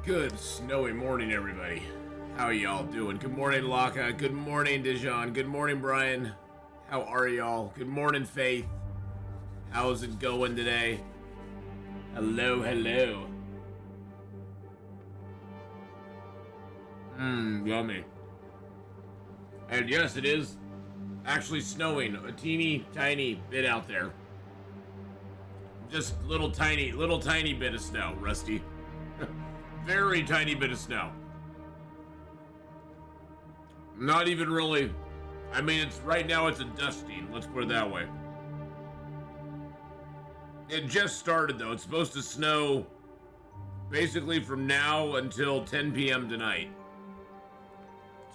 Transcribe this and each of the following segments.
Good snowy morning, everybody. How y'all doing? Good morning, Laka. Good morning, Dijon. Good morning, Brian. How are y'all? Good morning, Faith. How's it going today? Hello, hello. Yummy. And yes, it is actually snowing a teeny tiny bit out there. Just little tiny bit of snow, Rusty. Very tiny bit of snow. Not even really. I mean, it's right now it's a dusting. Let's put it that way. It just started though. It's supposed to snow basically from now until 10 p.m. tonight.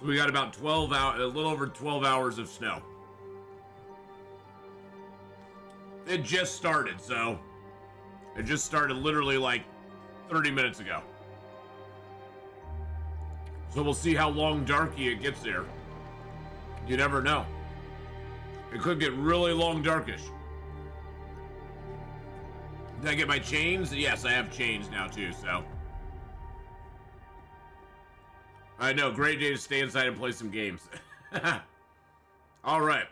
So we got about 12 hours, a little over 12 hours of snow. It just started, so it just started literally like 30 minutes ago. So we'll see how long darky it gets there. You never know. It could get really long darkish. Did I get my chains? Yes, I have chains now too, so. I know, great day to stay inside and play some games. Alright.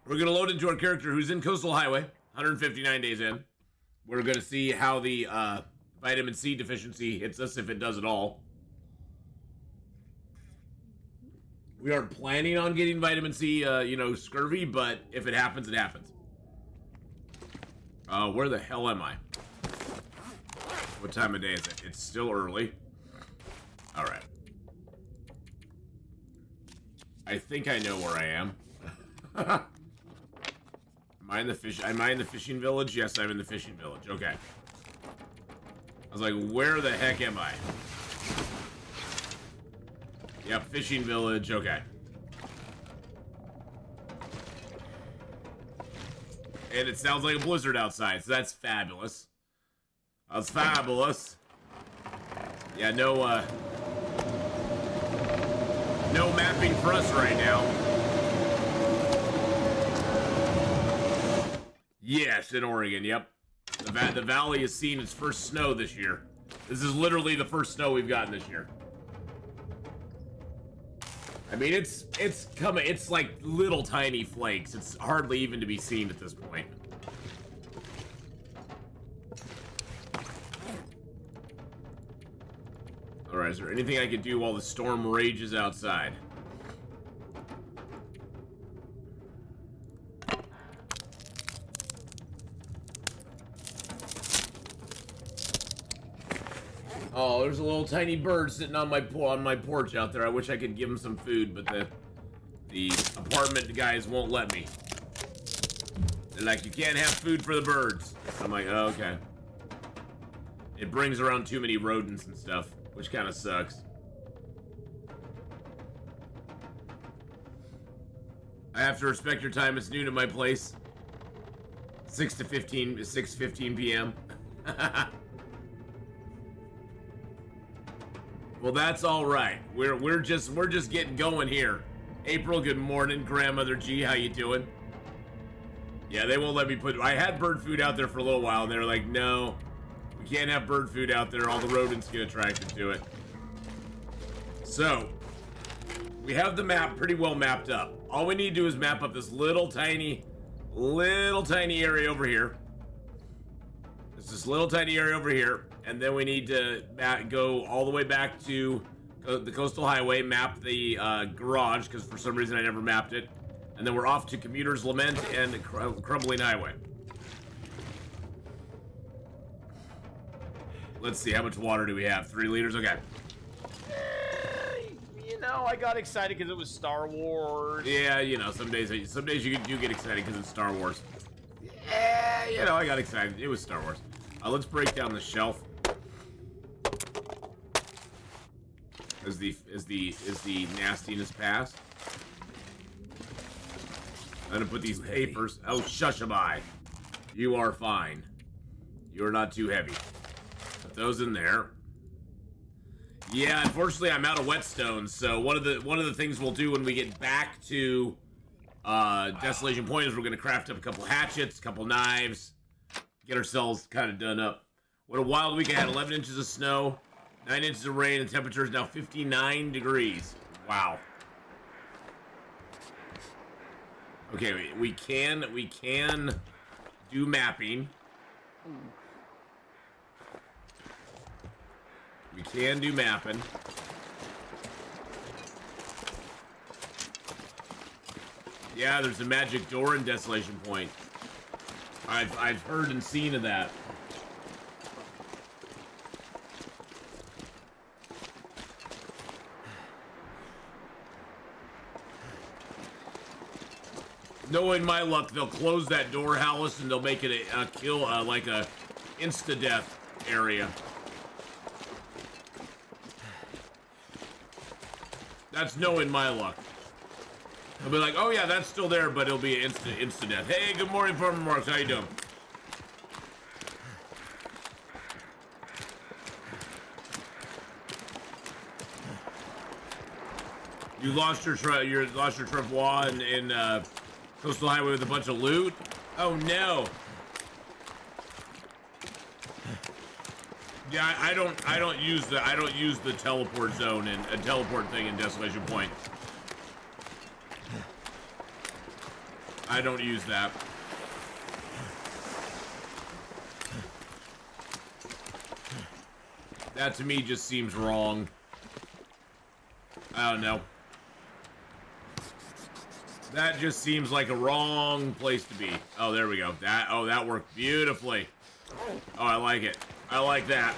We're going to load into our character who's in Coastal Highway, 159 days in. We're going to see how the vitamin C deficiency hits us, if it does at all. We aren't planning on getting vitamin C, scurvy, but if it happens, it happens. Where the hell am I? What time of day is it? It's still early. Alright. I think I know where I am. Am I in the fishing village? Yes, I'm in the fishing village. Okay. I was like, where the heck am I? Yep, fishing village, okay. And it sounds like a blizzard outside, so that's fabulous. That's fabulous. Yeah, no mapping for us right now. Yes, in Oregon, yep. The valley has seen its first snow this year. This is literally the first snow we've gotten this year. I mean, it's coming. It's like little tiny flakes. It's hardly even to be seen at this point. All right, is there anything I can do while the storm rages outside? Oh, there's a little tiny bird sitting on my porch out there. I wish I could give him some food, but the apartment guys won't let me. They're like, you can't have food for the birds. I'm like, oh, okay. It brings around too many rodents and stuff, which kind of sucks. I have to respect your time. It's noon at my place. 6:15 p.m. Well, that's all right. We're just getting going here. April, good morning. Grandmother G, how you doing? Yeah, they won't let me put. I had bird food out there for a little while, and they were like, "No, we can't have bird food out there. All the rodents get attracted to it." So we have the map pretty well mapped up. All we need to do is map up this little tiny area over here. It's this little tiny area over here. And then we need to go all the way back to the Coastal Highway, map the garage, because for some reason I never mapped it. And then we're off to Commuter's Lament and the Crumbling Highway. Let's see, how much water do we have? 3 liters? Okay. I got excited because it was Star Wars. Yeah, some days you do get excited because it's Star Wars. Yeah, I got excited. It was Star Wars. Let's break down the shelf. Is the nastiness past? I'm gonna put these papers. Oh, shushaby. You are fine. You are not too heavy. Put those in there. Yeah, unfortunately, I'm out of whetstones. So one of the things we'll do when we get back to Desolation Point is we're gonna craft up a couple hatchets, a couple knives, get ourselves kind of done up. What a wild week! I had 11 inches of snow. 9 inches of rain and temperature is now 59 degrees. Wow. Okay, we can do mapping. We can do mapping. Yeah, there's a magic door in Desolation Point. I've heard and seen of that. Knowing my luck, they'll close that door, Hallis, and they'll make it a kill, like a insta-death area. That's knowing my luck. They'll be like, oh yeah, that's still there, but it'll be insta-death. Hey, good morning, Farmer Marks. How you doing? You lost your travois in Coastal Highway with a bunch of loot? Oh no. Yeah, I don't use the teleport zone and a teleport thing in Desolation Point. I don't use that. That to me just seems wrong. I don't know. That just seems like a wrong place to be. Oh, there we go. That worked beautifully. Oh, I like it. I like that.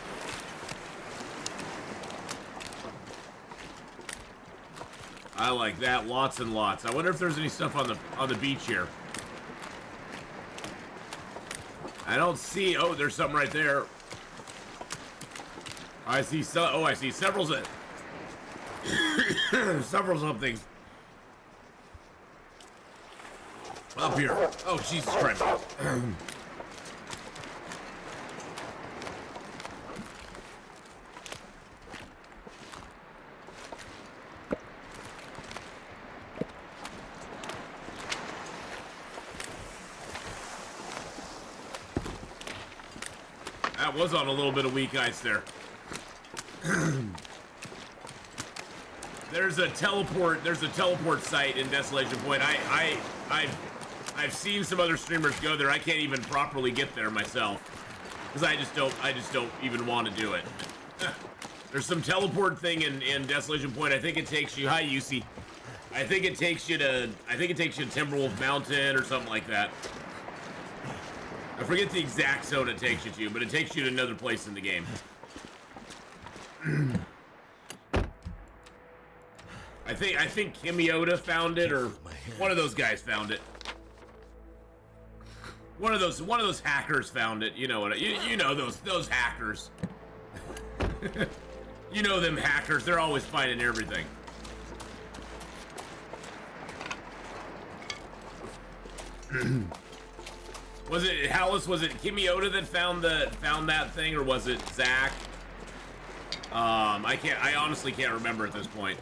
I like that lots and lots. I wonder if there's any stuff on the beach here. I don't see. Oh, there's something right there. I see I see several several somethings up here. Oh, Jesus Christ. That was on a little bit of weak ice there. There's a teleport site in Desolation Point. I've seen some other streamers go there. I can't even properly get there myself because I just don't even want to do it. There's some teleport thing in Desolation Point. I think it takes you. Hi, UC. I think it takes you to Timberwolf Mountain or something like that. I forget the exact zone it takes you to, but it takes you to another place in the game. I think Kimiota found it, or one of those guys found it. One of those hackers found it. You know what? You know those hackers. You know them hackers. They're always finding everything. Was it Hallis? Was it Kimiota that found that thing, or was it Zach? I honestly can't remember at this point.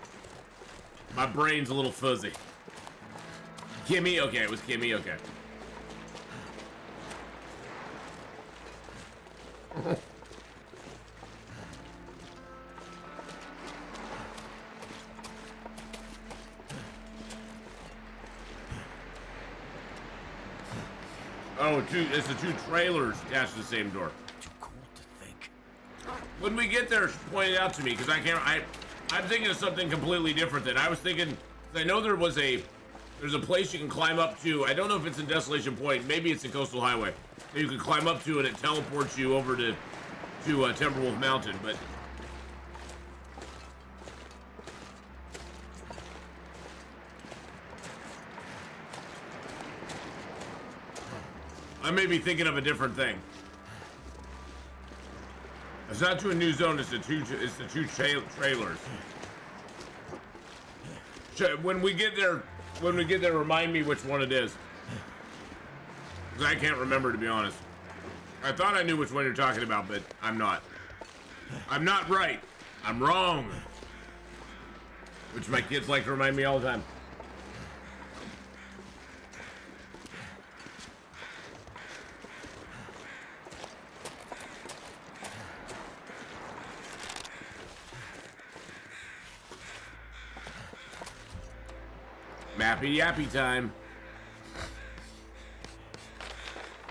My brain's a little fuzzy. Kimmy? Okay, it was Kimmy, okay. Oh, it's the two trailers attached to the same door. Too cool to think. When we get there, point it out to me, because I'm thinking of something completely different than I was thinking. I know there's a place you can climb up to. I don't know if it's in Desolation Point. Maybe it's in Coastal Highway. You can climb up to and it teleports you over to Timberwolf Mountain. But I may be thinking of a different thing. It's not to a new zone. It's the two trailers. When we get there, remind me which one it is. Because I can't remember, to be honest. I thought I knew which one you're talking about, but I'm not. I'm not right. I'm wrong. Which my kids like to remind me all the time. Mappy yappy time.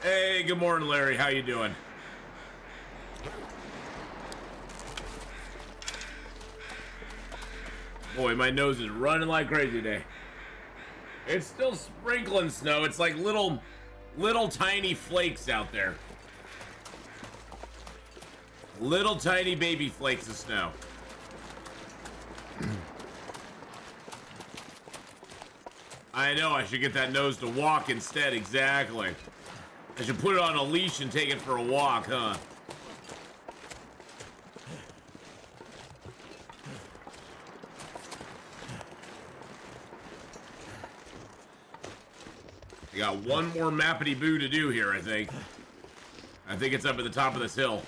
Hey, good morning, Larry. How you doing? Boy, my nose is running like crazy today. It's still sprinkling snow. It's like little tiny flakes out there. Little tiny baby flakes of snow. I know, I should get that nose to walk instead, exactly. I should put it on a leash and take it for a walk, huh? I got one more mappity boo to do here, I think. I think it's up at the top of this hill.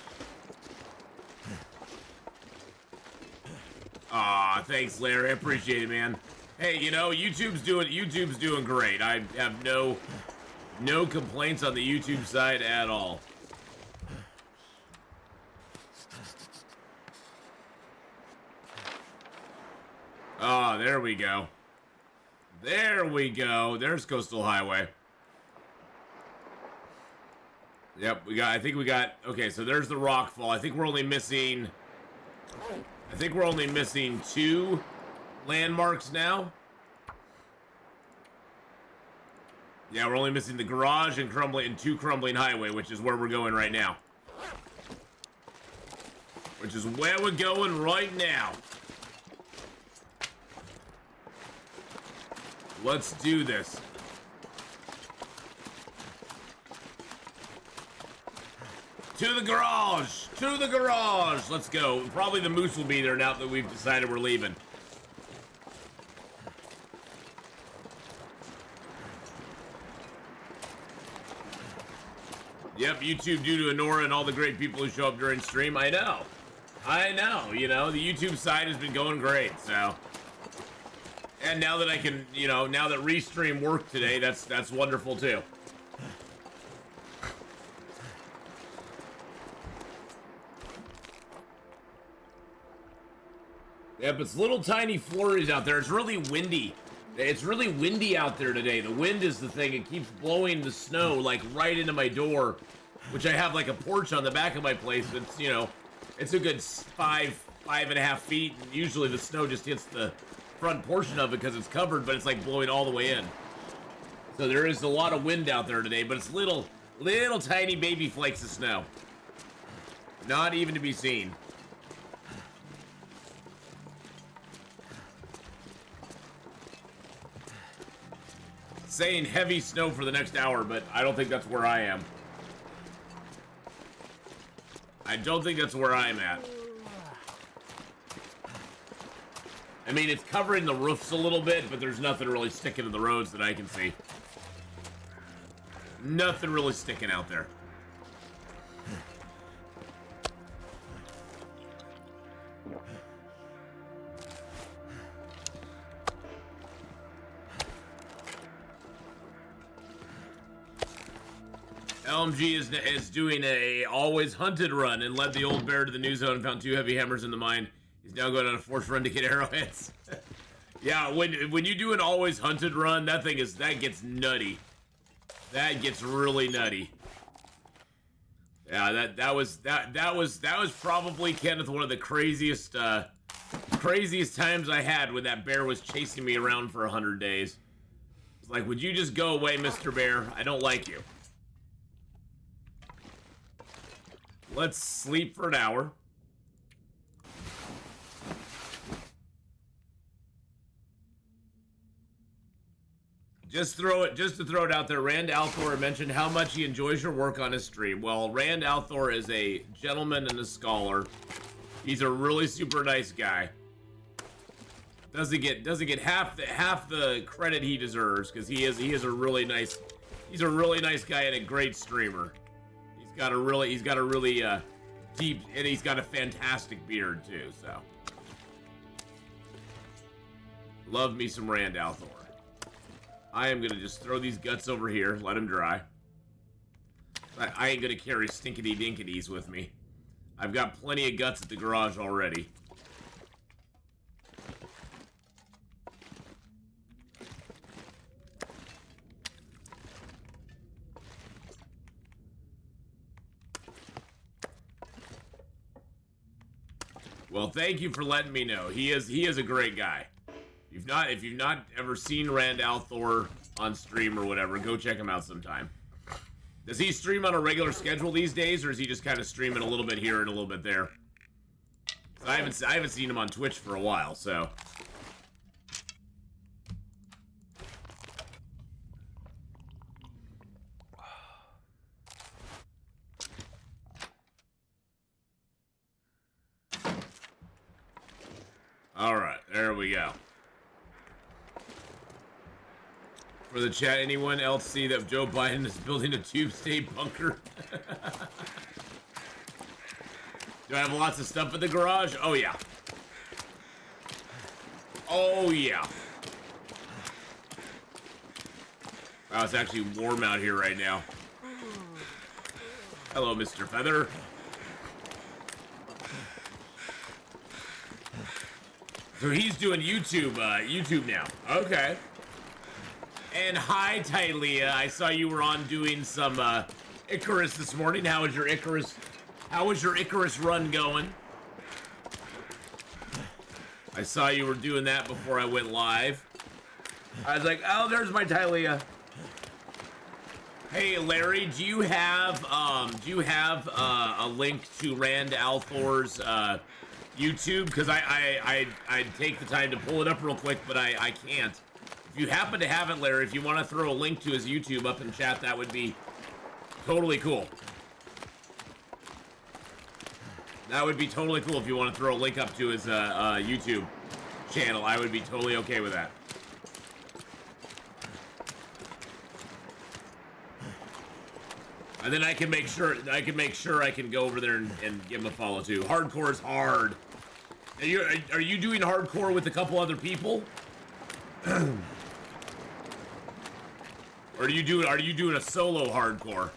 Aw, thanks, Larry. I appreciate it, man. Hey, you know, YouTube's doing great. I have no complaints on the YouTube side at all. Oh, there we go. There we go. There's Coastal Highway. Yep, I think we got, okay, so there's the rockfall. I think we're only missing 2 landmarks now. Yeah, we're only missing the garage and 2 crumbling highway, which is where we're going right now. Which is where we're going right now. Let's do this. To the garage! To the garage! Let's go. Probably the moose will be there now that we've decided we're leaving. Yep, YouTube due to Honora and all the great people who show up during stream. I know. You know, the YouTube side has been going great, so. And now that I can, you know, now that Restream worked today, that's wonderful too. Yep, it's little tiny flurries out there. It's really windy. It's really windy out there today. The wind is the thing. It keeps blowing the snow like right into my door, which I have like a porch on the back of my place. It's, you know, it's a good 5.5 feet. And usually the snow just hits the front portion of it because it's covered, but it's like blowing all the way in. So there is a lot of wind out there today, but it's little tiny baby flakes of snow. Not even to be seen. Saying heavy snow for the next hour, but I don't think that's where I am. I don't think that's where I'm at. I mean, it's covering the roofs a little bit, but there's nothing really sticking to the roads that I can see. Nothing really sticking out there. LMG is doing a always hunted run and led the old bear to the new zone and found 2 heavy hammers in the mine. He's now going on a forced run to get arrowheads. Yeah, when you do an always hunted run, that gets nutty. That gets really nutty. Yeah, that was probably, Kenneth, one of the craziest times I had when that bear was chasing me around for 100 days. It's like, would you just go away, Mr. Bear? I don't like you. Let's sleep for an hour. Just to throw it out there, Rand Althor mentioned how much he enjoys your work on his stream. Well, Rand Althor is a gentleman and a scholar. He's a really super nice guy. Doesn't get half the credit he deserves, because he is a really nice guy and a great streamer. He's got a really deep, and he's got a fantastic beard too, so. Love me some Rand Althor. I am gonna just throw these guts over here, let them dry. I ain't gonna carry stinkity dinkities with me. I've got plenty of guts at the garage already. Well, thank you for letting me know. He is a great guy. If you've not ever seen Rand al'Thor on stream or whatever, go check him out sometime. Does he stream on a regular schedule these days, or is he just kind of streaming a little bit here and a little bit there? I haven't seen him on Twitch for a while, so. All right, there we go. For the chat, anyone else see that Joe Biden is building a tube state bunker? Do I have lots of stuff in the garage? Oh, yeah. Oh, yeah. Wow, it's actually warm out here right now. Hello, Mr. Feather. So he's doing YouTube now. Okay. And hi, Tylea. I saw you were on doing some Icarus this morning. How was your Icarus run going? I saw you were doing that before I went live. I was like, oh, there's my Tylea. Hey, Larry, do you have a link to Rand al'Thor's YouTube? Because I'd take the time to pull it up real quick, but I can't. If you happen to have it, Larry, if you want to throw a link to his YouTube up in chat, that would be totally cool. That would be totally cool if you want to throw a link up to his YouTube channel. I would be totally okay with that. And then I can make sure I can go over there and give him a follow too. Hardcore is hard. Are you doing hardcore with a couple other people? Or are you doing a solo hardcore?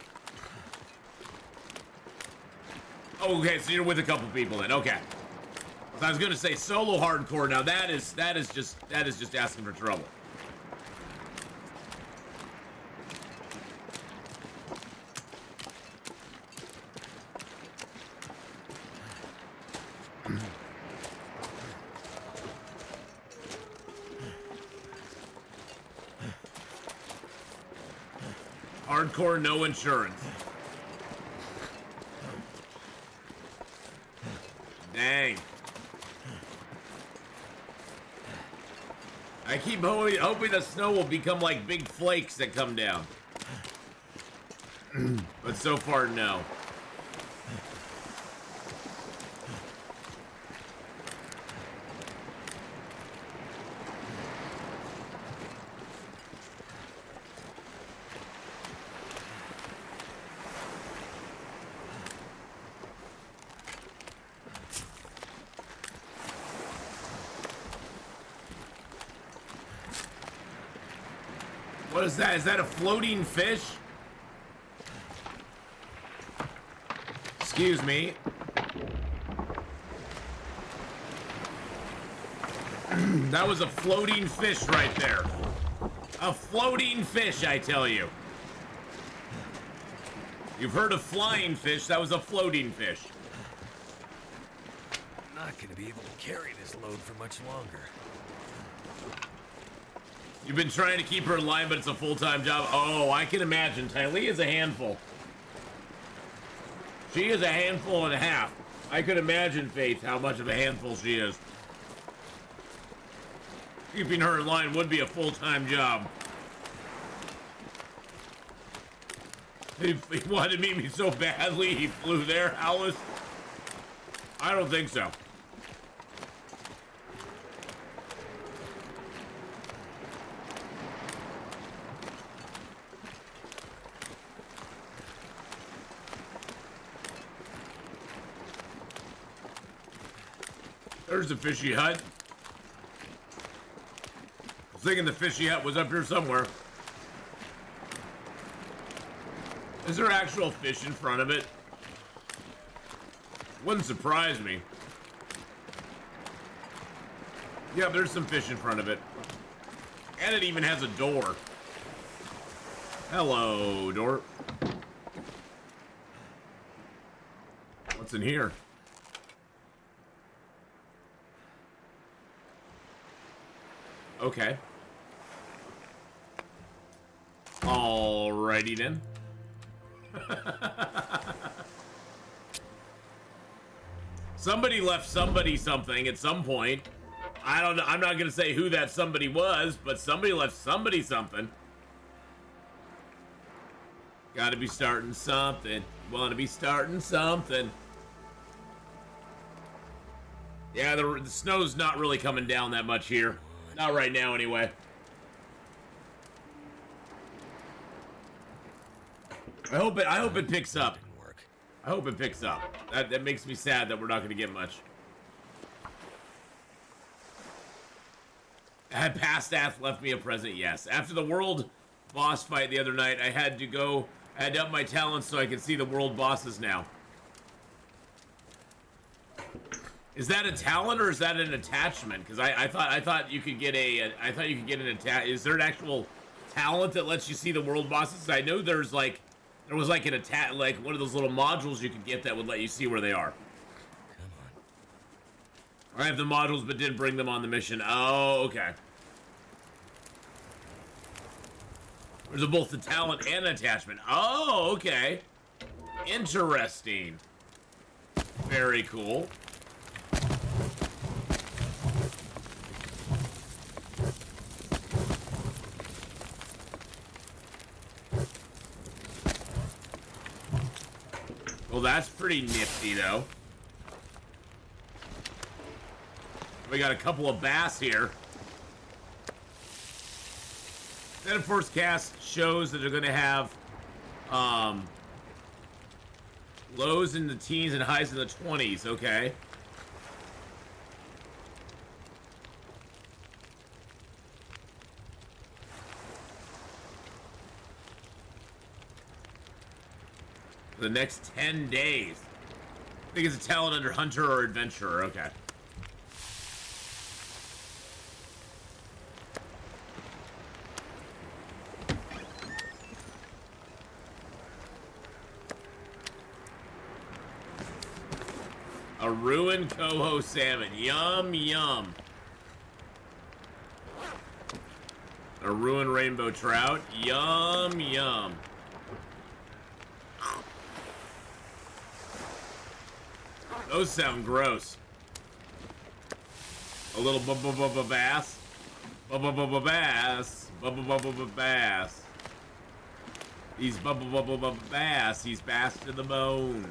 Oh, okay, so you're with a couple people then. Okay. So I was gonna say solo hardcore. Now that is just asking for trouble. Hardcore, no insurance. Dang. I keep hoping the snow will become like big flakes that come down. But so far, no. What is that? Is that a floating fish? Excuse me. That was a floating fish right there. A floating fish, I tell you. You've heard of flying fish. That was a floating fish. I'm not gonna be able to carry this load for much longer. You've been trying to keep her in line, but it's a full-time job. Oh, I can imagine. Tylea is a handful. She is a handful and a half. I could imagine, Faith, how much of a handful she is. Keeping her in line would be a full-time job. He wanted to meet me so badly, he flew there, Alice. I don't think so. There's the fishy hut. I was thinking the fishy hut was up here somewhere. Is there actual fish in front of it? Wouldn't surprise me. Yeah, there's some fish in front of it. And it even has a door. Hello, door. What's in here? Okay. Alrighty then. Somebody left somebody something at some point. I don't know. I'm not gonna say who that somebody was, but somebody left somebody something. Gotta be starting something. Wanna be starting something. Yeah, the snow's not really coming down that much here. Not right now, anyway. I hope it picks up. Didn't work. I hope it picks up. That makes me sad that we're not gonna get much. Had past Ath left me a present? Yes. After the world boss fight the other night, I had to up my talents so I could see the world bosses now. Is that a talent or is that an attachment? Because I thought you could get an attach. Is there an actual talent that lets you see the world bosses? I know there was like an attach, like one of those little modules you could get that would let you see where they are. Come on. I have the modules but didn't bring them on the mission. Oh, okay. There's both the talent and attachment. Oh, okay. Interesting. Very cool. Well, that's pretty nifty, though. We got a couple of bass here. Then, of course, cast shows that they're going to have lows in the teens and highs in the 20s. Okay. For the next 10 days. I think it's a talent under Hunter or Adventurer. Okay. A ruined coho salmon. Yum, yum. A ruined rainbow trout. Yum, yum. Those sound gross. A little bass. Bass. Bass. He's bass. He's bass to the bone.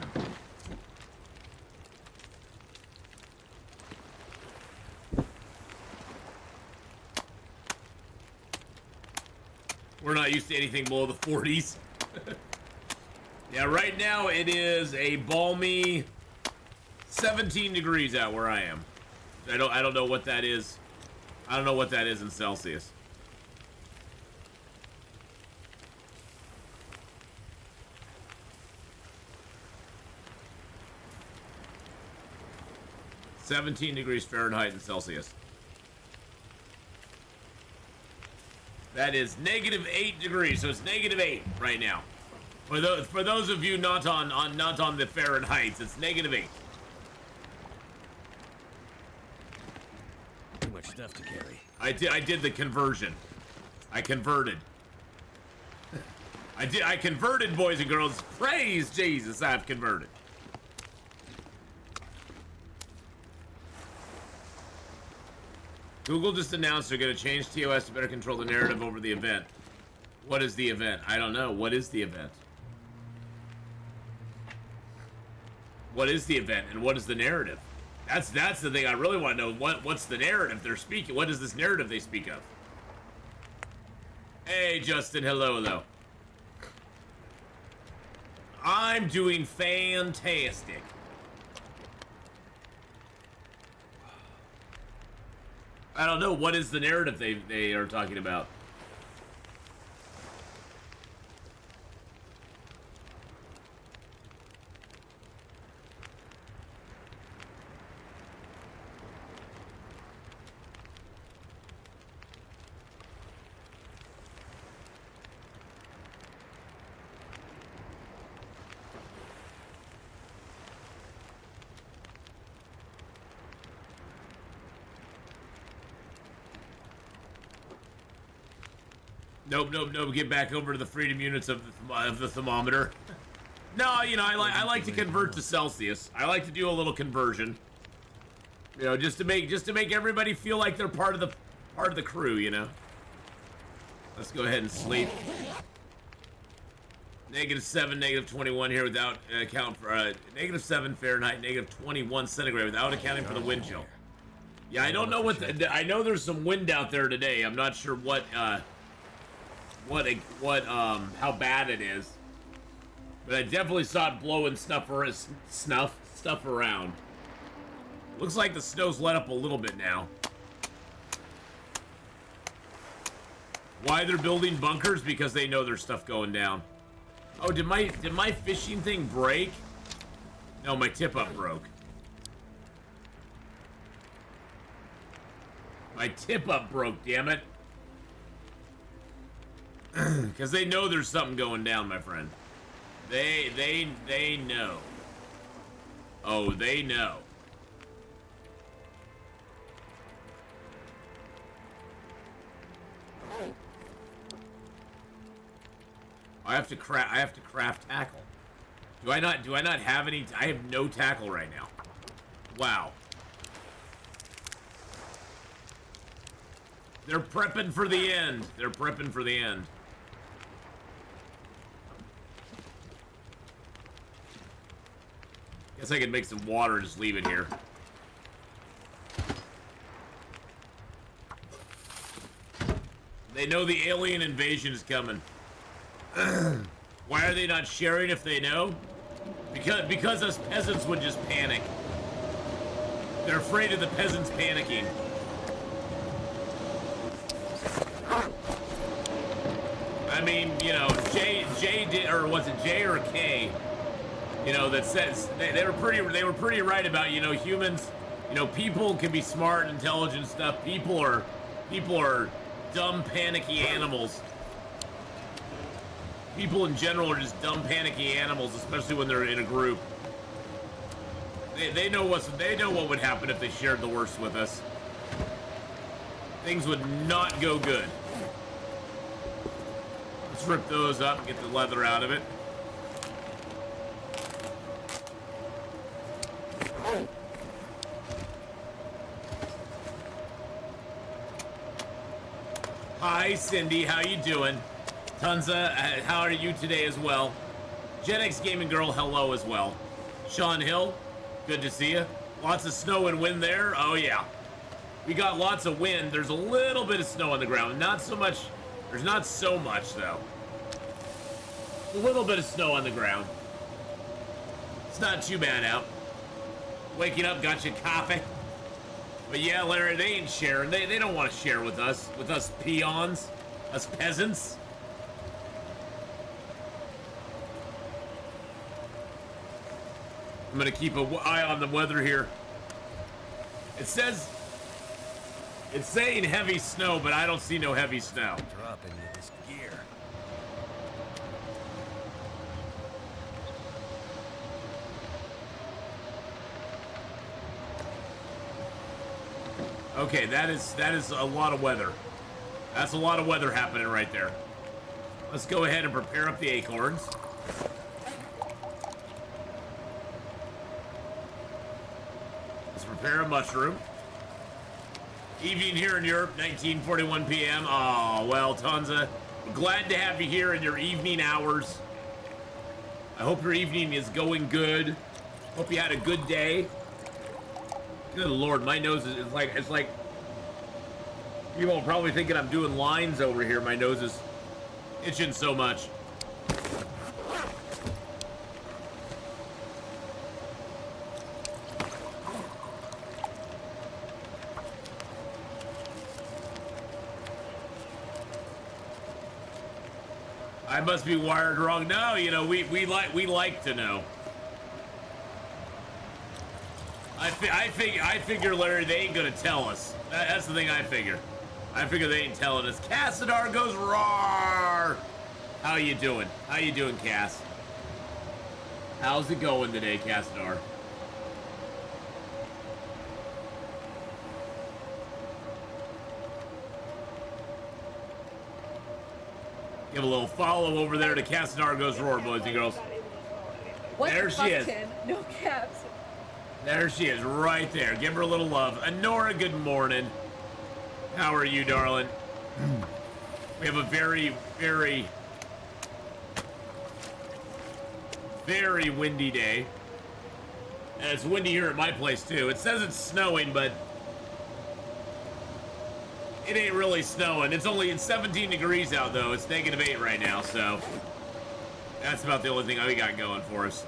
We're not used to anything below the 40s. Yeah, right now it is a balmy 17 degrees out where I am. I don't know what that is. I don't know what that is in Celsius. (17 degrees Fahrenheit in Celsius). That is -8 degrees, so it's -8 right now. For those of you not on the Fahrenheit, it's -8. Too much stuff to carry. I did the conversion. I converted. I converted, boys and girls. Praise Jesus, I've converted. Google just announced they're going to change TOS to better control the narrative over the event. What is the event? I don't know. What is the event? What is the event and what is the narrative? That's the thing I really want to know. What's the narrative they're speaking? What is this narrative they speak of? Hey, Justin. Hello. I'm doing fantastic. I don't know. What is the narrative they are talking about? Nope. Get back over to the freedom units of the thermometer. No, you know, I like to convert to Celsius. I like to do a little conversion. You know, just to make everybody feel like they're part of the crew, you know. Let's go ahead and sleep. -7, -21 here without account for -7 Fahrenheit, -21 centigrade without accounting for the wind chill. Yeah, I don't know what I know. There's some wind out there today. I'm not sure what how bad it is, but I definitely saw it blowing stuff around. Looks like the snow's let up a little bit now. Why they're building bunkers? Because they know there's stuff going down. Oh, did my fishing thing break? No, my tip-up broke. My tip-up broke, damn it. Because they know there's something going down, my friend. They know. Oh, they know. I have to craft tackle. Do I not have any? I have no tackle right now. Wow. They're prepping for the end. They're prepping for the end. Guess I could make some water and just leave it here. They know the alien invasion is coming. Why are they not sharing if they know? Because us peasants would just panic. They're afraid of the peasants panicking. I mean, you know, Jay did, or was it J or K? You know, that says they were pretty right about, you know, humans. You know, people can be smart, intelligent stuff. People are dumb, panicky animals. People in general are just dumb, panicky animals, especially when they're in a group. They know what would happen if they shared the worst with us. Things would not go good. Let's rip those up and get the leather out of it. Hi, Cindy. How you doing? Tunza, how are you today as well? Gen X Gaming Girl, hello as well. Sean Hill, good to see you. Lots of snow and wind there. Oh yeah, we got lots of wind. There's a little bit of snow on the ground. Not so much. There's not so much though. A little bit of snow on the ground. It's not too bad out. Waking up, got you coffee. But yeah, Larry, they ain't sharing. They don't want to share with us peons, us peasants. I'm gonna keep an eye on the weather here. It's saying heavy snow, but I don't see no heavy snow. Dropping you this gear. Okay, that is a lot of weather. That's a lot of weather happening right there. Let's go ahead and prepare up the acorns. Let's prepare a mushroom. Evening here in Europe, 19:41 p.m. Oh, well, Tanza, glad to have you here in your evening hours. I hope your evening is going good. Hope you had a good day. Good Lord, my nose is it's like people are probably thinking I'm doing lines over here. My nose is itching so much. I must be wired wrong. No, you know, we like to know. I figure, Larry, they ain't gonna tell us. That's the thing I figure. I figure they ain't telling us. Cassadar goes roar. How you doing? How you doing, Cass? How's it going today, Cassadar? Give a little follow over there to Castanargo's Roar, boys and girls. What There the she fuck, is. Tim? No caps. There she is, right there. Give her a little love. Honora, good morning. How are you, darling? We have a very, very, very windy day. And it's windy here at my place, too. It says it's snowing, but it ain't really snowing. It's 17 degrees out, though. It's -8 right now, so that's about the only thing we got going for us.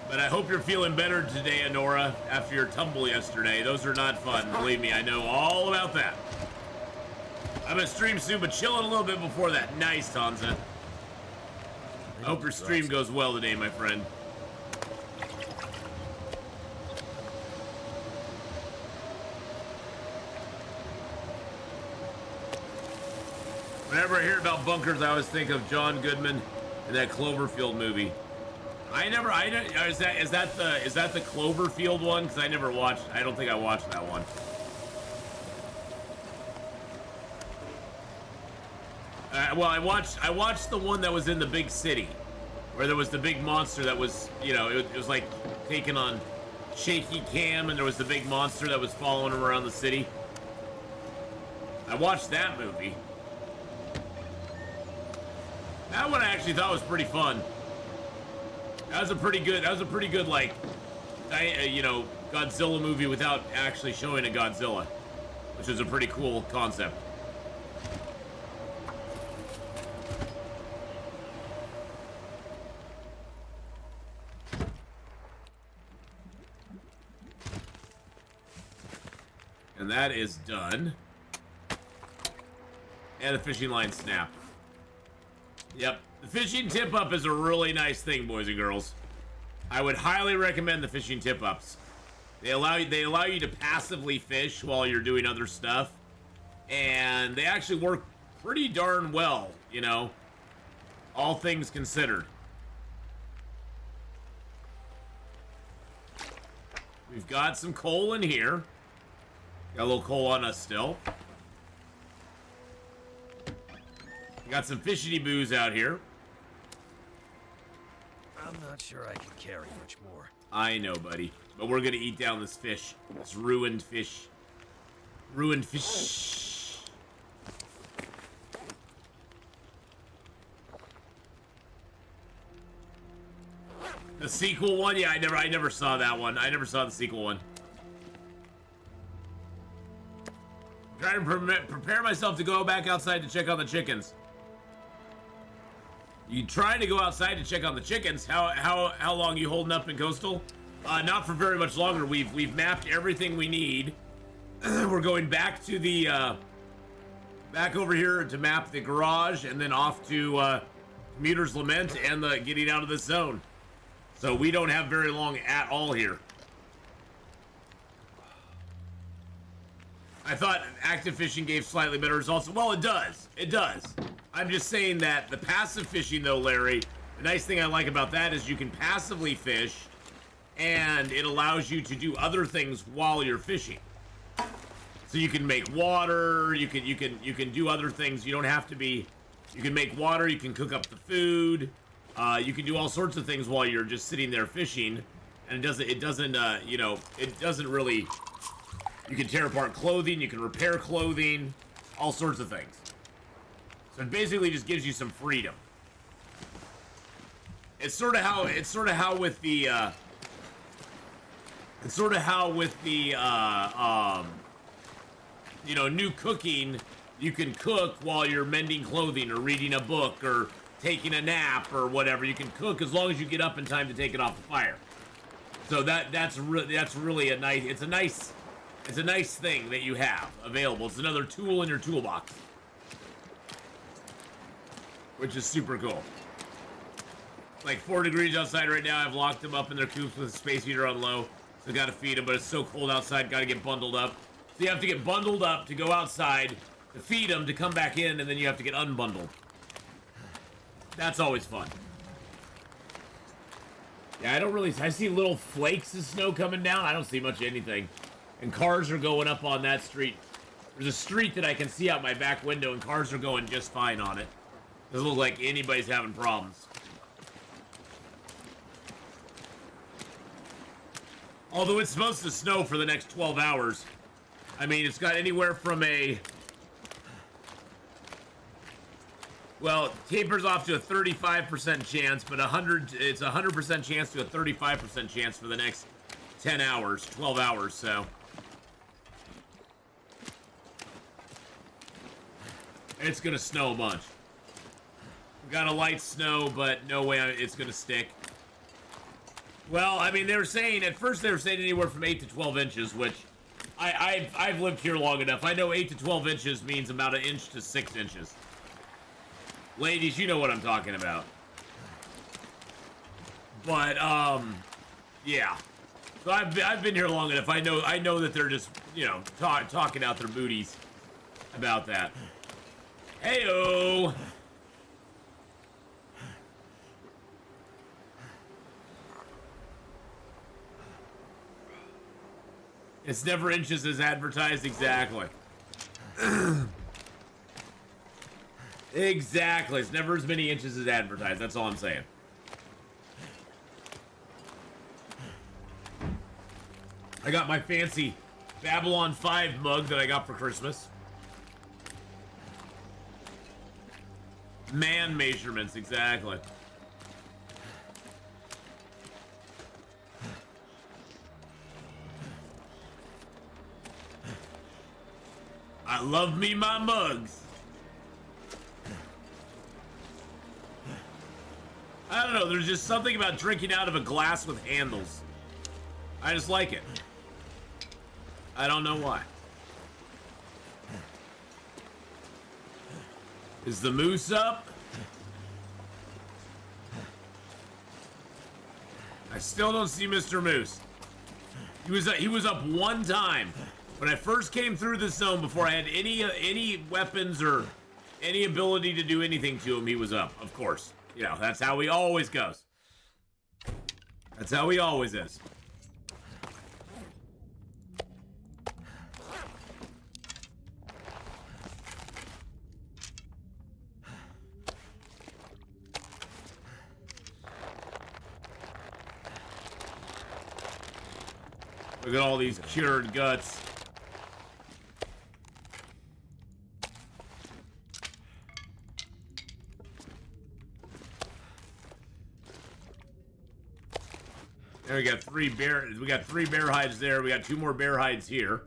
But I hope you're feeling better today, Honora, after your tumble yesterday. Those are not fun. Believe me, I know all about that. I'm at stream soon, but chilling a little bit before that. Nice, Tanza. I hope your stream goes well today, my friend. Whenever I hear about bunkers, I always think of John Goodman in that Cloverfield movie. Is that the Cloverfield one? Because I never watched. I don't think I watched that one. Well, I watched the one that was in the big city, where there was the big monster that was, it was like taken on shaky cam, and there was the big monster that was following him around the city. I watched that movie. That one I actually thought was pretty fun. That was a pretty good like, Godzilla movie without actually showing a Godzilla, which is a pretty cool concept. And that is done. And the fishing line snapped. Yep. The fishing tip-up is a really nice thing, boys and girls. I would highly recommend the fishing tip-ups. They allow you to passively fish while you're doing other stuff. And they actually work pretty darn well, all things considered. We've got some coal in here. Got a little coal on us still. We got some fishity boos out here. I'm not sure I can carry much more. I know, buddy. But we're gonna eat down this fish. This ruined fish. Ruined fish. The sequel one? Yeah, I never saw that one. I never saw the sequel one. I'm trying to prepare myself to go back outside to check on the chickens. You trying to go outside to check on the chickens? How long you holding up in Coastal? Not for very much longer. We've mapped everything we need. We're going back to the back over here to map the garage, and then off to Commuter's Lament and the getting out of the zone. So we don't have very long at all here. I thought active fishing gave slightly better results. Well, it does. It does. I'm just saying that the passive fishing, though, Larry, the nice thing I like about that is you can passively fish, and it allows you to do other things while you're fishing. So you can make water. You can do other things. You don't have to be. You can make water. You can cook up the food. You can do all sorts of things while you're just sitting there fishing, and it doesn't really. You can tear apart clothing, you can repair clothing, all sorts of things. So it basically just gives you some freedom. It's sort of how with the new cooking, you can cook while you're mending clothing or reading a book or taking a nap or whatever. You can cook as long as you get up in time to take it off the fire. So that's really a nice thing that you have available. It's another tool in your toolbox, which is super cool. Like 4 degrees outside right now. I've locked them up in their coops with a space heater on low, so gotta feed them. But it's so cold outside, gotta get bundled up. So you have to get bundled up to go outside to feed them, to come back in, and then you have to get unbundled. That's always fun. Yeah, I see little flakes of snow coming down. I don't see much of anything. And cars are going up on that street There's a street that I can see out my back window, and cars are going just fine on it. Doesn't look like anybody's having problems. Although it's supposed to snow for the next 12 hours. I mean, it's got anywhere from a... Well, tapers off to a 35% chance, but it's a 100% chance to a 35% chance for the next 10 hours, 12 hours, so... It's gonna snow a bunch. We got a light snow, but no way it's gonna stick. Well, I mean, they were saying, at first they were saying anywhere from 8 to 12 inches, which I've lived here long enough. I know 8 to 12 inches means about 1 inch to 6 inches. Ladies, you know what I'm talking about. But, yeah. So I've been here long enough. I know that they're just, you know, talking out their booties about that. Heyo! It's never inches as advertised, exactly. Exactly, it's never as many inches as advertised, that's all I'm saying. I got my fancy Babylon 5 mug that I got for Christmas. Man measurements, exactly. I love me my mugs. I don't know, there's just something about drinking out of a glass with handles. I just like it. I don't know why. Is the moose up? I still don't see Mr. Moose. He was up one time. When I first came through the zone, before I had any weapons or any ability to do anything to him, he was up, of course. You know, that's how he always goes. That's how he always is. Look at all these cured guts. There we got three bear hides there. We got 2 more bear hides here.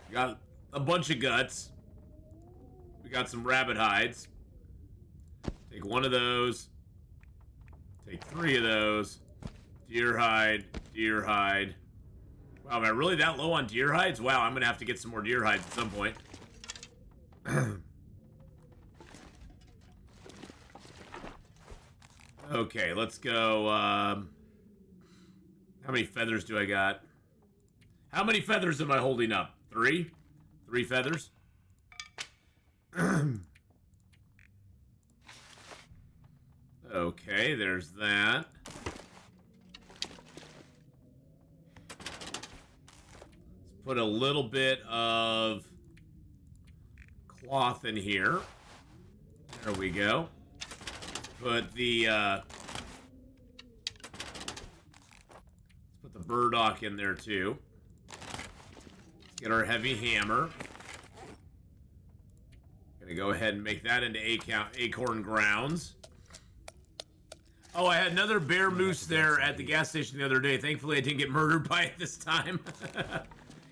We got a bunch of guts. We got some rabbit hides. Take 1 of those. Take 3 of those. Deer hide, deer hide. Wow, am I really that low on deer hides? Wow, I'm gonna have to get some more deer hides at some point. Okay, let's go. How many feathers do I got? How many feathers am I holding up? 3? 3 feathers? Okay, there's that. Let's put a little bit of cloth in here. There we go. Put the let's put the burdock in there too. Let's get our heavy hammer. Gonna go ahead and make that into acorn grounds. Oh, I had another bear moose there at the gas station the other day. Thankfully, I didn't get murdered by it this time.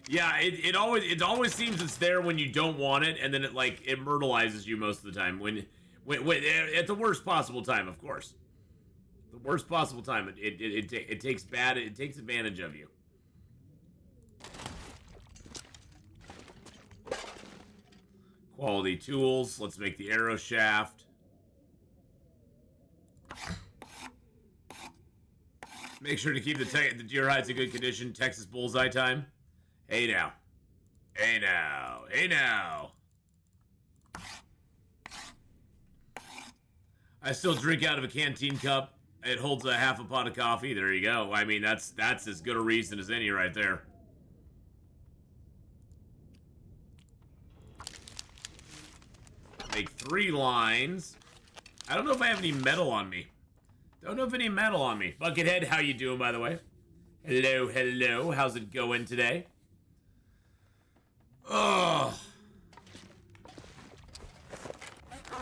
Yeah, it always seems it's there when you don't want it, and then it myrtleizes you most of the time. When at the worst possible time, of course. The worst possible time, it takes advantage of you. Quality tools. Let's make the arrow shaft. Make sure to keep the deer hides in good condition. Texas bullseye time. Hey now. Hey now. Hey now. I still drink out of a canteen cup. It holds a half a pot of coffee. There you go. I mean, that's as good a reason as any right there. Make 3 lines. I don't know if I have any metal on me. Don't know if any metal on me. Buckethead, how you doing, by the way? Hello, hello. How's it going today? Oh.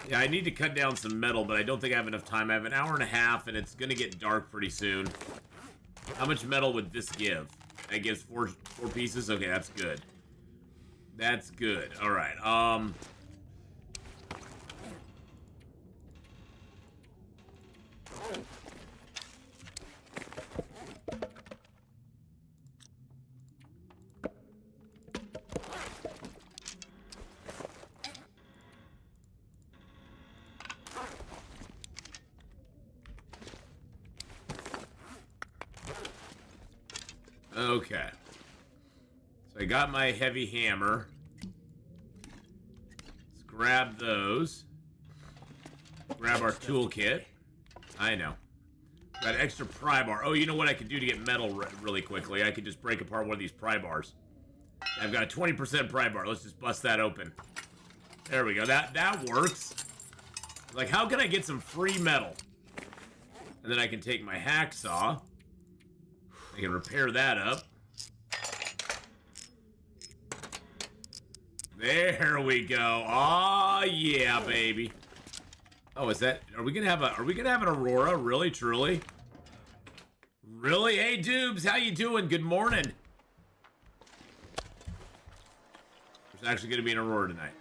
Yeah, I need to cut down some metal, but I don't think I have enough time. I have an hour and a half, and it's going to get dark pretty soon. How much metal would this give? That gives four pieces? Okay, that's good. That's good. All right. Okay. So I got my heavy hammer. Let's grab those. Grab our toolkit. I know. Got an extra pry bar. Oh, you know what I could do to get metal really quickly? I could just break apart one of these pry bars. I've got a 20% pry bar. Let's just bust that open. There we go. That works. Like, how can I get some free metal? And then I can take my hacksaw. I can repair that up. There we go. Oh yeah, baby. Oh, is that? Are we gonna have an Aurora? Really, truly? Really? Hey, Dubes, how you doing? Good morning. There's actually gonna be an Aurora tonight.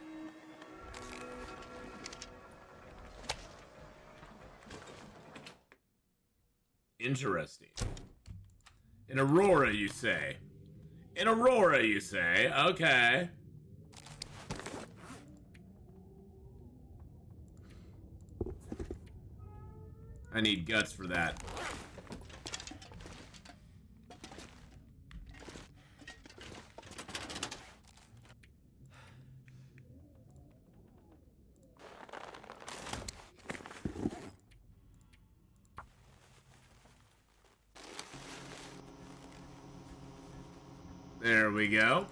Interesting. An Aurora, you say? An Aurora, you say? Okay. I need guts for that. There we go.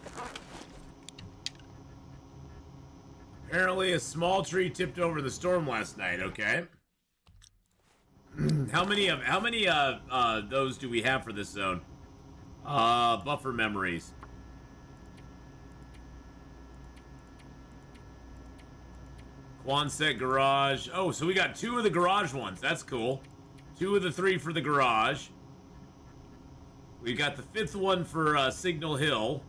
Apparently a small tree tipped over the storm last night, okay. How many those do we have for this zone? Buffer memories. Quonset garage. Oh, so we got 2 of the garage ones. That's cool. 2 of the 3 for the garage. We got the 5th one for Signal Hill.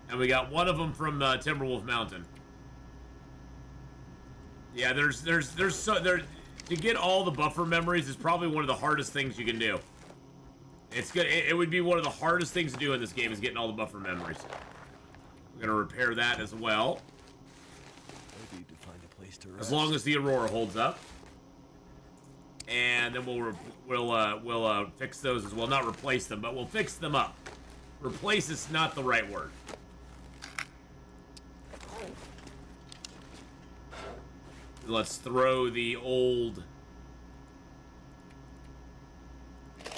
And we got 1 of them from Timberwolf Mountain. Yeah, there's to get all the buffer memories is probably one of the hardest things you can do. It's good. It would be one of the hardest things to do in this game is getting all the buffer memories. We're gonna repair that as well. I need to find a place to rest. As long as the Aurora holds up. And then we'll fix those as well. Not replace them, but we'll fix them up. Replace is not the right word. Let's throw the old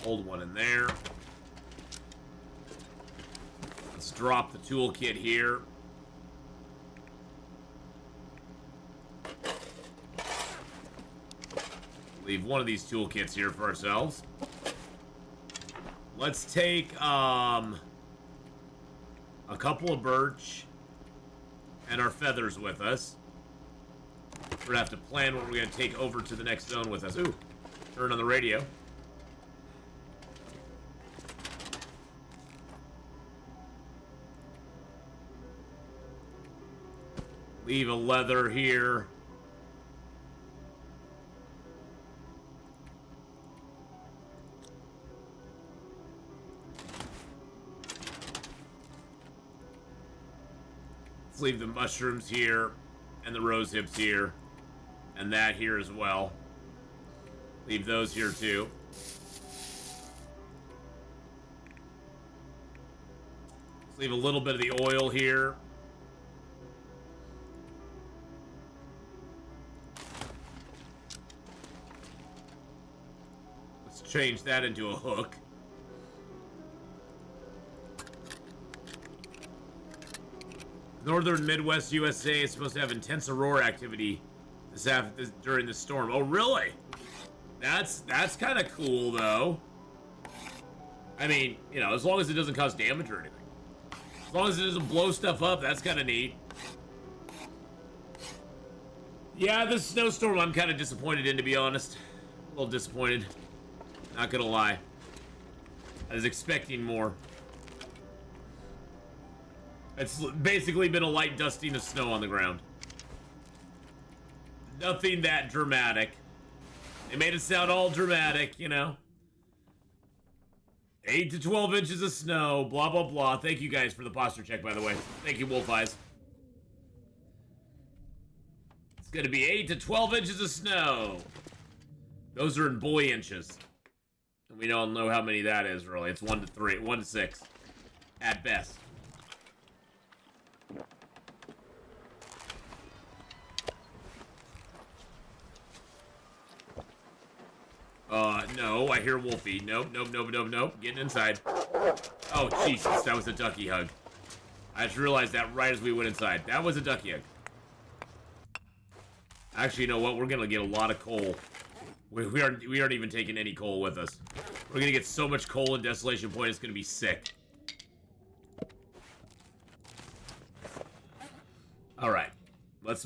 one in there. Let's drop the toolkit here. Leave one of these toolkits here for ourselves. Let's take a couple of birch and our feathers with us. We're gonna have to plan what we're gonna take over to the next zone with us. Ooh, turn on the radio. Leave a leather here. Let's leave the mushrooms here and the rose hips here. And that here as well. Leave those here too. Let's leave a little bit of the oil here. Let's change that into a hook. Northern Midwest USA is supposed to have intense aurora activity during the storm. Oh, really? That's kind of cool, though. I mean, you know, as long as it doesn't cause damage or anything. As long as it doesn't blow stuff up, that's kind of neat. Yeah, this snowstorm I'm kind of disappointed in, to be honest. A little disappointed. Not gonna lie. I was expecting more. It's basically been a light dusting of snow on the ground. Nothing that dramatic. They made it sound all dramatic, you know. 8 to 12 inches of snow, blah, blah, blah. Thank you guys for the posture check, by the way. Thank you, Wolf Eyes. It's gonna be 8 to 12 inches of snow. Those are in boy inches. And we don't know how many that is, really. It's 1 to 3, 1 to 6. At best. No, I hear Wolfie. Nope, nope, nope, nope, nope. Getting inside. Oh, Jesus, that was a ducky hug. I just realized that right as we went inside. That was a ducky hug. Actually, you know what? We're gonna get a lot of coal. We aren't even taking any coal with us. We're gonna get so much coal in Desolation Point, it's gonna be sick. All right, let's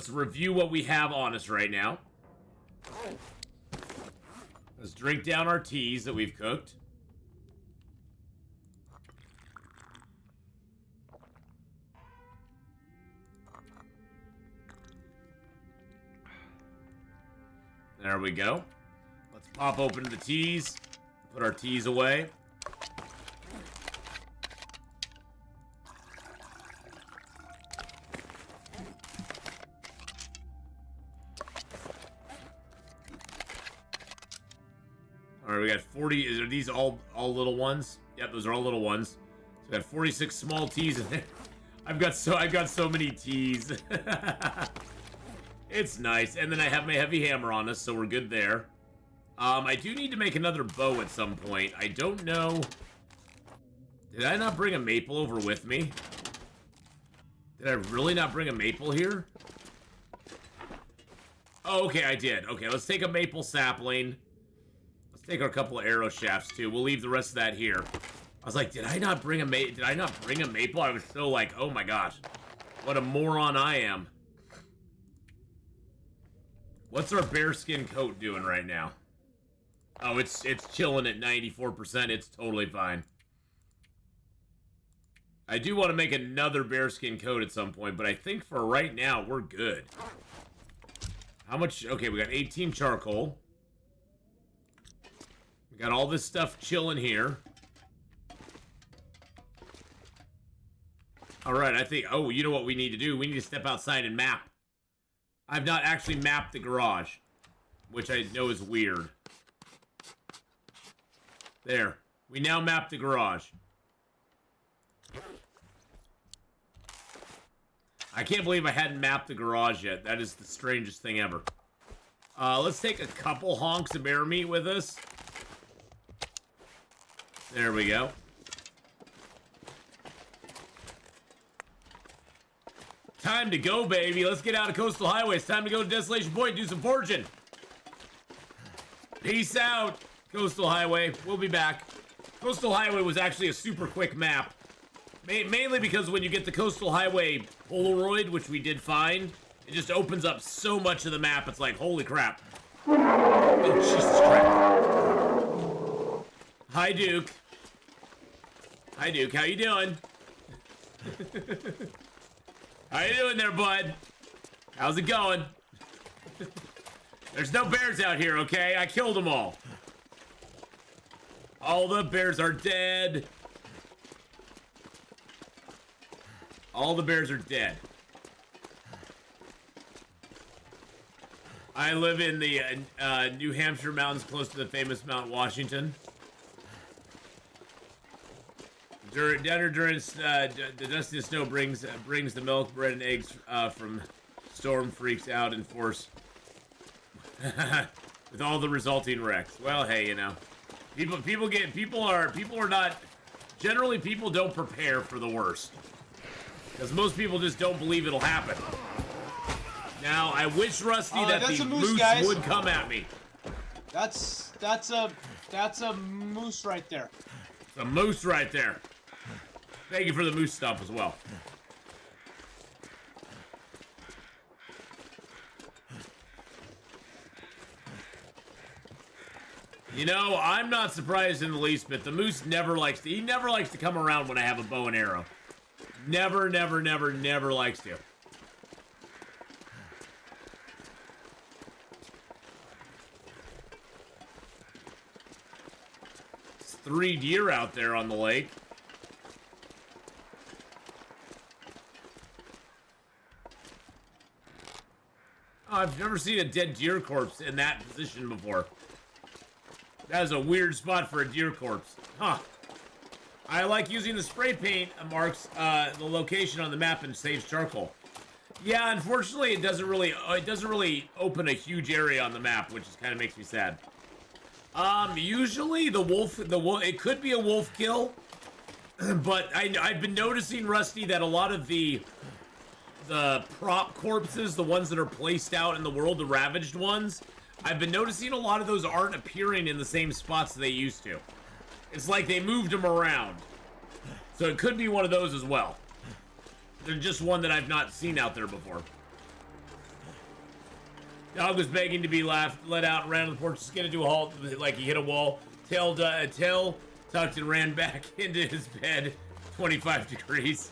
review what we have on us right now. Let's drink down our teas that we've cooked. There we go. Let's pop open the teas. Put our teas away. All right, we got 40. Are these all little ones? Yep, those are all little ones. So we got 46 small teas in there. I've got so many teas. It's nice. And then I have my heavy hammer on us, so we're good there. I do need to make another bow at some point. I don't know. Did I not bring a maple over with me? Did I really not bring a maple here? Oh, okay, I did. Okay, let's take a maple sapling. Let's take our couple of arrow shafts too. We'll leave the rest of that here. I was like, did I not bring a maple? I was so like, oh my gosh. What a moron I am. What's our bearskin coat doing right now? Oh, it's chilling at 94%. It's totally fine. I do want to make another bearskin coat at some point, but I think for right now, we're good. How much? Okay, we got 18 charcoal. We got all this stuff chilling here. All right, I think... Oh, you know what we need to do? We need to step outside and map. I've not actually mapped the garage, which I know is weird. There. We now map the garage. I can't believe I hadn't mapped the garage yet. That is the strangest thing ever. Let's take a couple honks of bear meat with us. There we go. Time to go, baby. Let's get out of Coastal Highway. It's time to go to Desolation Point, do some foraging. Peace out, Coastal Highway. We'll be back. Coastal Highway was actually a super quick map. Mainly because when you get the Coastal Highway Polaroid, which we did find, it just opens up so much of the map. It's like, holy crap. Oh, Jesus crap. Hi, Duke. Hi, Duke. How you doing? How you doing there, bud? How's it going? There's no bears out here, okay? I killed them all. All the bears are dead. All the bears are dead. I live in the New Hampshire mountains close to the famous Mount Washington. During the dusty snow brings the milk, bread, and eggs from storm freaks out in force. with all the resulting wrecks. Well, hey, you know, people are not, generally people don't prepare for the worst. Because most people just don't believe it'll happen. Now, I wish, Rusty, that the moose would come at me. That's a moose right there. It's a moose right there. Thank you for the moose stuff as well. You know, I'm not surprised in the least bit. The moose never likes to come around when I have a bow and arrow. Never likes to. It's 3 deer out there on the lake. Oh, I've never seen a dead deer corpse in that position before. That is a weird spot for a deer corpse. Huh. I like using the spray paint marks the location on the map and saves charcoal. Yeah, unfortunately, it doesn't really open a huge area on the map, which kind of makes me sad. Usually the wolf, it could be a wolf kill, but I've been noticing, Rusty, that a lot of the prop corpses, the ones that are placed out in the world, the ravaged ones, I've been noticing a lot of those aren't appearing in the same spots they used to. It's like they moved them around. So it could be one of those as well. They're just one that I've not seen out there before. Dog was begging to be let out and ran on the porch, just gonna do a halt like he hit a wall. Tail tucked and ran back into his bed. 25 degrees.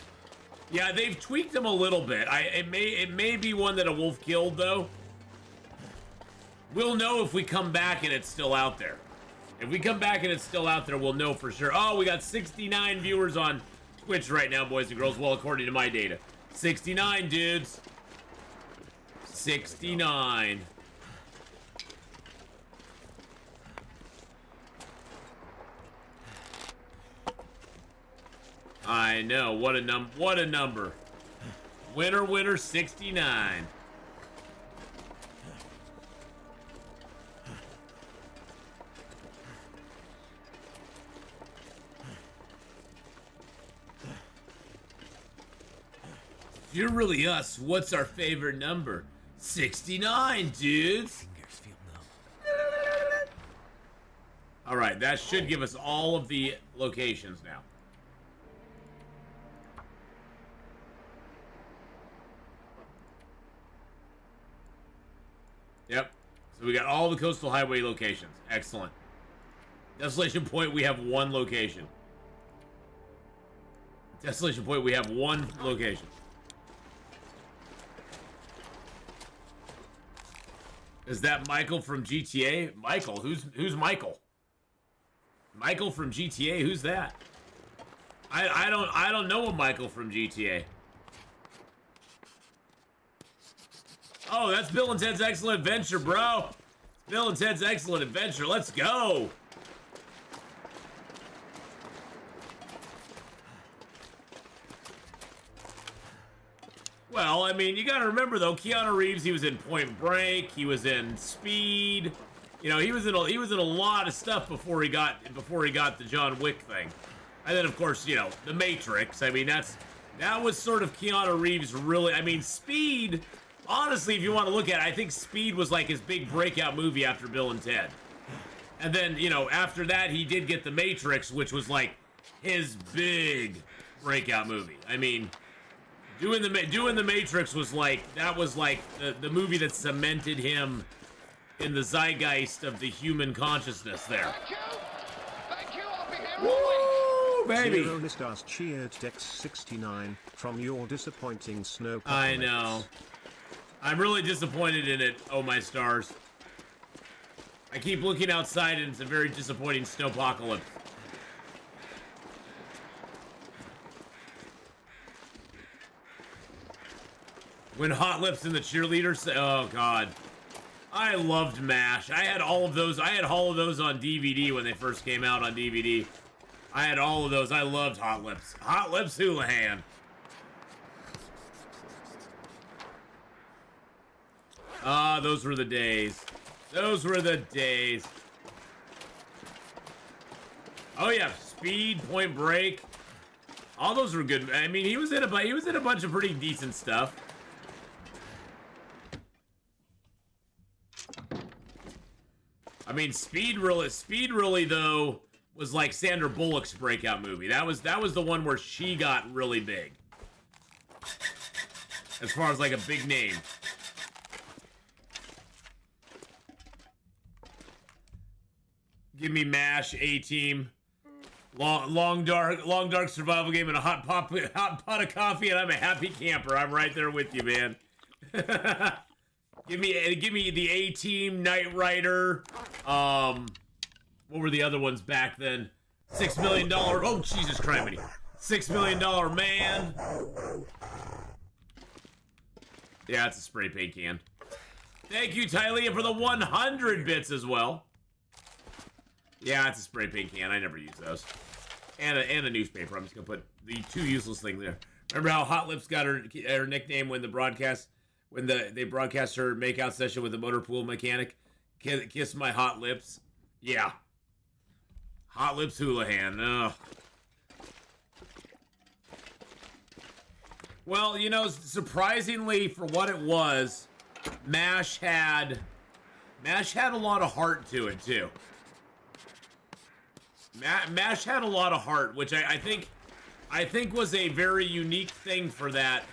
Yeah, they've tweaked him a little bit. It may be one that a wolf killed though. We'll know if we come back and it's still out there. If we come back and it's still out there, we'll know for sure. Oh, we got 69 viewers on Twitch right now, boys and girls. Well, according to my data. 69, dudes. 69. I know. What a number. Winner, 69. If you're really us, what's our favorite number? 69, dudes. All right, that should give us all of the locations now. Yep. So we got all the coastal highway locations. Excellent. Desolation Point, we have 1 location. Desolation Point, we have 1 location. Is that Michael from GTA? Michael? Who's Michael? Michael from GTA? Who's that? I don't know a Michael from GTA. Oh, that's Bill and Ted's Excellent Adventure, bro. Bill and Ted's Excellent Adventure. Let's go. Well, I mean, you gotta remember though, Keanu Reeves, he was in Point Break, he was in Speed, you know, he was in a lot of stuff before he got the John Wick thing, and then of course, you know, The Matrix. I mean, that was sort of Keanu Reeves really. I mean, Speed. Honestly, if you want to look at it, I think Speed was like his big breakout movie after Bill and Ted, and then you know after that he did get The Matrix, which was like his big breakout movie. I mean. Doing the Matrix was like the movie that cemented him in the zeitgeist of the human consciousness there. Thank you. I'll be here. Woo, baby. Zero stars cheered Dex 69 from your disappointing snow. I know. I'm really disappointed in it. Oh my stars. I keep looking outside and it's a very disappointing snowpocalypse. When Hot Lips and the Cheerleaders, oh god. I loved MASH. I had all of those on DVD when they first came out on DVD. I had all of those. I loved Hot Lips. Hot Lips Houlihan. Ah, those were the days. Those were the days. Oh yeah, Speed, Point Break. All those were good. I mean, he was in a bunch of pretty decent stuff. I mean, Speed really though was like Sandra Bullock's breakout movie. That was the one where she got really big. As far as like a big name. Give me MASH, A-Team, long dark survival game, and a hot pot of coffee, and I'm a happy camper. I'm right there with you, man. give me the A-Team, Knight Rider. What were the other ones back then? $6 Million. Oh Jesus Christ! $6 Million Man. Yeah, it's a spray paint can. Thank you, Tylea, for the 100 bits as well. Yeah, it's a spray paint can. I never use those. And a newspaper. I'm just gonna put the two useless things there. Remember how Hot Lips got her nickname when they broadcast her makeout session with the motor pool mechanic? Kiss my hot lips. Yeah. Hot Lips Houlihan. Ugh. Well, you know, surprisingly for what it was, MASH had a lot of heart to it too. MASH had a lot of heart, which I think was a very unique thing for that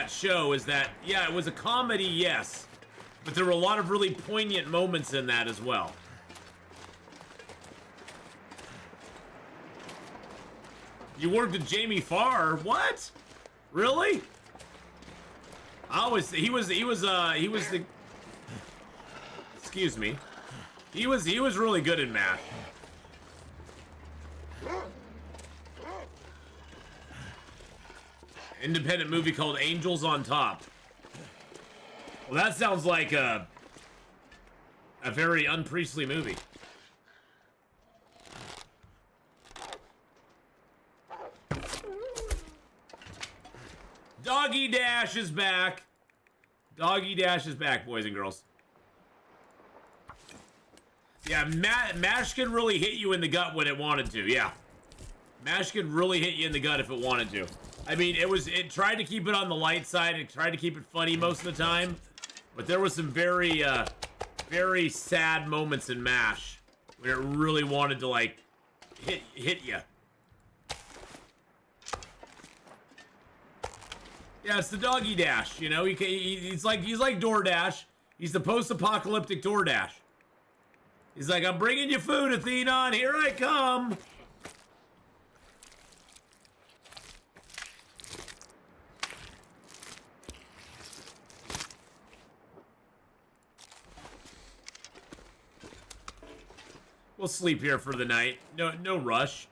show. Is that, yeah, it was a comedy, yes, but there were a lot of really poignant moments in that as well. You worked with Jamie Farr? What? Really? He was the. Excuse me. He was really good in MASH. Independent movie called Angels on Top. Well, that sounds like a very unpriestly movie. Doggy Dash is back. Doggy Dash is back, boys and girls. Yeah, MASH can really hit you in the gut when it wanted to, yeah. MASH can really hit you in the gut if it wanted to. I mean, it tried to keep it on the light side. It tried to keep it funny most of the time. But there were some very, very sad moments in MASH where it really wanted to, like, hit you. Yeah, it's the Doggy Dash, you know? He's like DoorDash. He's the post-apocalyptic DoorDash. He's like, I'm bringing you food, Atheenon. Here I come. We'll sleep here for the night. No rush.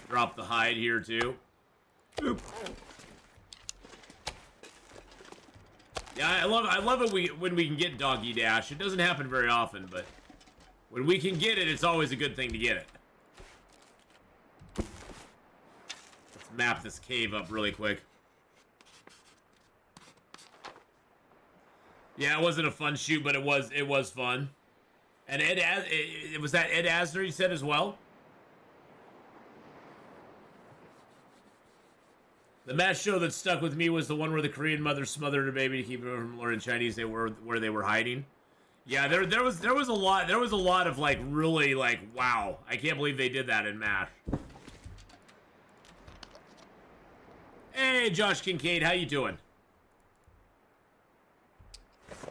Drop the hide here too. Oop. Yeah, I love it when we can get Doggy Dash. It doesn't happen very often, but when we can get it, it's always a good thing to get it. Let's map this cave up really quick. Yeah, it wasn't a fun shoot, but it was fun. And it was that Ed Asner you said as well? The MASH show that stuck with me was the one where the Korean mother smothered her baby to keep her from learning Chinese. Where they were hiding. Yeah, there was a lot of like really like wow, I can't believe they did that in MASH. Hey, Josh Kincaid, how you doing?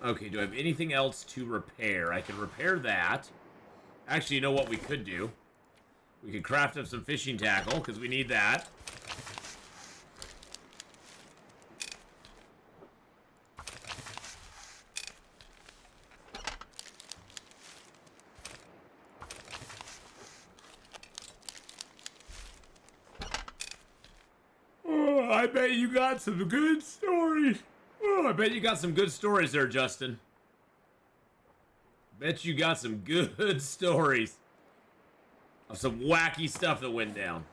Okay, do I have anything else to repair? I can repair that. Actually, you know what we could do? We could craft up some fishing tackle, because we need that. Oh, I bet you got some good stories. Oh, I bet you got some good stories there, Justin. Bet you got some good stories of some wacky stuff that went down.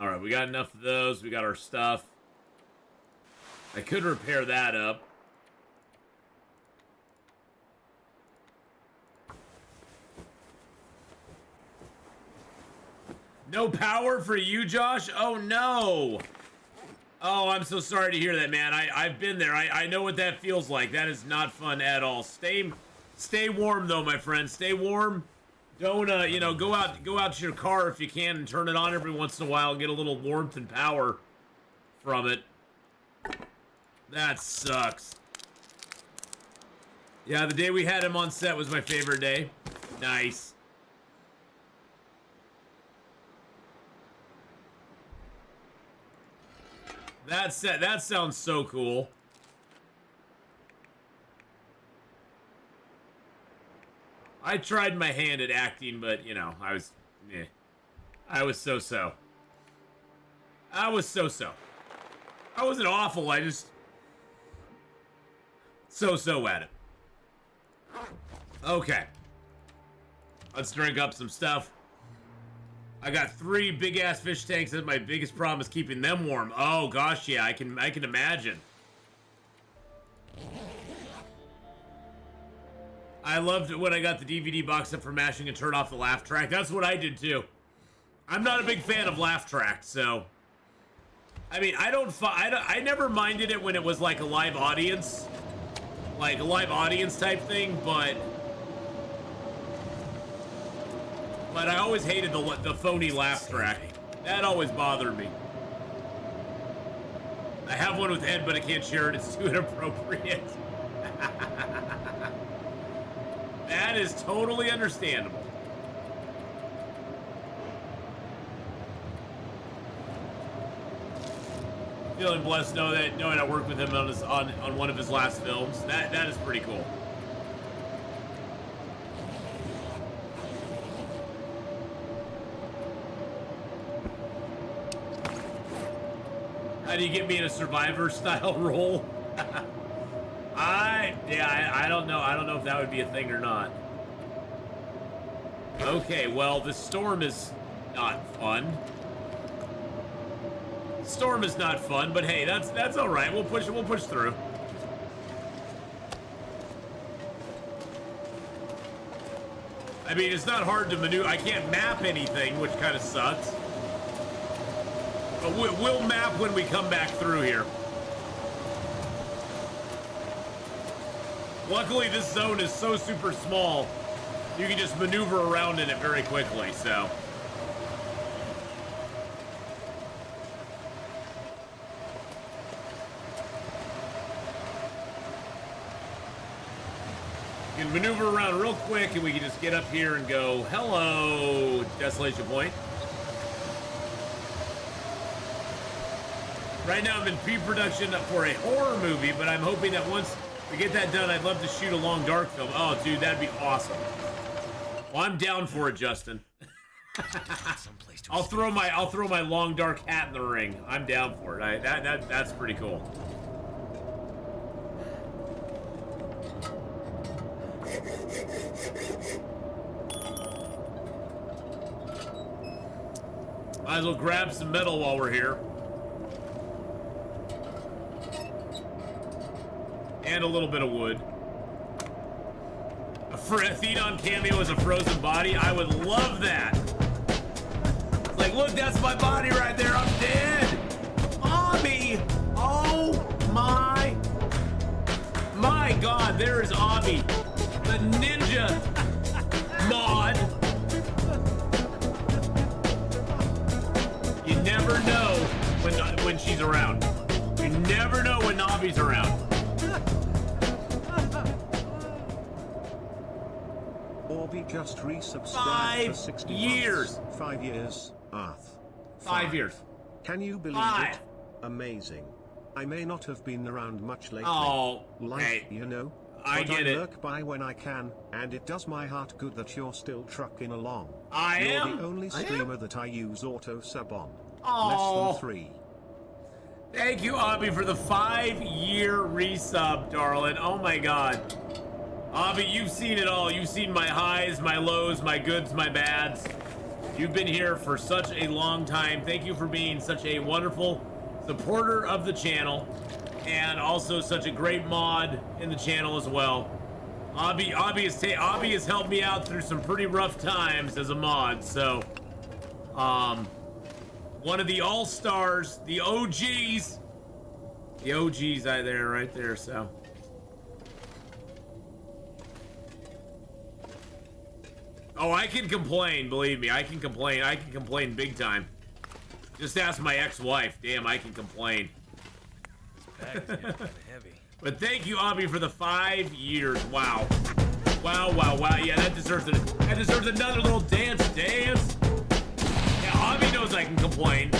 Alright, we got enough of those. We got our stuff. I could repair that up. No power for you, Josh? Oh, no. Oh, I'm so sorry to hear that, man. I've been there. I know what that feels like. That is not fun at all. Stay warm, though, my friend. Stay warm. Don't, you know, go out to your car if you can and turn it on every once in a while and get a little warmth and power from it. That sucks. Yeah, the day we had him on set was my favorite day. Nice. That sounds so cool. I tried my hand at acting, but you know, I was so-so. I wasn't awful, I just so-so at it. Okay. Let's drink up some stuff. I got 3 big-ass fish tanks, and my biggest problem is keeping them warm. Oh, gosh, yeah, I can imagine. I loved it when I got the DVD box set for mashing and turned off the laugh track. That's what I did, too. I'm not a big fan of laugh tracks, so... I mean, I never minded it when it was, like, a live audience. Like, a live audience type thing, but I always hated the phony laugh track. That always bothered me. I have one with Ed, but I can't share it. It's too inappropriate. That is totally understandable. Feeling blessed knowing I worked with him on one of his last films. That is pretty cool. How do you get me in a Survivor style role? I don't know. I don't know if that would be a thing or not. Okay, well, the storm is not fun. Storm is not fun, but hey, that's all right. We'll push through. I mean, it's not hard to maneuver. I can't map anything, which kind of sucks. But we'll map when we come back through here. Luckily, this zone is so super small, you can just maneuver around in it very quickly, so. You can maneuver around real quick, and we can just get up here and go, hello, Desolation Point. Right now I'm in pre-production for a horror movie, but I'm hoping that once we get that done, I'd love to shoot a long dark film. Oh, dude, that'd be awesome. Well, I'm down for it, Justin. I'll throw my long dark hat in the ring. I'm down for it. That's pretty cool. Might as well grab some metal while we're here. And a little bit of wood. A Atheenon cameo as a frozen body. I would love that. It's like, look, that's my body right there. I'm dead. Obby. Oh my God. There is Obby, the ninja mod. You never know when she's around. You never know when Obby's around. Orby just resubscribed 5 for 60 years. months. 5 years, Arth. 5 years. Can you believe 5. it? Amazing. I may not have been around much lately. Oh, Life, hey, you know. I but get it. lurk by when I can, and it does my heart good that you're still trucking along. You're the only streamer that I use auto sub on. Oh. Less than 3. Thank you, Obby, for the 5-year resub, darling. Oh my God. Obby, you've seen it all. You've seen my highs, my lows, my goods, my bads. You've been here for such a long time. Thank you for being such a wonderful supporter of the channel, and also such a great mod in the channel as well. Obby has helped me out through some pretty rough times as a mod, so One of the all-stars, the OGs. The OGs right there, so. Oh, I can complain, believe me. I can complain. I can complain big time. Just ask my ex-wife. Damn, I can complain. This bag is getting kind of heavy. But thank you, Abby, for the 5 years. Wow. Wow. Yeah, that deserves another little dance. Yeah, Abby knows I can complain.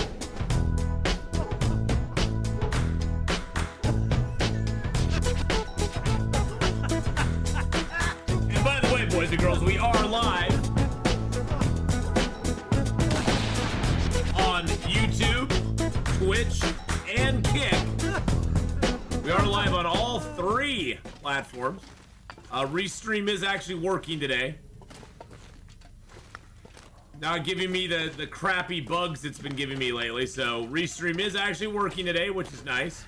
And by the way, boys and girls, we are live on YouTube, Twitch, and Kick. We are live on all 3 platforms. Restream is actually working today. Not giving me the crappy bugs it's been giving me lately, so Restream is actually working today, which is nice.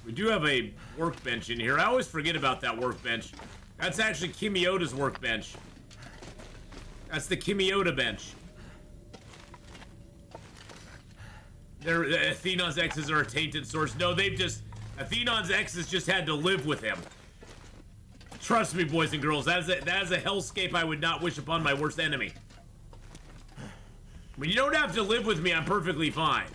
We do have a workbench in here. I always forget about that workbench. That's actually Kimiota's workbench. That's the Kimiota bench. Atheenon's exes are a tainted source. No, Atheenon's exes just had to live with him. Trust me, boys and girls, that is a hellscape I would not wish upon my worst enemy. When you don't have to live with me, I'm perfectly fine.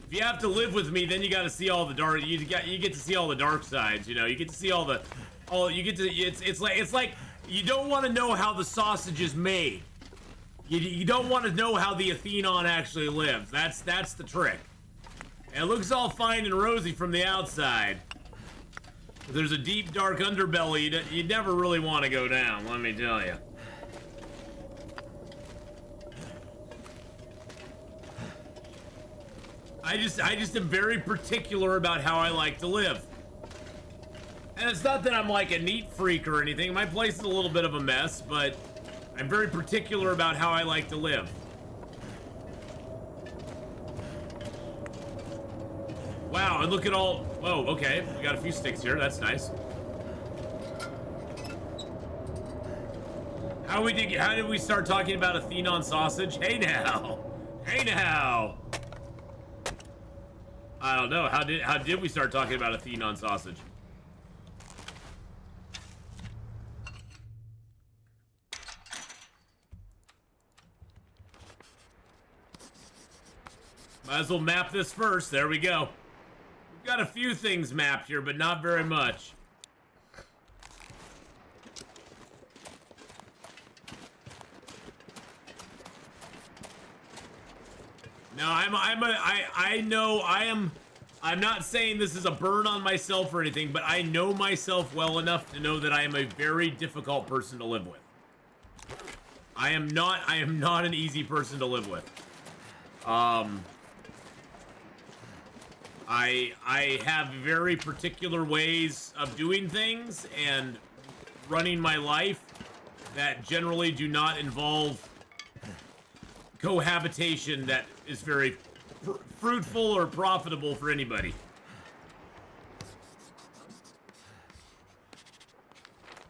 If you have to live with me, then you got to see all the dark. You get to see all the dark sides. You know, you get to see It's like you don't want to know how the sausage is made. You don't want to know how the Atheenon actually lives. That's the trick. It looks all fine and rosy from the outside. But there's a deep, dark underbelly you never really want to go down, let me tell you. I just am very particular about how I like to live. And it's not that I'm like a neat freak or anything. My place is a little bit of a mess, but I'm very particular about how I like to live. Wow, and look at all... Whoa, okay. We got a few sticks here. That's nice. How did we start talking about Atheenon sausage? Hey now! Hey now! I don't know. How did we start talking about Atheenon sausage? Might as well map this first. There we go. We've got a few things mapped here, but not very much. Now, I'm not saying this is a burn on myself or anything, but I know myself well enough to know that I am a very difficult person to live with. I am not an easy person to live with. I have very particular ways of doing things and running my life that generally do not involve cohabitation that is very fruitful or profitable for anybody.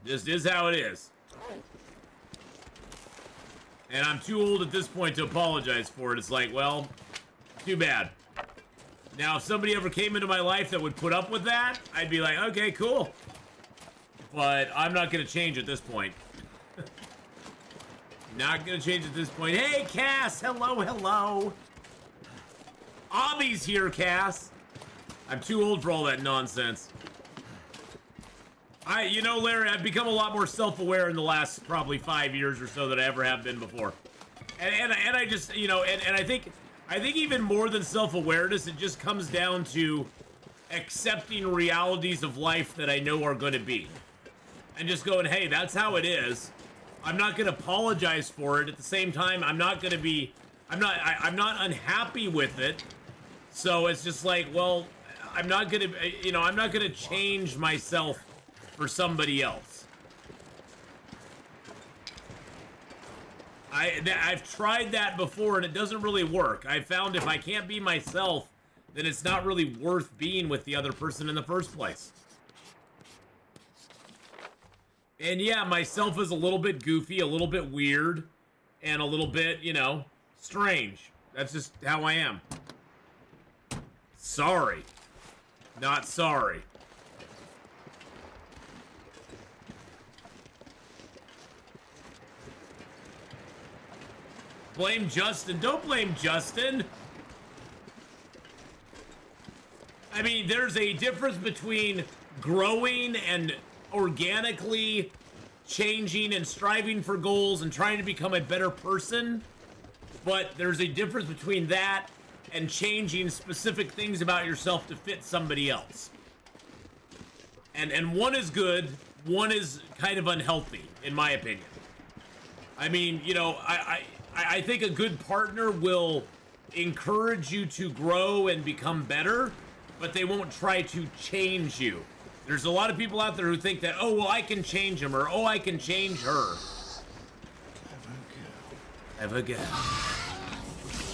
Just is how it is. And I'm too old at this point to apologize for it. It's like, well, too bad. Now, if somebody ever came into my life that would put up with that, I'd be like, okay, cool. But I'm not going to change at this point. Not going to change at this point. Hey, Cass! Hello. Abby's here, Cass. I'm too old for all that nonsense. Larry, I've become a lot more self-aware in the last probably 5 years or so than I ever have been before. And I just, and I think even more than self-awareness, it just comes down to accepting realities of life that I know are going to be. And just going, hey, that's how it is. I'm not going to apologize for it. At the same time, I'm not unhappy with it. So it's just like, well, I'm not going to change myself for somebody else. I've tried that before and it doesn't really work. I found if I can't be myself, then it's not really worth being with the other person in the first place. And yeah, myself is a little bit goofy, a little bit weird, and a little bit, you know, strange. That's just how I am. Sorry. Not sorry. Blame Justin. Don't blame Justin. I mean, there's a difference between growing and organically changing and striving for goals and trying to become a better person. But there's a difference between that and changing specific things about yourself to fit somebody else. And one is good, one is kind of unhealthy, in my opinion. I mean, you know, I think a good partner will encourage you to grow and become better, but they won't try to change you. There's a lot of people out there who think that, oh, well, I can change him, or oh, I can change her. Have a go.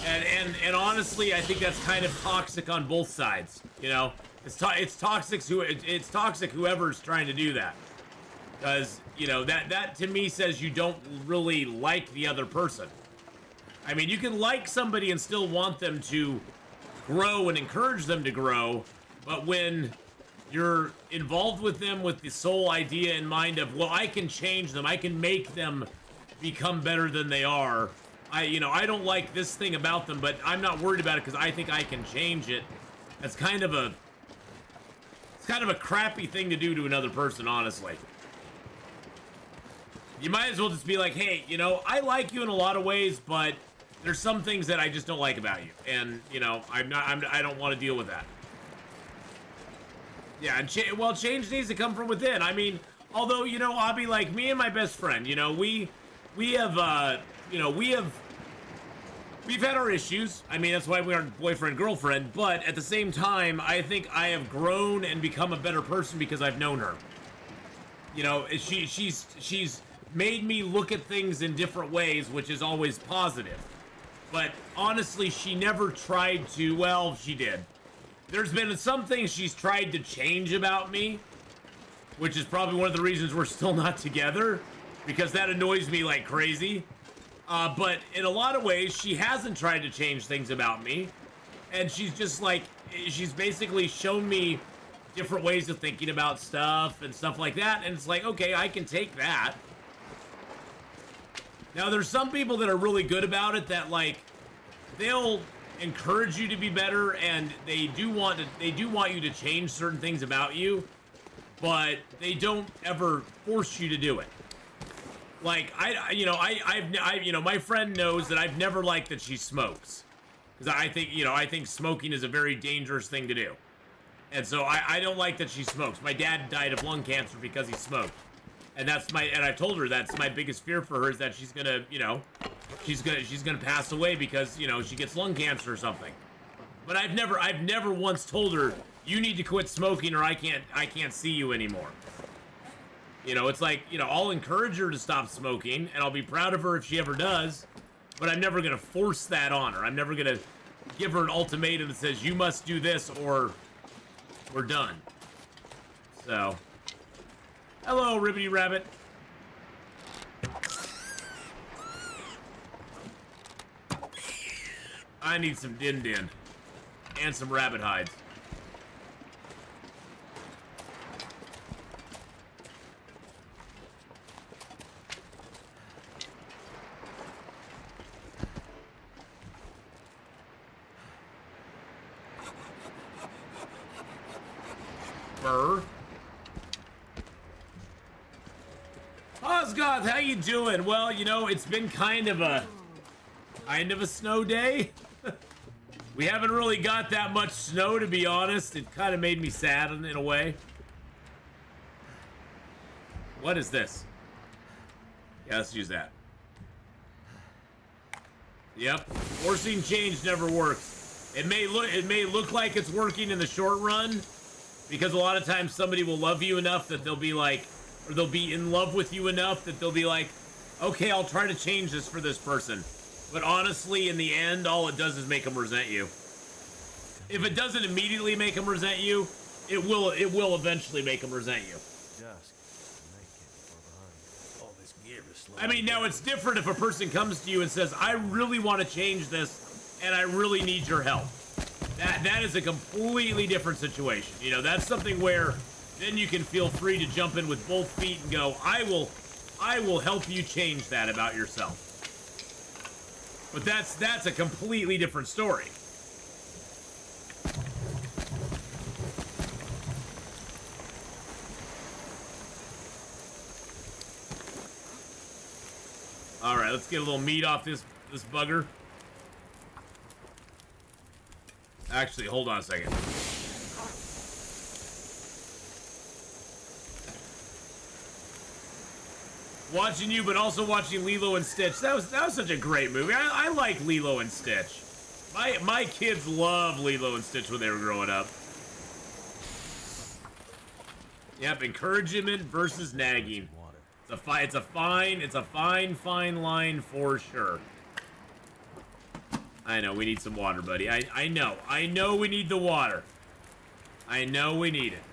And honestly, I think that's kind of toxic on both sides. You know, it's toxic. It's toxic whoever's trying to do that, because you know that to me says you don't really like the other person. I mean, you can like somebody and still want them to grow and encourage them to grow, but when you're involved with them with the sole idea in mind of, well, I can change them, I can make them become better than they are. I don't like this thing about them, but I'm not worried about it because I think I can change it. That's kind of a crappy thing to do to another person, honestly. You might as well just be like, hey, you know, I like you in a lot of ways, but there's some things that I just don't like about you, and you know, I don't want to deal with that. Yeah, and change needs to come from within. I mean, although, you know, I'll be like, me and my best friend, you know, we've had our issues. I mean, that's why we aren't boyfriend girlfriend. But at the same time, I think I have grown and become a better person because I've known her. You know, she's made me look at things in different ways, which is always positive. But honestly, she never tried to. Well, she did. There's been some things she's tried to change about me, which is probably one of the reasons we're still not together, because that annoys me like crazy. But in a lot of ways, she hasn't tried to change things about me. And she's just like, she's basically shown me different ways of thinking about stuff and stuff like that. And it's like, okay, I can take that. Now, there's some people that are really good about it that, like, they'll encourage you to be better, and they do want you to change certain things about you, but they don't ever force you to do it. Like, my friend knows that I've never liked that she smokes, because I think smoking is a very dangerous thing to do, and so I don't like that she smokes. My dad died of lung cancer because he smoked, and I told her that's my biggest fear for her, is that she's gonna pass away because, you know, she gets lung cancer or something. But I've never once told her, you need to quit smoking or I can't see you anymore. You know, it's like, you know, I'll encourage her to stop smoking, and I'll be proud of her if she ever does, but I'm never gonna force that on her. I'm never gonna give her an ultimatum that says, you must do this or we're done. So, hello, Ribbity Rabbit. I need some din din and some rabbit hides. Burr. Osgoth, how you doing? Well, you know, it's been kind of a snow day. We haven't really got that much snow, to be honest. It kind of made me sad in a way. What is this? Yeah, let's use that. Yep, forcing change never works. It may look like it's working in the short run, because a lot of times somebody will love you enough that they'll be like, or they'll be in love with you enough that they'll be like, okay, I'll try to change this for this person. But honestly, in the end, all it does is make them resent you. If it doesn't immediately make them resent you, it will eventually make them resent you. Dusk. The night can't be far here to slow I mean, now it's different if a person comes to you and says, I really want to change this, and I really need your help. That is a completely different situation. You know, that's something where then you can feel free to jump in with both feet and go, I will help you change that about yourself. But that's a completely different story. All right, let's get a little meat off this bugger. Actually, hold on a second. Watching you, but also watching Lilo and Stitch. That was such a great movie. I like Lilo and Stitch. My kids loved Lilo and Stitch when they were growing up. Yep, encouragement versus nagging. It's a fine line for sure. I know we need some water, buddy. I know we need the water. I know we need it.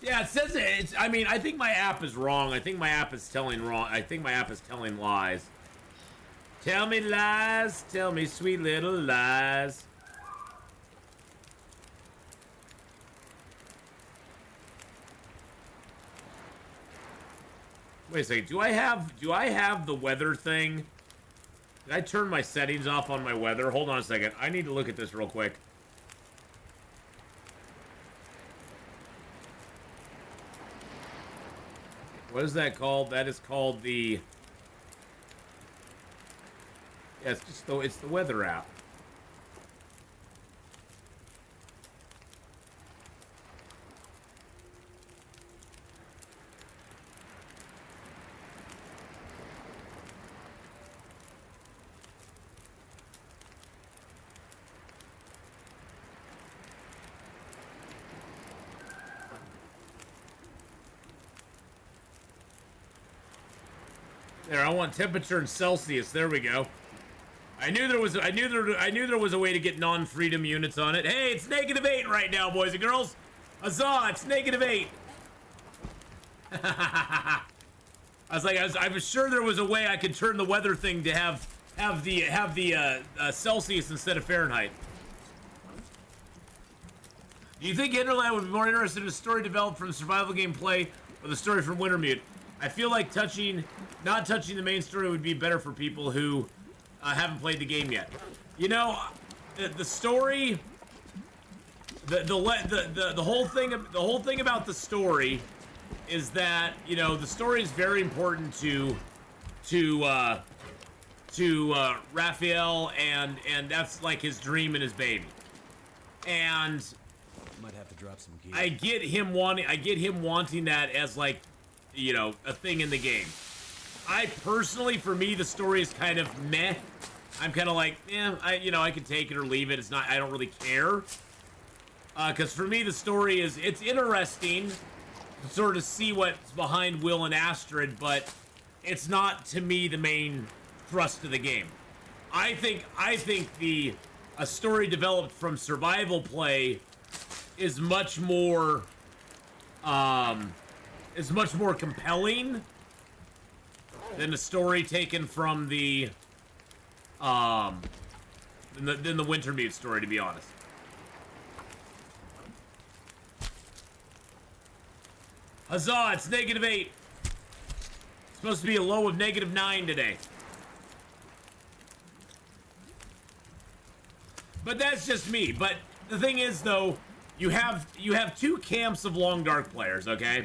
Yeah, it says it. I mean, I think my app is wrong. I think my app is telling wrong. I think my app is telling lies. Tell me lies. Tell me sweet little lies. Wait a second. Do I have the weather thing? Did I turn my settings off on my weather? Hold on a second. I need to look at this real quick. What is that called? That is called the... Yeah, it's the weather app. There, I want temperature in Celsius. There we go. I knew there was a way to get non-freedom units on it. Hey, it's -8 right now, boys and girls. Huzzah! It's -8. I was sure there was a way I could turn the weather thing to have the Celsius instead of Fahrenheit. Do you think Interland would be more interested in a story developed from survival gameplay or the story from Wintermute? I feel like not touching the main story would be better for people who haven't played the game yet. You know, the story, the whole thing about the story is that, you know, the story is very important to Raphael, and that's like his dream and his baby. And Might have to drop some gear. I get him wanting that as, like, you know, a thing in the game. I personally, for me, the story is kind of meh. I'm kind of like, I can take it or leave it. I don't really care. Because for me, the story it's interesting to sort of see what's behind Will and Astrid, but it's not, to me, the main thrust of the game. I think a story developed from survival play is much more compelling than a story taken from the than the Wintermute story, to be honest. Huzzah, it's -8. It's supposed to be a low of -9 today. But that's just me. But the thing is, though, you have two camps of Long Dark players, okay?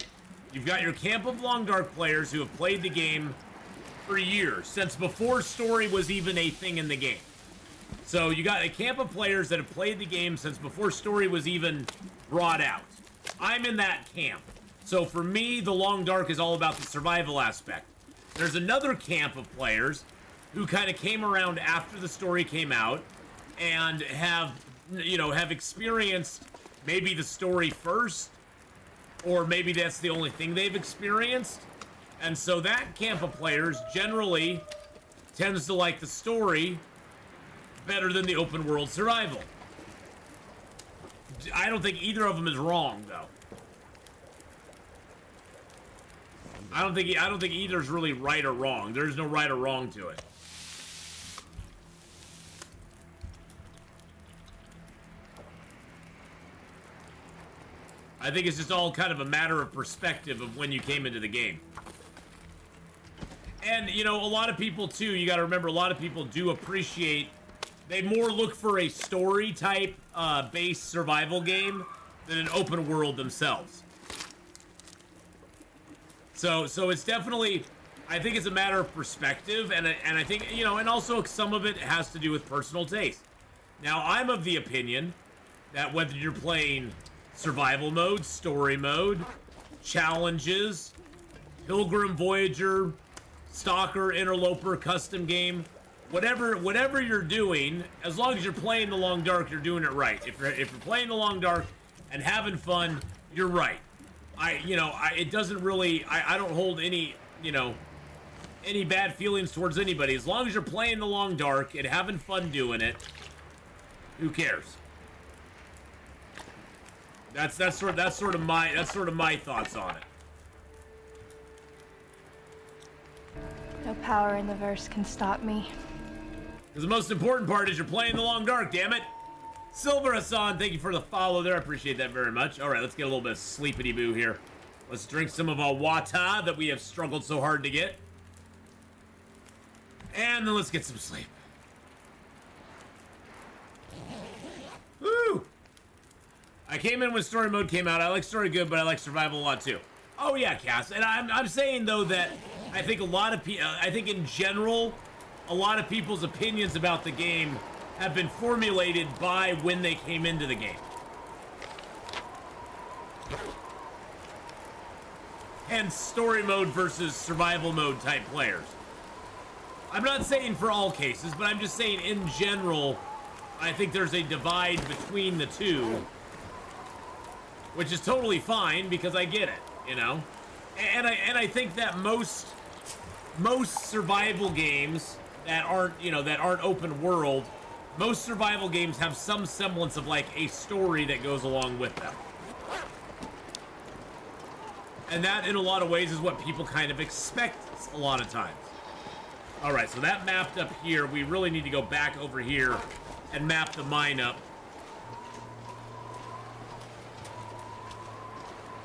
You've got your camp of Long Dark players who have played the game for years, since before story was even a thing in the game. So you got a camp of players that have played the game since before story was even brought out. I'm in that camp. So for me, the Long Dark is all about the survival aspect. There's another camp of players who kind of came around after the story came out and have experienced maybe the story first, or maybe that's the only thing they've experienced. And so that camp of players generally tends to like the story better than the open world survival. I don't think either of them is wrong, though. I don't think either's really right or wrong. There's no right or wrong to it. I think it's just all kind of a matter of perspective of when you came into the game. And, you know, a lot of people, too, you got to remember, a lot of people do appreciate, they more look for a story type based survival game than an open world themselves. So it's definitely, I think it's a matter of perspective, and I think, you know, and also some of it has to do with personal taste. Now, I'm of the opinion that whether you're playing survival mode, story mode, challenges, Pilgrim Voyager, Stalker, Interloper, custom game, whatever you're doing, as long as you're playing the Long Dark, you're doing it right. If you're playing the Long Dark and having fun, you're right. It doesn't really, I don't hold any, you know, any bad feelings towards anybody. As long as you're playing the Long Dark and having fun doing it, who cares? That's sort of my thoughts on it. No power in the verse can stop me. Because the most important part is you're playing the Long Dark, damn it. Silver Hassan, thank you for the follow there. I appreciate that very much. All right, let's get a little bit of sleepity-boo here. Let's drink some of our water that we have struggled so hard to get. And then let's get some sleep. Woo! I came in when story mode came out. I like story good, but I like survival a lot too. Oh yeah, Cass. And I'm saying though that I think I think in general, a lot of people's opinions about the game have been formulated by when they came into the game. Hence story mode versus survival mode type players. I'm not saying for all cases, but I'm just saying in general, I think there's a divide between the two. Which is totally fine because I get it, you know? And I think that most survival games that aren't open world, most survival games have some semblance of like a story that goes along with them. And that in a lot of ways is what people kind of expect a lot of times. All right, so that mapped up here, we really need to go back over here and map the mine up.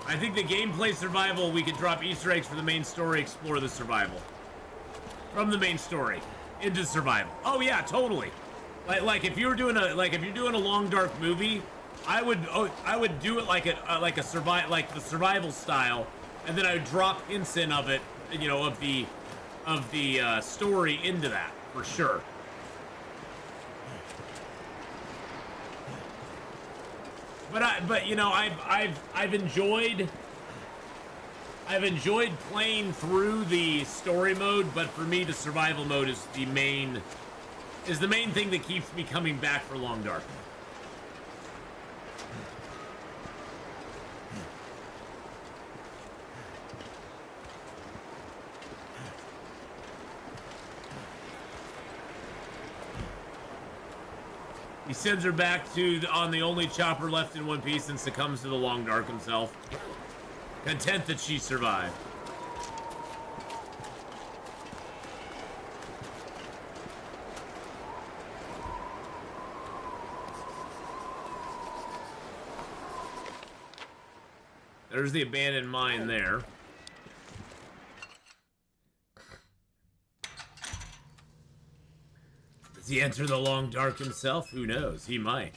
I think the gameplay survival, we could drop Easter eggs for the main story, explore the survival. From the main story into survival. Oh yeah, totally. Like if you're doing a Long Dark movie, I would do it like the survival style, and then I would drop hints in of it, you know, of the story into that for sure. But you know, I've enjoyed playing through the story mode, but for me the survival mode is the main thing that keeps me coming back for Long Dark. He sends her back on the only chopper left in one piece and succumbs to the Long Dark himself. Content that she survived. There's the abandoned mine there. Does he enter the Long Dark himself? Who knows? He might.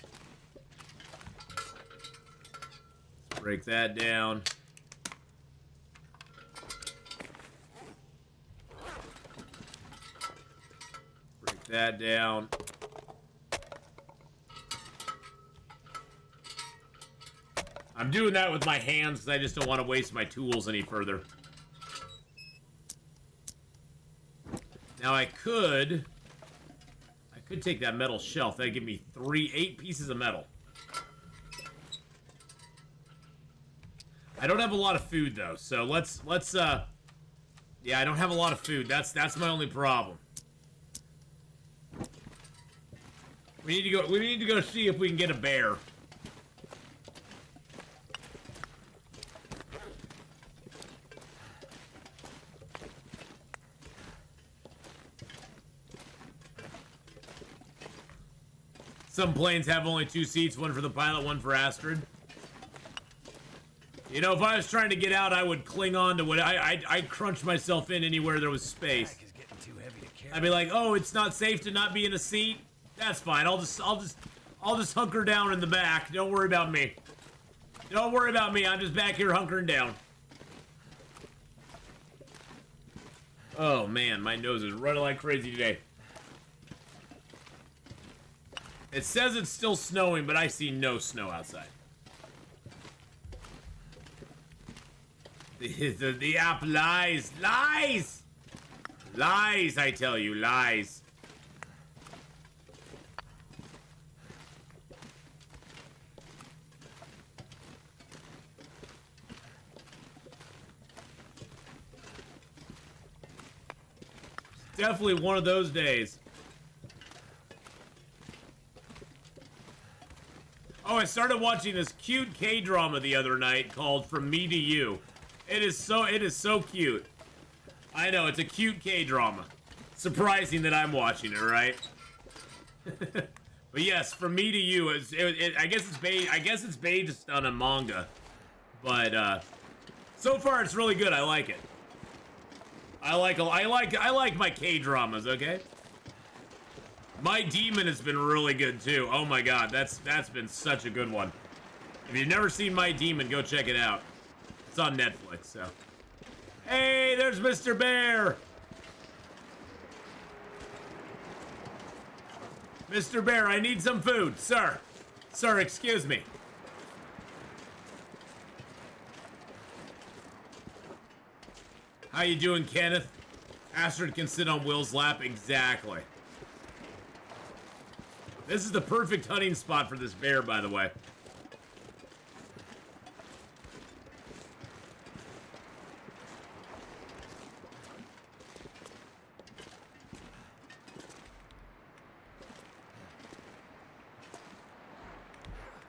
Let's break that down. Break that down. I'm doing that with my hands because I just don't want to waste my tools any further. Now I could take that metal shelf. That'd give me 8 pieces of metal. I don't have a lot of food though, so let's yeah, I don't have a lot of food. That's my only problem. We need to go see if we can get a bear. Some planes have only 2 seats, one for the pilot, one for Astrid. You know, if I was trying to get out, I would cling on to what I'd crunch myself in anywhere there was space. Is getting too heavy to carry. I'd be like, oh, it's not safe to not be in a seat. That's fine. I'll just hunker down in the back. Don't worry about me. Don't worry about me. I'm just back here hunkering down. Oh man, my nose is running like crazy today. It says it's still snowing, but I see no snow outside. The app lies. Lies! Lies, I tell you. Lies. Definitely one of those days. Oh, I started watching this cute K-drama the other night called From Me to You. It is so cute. I know, it's a cute K-drama. Surprising that I'm watching it, right? But yes, From Me to You, I guess it's based on a manga. But so far it's really good. I like it. I like my K-dramas, okay? My Demon has been really good too. Oh my god, that's been such a good one. If you've never seen My Demon, go check it out. It's on Netflix, so. Hey, there's Mr. Bear! Mr. Bear, I need some food, sir. Sir, excuse me. How you doing, Kenneth? Astrid can sit on Will's lap. Exactly. This is the perfect hunting spot for this bear, by the way.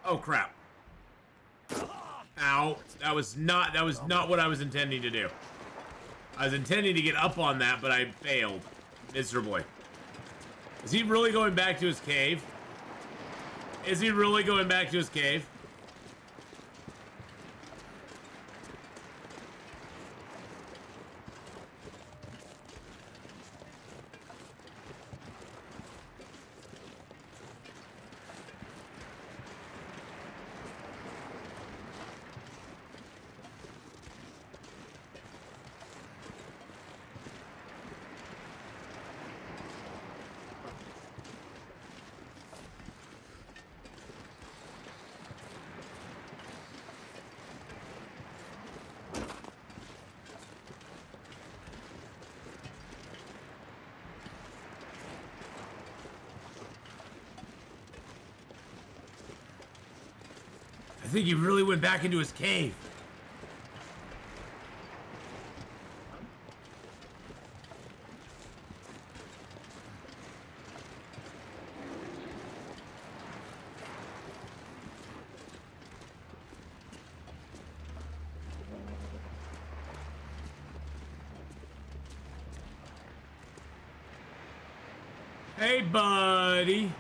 Oh crap. Ow. That was not what I was intending to do. I was intending to get up on that, but I failed miserably. Is he really going back to his cave? Is he really going back to his cave? I think he really went back into his cave. Hey, buddy.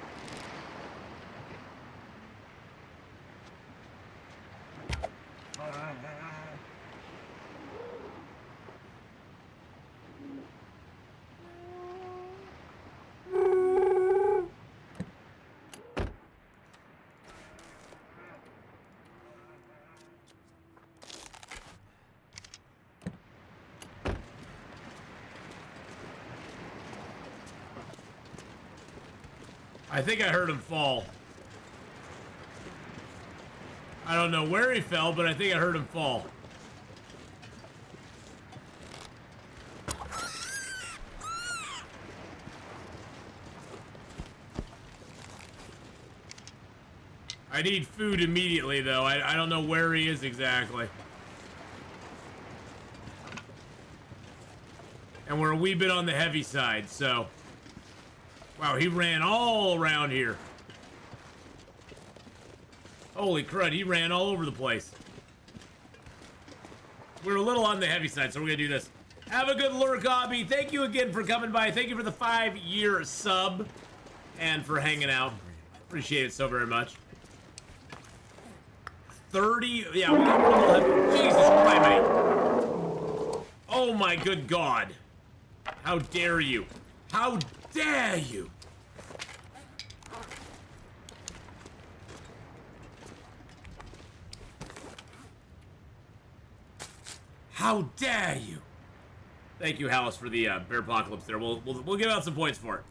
I think I heard him fall. I don't know where he fell, but I think I heard him fall. I need food immediately, though. I don't know where he is exactly. And we're a wee bit on the heavy side, so... Wow, he ran all around here. Holy crud, he ran all over the place. We're a little on the heavy side, so we're gonna do this. Have a good lurk, Obby. Thank you again for coming by. Thank you for the 5-year sub. And for hanging out. Appreciate it so very much. 30, yeah, we got Jesus Christ. Oh my good God. How dare you? How dare you? How dare you? Thank you, Hallis, for the bear apocalypse there. We'll give out some points for it.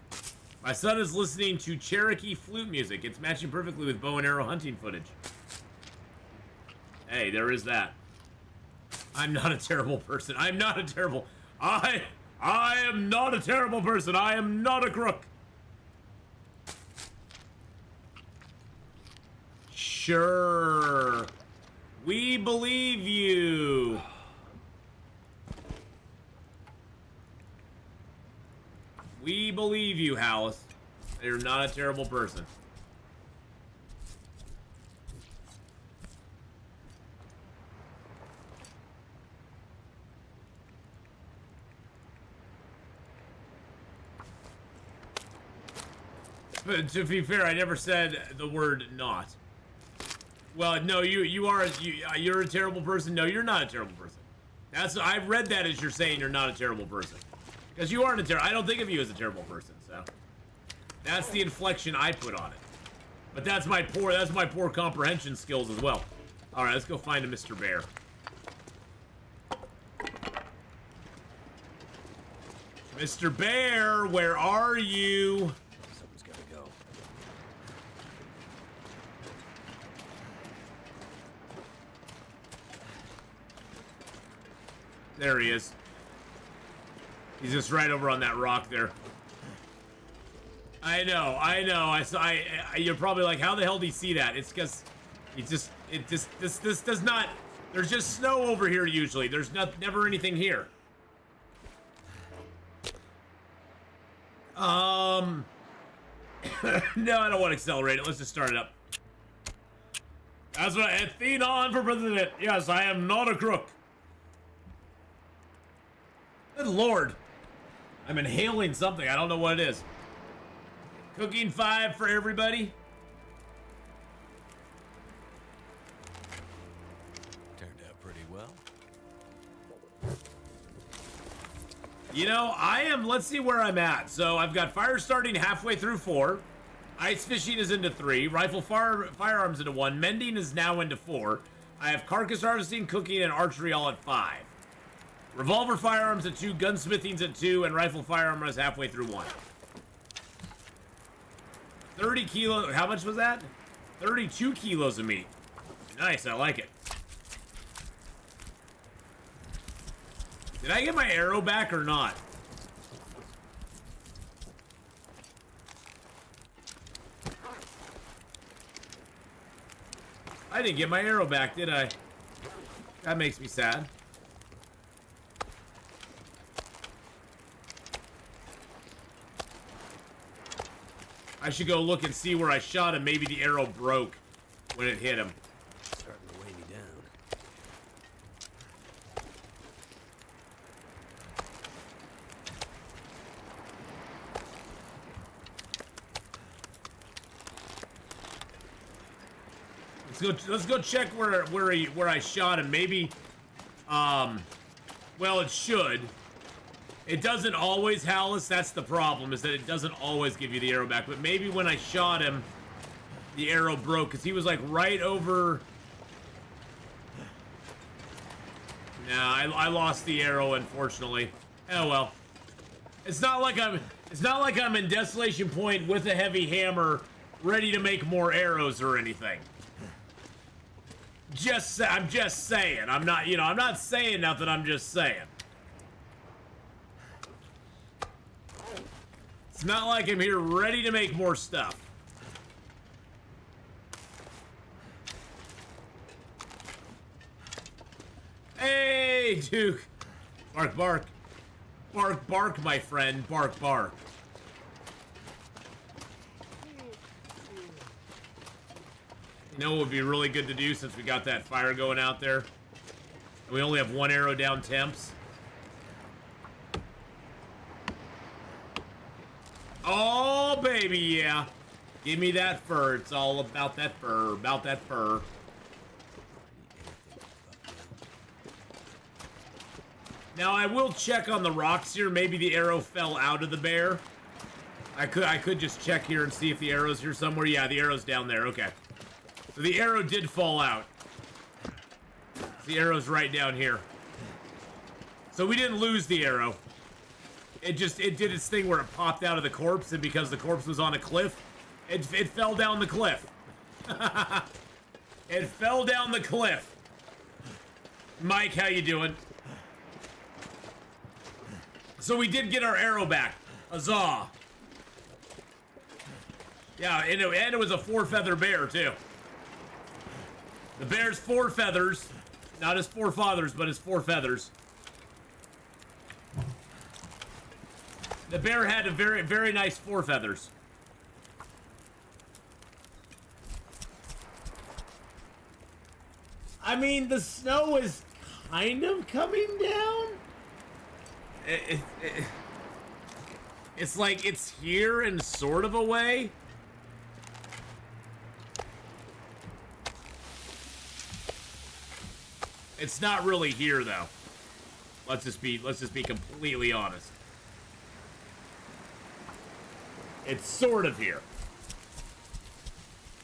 My son is listening to Cherokee flute music. It's matching perfectly with bow and arrow hunting footage. Hey, there is that. I'm not a terrible person. I'm not a terrible... I am not a terrible person. I am not a crook. Sure. We believe you. We believe you, Hallis. You're not a terrible person. But to be fair, I never said the word not. Well, no, you're a terrible person. No, you're not a terrible person. I've read that as you're saying you're not a terrible person. Because you aren't a terrible... I don't think of you as a terrible person, so... That's the inflection I put on it. But that's my poor comprehension skills as well. Alright, let's go find a Mr. Bear. Mr. Bear, where are you? Someone's gotta go. There he is. He's just right over on that rock there. I know. You're probably like, how the hell do you see that? It's because this does not. There's just snow over here usually. There's never anything here. No, I don't want to accelerate it. Let's just start it up. That's right, Atheenon for president. Yes, I am not a crook. Good Lord. I'm inhaling something. I don't know what it is. Cooking 5 for everybody. Turned out pretty well. You know, let's see where I'm at. So I've got fire starting halfway through 4. Ice fishing is into 3. Rifle firearms into 1. Mending is now into 4. I have carcass harvesting, cooking, and archery all at 5. Revolver firearms at 2, gunsmithing's at 2, and rifle firearm is halfway through 1. 30 kilos, how much was that? 32 kilos of meat. Nice, I like it. Did I get my arrow back or not? I didn't get my arrow back, did I? That makes me sad. I should go look and see where I shot him. Maybe the arrow broke when it hit him. Starting to weigh me down. Let's go check where I shot him. Maybe well, it should. It doesn't always, Hallis. That's the problem, is that it doesn't always give you the arrow back. But maybe when I shot him, the arrow broke, because he was like right over. Nah, I lost the arrow, unfortunately. Oh well. It's not like I'm in Desolation Point with a heavy hammer, ready to make more arrows or anything. I'm just saying. I'm not, I'm not saying nothing. I'm just saying. It's not like I'm here ready to make more stuff. Hey, Duke. Bark, bark. Bark, bark, my friend. Bark, bark. You know what would be really good to do since we got that fire going out there? And we only have 1 arrow down temps. Oh, baby, yeah. Give me that fur. It's all about that fur. About that fur. Now I will check on the rocks here. Maybe the arrow fell out of the bear. I could just check here and see if the arrow's here somewhere. Yeah, the arrow's down there. Okay. So the arrow did fall out. The arrow's right down here. So we didn't lose the arrow. It did its thing where it popped out of the corpse, and because the corpse was on a cliff, it fell down the cliff. It fell down the cliff. Mike, how you doing? So we did get our arrow back. Huzzah. Yeah, and it was a 4-feather bear, too. The bear's 4 feathers. Not his 4 fathers, but his 4 feathers. The bear had a very, very nice 4 feathers. I mean, the snow is kind of coming down. It's like it's here in sort of a way. It's not really here though. Let's just be completely honest. It's sort of here.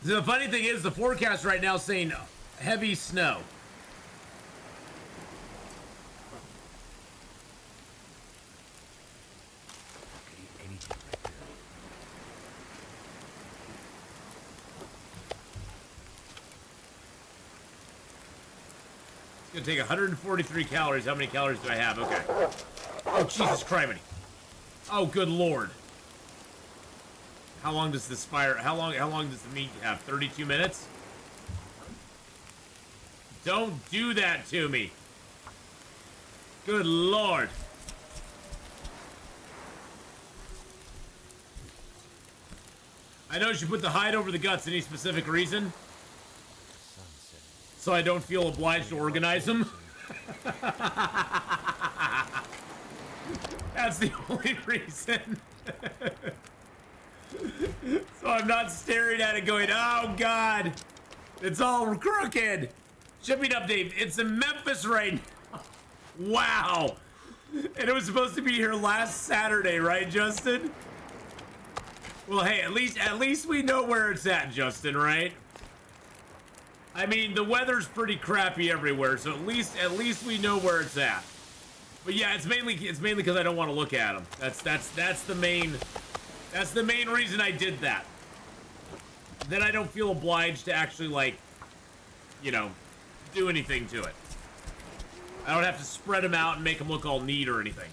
The funny thing is the forecast right now is saying heavy snow. It's gonna take 143 calories. How many calories do I have? Okay. Oh, Jesus Christ. Oh, good Lord. How long does this fire, how long does the meat have? 32 minutes? Don't do that to me. Good Lord. I know you should put the hide over the guts. Any specific reason? So I don't feel obliged to organize them? That's the only reason. So I'm not staring at it going, oh God, it's all crooked. Shipping update, it's in Memphis right now. Wow. And it was supposed to be here last Saturday, right, Justin? Well, hey, at least we know where it's at, Justin, right? I mean, the weather's pretty crappy everywhere, so at least we know where it's at. But yeah, it's mainly because I don't want to look at them. That's the main reason I did that. Then I don't feel obliged to actually, like, you know, do anything to it. I don't have to spread them out and make them look all neat or anything.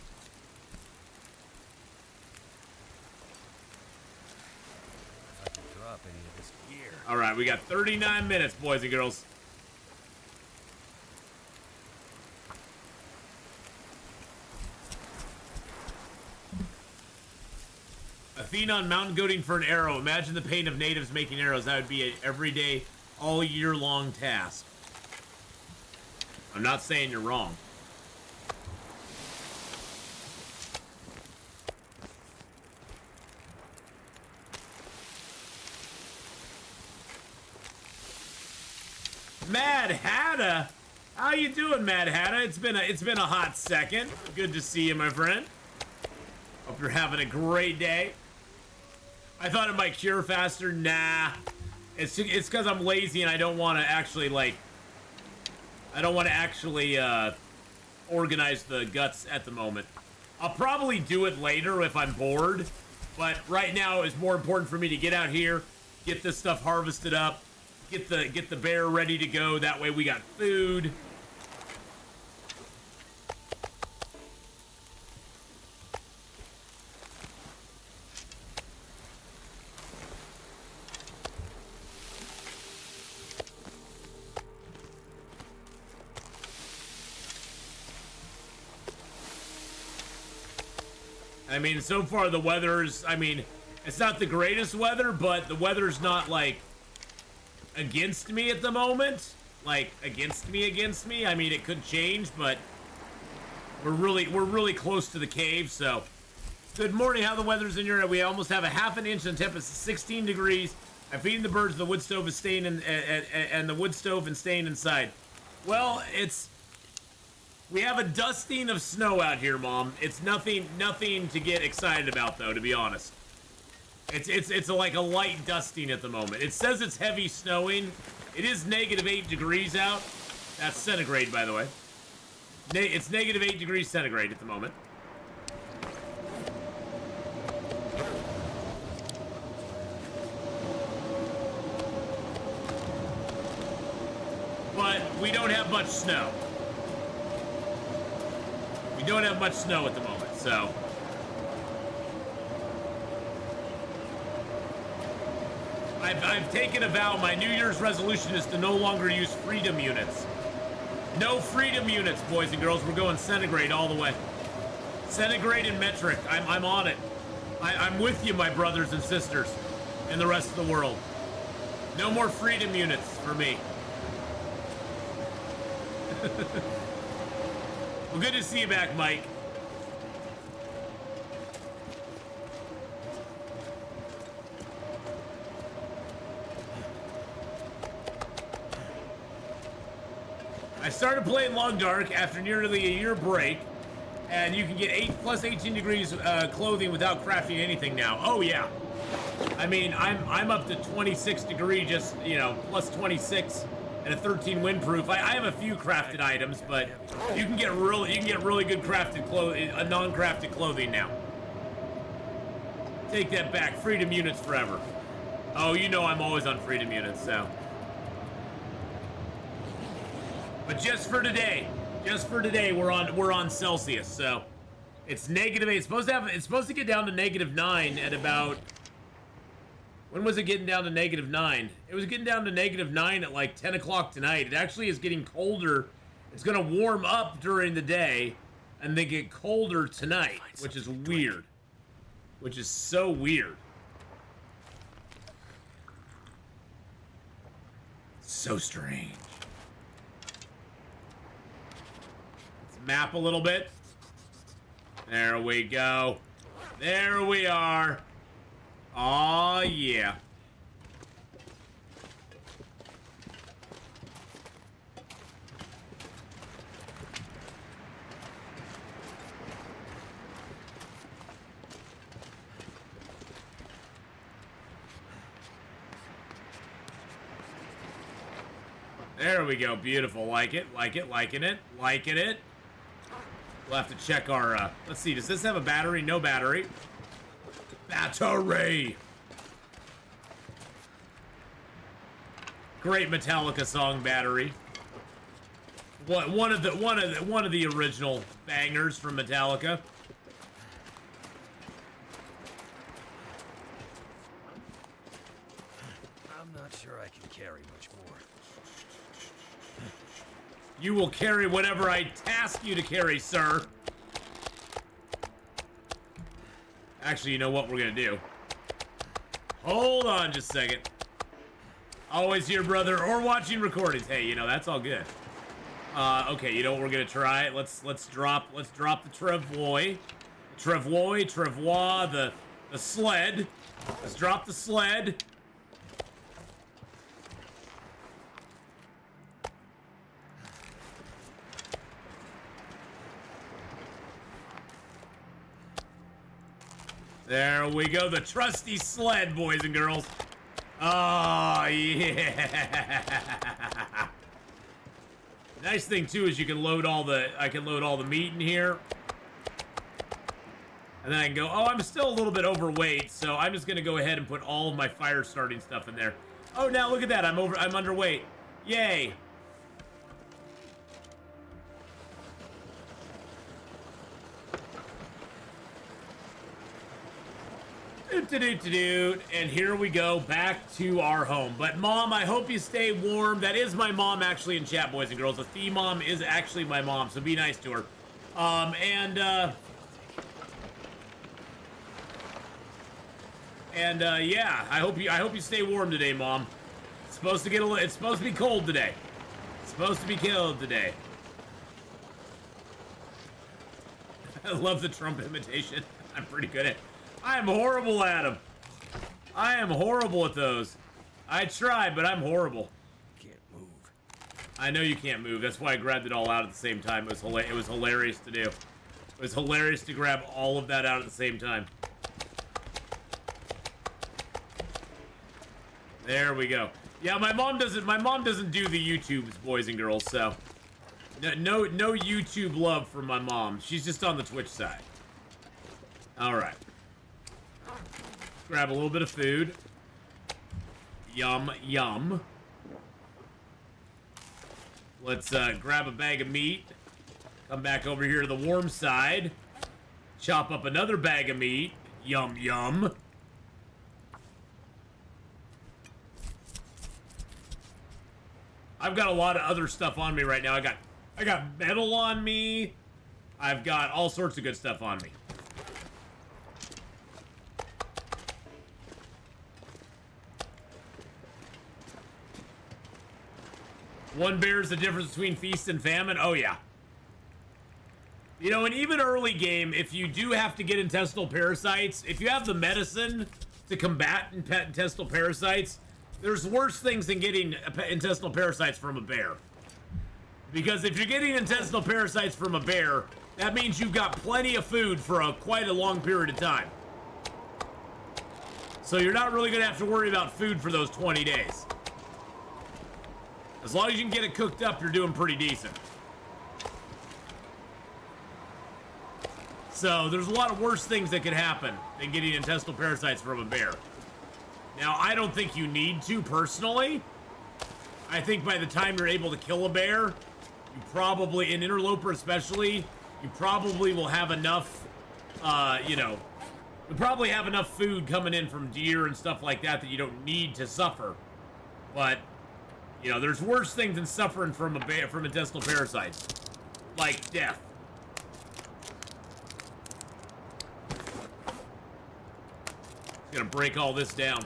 If I can drop any of this gear. All right, we got 39 minutes, boys and girls. Atheenon mountain goating for an arrow. Imagine the pain of natives making arrows. That would be an everyday, all year long task. I'm not saying you're wrong. Mad Hatta, how you doing, Mad Hatta? It's been a hot second. Good to see you, my friend. Hope you're having a great day. I thought it might cure faster. Nah, it's because I'm lazy and I don't want to actually organize the guts at the moment. I'll probably do it later if I'm bored, but right now it's more important for me to get out here, get this stuff harvested up, get the bear ready to go. That way we got food. I mean, so far the weather's, I mean, it's not the greatest weather, but the weather's not, like, against me at the moment. Like, against me. I mean, it could change, but we're really close to the cave, so Good morning. How the weather's in your? We almost have a half an inch and temperature 16 degrees. I'm feeding the birds. The wood stove is staying in, and the wood stove and staying inside. Well, we have a dusting of snow out here, Mom. It's nothing to get excited about, though. To be honest, it's like a light dusting at the moment. It says it's heavy snowing. It is -8 degrees out. That's centigrade, by the way. It's -8 degrees centigrade at the moment. But we don't have much snow. We don't have much snow at the moment, so. I've taken a vow. My New Year's resolution is to no longer use freedom units. No freedom units, boys and girls. We're going centigrade all the way. Centigrade and metric. I'm on it. I'm with you, my brothers and sisters, and the rest of the world. No more freedom units for me. Well, good to see you back, Mike. I started playing Long Dark after nearly a year break, and you can get 8 plus 18 degrees clothing without crafting anything now. Oh yeah, I mean I'm up to 26 degree, just plus 26 and a 13 windproof. I have a few crafted items, but you can get really good crafted clothing, non-crafted clothing now. Take that back, freedom units forever. Oh, I'm always on freedom units, so. But just for today, we're on Celsius, so it's -8. It's supposed to get down to -9 at about. When was it getting down to -9? It was getting down to -9 at like 10 o'clock tonight. It actually is getting colder. It's gonna warm up during the day, and then get colder tonight, which is weird. Which is so weird. So strange. Map a little bit. There we go. There we are. Aw, yeah. There we go. Beautiful. Like it. Liking it. We'll have to check our, let's see, does this have a battery? No battery. Battery! Great Metallica song, Battery. One of the original bangers from Metallica. I'm not sure I can carry much more. You will carry whatever I task you to carry, sir. Actually, you know what we're gonna do? Hold on just a second. Always here, brother, or watching recordings. Hey, that's all good. Okay, you know what we're gonna try? Let's drop the Trevois, the sled. Let's drop the sled. There we go, the trusty sled, boys and girls. Oh, yeah. Nice thing too is you can load I can load all the meat in here. And then I can go, oh, I'm still a little bit overweight, so I'm just gonna go ahead and put all of my fire starting stuff in there. Oh, now look at that, I'm underweight. Yay. And here we go, back to our home. But Mom, I hope you stay warm. That is my mom actually in chat, boys and girls. The theme mom is actually my mom, so be nice to her. Yeah, I hope you stay warm today, Mom. It's supposed to be cold today. It's supposed to be cold today. I love the Trump imitation. I'm pretty good at. I am horrible at them. I am horrible at those. I try, but I'm horrible. Can't move. I know you can't move. That's why I grabbed it all out at the same time. It was hilarious to do. It was hilarious to grab all of that out at the same time. There we go. Yeah, my mom doesn't do the YouTubes, boys and girls, so no YouTube love from my mom. She's just on the Twitch side. All right. Grab a little bit of food. Yum, yum. Let's grab a bag of meat. Come back over here to the warm side. Chop up another bag of meat. Yum, yum. I've got a lot of other stuff on me right now. I got metal on me. I've got all sorts of good stuff on me. One bears the difference between feast and famine. Oh, yeah. You know, and even early game, if you do have to get intestinal parasites, if you have the medicine to combat intestinal parasites, there's worse things than getting intestinal parasites from a bear. Because if you're getting intestinal parasites from a bear, that means you've got plenty of food for quite a long period of time. So you're not really going to have to worry about food for those 20 days. As long as you can get it cooked up, you're doing pretty decent. So there's a lot of worse things that could happen than getting intestinal parasites from a bear. Now, I don't think you need to, personally. I think by the time you're able to kill a bear, you probably, in Interloper especially, you probably will have enough, you probably have enough food coming in from deer and stuff like that that you don't need to suffer. But, you know, there's worse things than suffering from from intestinal parasites. Like death. Just gonna break all this down.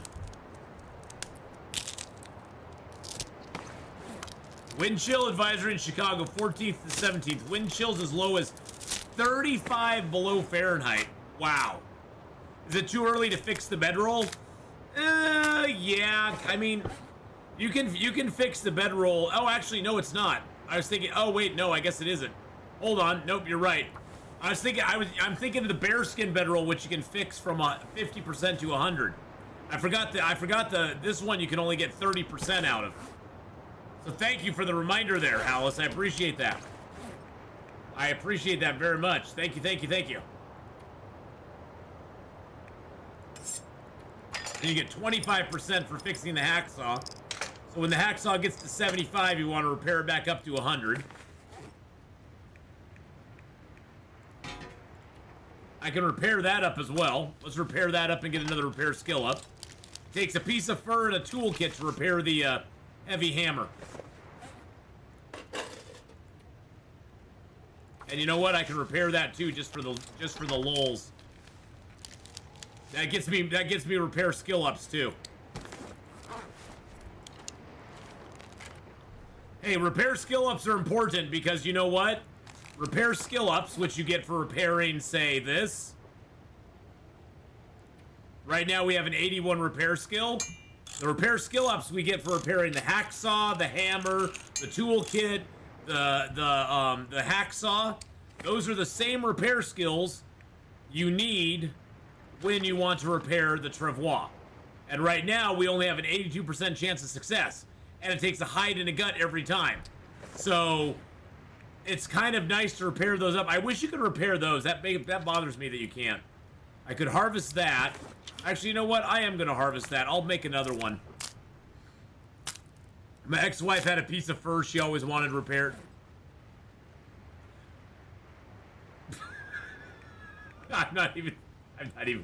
Wind chill advisory in Chicago, 14th to 17th. Wind chills as low as 35 below Fahrenheit. Wow. Is it too early to fix the bedroll? Yeah. I mean, you can fix the bedroll. Oh, actually, no, it's not. I was thinking. Oh, wait, no, I guess it isn't. Hold on. Nope, you're right. I'm thinking of the bearskin bedroll, which you can fix from 50% to 100. I forgot this one you can only get 30% out of. So thank you for the reminder there, Alice. I appreciate that. I appreciate that very much. Thank you, thank you, thank you. And you get 25% for fixing the hacksaw. So when the hacksaw gets to 75, you want to repair it back up to 100. I can repair that up as well. Let's repair that up and get another repair skill up. Takes a piece of fur and a toolkit to repair the heavy hammer. And you know what? I can repair that too, just for the lulz. That gets me repair skill ups too. Hey, repair skill ups are important because you know what? Repair skill ups, which you get for repairing, say, this. Right now we have an 81 repair skill. The repair skill ups we get for repairing the hacksaw, the hammer, the toolkit, the hacksaw. Those are the same repair skills you need when you want to repair the travois. And right now we only have an 82% chance of success. And it takes a hide and a gut every time. So it's kind of nice to repair those up. I wish you could repair those. That bothers me that you can't. I could harvest that. Actually, you know what? I am going to harvest that. I'll make another one. My ex-wife had a piece of fur she always wanted repaired. I'm not even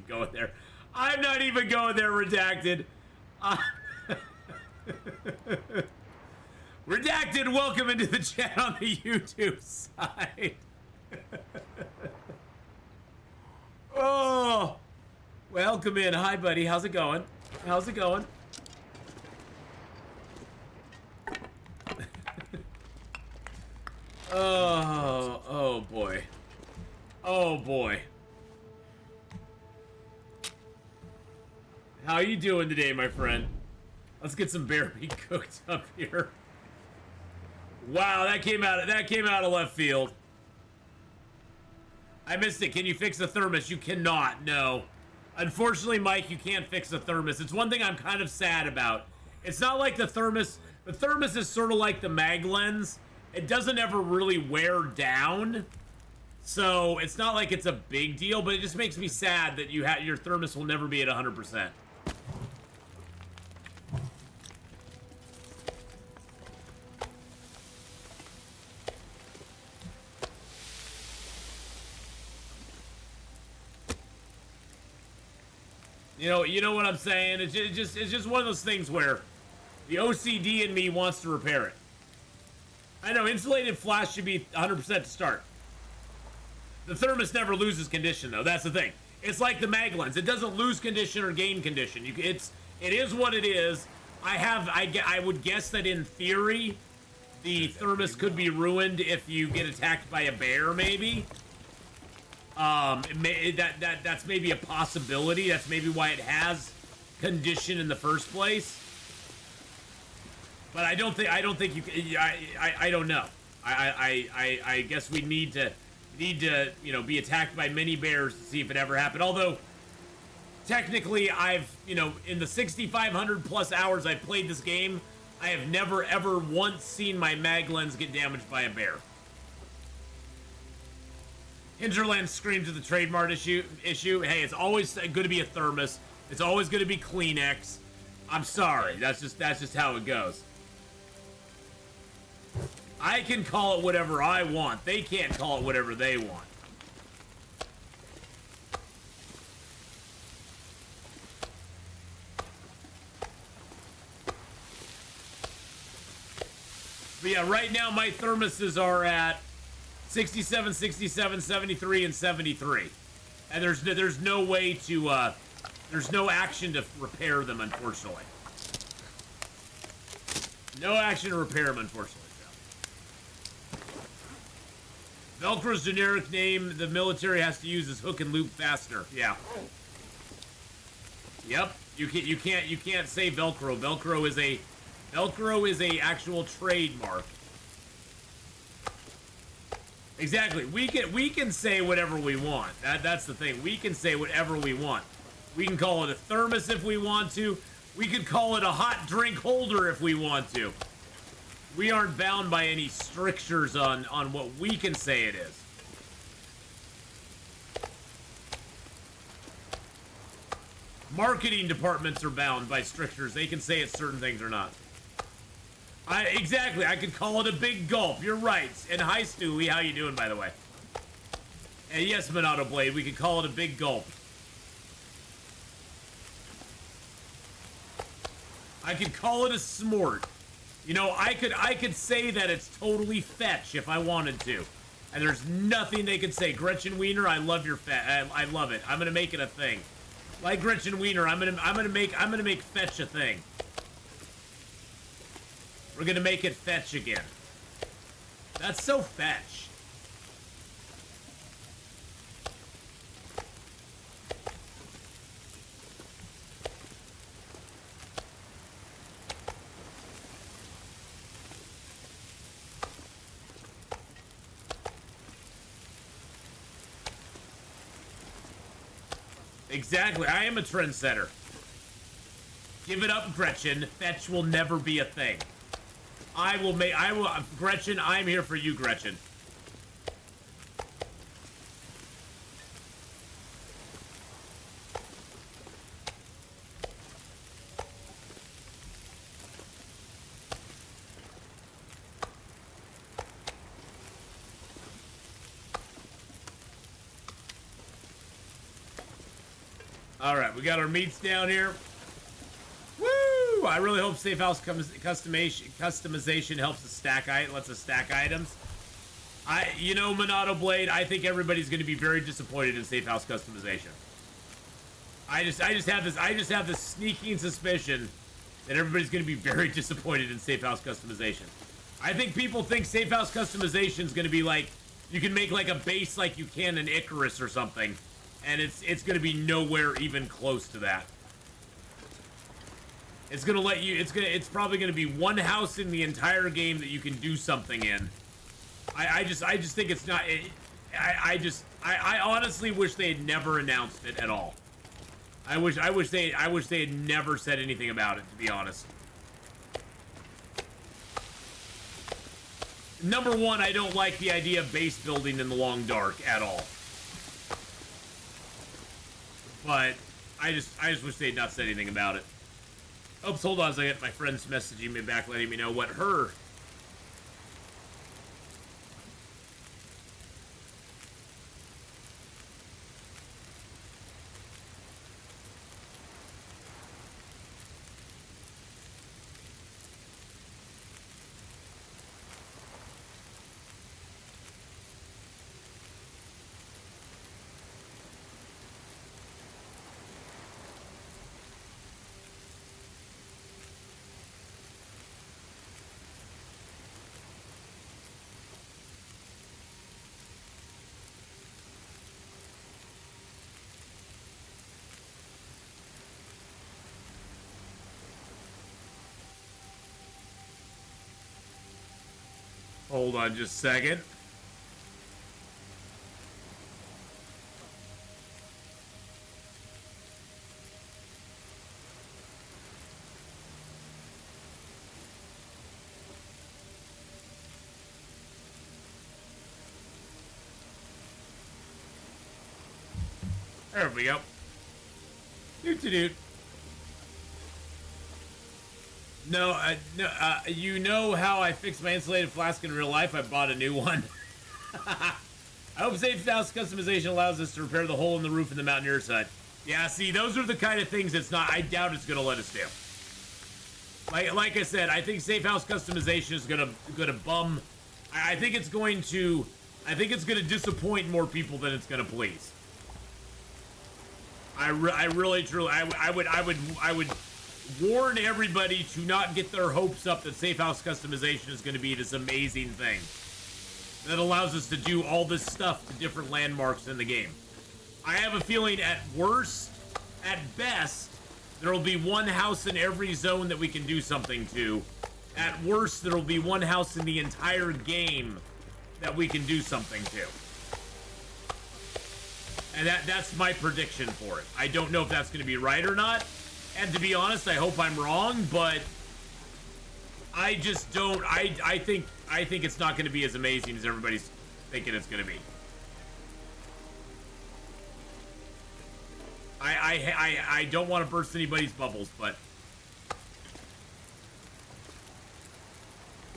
going there. I'm not even going there, redacted. Redacted, welcome into the chat on the YouTube side. Oh, welcome in. Hi, buddy. How's it going? How's it going? Oh boy. Oh boy. how you doing today, my friend? Let's get some bear meat cooked up here. Wow, that came out of left field. I missed it. Can you fix the thermos? You cannot. No. Unfortunately, Mike, you can't fix the thermos. It's one thing I'm kind of sad about. It's not like the thermos. The thermos is sort of like the mag lens. It doesn't ever really wear down. So it's not like it's a big deal, but it just makes me sad that your thermos will never be at 100%. You know what I'm saying? It's just one of those things where the OCD in me wants to repair it. I know insulated flash should be 100% to start. The thermos never loses condition, though. That's the thing. It's like the mag lens. It doesn't lose condition or gain condition. It is what it is. I would guess that in theory, the thermos could be ruined if you get attacked by a bear, maybe. That's maybe a possibility. That's maybe why it has condition in the first place. But I don't think you can. I don't know. I guess we need to be attacked by many bears to see if it ever happened. Although technically I've in the 6,500 plus hours I've played this game, I have never ever once seen my mag lens get damaged by a bear. Hinterland screams at the trademark issue. Hey, it's always going to be a thermos. It's always going to be Kleenex. I'm sorry. That's just how it goes. I can call it whatever I want. They can't call it whatever they want. But yeah, right now my thermoses are at 67, 67, 73, and 73. And there's no way to, there's no action to repair them, unfortunately. No action to repair them, unfortunately. Velcro's generic name the military has to use is hook and loop faster. Yeah. Yep. You can't say Velcro. Velcro is a actual trademark. Exactly. We can say whatever we want. That's the thing. We can say whatever we want. We can call it a thermos if we want to. We could call it a hot drink holder if we want to. We aren't bound by any strictures on what we can say it is. Marketing departments are bound by strictures. They can say it's certain things or not. Exactly. I could call it a big gulp. You're right. And hi, Stewie. How you doing, by the way? And yes, Monado Blade. We could call it a big gulp. I could call it a smort. I could say that it's totally fetch if I wanted to. And there's nothing they could say. Gretchen Wiener, I love your I love it. I'm gonna make it a thing. Like Gretchen Wiener, I'm gonna make fetch a thing. We're gonna make it fetch again. That's so fetch. Exactly. I am a trendsetter. Give it up, Gretchen. Fetch will never be a thing. Gretchen, I'm here for you, Gretchen. Alright, we got our meats down here. Woo! I really hope Safe House customization helps us lets us stack items. Monado Blade, I think everybody's going to be very disappointed in Safe House customization. I just have this sneaking suspicion that everybody's going to be very disappointed in Safe House customization. I think people think Safe House customization is going to be like, you can make like a base like you can in Icarus or something. And it's going to be nowhere even close to that. It's gonna let you. It's probably gonna be one house in the entire game that you can do something in. I just think it's not. I honestly wish they had never announced it at all. I wish they had never said anything about it, to be honest. Number one, I don't like the idea of base building in the Long Dark at all. But I just wish they had not said anything about it. Oops, hold on a second. My friend's messaging me back, letting me know what her... Hold on just a second. There we go. Doot-a-doot. No, you know how I fixed my insulated flask in real life? I bought a new one. I hope Safe House customization allows us to repair the hole in the roof in the Mountaineer's hut. Yeah, see, those are the kind of things it's not. I doubt it's gonna let us do. Like I said, I think Safe House customization is gonna bum. I think it's going to. I think it's gonna disappoint more people than it's gonna please. I really truly. I would warn everybody to not get their hopes up that Safe House customization is going to be this amazing thing that allows us to do all this stuff to different landmarks in the game. I have a feeling at worst, at best, there will be one house in every zone that we can do something to. At worst, there will be one house in the entire game that we can do something to. And that's my prediction for it. I don't know if that's going to be right or not. And to be honest, I hope I'm wrong, but I just don't. I think it's not going to be as amazing as everybody's thinking it's going to be. I don't want to burst anybody's bubbles, but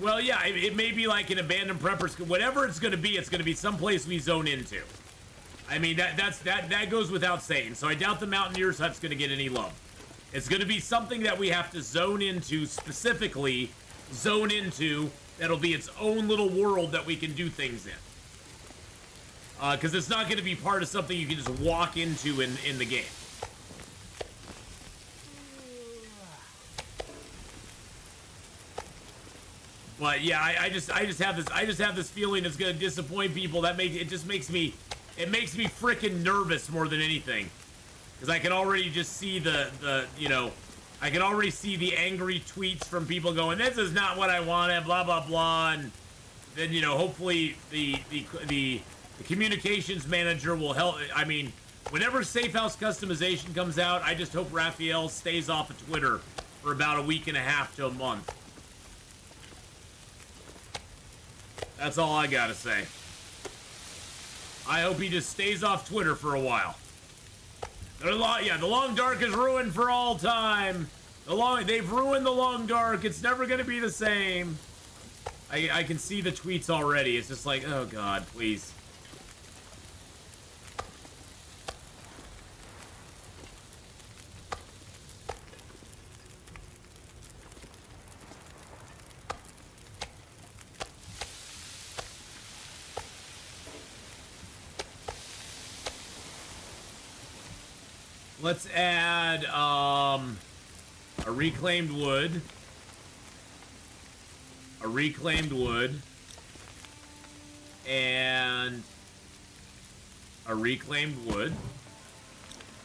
well, yeah, it may be like an abandoned preppers, whatever it's going to be someplace we zone into. I mean, that goes without saying. So I doubt the Mountaineer's hut's going to get any love. It's going to be something that we have to zone into, specifically zone into, that'll be its own little world that we can do things in. Because it's not going to be part of something you can just walk into in the game. But yeah, I just have this feeling it's going to disappoint people. It makes me freaking nervous more than anything. Because I can already just see I can already see the angry tweets from people going, this is not what I wanted, blah, blah, blah. And then, hopefully the communications manager will help. I mean, whenever Safe House customization comes out, I just hope Raphael stays off of Twitter for about a week and a half to a month. That's all I gotta say. I hope he just stays off Twitter for a while. The Long Dark is ruined for all time. They've ruined the Long Dark. It's never gonna be the same. I can see the tweets already. It's just like, oh god, please. Let's add a reclaimed wood. A reclaimed wood. And a reclaimed wood.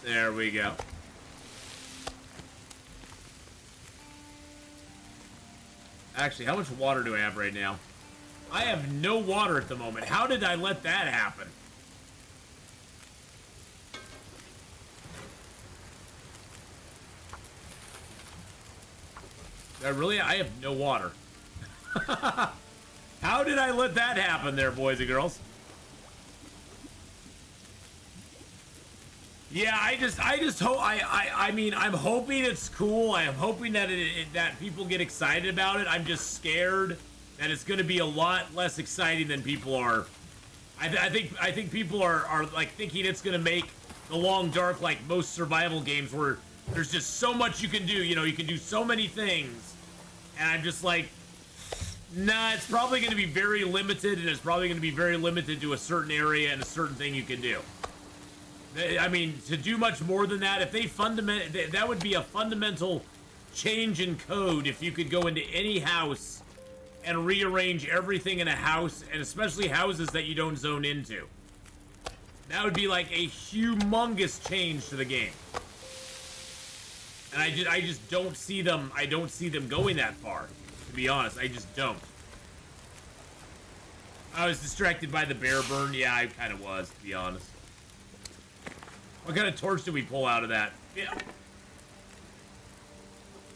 There we go. Actually, how much water do I have right now? I have no water at the moment. How did I let that happen? I have no water. How did I let that happen there, boys and girls? Yeah, I just hope, I mean, I'm hoping it's cool. I am hoping that that people get excited about it. I'm just scared that it's going to be a lot less exciting than people are. I think people are like thinking it's going to make the Long Dark like most survival games where there's just so much you can do. You know, you can do so many things. And I'm just like, nah, it's probably going to be very limited, and it's probably going to be very limited to a certain area and a certain thing you can do. I mean, to do much more than that, if they that would be a fundamental change in code if you could go into any house and rearrange everything in a house, and especially houses that you don't zone into. That would be like a humongous change to the game. And I just don't see them, I don't see them going that far, to be honest. I just don't. I was distracted by the bear burn. Yeah, I kind of was, to be honest. What kind of torch did we pull out of that? Yeah.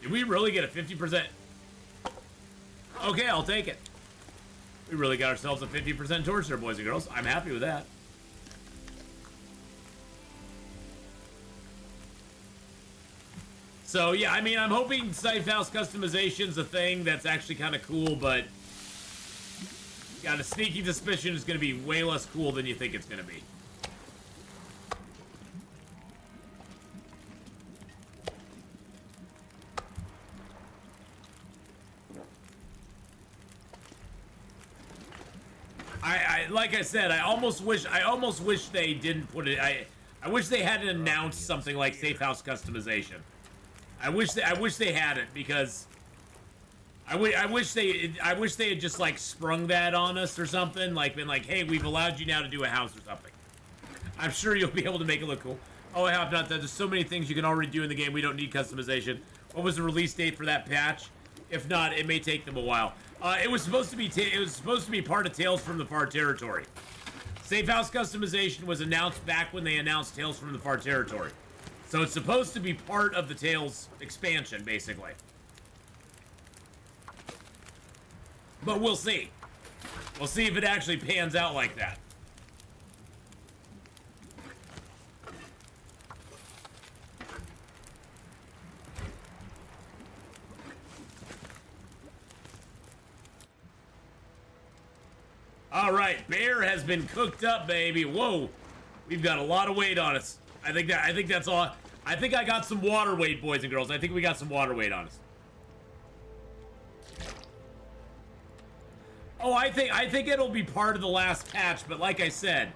Did we really get a 50%? Okay, I'll take it. We really got ourselves a 50% torch there, boys and girls. I'm happy with that. So, yeah, I mean, I'm hoping Safe House customization's a thing that's actually kind of cool, but got a sneaky suspicion it's going to be way less cool than you think it's going to be. Like I said, I almost wish they didn't put it. I wish they hadn't announced something like Safe House customization. I wish they hadn't, because I wish they had just like sprung that on us or something, like been like, hey, we've allowed you now to do a house or something. I'm sure you'll be able to make it look cool. Oh, I have not. There's so many things you can already do in the game. We don't need customization. What was the release date for that patch? If not, it may take them a while. It was supposed to be part of Tales from the Far Territory. Safe House customization was announced back when they announced Tales from the Far Territory. So it's supposed to be part of the Tales expansion, basically. But we'll see. We'll see if it actually pans out like that. All right, bear has been cooked up, baby. Whoa, we've got a lot of weight on us. I think that's all. I think I got some water weight, boys and girls. I think we got some water weight on us. Oh, I think it'll be part of the last patch, but like I said,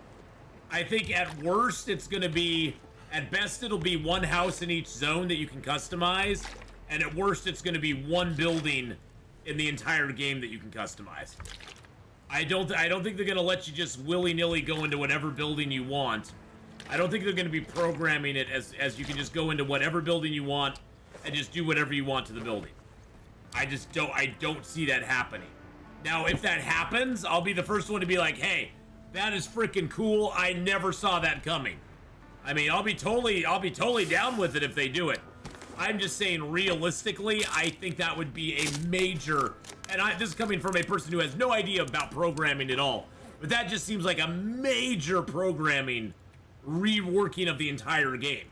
I think at worst it's gonna be, at best it'll be one house in each zone that you can customize, and at worst it's gonna be one building in the entire game that you can customize. I don't think they're gonna let you just willy-nilly go into whatever building you want. I don't think they're gonna be programming it as you can just go into whatever building you want and just do whatever you want to the building. I don't see that happening. Now, if that happens, I'll be the first one to be like, hey, that is freaking cool. I never saw that coming. I mean, I'll be totally down with it if they do it. I'm just saying, realistically, I think that would be a major, and this is coming from a person who has no idea about programming at all, but that just seems like a major programming reworking of the entire game.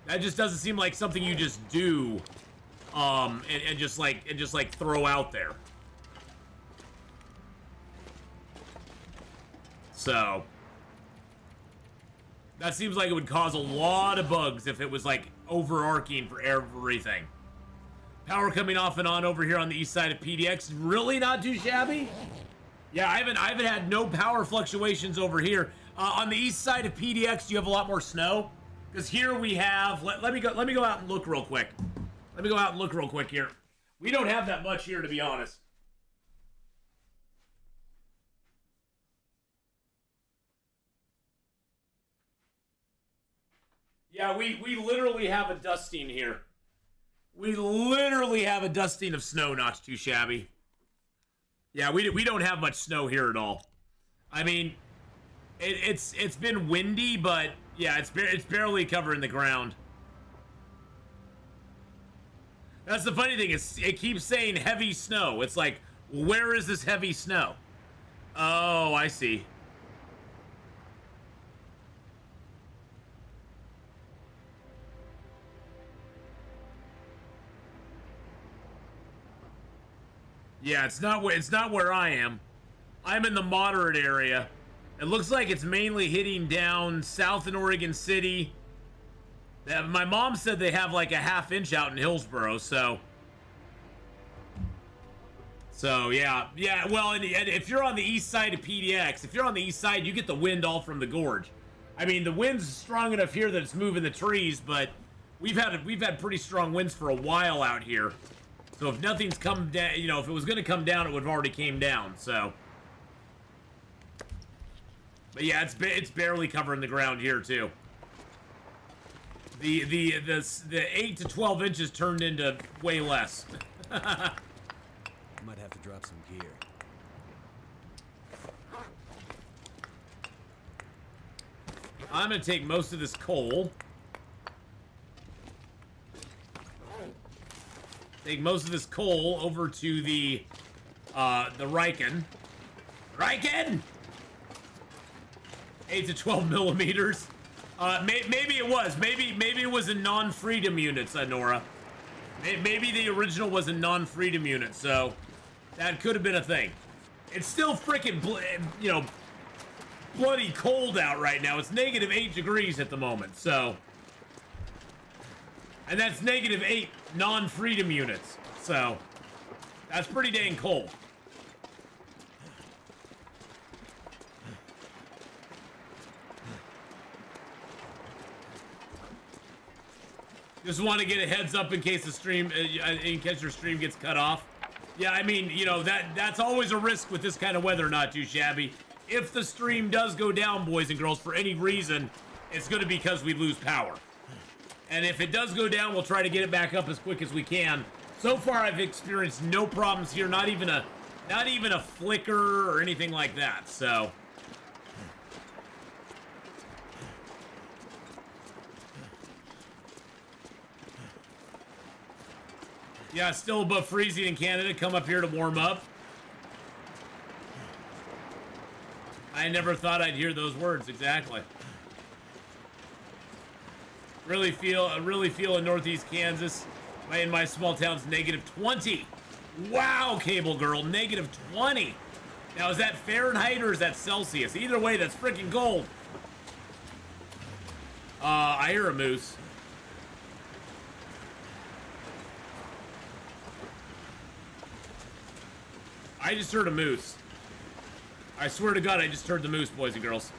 That just doesn't seem like something you just do, and just like throw out there. So that seems like it would cause a lot of bugs if it was like overarching for everything. Power coming off and on over here on the east side of PDX, really not too shabby. Yeah, I haven't had no power fluctuations over here. On the east side of PDX, you have a lot more snow, because here we have. Let me go out and look real quick. Let me go out and look real quick here. We don't have that much here, to be honest. Yeah, we literally have a dusting here. We literally have a dusting of snow, not too shabby. Yeah, we don't have much snow here at all. I mean, it's been windy, but yeah, it's barely covering the ground. That's the funny thing, it keeps saying heavy snow. It's like, where is this heavy snow? Oh, I see. Yeah, it's not where I am. I'm in the moderate area. It looks like it's mainly hitting down south in Oregon City. My mom said they have like a ½ inch out in Hillsboro, so yeah. Well, and if you're on the east side of PDX, if you're on the east side, you get the wind all from the gorge. I mean, the wind's strong enough here that it's moving the trees, but we've had pretty strong winds for a while out here. So if nothing's come down, you know, if it was going to come down, it would have already came down. So, but yeah, it's barely covering the ground here too. The 8 to 12 inches turned into way less. Might have to drop some gear. I'm gonna take most of this coal. Take most of this coal over to the Riken. Riken! 8 to 12 millimeters. Maybe it was. Maybe it was in non-freedom units, Nora. Maybe the original was a non-freedom unit, so that could have been a thing. It's still freaking, you know, bloody cold out right now. It's -8 degrees at the moment, so. And that's -8 non-freedom units, so that's pretty dang cold. Just want to get a heads up in case the stream, in case your stream gets cut off. Yeah, I mean, you know, that's always a risk with this kind of weather, not too shabby. If the stream does go down, boys and girls, for any reason, it's going to be because we lose power. And if it does go down, we'll try to get it back up as quick as we can. So far, I've experienced no problems here, not even a flicker or anything like that. So. Yeah, it's still above freezing in Canada. Come up here to warm up. I never thought I'd hear those words exactly. Really feel in Northeast Kansas. In my small town's -20. Wow, Cable Girl, -20. Now, is that Fahrenheit or is that Celsius? Either way, that's freaking cold. I hear a moose. I just heard a moose. I swear to God, I just heard the moose, boys and girls.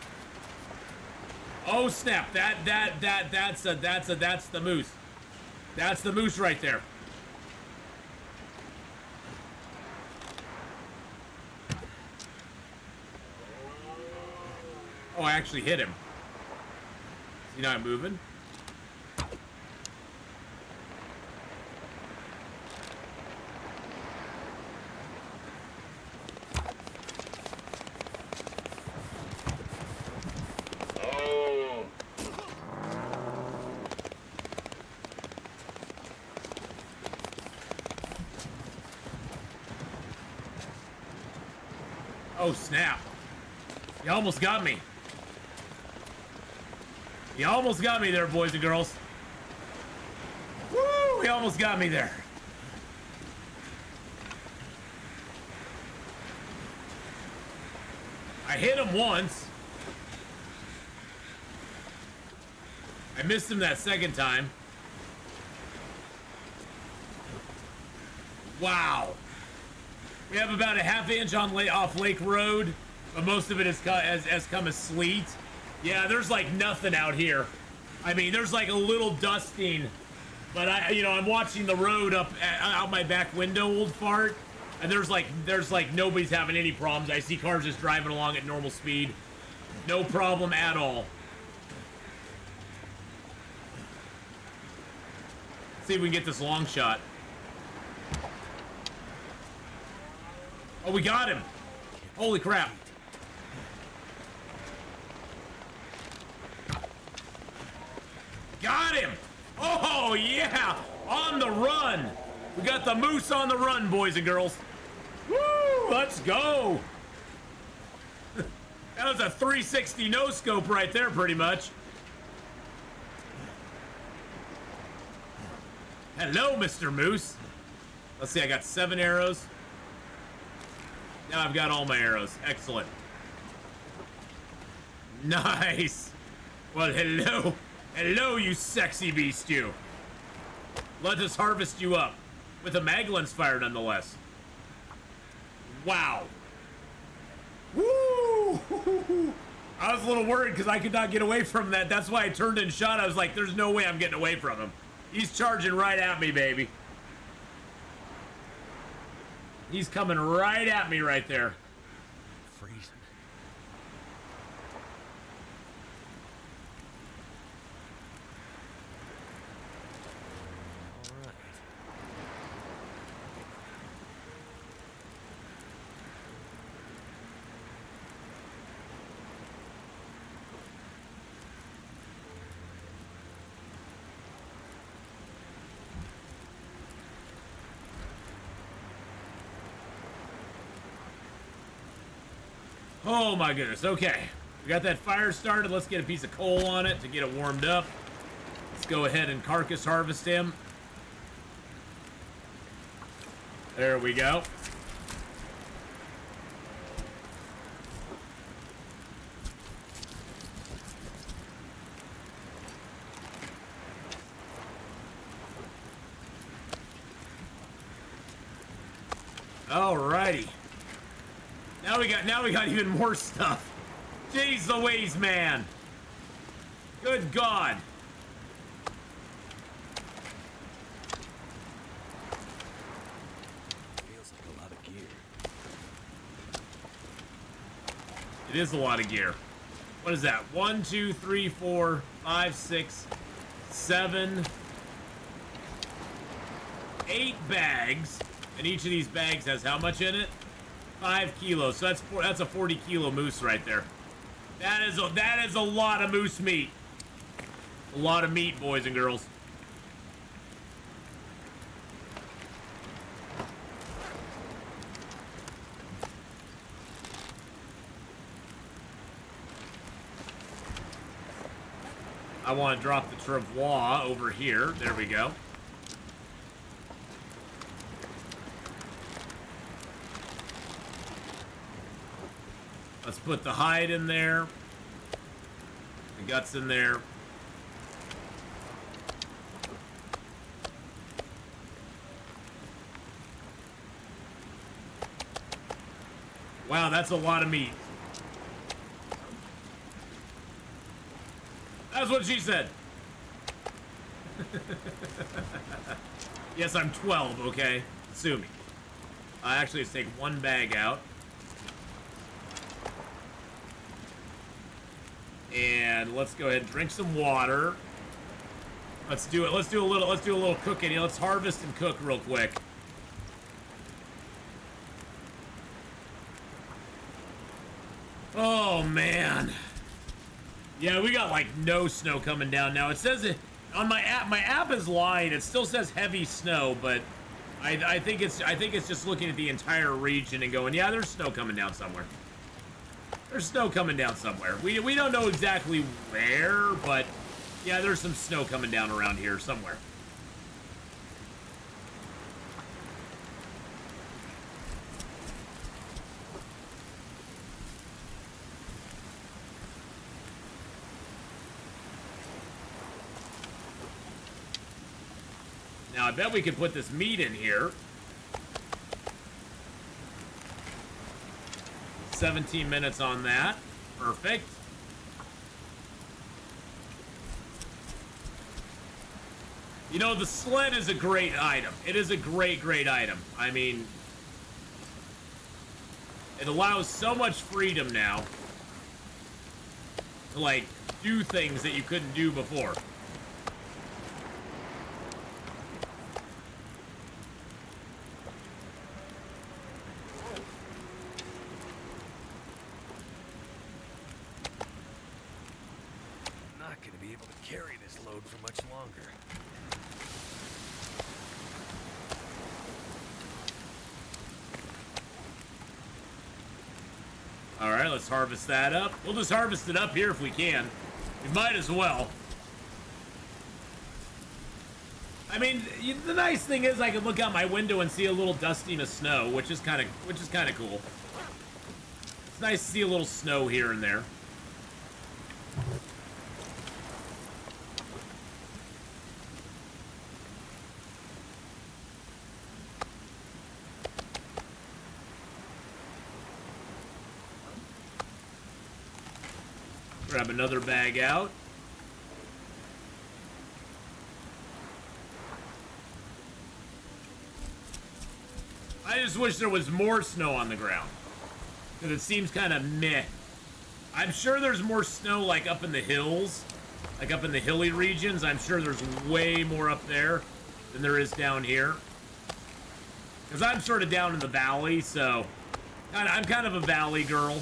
Oh snap! That's the moose. That's the moose right there. Oh, I actually hit him. Is he not moving? Oh, snap. You almost got me. You almost got me there, boys and girls. Woo! He almost got me there. I hit him once. I missed him that second time. Wow. We have about a ½ inch on off Lake Road, but most of it has come as sleet. Yeah, there's like nothing out here. I mean, there's like a little dusting, but I'm watching the road out my back window, old fart, and there's like nobody's having any problems. I see cars just driving along at normal speed, no problem at all. See if we can get this long shot. Oh, we got him. Holy crap. Got him. Oh, yeah. On the run. We got the moose on the run, boys and girls. Woo, let's go. That was a 360 no scope right there, pretty much. Hello, Mr. Moose. Let's see, I got 7 arrows. Now I've got all my arrows. Excellent. Nice. Well, hello. Hello, you sexy beast, you. Let us harvest you up. With a Maglens fire, nonetheless. Wow. Woo! I was a little worried because I could not get away from that. That's why I turned and shot. I was like, there's no way I'm getting away from him. He's charging right at me, baby. He's coming right at me right there. Freezing. All right. Oh my goodness. Okay. We got that fire started. Let's get a piece of coal on it to get it warmed up. Let's go ahead and carcass harvest him. There we go. Alrighty. Now we got even more stuff. Jeez Louise, man. Good God. Feels like a lot of gear. It is a lot of gear. What is that? 1, 2, 3, 4, 5, 6, 7, 8 bags. And each of these bags has how much in it? 5 kilos. So that's a 40 kilo moose right there. That is a lot of moose meat. A lot of meat, boys and girls. I want to drop the travois over here. There we go. Let's put the hide in there. The guts in there. Wow, that's a lot of meat. That's what she said. Yes, I'm 12, okay? Sue me. Actually, let's take one bag out. And let's go ahead and drink some water. Let's do it. Let's do a little cooking. Let's harvest and cook real quick. Oh man. Yeah, we got like no snow coming down now. It says it on my app. My app is lying. It still says heavy snow, but I think it's just looking at the entire region and going, yeah, there's snow coming down somewhere. There's snow coming down somewhere. We don't know exactly where, but yeah, there's some snow coming down around here somewhere. Now, I bet we could put this meat in here. 17 minutes on that. Perfect. You know, the sled is a great item. It is a great item. I mean, it allows so much freedom now to, like, do things that you couldn't do before. not gonna be able to carry this load for much longer. All right, let's harvest that up. We'll just harvest it up here if we can. We might as well. I mean, the nice thing is I can look out my window and see a little dusting of snow, which is kind of cool. It's nice to see a little snow here and there. Grab another bag out. I just wish there was more snow on the ground, because it seems kind of meh. I'm sure there's more snow like up in the hills, like up in the hilly regions. I'm sure there's way more up there than there is down here, because I'm sort of down in the valley, so I'm kind of a valley girl.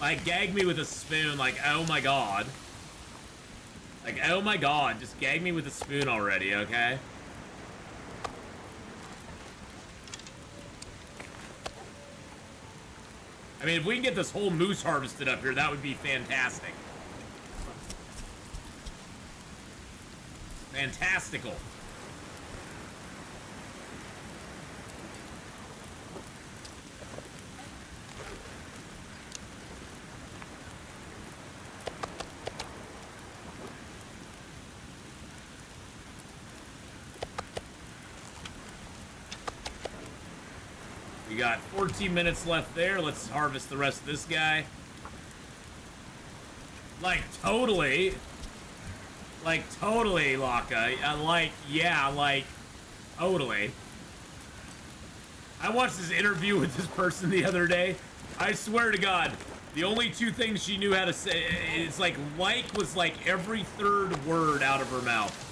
Like, gag me with a spoon, like, oh my god. Like, oh my god, just gag me with a spoon already, okay? I mean, if we can get this whole moose harvested up here, that would be fantastic. Fantastical. We got 14 minutes left there. Let's harvest the rest of this guy. Like, totally, Laka. Totally. I watched this interview with this person the other day. I swear to God, the only two things she knew how to say, it's like was like every third word out of her mouth.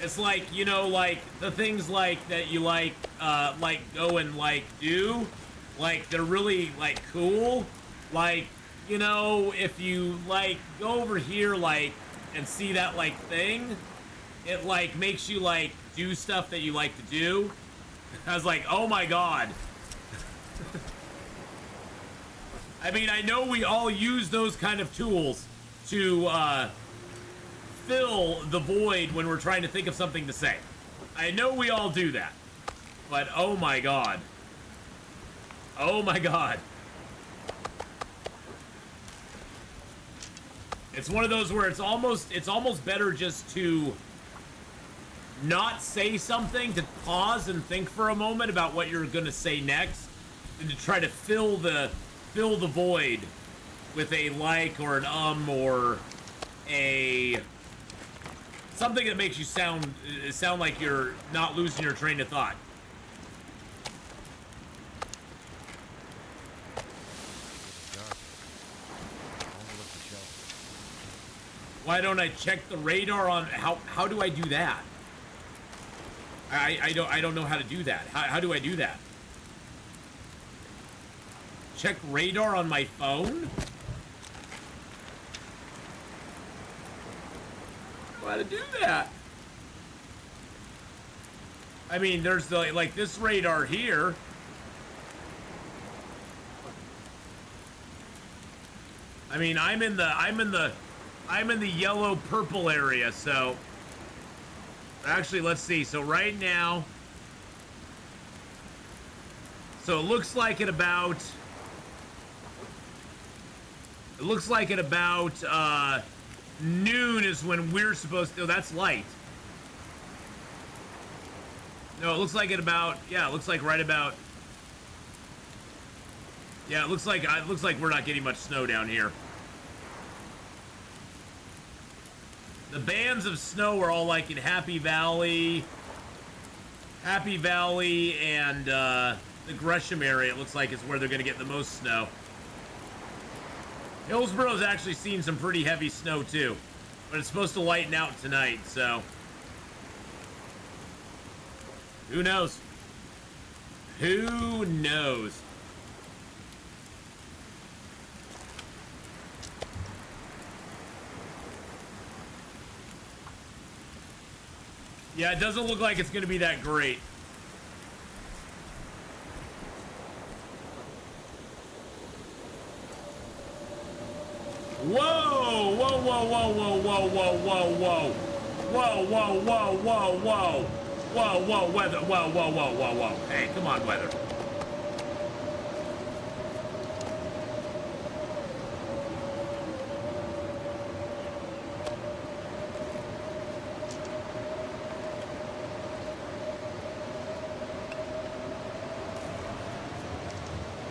It's like, you know, like, the things like that you like go and like do, like, they're really like cool. Like, you know, if you like go over here like and see that like thing, it like makes you like do stuff that you like to do. I was like, oh my god. I mean, I know we all use those kind of tools to fill the void when we're trying to think of something to say. I know we all do that. But oh my god. Oh my god. It's one of those where it's almost better just to not say something, to pause and think for a moment about what you're gonna say next, and to try to fill the void with a like or an or a something that makes you sound like you're not losing your train of thought. Why don't I check the radar on how do I do that? I don't know how to do that. How do I do that? Check radar on my phone? How to do that? I mean, there's the like this radar here. I mean, I'm in the yellow purple area, so actually let's see. So right now, so it looks like at about noon is when we're supposed to. Oh, that's light. No, it looks like at about, yeah, it looks like right about, yeah, it looks like we're not getting much snow down here. The bands of snow are all like in Happy Valley and the Gresham area, it looks like is where they're gonna get the most snow. Hillsborough's actually seen some pretty heavy snow too, but it's supposed to lighten out tonight, so who knows? Who knows? Yeah, it doesn't look like it's going to be that great. Whoa! Whoa, whoa, whoa, whoa, whoa, whoa, whoa, whoa. Whoa, whoa, whoa, whoa, whoa. Whoa, whoa, weather. Whoa, whoa, whoa, whoa, whoa. Hey, come on, weather.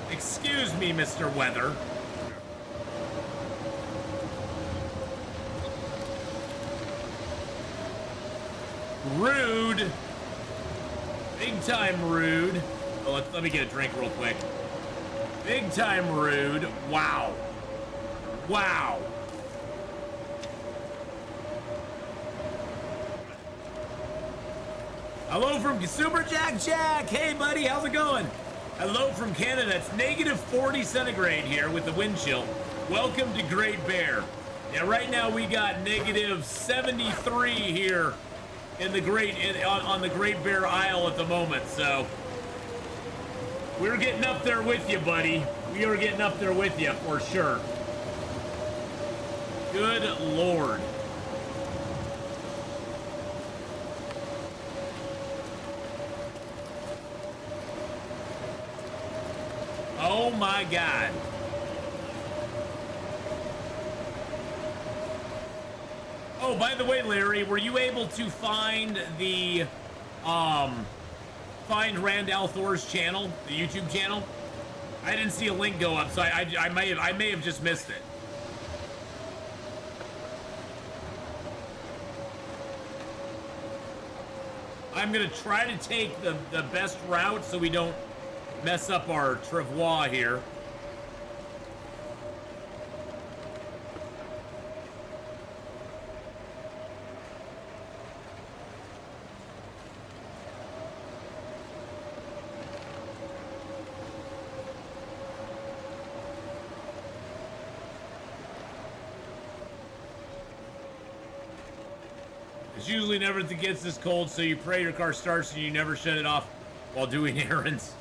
Excuse me, Mr. Weather. Rude. Big time rude. Oh, let me get a drink real quick. Big time rude. Wow. Wow. Hello from Consumer Jack. Hey, buddy, how's it going? Hello from Canada. It's negative 40 centigrade here with the wind chill. Welcome to Great Bear. Yeah, right now we got negative 73 here in the on the Great Bear Isle at the moment. So we're getting up there with you, buddy. We are getting up there with you for sure. Good Lord. Oh my God. Oh, by the way, Larry, were you able to find the, find Rand Althor's channel, the YouTube channel? I didn't see a link go up, so I may have just missed it. I'm gonna try to take the best route so we don't mess up our travois here. It's usually never gets this cold, so you pray your car starts and you never shut it off while doing errands.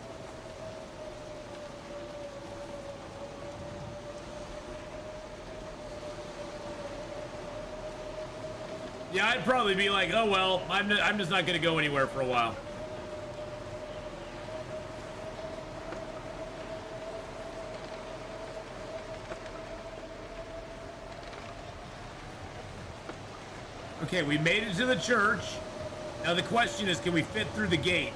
Yeah, I'd probably be like, oh well, I'm just not gonna go anywhere for a while. Okay, we made it to the church. Now the question is, can we fit through the gate?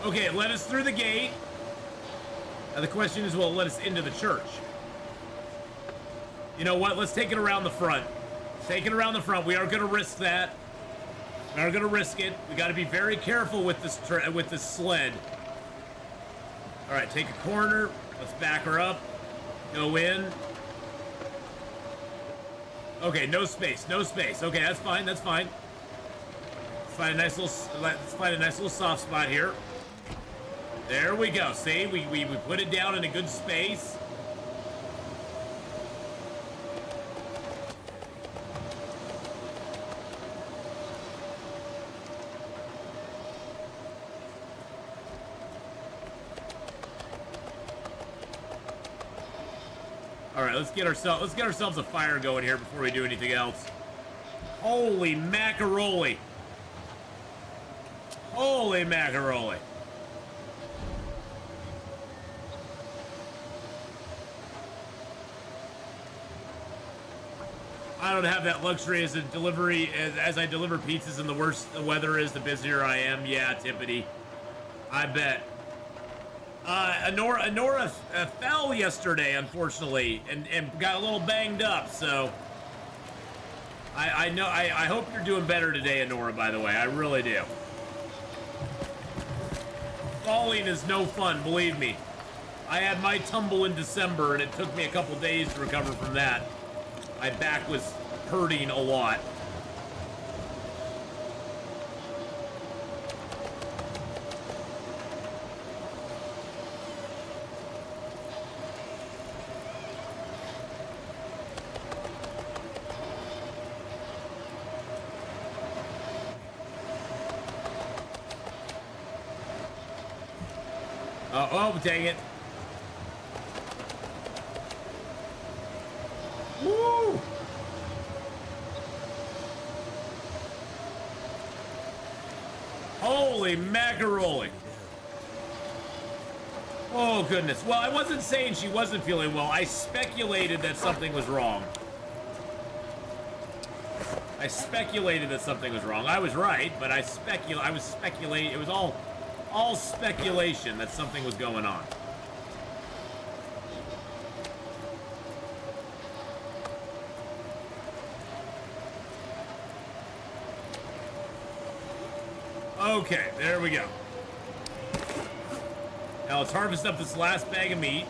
Okay, it let us through the gate. Now the question is, will it let us into the church? You know what? Let's take it around the front. Take it around the front. We are going to risk that. We are going to risk it. We got to be very careful with this sled. All right, take a corner. Let's back her up. Go in. Okay, no space. No space. Okay, that's fine. That's fine. Let's find a nice little soft spot here. There we go. See, we put it down in a good space. All right, let's get ourselves a fire going here before we do anything else. Holy macaroni! Holy macaroni! I don't have that luxury as a delivery as I deliver pizzas, and the worse the weather is, the busier I am. Yeah, Tippity. I bet. Honora fell yesterday, unfortunately, and got a little banged up, so I know I hope you're doing better today, Honora, by the way. I really do. Falling is no fun, believe me. I had my tumble in December, and it took me a couple days to recover from that. My back was hurting a lot. Oh, dang it. Woo! Holy macaroni. Oh, goodness. Well, I wasn't saying she wasn't feeling well. I speculated that something was wrong. I speculated that something was wrong. I was right, but I was speculating. It was all speculation that something was going on. Okay, there we go. Now let's harvest up this last bag of meat.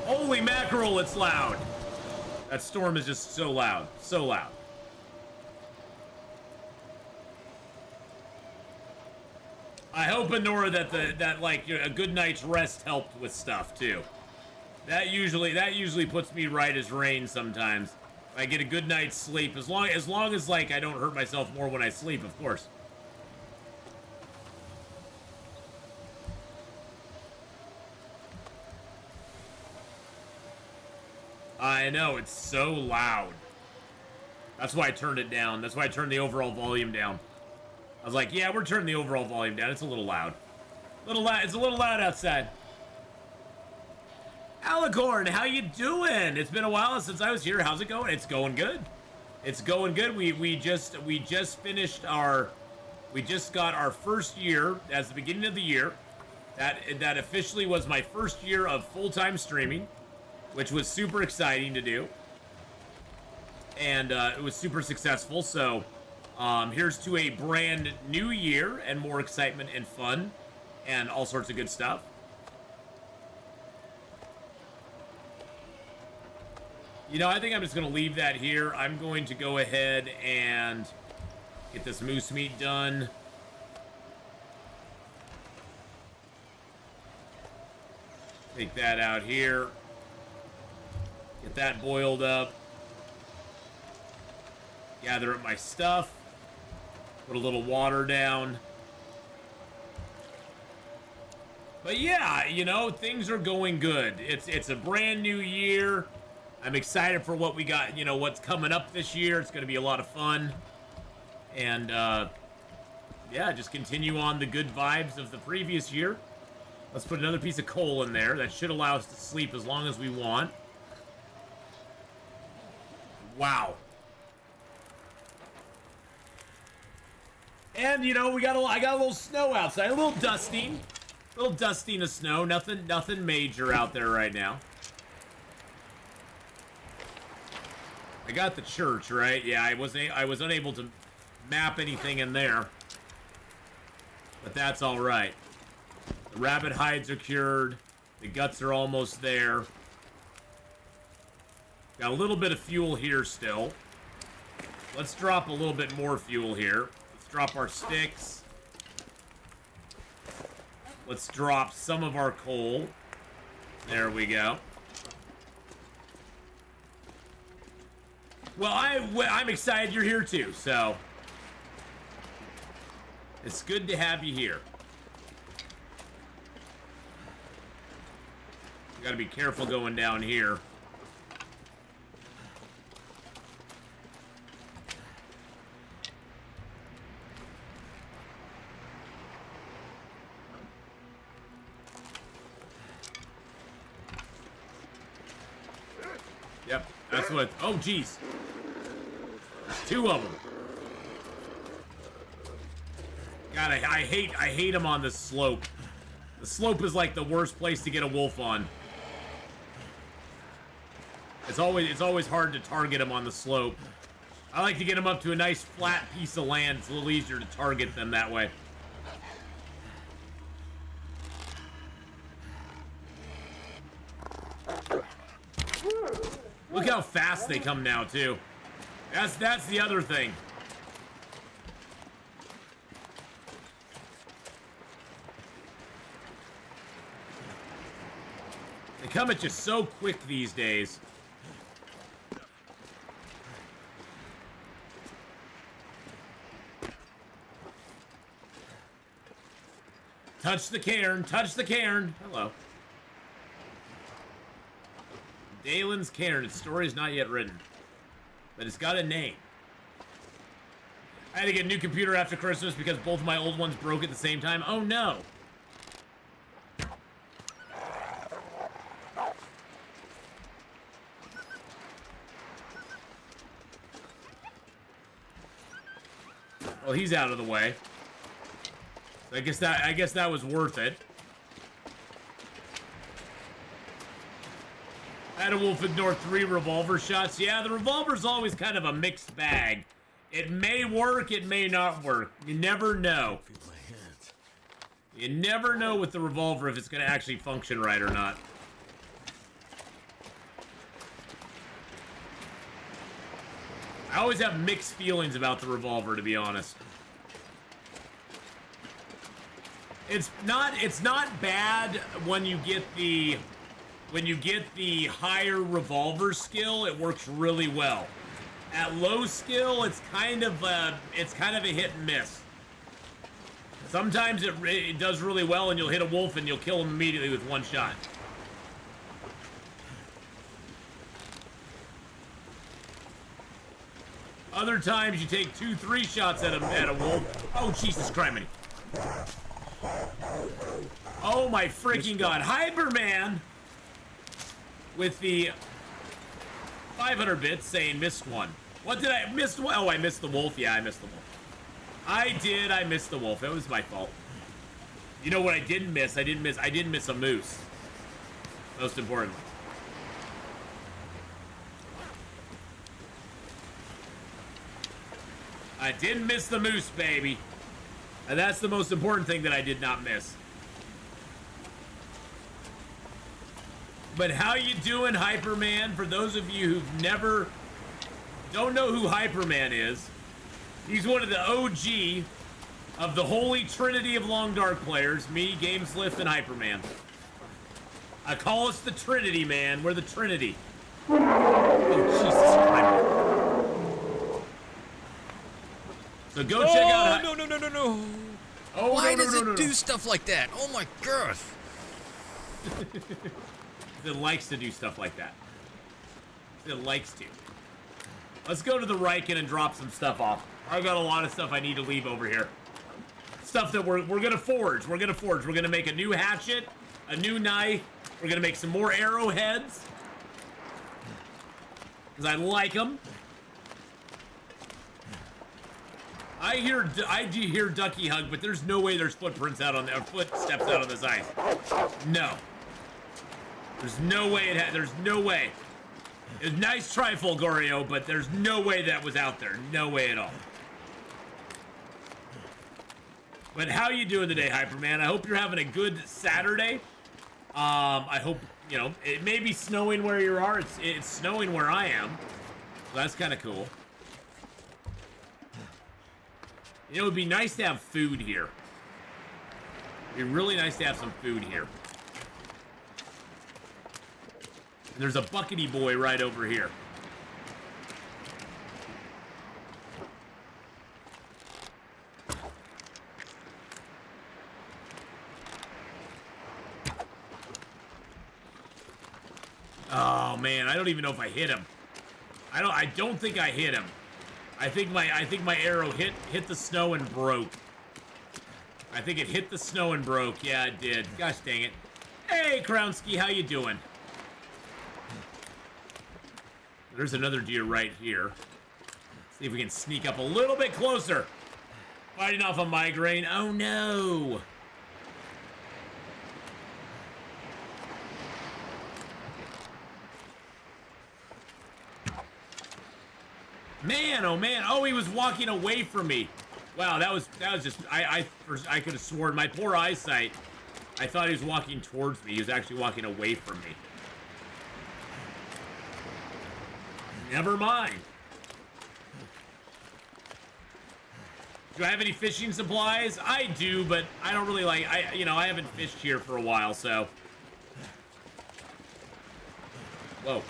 Holy mackerel, it's loud. That storm is just so loud. So loud. I hope, Honora, that like a good night's rest helped with stuff too. That usually puts me right as rain sometimes. I get a good night's sleep as long as like I don't hurt myself more when I sleep, of course. I know, it's so loud. That's why I turned it down. That's why I turned the overall volume down. I was like, yeah, we're turning the overall volume down. It's a little loud. It's a little loud outside. Alicorn, how you doing? It's been a while since I was here. How's it going? It's going good. It's going good. We just finished we just got our first year as the beginning of the year. That officially was my first year of full-time streaming, which was super exciting to do. And it was super successful. So here's to a brand new year and more excitement and fun and all sorts of good stuff. You know, I think I'm just going to leave that here. I'm going to go ahead and get this moose meat done. Take that out here. Get that boiled up. Gather up my stuff. Put a little water down. But yeah, you know, things are going good. It's a brand new year. I'm excited for what we got, you know, what's coming up this year. It's going to be a lot of fun. And, yeah, just continue on the good vibes of the previous year. Let's put another piece of coal in there. That should allow us to sleep as long as we want. Wow. And, you know, I got a little snow outside. A little dusting. A little dusting of snow. Nothing major out there right now. I got the church, right? Yeah, I was unable to map anything in there. But that's all right. The rabbit hides are cured. The guts are almost there. Got a little bit of fuel here still. Let's drop a little bit more fuel here. Let's drop our sticks. Let's drop some of our coal. There we go. Well, I'm excited you're here too, so it's good to have you here. Got to be careful going down here. Yep, that's what. Oh, geez. Two of them. God, I hate them on this slope. The slope is like the worst place to get a wolf on. It's always hard to target them on the slope. I like to get them up to a nice flat piece of land. It's a little easier to target them that way. Look how fast they come now, too. That's the other thing. They come at you so quick these days. Touch the cairn. Touch the cairn. Hello. Dalen's cairn. Its story is not yet written. But it's got a name. I had to get a new computer after Christmas because both of my old ones broke at the same time. Oh no. Well, he's out of the way. I guess that was worth it. I had a wolf ignore 3 revolver shots. Yeah, the revolver's always kind of a mixed bag. It may work, it may not work. You never know. You never know with the revolver if it's going to actually function right or not. I always have mixed feelings about the revolver, to be honest. It's not bad when you get the higher revolver skill. It works really well. At low skill, it's kind of a hit and miss. Sometimes it does really well, and you'll hit a wolf and you'll kill him immediately with 1 shot. Other times you take 2-3 shots at a wolf. Oh Jesus Christ! Oh my freaking God! Hyperman with the 500 bits saying missed one. What did I miss? Oh, I missed the wolf. Yeah, I missed the wolf. I missed the wolf. It was my fault. You know what I didn't miss? I didn't miss a moose. Most important. I didn't miss the moose, baby. And that's the most important thing that I did not miss. But how you doing, Hyperman? For those of you who've don't know who Hyperman is, he's one of the OG of the holy trinity of Long Dark players, me, Gameslift, and Hyperman. I call us the Trinity, man. We're the Trinity. Oh, Jesus Christ. So go check out... No. Oh, Why no, does no, it no, do no. stuff like that? Oh my God. It likes to do stuff like that. It likes to. Let's go to the Riken and drop some stuff off. I got a lot of stuff I need to leave over here. Stuff that we're gonna forge. We're gonna make a new hatchet, a new knife. We're gonna make some more arrowheads. Because I like them. I do hear Ducky Hug, but there's no way there's footsteps out on this ice. No. There's no way there's no way. It's nice try, Fulgorio, but there's no way that was out there. No way at all. But how you doing today, Hyperman? I hope you're having a good Saturday. I hope, it may be snowing where you are. It's snowing where I am. So that's kind of cool. It would be nice to have food here. It'd be really nice to have some food here. And there's a buckety boy right over here. Oh man, I don't even know if I hit him. I don't think I hit him. I think my arrow hit the snow and broke. I think it hit the snow and broke. Yeah, it did. Gosh dang it. Hey, Krownsky, how you doing? There's another deer right here. See if we can sneak up a little bit closer. Fighting off a migraine. Oh no. Man, oh man. Oh, he was walking away from me. Wow, that was just, I could have sworn, my poor eyesight, I thought he was walking towards me. He was actually walking away from me. Never mind. Do I have any fishing supplies? I do, but I don't really like, I haven't fished here for a while, so. Whoa.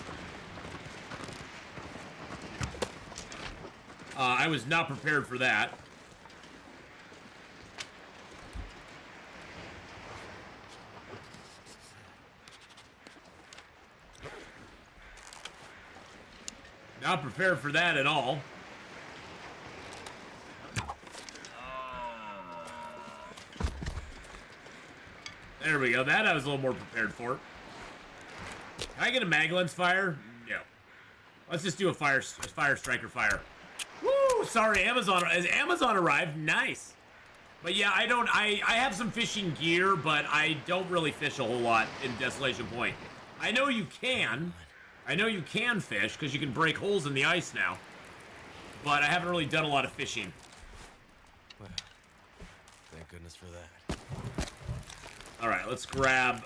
I was not prepared for that. Not prepared for that at all. There we go. That I was a little more prepared for. Can I get a mag lens fire? No. Let's just do a fire striker fire. Woo! Sorry, Amazon. Has Amazon arrived? Nice. But yeah, I have some fishing gear, but I don't really fish a whole lot in Desolation Point. I know you can. I know you can fish, because you can break holes in the ice now. But I haven't really done a lot of fishing. Well, thank goodness for that. All right, let's grab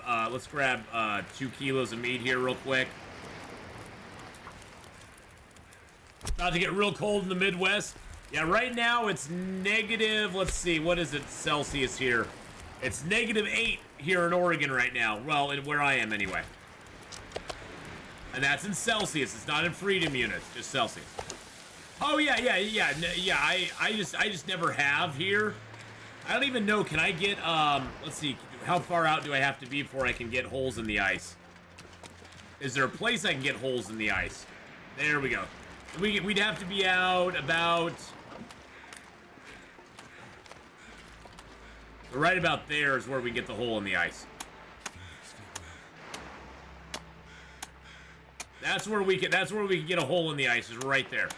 2 kilos of meat here real quick. About to get real cold in the Midwest. Yeah, right now it's negative, let's see, what is it, Celsius here? It's -8 here in Oregon right now. Well, where I am anyway. And that's in Celsius. It's not in freedom units, just Celsius. Oh yeah. I just never have here. I don't even know. Can I get let's see, how far out do I have to be before I can get holes in the ice? Is there a place I can get holes in the ice? There we go. We'd have to be out about right about there is where we get the hole in the ice. That's where we can get a hole in the ice, is right there.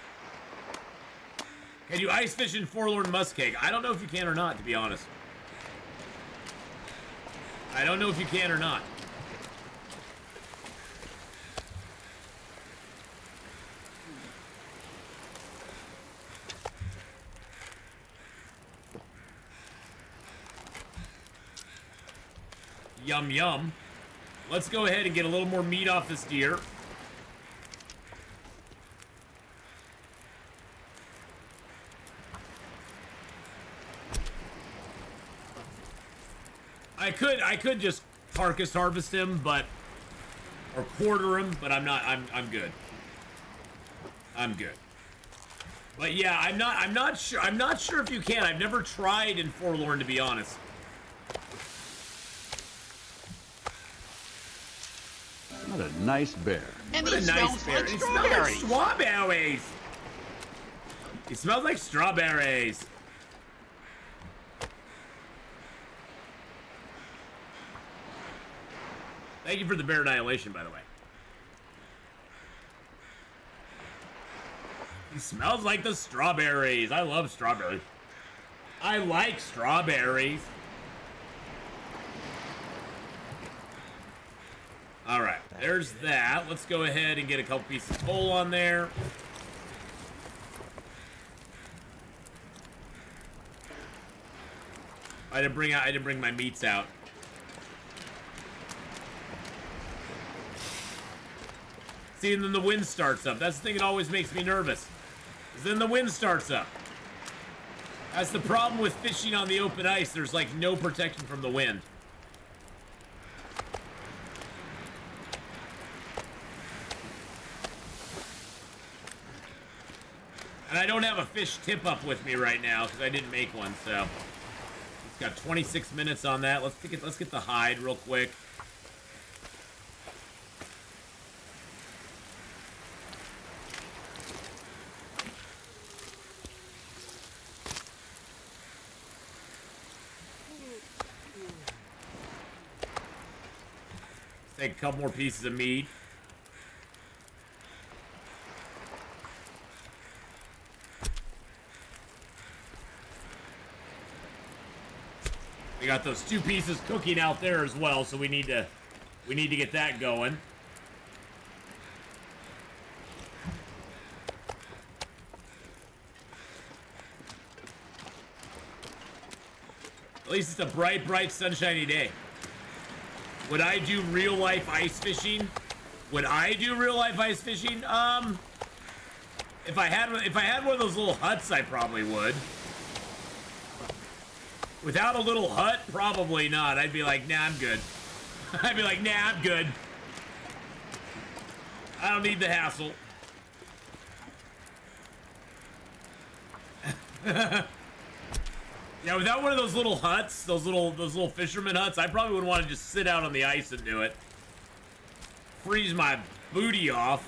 Can you ice fish in Forlorn Muskeg? I don't know if you can or not, to be honest. I don't know if you can or not. Yum, yum. Let's go ahead and get a little more meat off this deer. I could just carcass harvest him, but or quarter him, but I'm good. I'm good. But yeah, I'm not sure if you can. I've never tried in Forlorn, to be honest. What a nice bear. And What a he nice smells bear. like It smells like strawberries. strawberries. It smells like strawberries. Thank you for the bear annihilation, by the way. He smells like the strawberries. I love strawberries. I like strawberries. All right, there's that. Let's go ahead and get a couple pieces of coal on there. I didn't bring my meats out. See, and then the wind starts up. That's the thing that always makes me nervous. Is then the wind starts up. That's the problem with fishing on the open ice. There's like no protection from the wind. And I don't have a fish tip-up with me right now because I didn't make one, so. It's got 26 minutes on that. Let's get the hide real quick. Take a couple more pieces of meat. We got those 2 pieces cooking out there as well, so we need to get that going. At least it's a bright, bright, sunshiny day. Would I do real life ice fishing? Would I do real life ice fishing? If I had one of those little huts, I probably would. Without a little hut, probably not. I'd be like, nah, I'm good. I'd be like, nah, I'm good. I don't need the hassle. Yeah, without one of those little huts, those little fisherman huts, I probably would want to just sit out on the ice and do it. Freeze my booty off.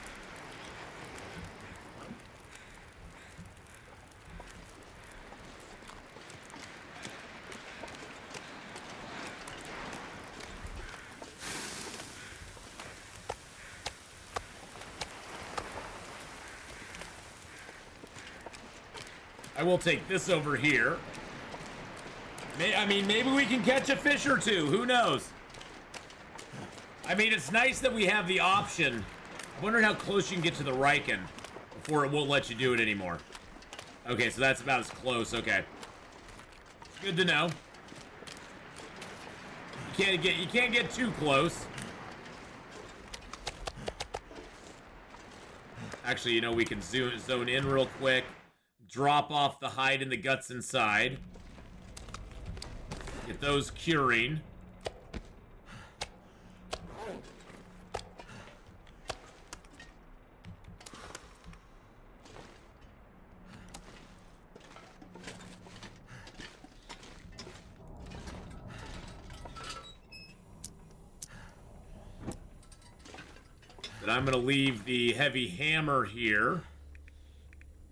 I will take this over here. I mean, maybe we can catch a fish or two. Who knows? I mean, it's nice that we have the option. I'm wondering how close you can get to the Riken before it won't let you do it anymore. Okay, so that's about as close. Okay. Good to know. You can't get too close. Actually, you know, we can zone in real quick. Drop off the hide and the guts inside. Get those curing. But I'm going to leave the heavy hammer here.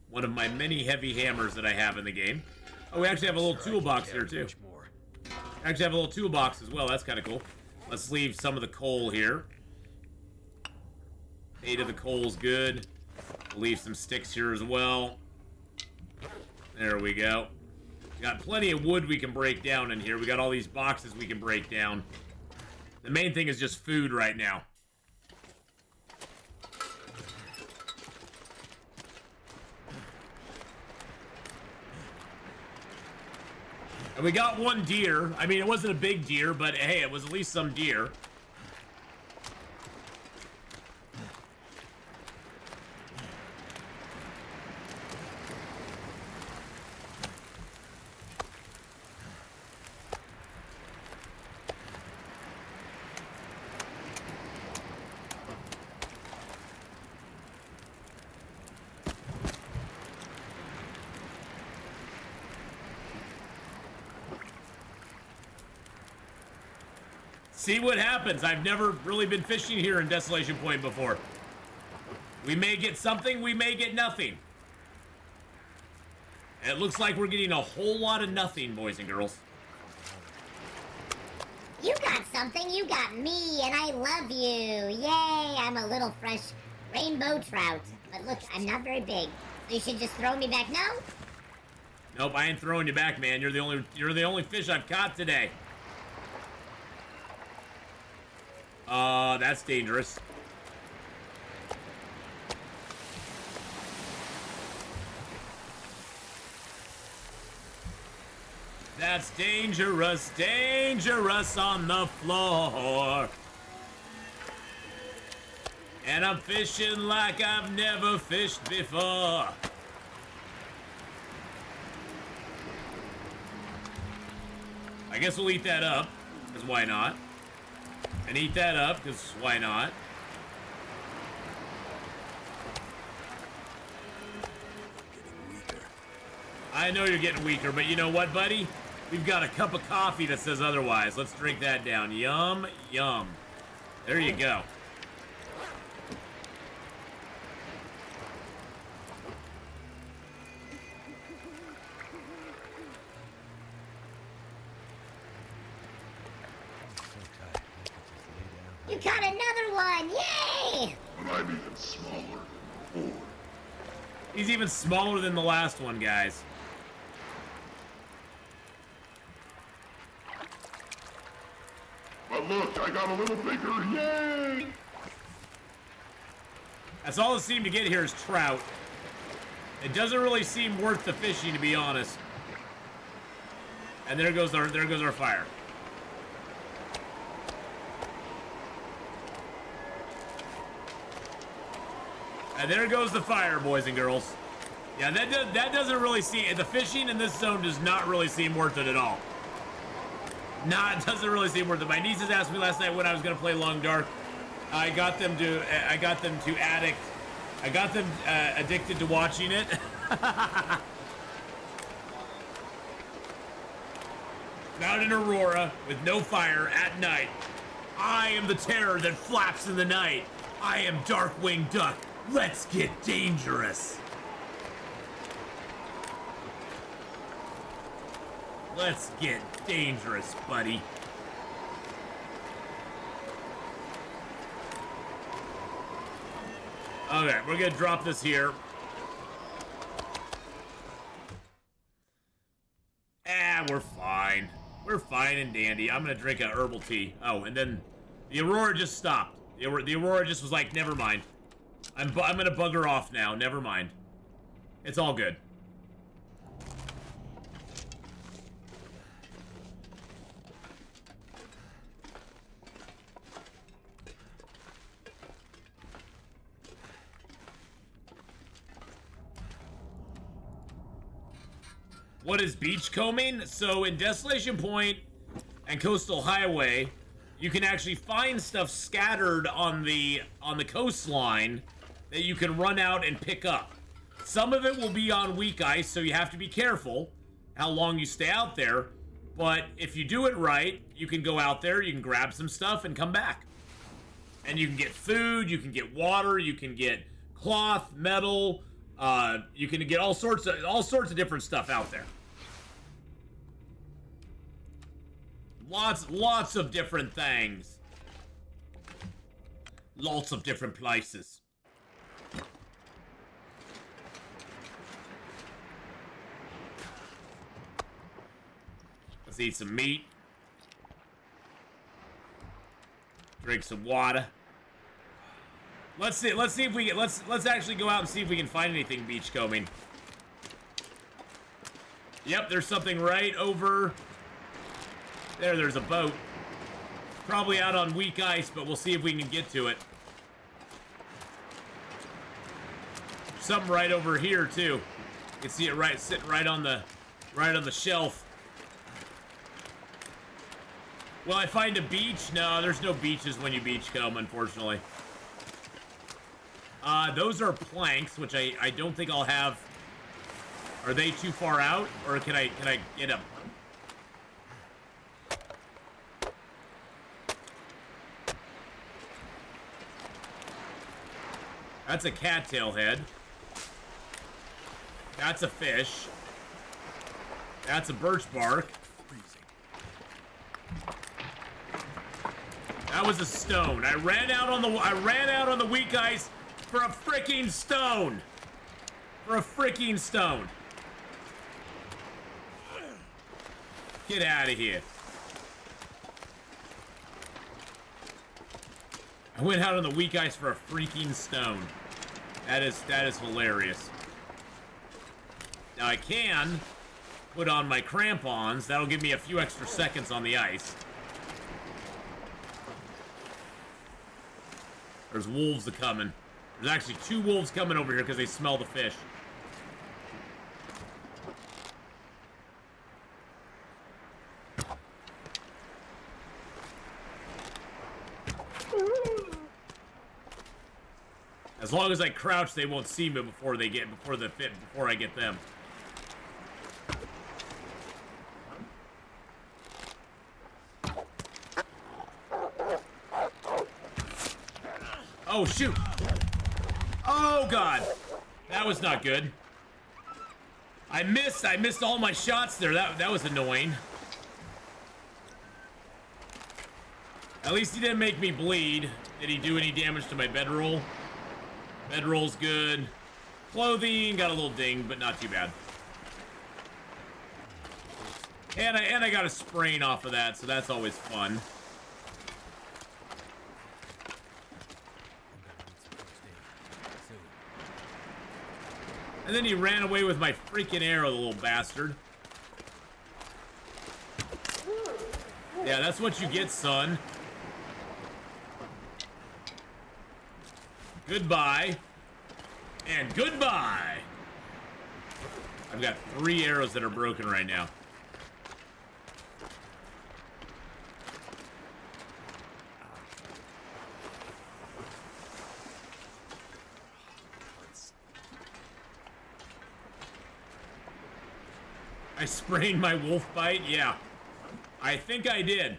One of my many heavy hammers that I have in the game. Oh, we actually have a little toolbox here, too. Actually have a little toolbox as well. That's kind of cool. Let's leave some of the coal here. 8 of the coal's good. We'll leave some sticks here as well. There we go. Got plenty of wood we can break down in here. We got all these boxes we can break down. The main thing is just food right now. And we got one deer. I mean, it wasn't a big deer, but hey, it was at least some deer. See what happens. I've never really been fishing here in Desolation Point before. We may get something, we may get nothing. And it looks like we're getting a whole lot of nothing, boys and girls. You got something, you got me, and I love you. Yay, I'm a little fresh rainbow trout. But look, I'm not very big. So you should just throw me back now? Nope, I ain't throwing you back, man. You're the only fish I've caught today. That's dangerous. That's dangerous, dangerous on the floor. And I'm fishing like I've never fished before. I guess we'll eat that up, because why not? And eat that up, because why not? I know you're getting weaker, but you know what, buddy? We've got a cup of coffee that says otherwise. Let's drink that down. Yum, yum. There you go. You caught another one! Yay! But I'm even smaller than before. He's even smaller than the last one, guys. But look, I got a little bigger. Yay! That's all it seemed to get here is trout. It doesn't really seem worth the fishing, to be honest. And there goes our fire. And there goes the fire, boys and girls. Yeah, that doesn't really seem... The fishing in this zone does not really seem worth it at all. It doesn't really seem worth it. My nieces asked me last night when I was going to play Long Dark. I got them addicted to watching it. Out in Aurora, with no fire, at night. I am the terror that flaps in the night. I am Darkwing Duck. Let's get dangerous. Let's get dangerous, buddy. Okay, we're gonna drop this here. Ah, we're fine. We're fine and dandy. I'm gonna drink a herbal tea. Oh, and then the Aurora just stopped. The Aurora just was like, never mind. I'm gonna bugger off now. Never mind. It's all good. What is beachcombing? So in Desolation Point and Coastal Highway, you can actually find stuff scattered on the coastline that you can run out and pick up. Some of it will be on weak ice, so you have to be careful how long you stay out there. But if you do it right, you can go out there, you can grab some stuff and come back. And you can get food, you can get water, you can get cloth, metal, you can get all sorts of different stuff out there. Lots of different things. Lots of different places. Let's eat some meat. Drink some water. Let's see if we can, let's actually go out and see if we can find anything beachcombing. Yep, there's something right over there. There's a boat. Probably out on weak ice, but we'll see if we can get to it. Something right over here too. You can see it right sitting right on the shelf. Will I find a beach? No, there's no beaches when you beachcomb, unfortunately. Those are planks, which I don't think I'll have. Are they too far out, or can I get them? That's a cattail head. That's a fish. That's a birch bark. That was a stone. I ran out on the weak ice for a freaking stone. For a freaking stone. Get out of here. I went out on the weak ice for a freaking stone. That is hilarious. Now I can put on my crampons. That'll give me a few extra seconds on the ice. There's wolves a-coming. There's actually 2 wolves coming over here because they smell the fish. As long as I crouch, they won't see me before I get them. Oh shoot! Oh god, that was not good. I missed all my shots there. That was annoying. At least he didn't make me bleed. Did he do any damage to my bedroll? Bedroll's good. Clothing got a little ding, but not too bad. And I got a sprain off of that, so that's always fun. And then he ran away with my freaking arrow, the little bastard. Yeah, that's what you get, son. Goodbye. And goodbye. I've got 3 arrows that are broken right now. I sprained my wolf bite? Yeah. I think I did.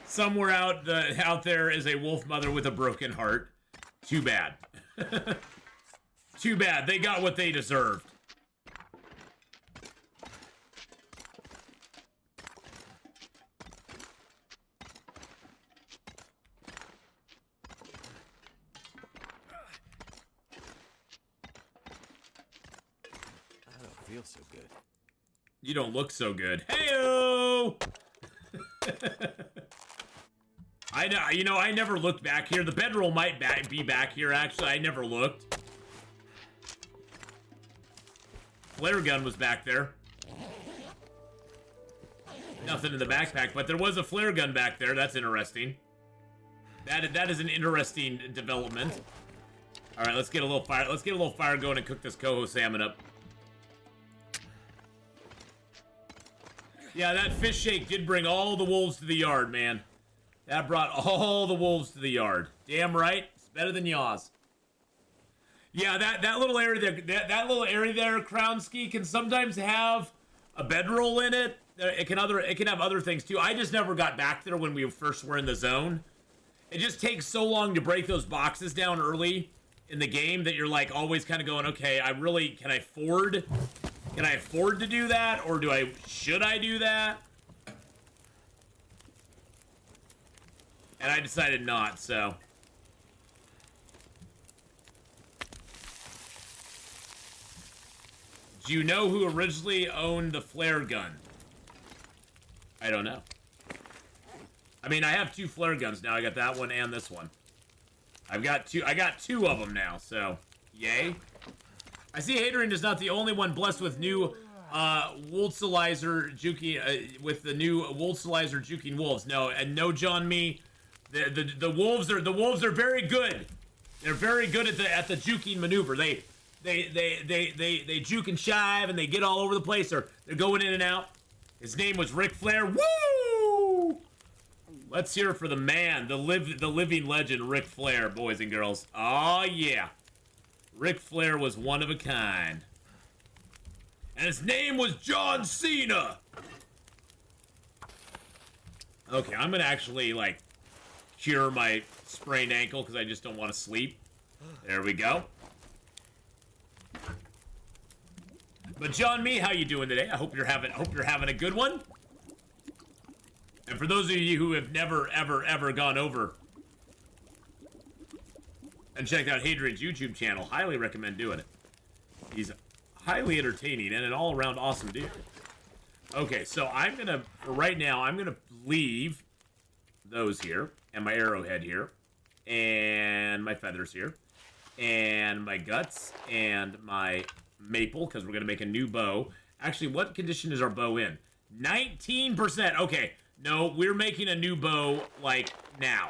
Somewhere out there is a wolf mother with a broken heart. Too bad. Too bad. They got what they deserved. feel so good. You don't look so good. Heyo! I know. You know, I never looked back here. The bedroll might be back here. Actually, I never looked. Flare gun was back there. Nothing in the backpack, but there was a flare gun back there. That's interesting. That is an interesting development. All right, let's get a little fire. Let's get a little fire going and cook this coho salmon up. Yeah, that fish shake did bring all the wolves to the yard, man. That brought all the wolves to the yard. Damn right. It's better than Yaws. Yeah, that little area there, that little area there, Crown Ski, can sometimes have a bedroll in it. It can have other things too. I just never got back there when we first were in the zone. It just takes so long to break those boxes down early in the game that you're like always kind of going, okay, can I afford to do that, or should I do that? And I decided not, so. Do you know who originally owned the flare gun? I don't know. I mean, I have 2 flare guns now. I got that one and this one. I got two of them now, so yay. I see Hadrian is not the only one blessed with new Wolfsalizer juking with the new Wolfsalizer juking wolves. No, and no John me. The wolves are very good. They're very good at the juking maneuver. They juke and shive and they get all over the place. They're going in and out. His name was Ric Flair. Woo! Let's hear it for the man, the living legend, Ric Flair, boys and girls. Oh yeah, Ric Flair was one of a kind, and his name was John Cena. Okay, I'm gonna actually like cure my sprained ankle because I just don't want to sleep. There we go. But John me, how you doing today? I hope you're having a good one. And for those of you who have never ever gone over and checked out Hadrian's YouTube channel, highly recommend doing it. He's highly entertaining and an all-around awesome dude. Okay, so for right now, I'm gonna leave those here, and my arrowhead here, and my feathers here, and my guts, and my maple, because we're gonna make a new bow. Actually, what condition is our bow in? 19%. Okay, no, we're making a new bow like now.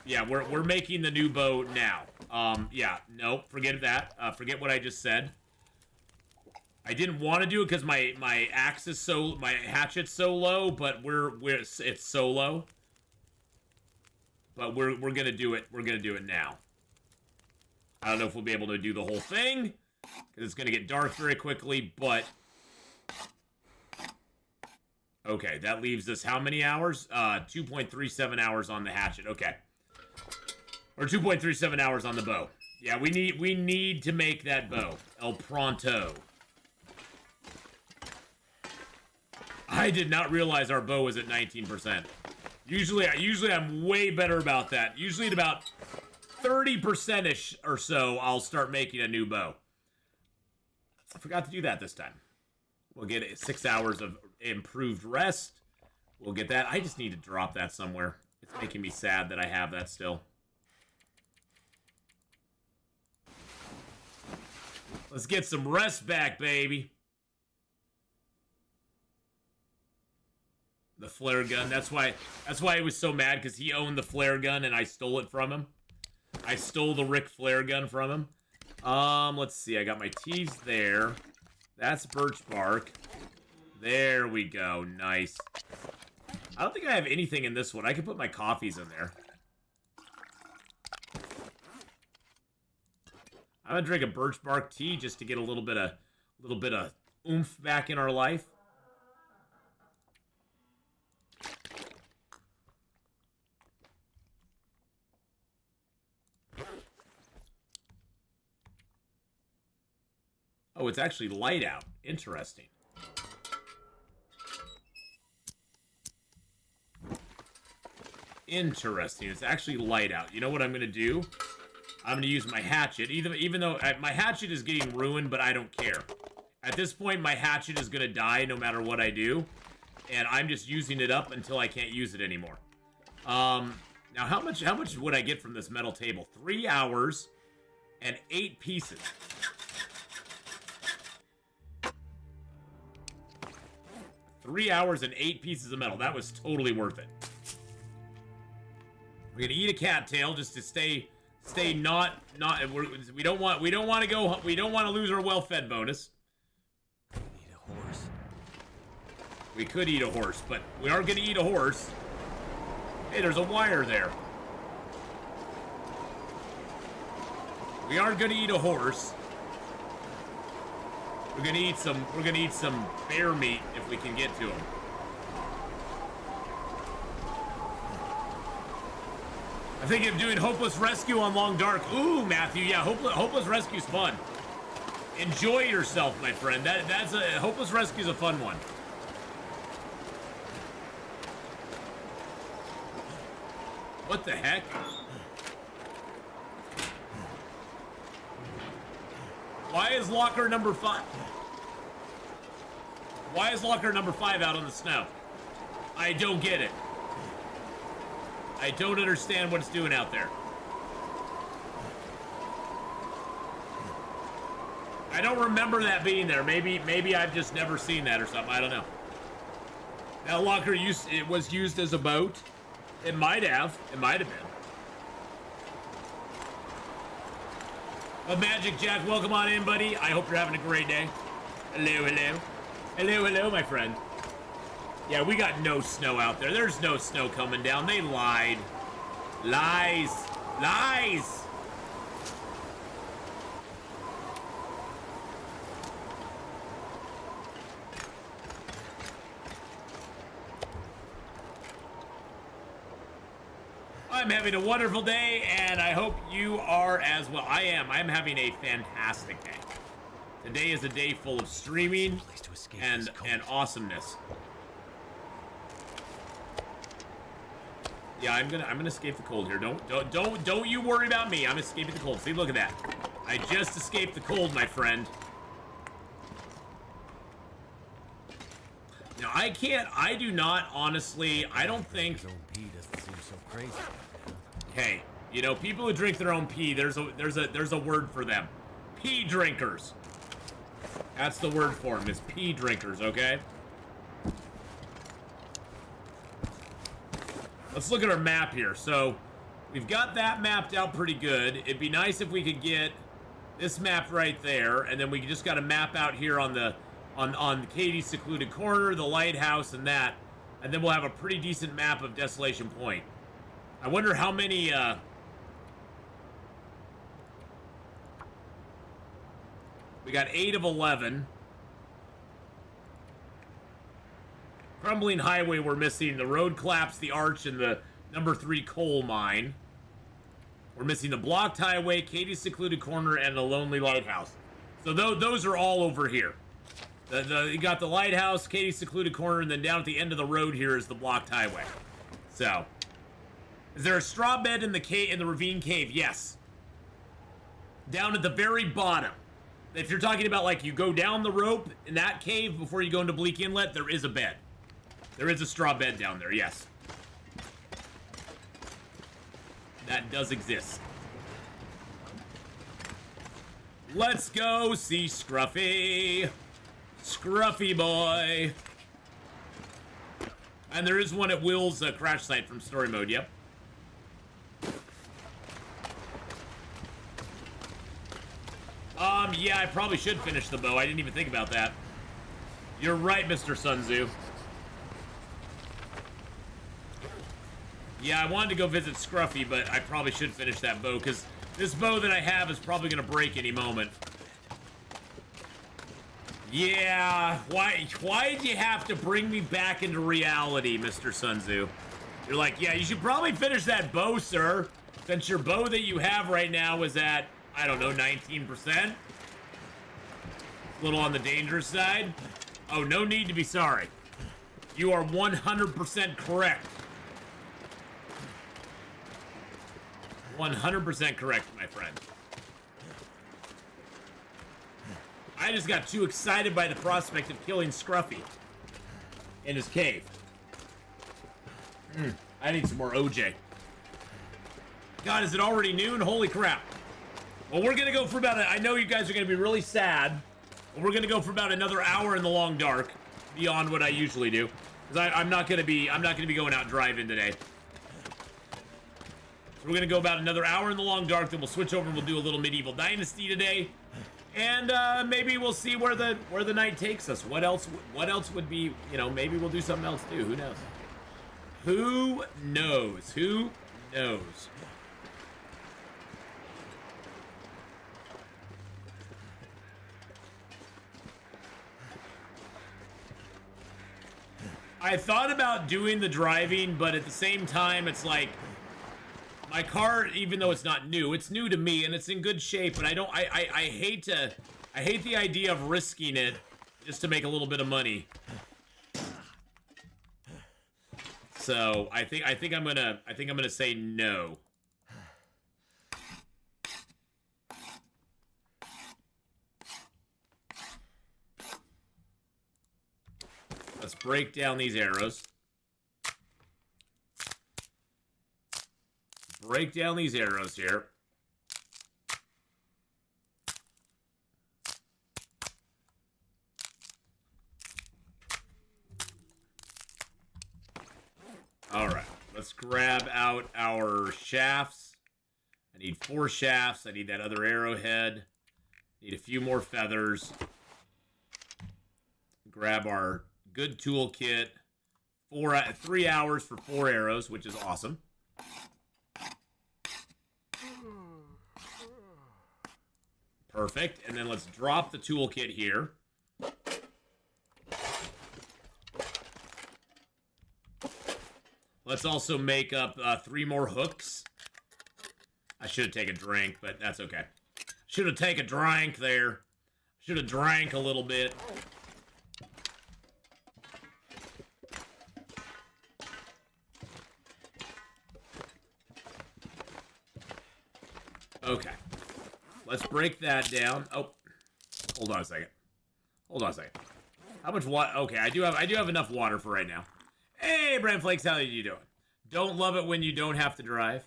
Yeah, we're making the new bow now. Yeah, no, forget that. Forget what I just said. I didn't want to do it because my hatchet's so low, but it's so low. But we're gonna do it. We're gonna do it now. I don't know if we'll be able to do the whole thing because it's gonna get dark very quickly. But okay, that leaves us how many hours? 2.37 hours on the hatchet. Okay, or 2.37 hours on the bow. Yeah, we need to make that bow. El pronto. I did not realize our bow was at 19%. Usually I'm way better about that. Usually at about 30%ish or so, I'll start making a new bow. I forgot to do that this time. We'll get 6 hours of improved rest. We'll get that. I just need to drop that somewhere. It's making me sad that I have that still. Let's get some rest back, baby. The flare gun. That's why he was so mad, because he owned the flare gun and I stole it from him. I stole the Ric Flair gun from him. Let's see. I got my teas there. That's birch bark. There we go. Nice. I don't think I have anything in this one. I can put my coffees in there. I'm gonna drink a birch bark tea just to get a little bit of oomph back in our life. Oh, it's actually light out. Interesting. Interesting. It's actually light out. You know what I'm going to do? I'm going to use my hatchet. Even though my hatchet is getting ruined, but I don't care. At this point, my hatchet is gonna die no matter what I do. And I'm just using it up until I can't use it anymore. Now how much would I get from this metal table? 3 hours and 8 pieces. 3 hours and 8 pieces of metal. That was totally worth it. We're gonna eat a cattail just to stay not we don't want to lose our well-fed bonus. Eat a horse. We could eat a horse, but we aren't gonna eat a horse. Hey, there's a wire there. We aren't gonna eat a horse. We're gonna eat some bear meat if we can get to them. I'm thinking of doing Hopeless Rescue on Long Dark. Ooh, Matthew, yeah, Hopeless Rescue's fun. Enjoy yourself, my friend. That's a Hopeless Rescue's a fun one. What the heck? Why is locker number 5? Why is locker number 5 out on the snow? I don't get it. I don't understand what it's doing out there. I don't remember that being there. Maybe I've just never seen that or something. I don't know. That locker was used as a boat. It might have. It might have been. But Magic Jack, welcome on in, buddy. I hope you're having a great day. Hello, hello. Hello, hello, my friend. Yeah, we got no snow out there. There's no snow coming down. They lied. Lies. Lies. I'm having a wonderful day, and I hope you are as well. I am. I'm having a fantastic day. Today is a day full of streaming and awesomeness. Yeah, I'm gonna escape the cold here. Don't you worry about me. I'm escaping the cold. See, look at that. I just escaped the cold, my friend. Now I do not honestly. I don't think. His own pee doesn't seem so crazy. Hey, you know, people who drink their own pee, there's a word for them. Pee drinkers. That's the word for them, is pee drinkers, okay? Let's look at our map here. So, we've got that mapped out pretty good. It'd be nice if we could get this map right there, and then we just got a map out here on the Katie's secluded corner, the lighthouse, and that. And then we'll have a pretty decent map of Desolation Point. I wonder how many, we got 8 of 11. Crumbling Highway we're missing. The road collapse, the arch, and the number 3 coal mine. We're missing the blocked highway, Katie's secluded corner, and the lonely lighthouse. So those are all over here. You got the lighthouse, Katie's secluded corner, and then down at the end of the road here is the blocked highway. So, is there a straw bed in the ravine cave? Yes. Down at the very bottom. If you're talking about like you go down the rope in that cave before you go into Bleak Inlet, there is a bed. There is a straw bed down there, yes. That does exist. Let's go see Scruffy. Scruffy boy. And there is one at Will's crash site from story mode, yep. Yeah, I probably should finish the bow. I didn't even think about that. You're right, Mr. Sun Tzu. Yeah, I wanted to go visit Scruffy, but I probably should finish that bow, because this bow that I have is probably going to break any moment. Yeah, why'd you have to bring me back into reality, Mr. Sun Tzu? You're like, yeah, you should probably finish that bow, sir, since your bow that you have right now is at, I don't know, 19%? A little on the dangerous side. Oh, no need to be sorry. You are 100% correct. 100% correct, my friend. I just got too excited by the prospect of killing Scruffy in his cave. I need some more OJ. God, is it already noon? Holy crap. Well, we're gonna go for about I know you guys are gonna be really sad, but we're gonna go for about another hour in the long dark, beyond what I usually do, because I'm not gonna be going out driving today. So we're gonna go about another hour in the long dark, then we'll switch over and we'll do a little medieval dynasty today, and maybe we'll see where the night takes us. What else would be, you know? Maybe we'll do something else too. Who knows? Who knows? Who knows? I thought about doing the driving, but at the same time, it's like my car, even though it's not new, it's new to me and it's in good shape. But I hate the idea of risking it just to make a little bit of money. So I think I'm gonna say no. Let's break down these arrows. Break down these arrows here. Alright, let's grab out our shafts. I need 4 shafts. I need that other arrowhead. Need a few more feathers. Grab our good toolkit. 3 hours for 4 arrows, which is awesome. Perfect. And then let's drop the toolkit here. Let's also make up 3 more hooks. I should have taken a drink, but that's okay. Should have taken a drink there. Should have drank a little bit. Okay. Let's break that down. Oh, hold on a second. Hold on a second. How much water? Okay, I do have enough water for right now. Hey, Brand Flakes, how are you doing? Don't love it when you don't have to drive.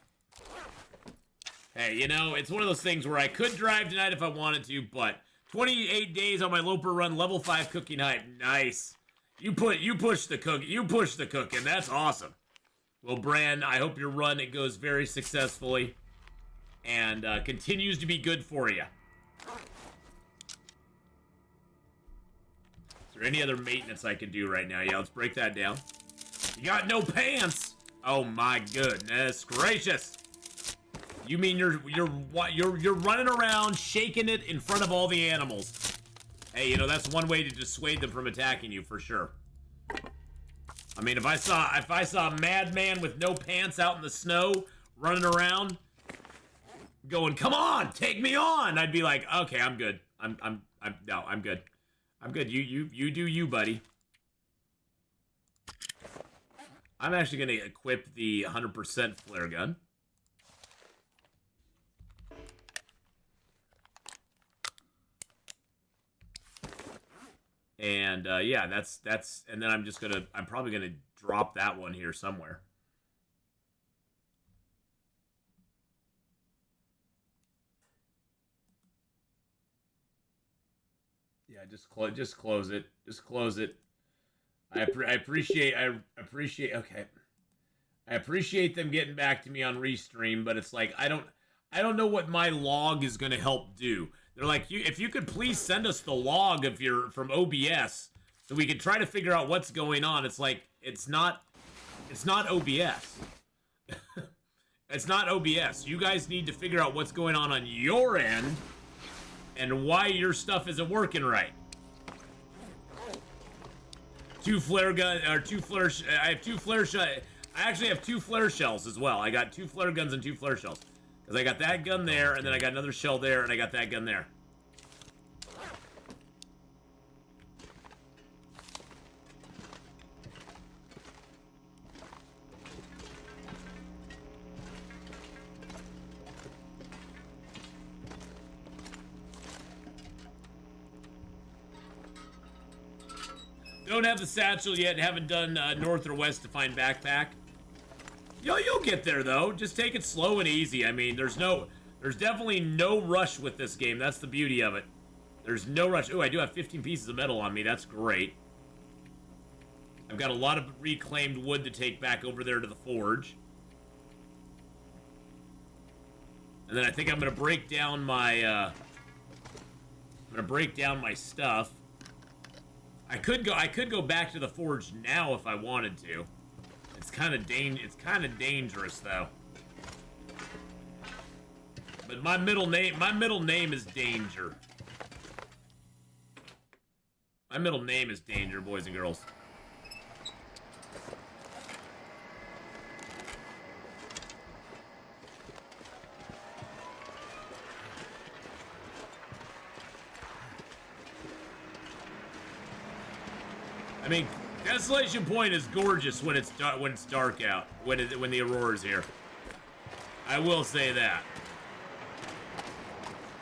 Hey, you know, it's one of those things where I could drive tonight if I wanted to, but 28 days on my Loper run, level 5 cooking hype. Nice. You push the cooking. That's awesome. Well, Brand, I hope your run it goes very successfully and continues to be good for you. Is there any other maintenance I can do right now? Yeah, let's break that down. You got no pants? Oh my goodness gracious! You mean you're running around shaking it in front of all the animals? Hey, you know that's one way to dissuade them from attacking you for sure. I mean, if I saw a madman with no pants out in the snow running around, going, "Come on, take me on," I'd be like, "Okay, I'm good. I'm good. I'm good. You do you, buddy." I'm actually going to equip the 100% flare gun. And yeah, that's and then I'm probably gonna drop that one here somewhere. Yeah, just close it. Just close it. I appreciate. Okay, I appreciate them getting back to me on Restream, but it's like I don't know what my log is gonna help do. They're like, if you could please send us the log of from OBS, so we could try to figure out what's going on. It's like it's not OBS. It's not OBS. You guys need to figure out what's going on your end and why your stuff isn't working right. I have 2 flare I actually have 2 flare shells as well. I got 2 flare guns and 2 flare shells. Because I got that gun there, and then I got another shell there, and I got that gun there. Don't have the satchel yet. Haven't done north or west to find backpack. You'll get there though. Just take it slow and easy. I mean, there's definitely no rush with this game. That's the beauty of it. There's no rush. Oh, I do have 15 pieces of metal on me. That's great. I've got a lot of reclaimed wood to take back over there to the forge. And then I think I'm gonna break down my stuff. I could go back to the forge now if I wanted to. It's kind of dangerous though. But my middle name is Danger. My middle name is Danger, boys and girls. I mean, Desolation Point is gorgeous when it's dark out, when the aurora's here. I will say that.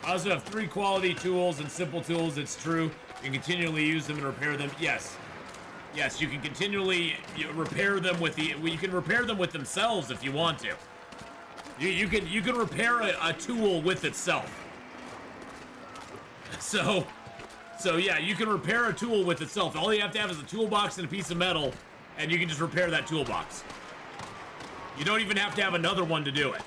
I also have 3 quality tools and simple tools. It's true. You can continually use them and repair them. Yes, you can continually repair them with you can repair them with themselves if you want to. You can repair a tool with itself. So yeah, you can repair a tool with itself. All you have to have is a toolbox and a piece of metal, and you can just repair that toolbox. You don't even have to have another one to do it.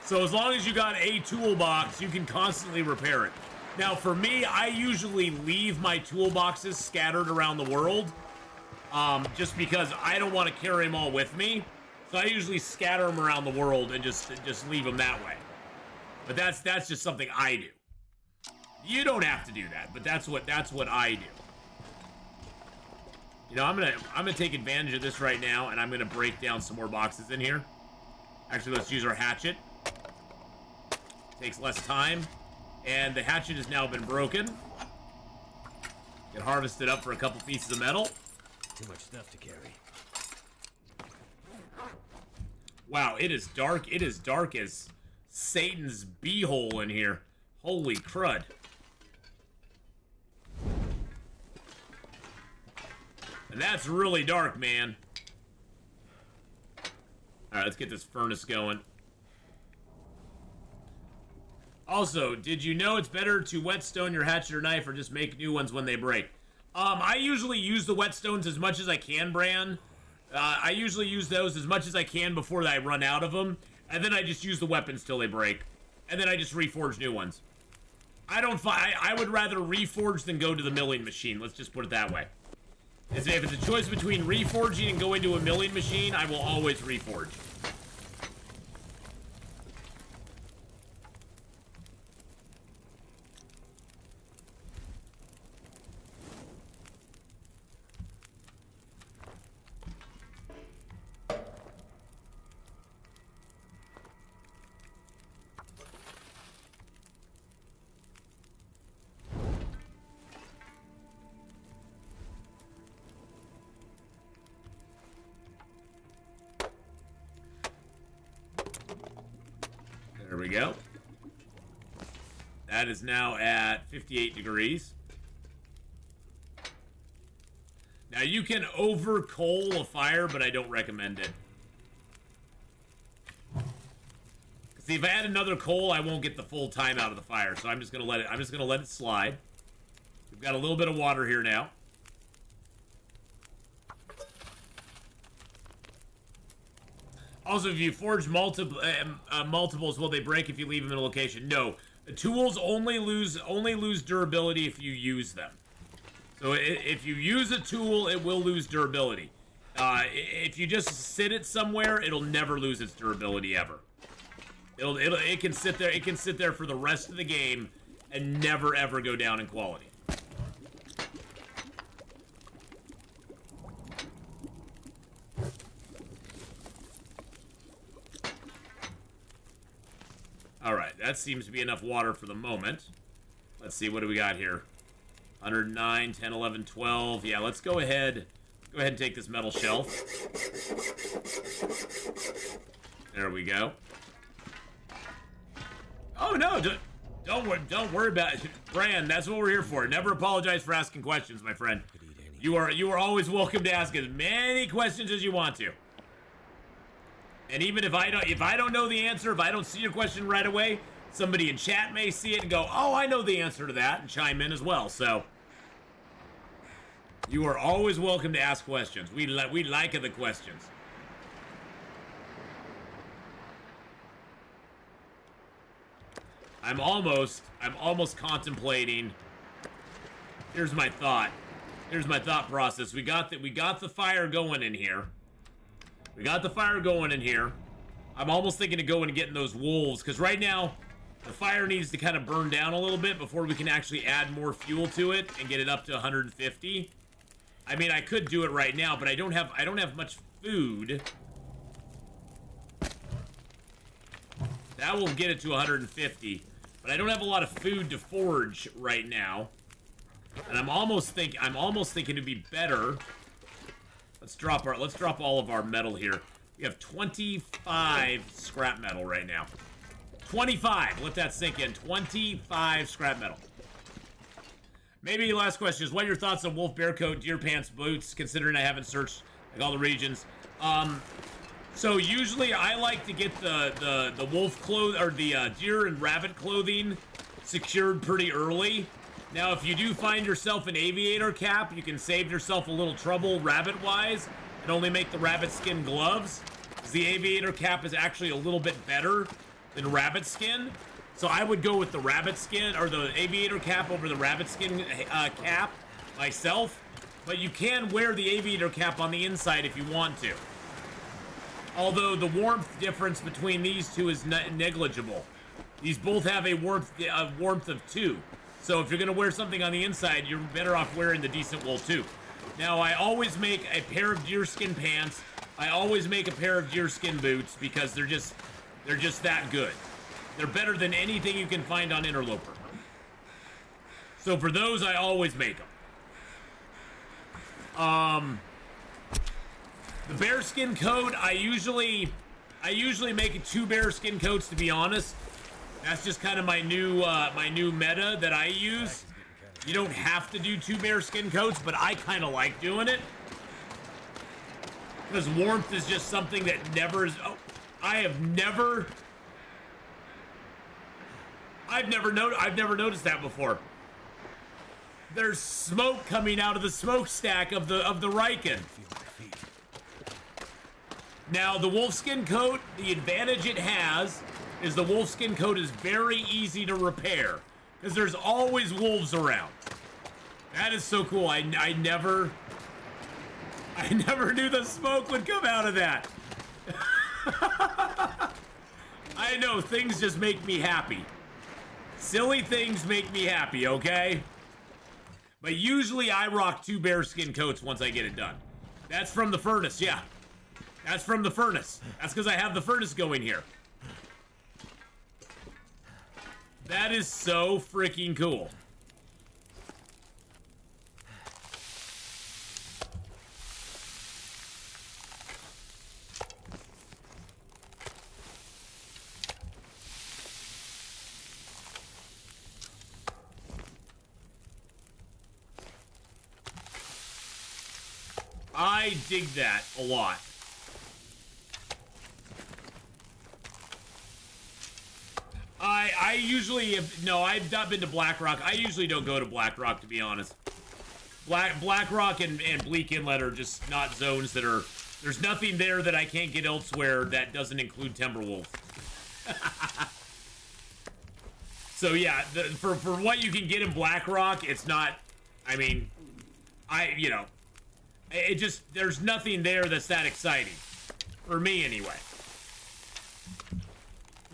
So as long as you got a toolbox, you can constantly repair it. Now for me, I usually leave my toolboxes scattered around the world, just because I don't want to carry them all with me. So I usually scatter them around the world and just leave them that way. But that's just something I do. You don't have to do that, but that's what I do. You know, I'm gonna take advantage of this right now, and I'm gonna break down some more boxes in here. Actually, let's use our hatchet. Takes less time, and the hatchet has now been broken. Get harvested up for a couple pieces of metal. Too much stuff to carry. Wow, it is dark. It is dark as Satan's beehole in here. Holy crud. And that's really dark, man. Alright, let's get this furnace going. Also, did you know it's better to whetstone your hatchet or knife or just make new ones when they break? I usually use the whetstones as much as I can, Bran. I usually use those as much as I can before I run out of them. And then I just use the weapons till they break. And then I just reforge new ones. I would rather reforge than go to the milling machine. Let's just put it that way. If it's a choice between reforging and going to a milling machine, I will always reforge. There we go. That is now at 58 degrees. Now you can over coal a fire, but I don't recommend it. See, if I add another coal, I won't get the full time out of the fire, so I'm just gonna let it slide. We've got a little bit of water here now. Also, if you forge multiples, will they break if you leave them in a location? No. The tools only lose durability if you use them. So if you use a tool, it will lose durability. If you just sit it somewhere, it'll never lose its durability ever. It can sit there. It can sit there for the rest of the game and never ever go down in quality. Alright, that seems to be enough water for the moment. Let's see, what do we got here? 109, 10, 11, 12. Yeah, let's go ahead. Go ahead and take this metal shelf. There we go. Oh, no! Don't worry about it. Bran, that's what we're here for. Never apologize for asking questions, my friend. You are always welcome to ask as many questions as you want to. And even if I don't know the answer, if I don't see your question right away, somebody in chat may see it and go, "Oh, I know the answer to that," and chime in as well. So you are always welcome to ask questions. We like the questions. I'm almost contemplating. Here's my thought process. We got the fire going in here. I'm almost thinking of going and getting those wolves, because right now the fire needs to kind of burn down a little bit before we can actually add more fuel to it and get it up to 150. I mean, I could do it right now, but I don't have much food. That will get it to 150, but I don't have a lot of food to forge right now. And I'm almost thinking it'd be better. Let's drop all of our metal here. We have 25 scrap metal right now. 25. Let that sink in. 25 scrap metal. Maybe last question is, what are your thoughts on wolf, bear coat, deer pants, boots? Considering I haven't searched like all the regions. So usually I like to get the wolf cloth or the deer and rabbit clothing secured pretty early. Now, if you do find yourself an aviator cap, you can save yourself a little trouble rabbit-wise and only make the rabbit skin gloves, because the aviator cap is actually a little bit better than rabbit skin. So I would go with the rabbit skin, or the aviator cap over the rabbit skin cap myself. But you can wear the aviator cap on the inside if you want to. Although the warmth difference between these two is negligible. These both have a warmth of 2. So if you're going to wear something on the inside, you're better off wearing the decent wool too. Now, I always make a pair of deerskin pants. I always make a pair of deerskin boots, because they're just that good. They're better than anything you can find on Interloper. So for those, I always make them. The bearskin coat, I usually make 2 bearskin coats, to be honest. That's just kind of my new meta that I use. You don't have to do 2 bearskin coats, but I kind of like doing it, because warmth is just something that never is. Oh, I've never noticed that before. There's smoke coming out of the smokestack of the Riken. Now, the wolfskin coat, the advantage it has is the wolfskin coat is very easy to repair, because there's always wolves around. That is so cool. I never knew the smoke would come out of that. I know, things just make me happy. Silly things make me happy, okay? But usually I rock 2 bearskin coats once I get it done. That's from the furnace, yeah. That's from the furnace. That's because I have the furnace going here. That is so freaking cool. I dig that a lot. I usually have, no, I've not been to Blackrock. I usually don't go to Blackrock, to be honest. Blackrock and Bleak Inlet are just not zones that are, there's nothing there that I can't get elsewhere that doesn't include Timberwolf. So yeah, for what you can get in Blackrock, it's not, I mean, it just, there's nothing there that's that exciting. For me, anyway.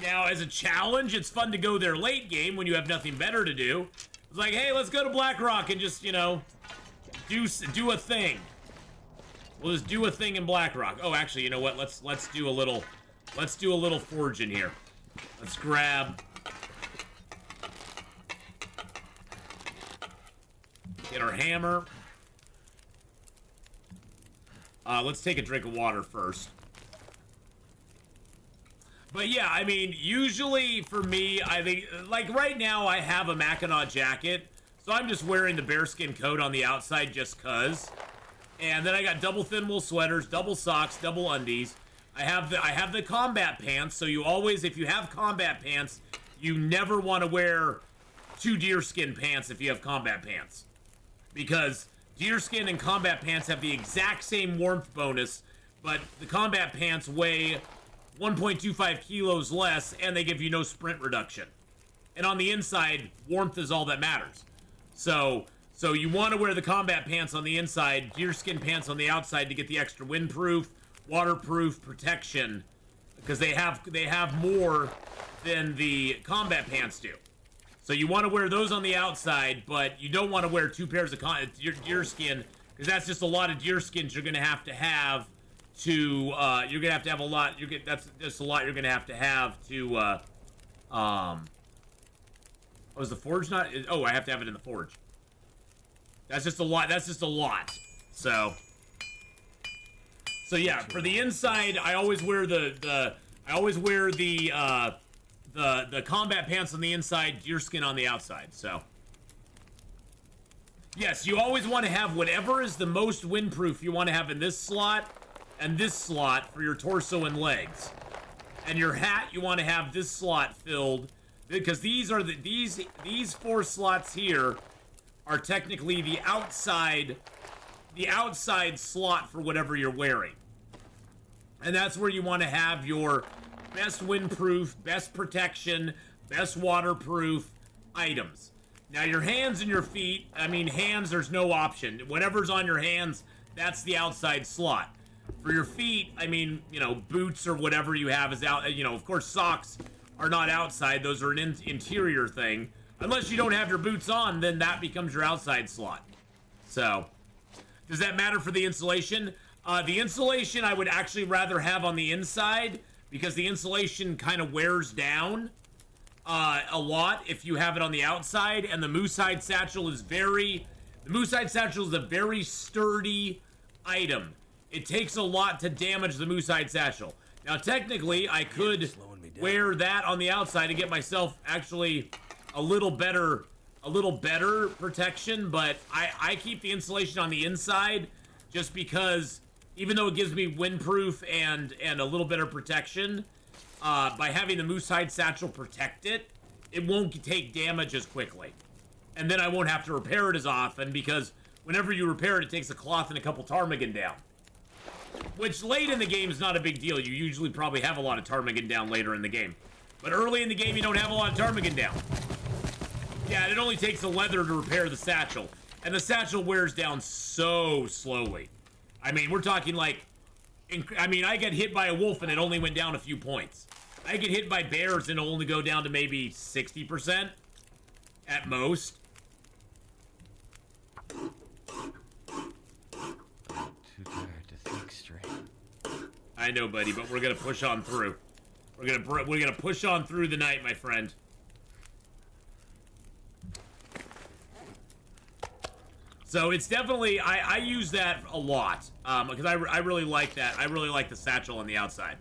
Now, as a challenge, it's fun to go there late game when you have nothing better to do. It's like, hey, let's go to Blackrock and just, do a thing. We'll just do a thing in Blackrock. Oh, actually, you know what? Let's do a little forge in here. Let's grab. Get our hammer. Let's take a drink of water first. But yeah, I mean, usually for me, I think, like right now I have a Mackinac jacket, so I'm just wearing the bearskin coat on the outside just cuz. And then I got double thin wool sweaters, double socks, double undies. I have the combat pants, so you always, if you have combat pants, you never want to wear 2 deerskin pants if you have combat pants. Because deerskin and combat pants have the exact same warmth bonus, but the combat pants weigh 1.25 kilos less, and they give you no sprint reduction. And on the inside, warmth is all that matters. So you want to wear the combat pants on the inside, deerskin pants on the outside to get the extra windproof, waterproof protection, because they have more than the combat pants do. So you want to wear those on the outside, but you don't want to wear 2 pairs of deerskin, because that's just a lot of deerskins you're going to have to you're gonna have to have a lot. That's just a lot you're gonna have to was the forge not? Oh, I have to have it in the forge. That's just a lot. That's just a lot. So yeah, for the inside, I always wear the combat pants on the inside, deerskin on the outside. So yes, you always want to have whatever is the most windproof you want to have in this slot and this slot for your torso and legs. And your hat, you want to have this slot filled, because these 4 slots here are technically the outside slot for whatever you're wearing. And that's where you want to have your best windproof, best protection, best waterproof items. Now your hands and your feet, I mean hands, there's no option. Whatever's on your hands, that's the outside slot. For your feet, I mean, you know, boots or whatever you have is out, you know, of course socks are not outside, those are an interior thing. Unless you don't have your boots on, then that becomes your outside slot. So, does that matter for the insulation? The insulation I would actually rather have on the inside, because the insulation kind of wears down a lot if you have it on the outside, and the moose-hide satchel is a very sturdy item. It takes a lot to damage the moose-hide satchel. Now, technically, I could wear that on the outside and get myself actually a little better protection, but I keep the insulation on the inside just because, even though it gives me windproof and a little better protection, by having the moose-hide satchel protect it, it won't take damage as quickly. And then I won't have to repair it as often, because whenever you repair it, it takes a cloth and a couple ptarmigan down. Which late in the game is not a big deal. You usually probably have a lot of ptarmigan down later in the game. But early in the game, you don't have a lot of ptarmigan down. Yeah, and it only takes the leather to repair the satchel. And the satchel wears down so slowly. I mean, we're talking like... I get hit by a wolf and it only went down a few points. I get hit by bears and it'll only go down to maybe 60% at most. Too tired to think straight. I know, buddy, but we're gonna push on through. We're gonna push on through the night, my friend. So it's definitely, I use that a lot, because I really like that. I really like the satchel on the outside.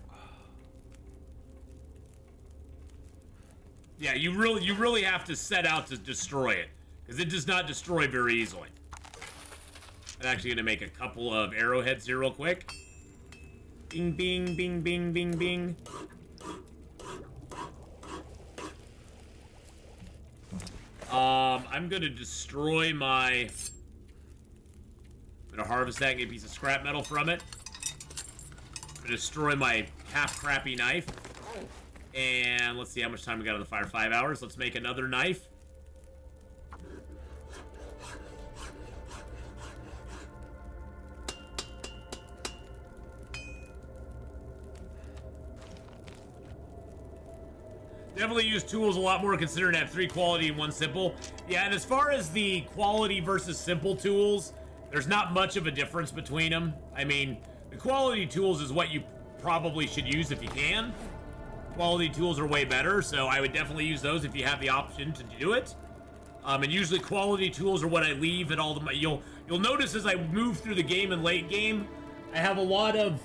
Yeah, you really have to set out to destroy it, because it does not destroy very easily. I'm actually gonna make a couple of arrowheads here real quick. Bing, bing, bing, bing, bing, bing. I'm gonna destroy my... I'm gonna harvest that and get a piece of scrap metal from it. I'm gonna destroy my half-crappy knife. And let's see how much time we got on the fire. 5 hours. Let's make another knife. Definitely use tools a lot more, considering I have 3 quality and 1 simple. Yeah, and as far as the quality versus simple tools, there's not much of a difference between them. I mean, the quality tools is what you probably should use if you can. Quality tools are way better, so I would definitely use those if you have the option to do it. And usually quality tools are what I leave at all the... You'll notice as I move through the game and late game, I have a lot of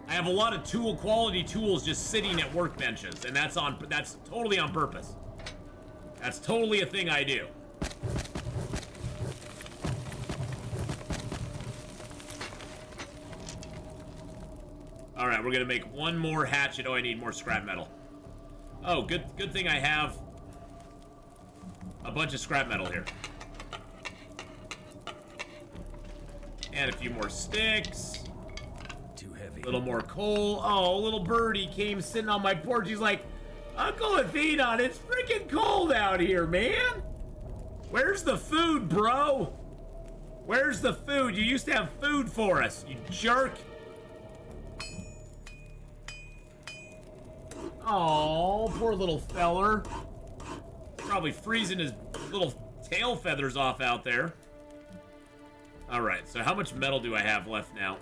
I have a lot of quality tools just sitting at workbenches, and that's totally on purpose. That's totally a thing I do. All right, we're gonna make one more hatchet. Oh, I need more scrap metal. Oh, good thing I have a bunch of scrap metal here. And a few more sticks. Too heavy. A little more coal. Oh, a little birdie came sitting on my porch. He's like, Uncle Atheenon, it's freaking cold out here, man. Where's the food, bro? Where's the food? You used to have food for us, you jerk. Oh, poor little feller. Probably freezing his little tail feathers off out there. Alright, so how much metal do I have left now?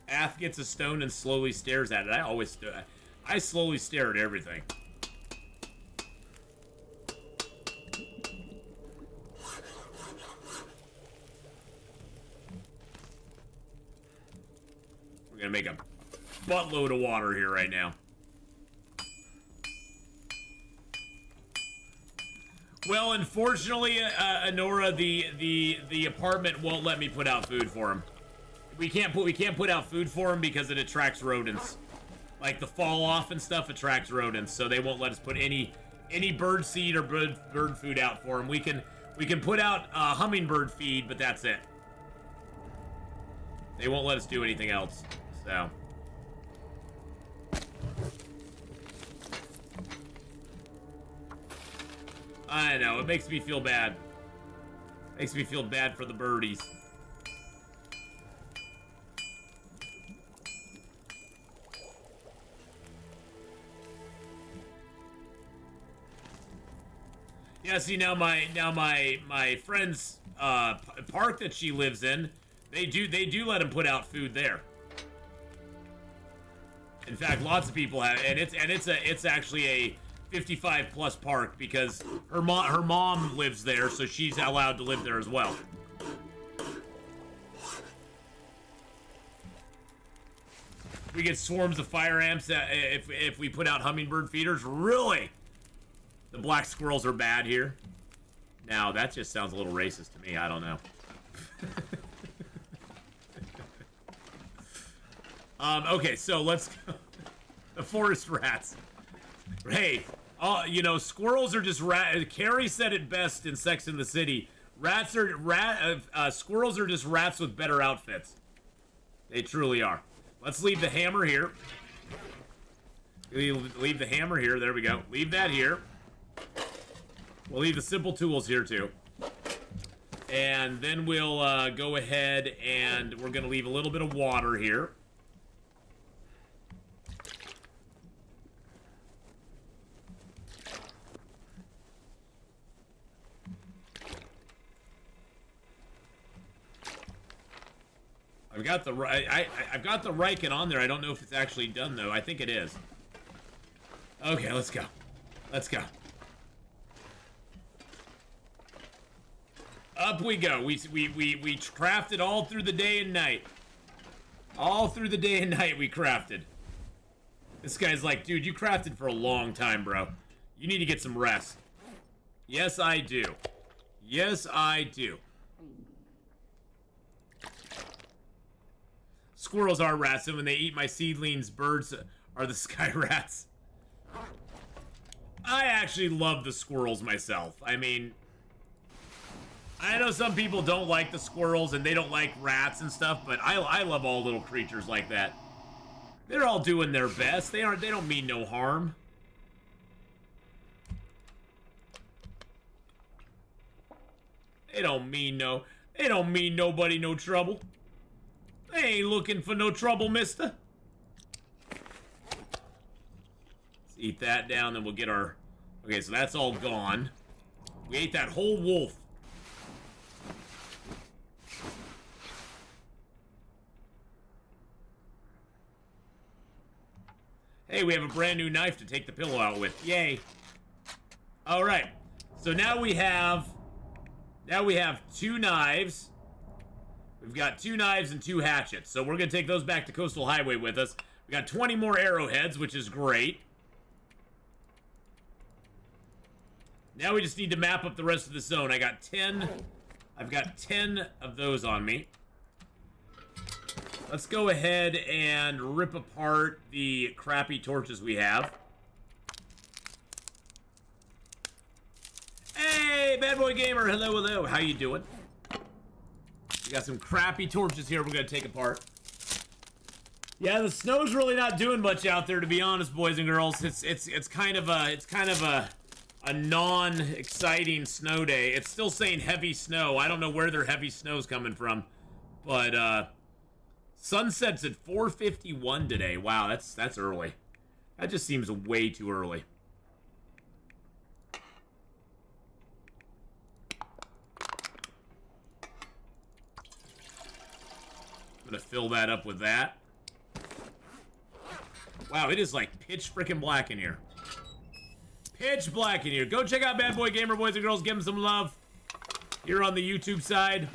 Ath gets a stone and slowly stares at it. I slowly stare at everything. We're gonna make a buttload of water here right now. Well, unfortunately, Honora, the apartment won't let me put out food for him. We can't put out food for him because it attracts rodents. Like the fall off and stuff attracts rodents, so they won't let us put any bird seed or bird food out for him. We can put out hummingbird feed, but that's it. They won't let us do anything else. So. I know, it makes me feel bad. Makes me feel bad for the birdies. Yeah, see now my friend's park that she lives in, they do let him put out food there. In fact, lots of people have, and it's actually a 55 plus park because her mom lives there, so she's allowed to live there as well. We get swarms of fire ants if we put out hummingbird feeders. Really? The black squirrels are bad here. Now that just sounds a little racist to me. I don't know. Okay, so let's go. The forest rats. Hey, you know, squirrels are just Carrie said it best in Sex and the City. Squirrels are just rats with better outfits. They truly are. Let's leave the hammer here. Leave the hammer here. There we go. Leave that here. We'll leave the simple tools here too. And then we'll go ahead and we're going to leave a little bit of water here. I've got the I've got the Riken on there. I don't know if it's actually done though. I think it is. Okay, let's go. Let's go. Up we go. We crafted all through the day and night. All through the day and night we crafted. This guy's like, dude, you crafted for a long time, bro. You need to get some rest. Yes, I do. Yes, I do. Squirrels are rats, and when they eat my seedlings, birds are the sky rats. I actually love the squirrels myself. I mean, I know some people don't like the squirrels and they don't like rats and stuff, but I love all little creatures like that. They're all doing their best. They don't mean no harm. They don't mean nobody no trouble. They ain't looking for no trouble, mister. Let's eat that down, then we'll get our... Okay, so that's all gone. We ate that whole wolf. Hey, we have a brand new knife to take the pillow out with. Yay. Alright. So now we have Now we have 2 knives. We've got 2 knives and 2 hatchets. So we're going to take those back to Coastal Highway with us. We got 20 more arrowheads, which is great. Now we just need to map up the rest of the zone. I've got 10 of those on me. Let's go ahead and rip apart the crappy torches we have. Hey, Bad Boy Gamer, hello, hello. How you doing? We got some crappy torches here we're gonna take apart. Yeah, the snow's really not doing much out there, to be honest, boys and girls. It's kind of a non-exciting snow day. It's still saying heavy snow. I don't know where their heavy snow's coming from, but sunset's at 4:51 today. Wow, that's early. That just seems way too early. I'm gonna fill that up with that. Wow, it is like pitch freaking black in here. Pitch black in here. Go check out Bad Boy Gamer, boys and girls. Give him some love here on the YouTube side.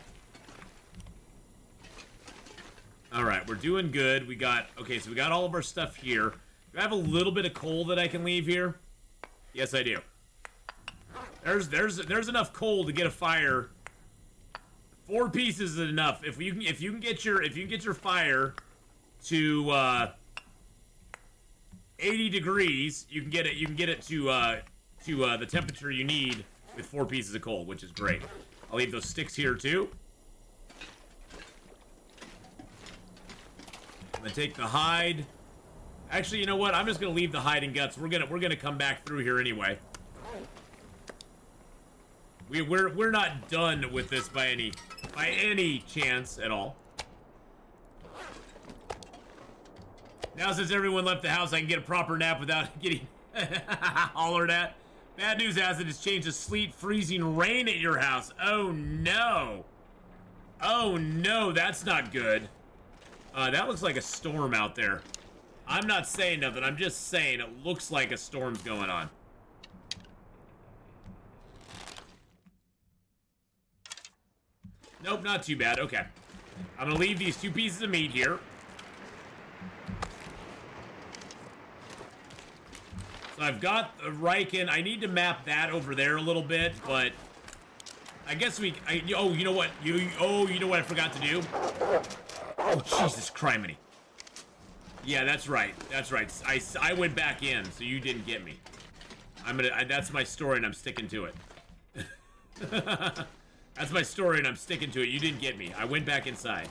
All right, we're doing good. We got, okay, so we got all of our stuff here. Do I have a little bit of coal that I can leave here? Yes, I do. There's enough coal to get a fire. 4 pieces is enough. If you can get your fire to 80 degrees, you can get it to the temperature you need with 4 pieces of coal, which is great. I'll leave those sticks here too. I'm gonna take the hide. Actually, you know what? I'm just gonna leave the hide and guts. We're gonna come back through here anyway. We're not done with this by any chance at all. Now, since everyone left the house, I can get a proper nap without getting hollered at. Bad news, Acid has changed to sleet, freezing rain at your house. Oh no! Oh no, that's not good. That looks like a storm out there. I'm not saying nothing. I'm just saying it looks like a storm's going on. Nope, not too bad. Okay. I'm gonna leave these 2 pieces of meat here. So I've got the Riken. I need to map that over there a little bit, but I guess oh, you know what? You know what I forgot to do? Oh, Jesus criminy. Yeah, that's right. That's right. I went back in, so you didn't get me. That's my story, and I'm sticking to it. That's my story, and I'm sticking to it. You didn't get me. I went back inside.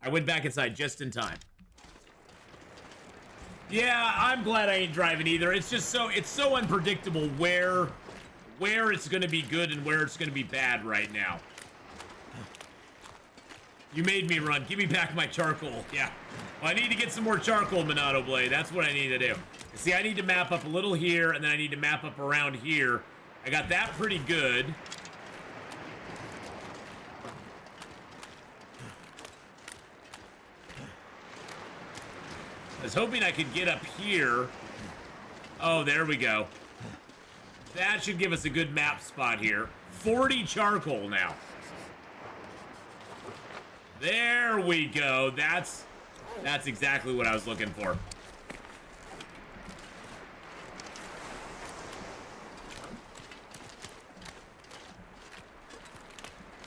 I went back inside just in time. Yeah, I'm glad I ain't driving either. It's just so unpredictable where it's gonna be good and where it's gonna be bad right now. You made me run. Give me back my charcoal. Yeah. Well, I need to get some more charcoal, Minato Blade. That's what I need to do. See, I need to map up a little here, and then I need to map up around here. I got that pretty good. I was hoping I could get up here. Oh, there we go. That should give us a good map spot here. 40 charcoal now. There we go. That's exactly what I was looking for.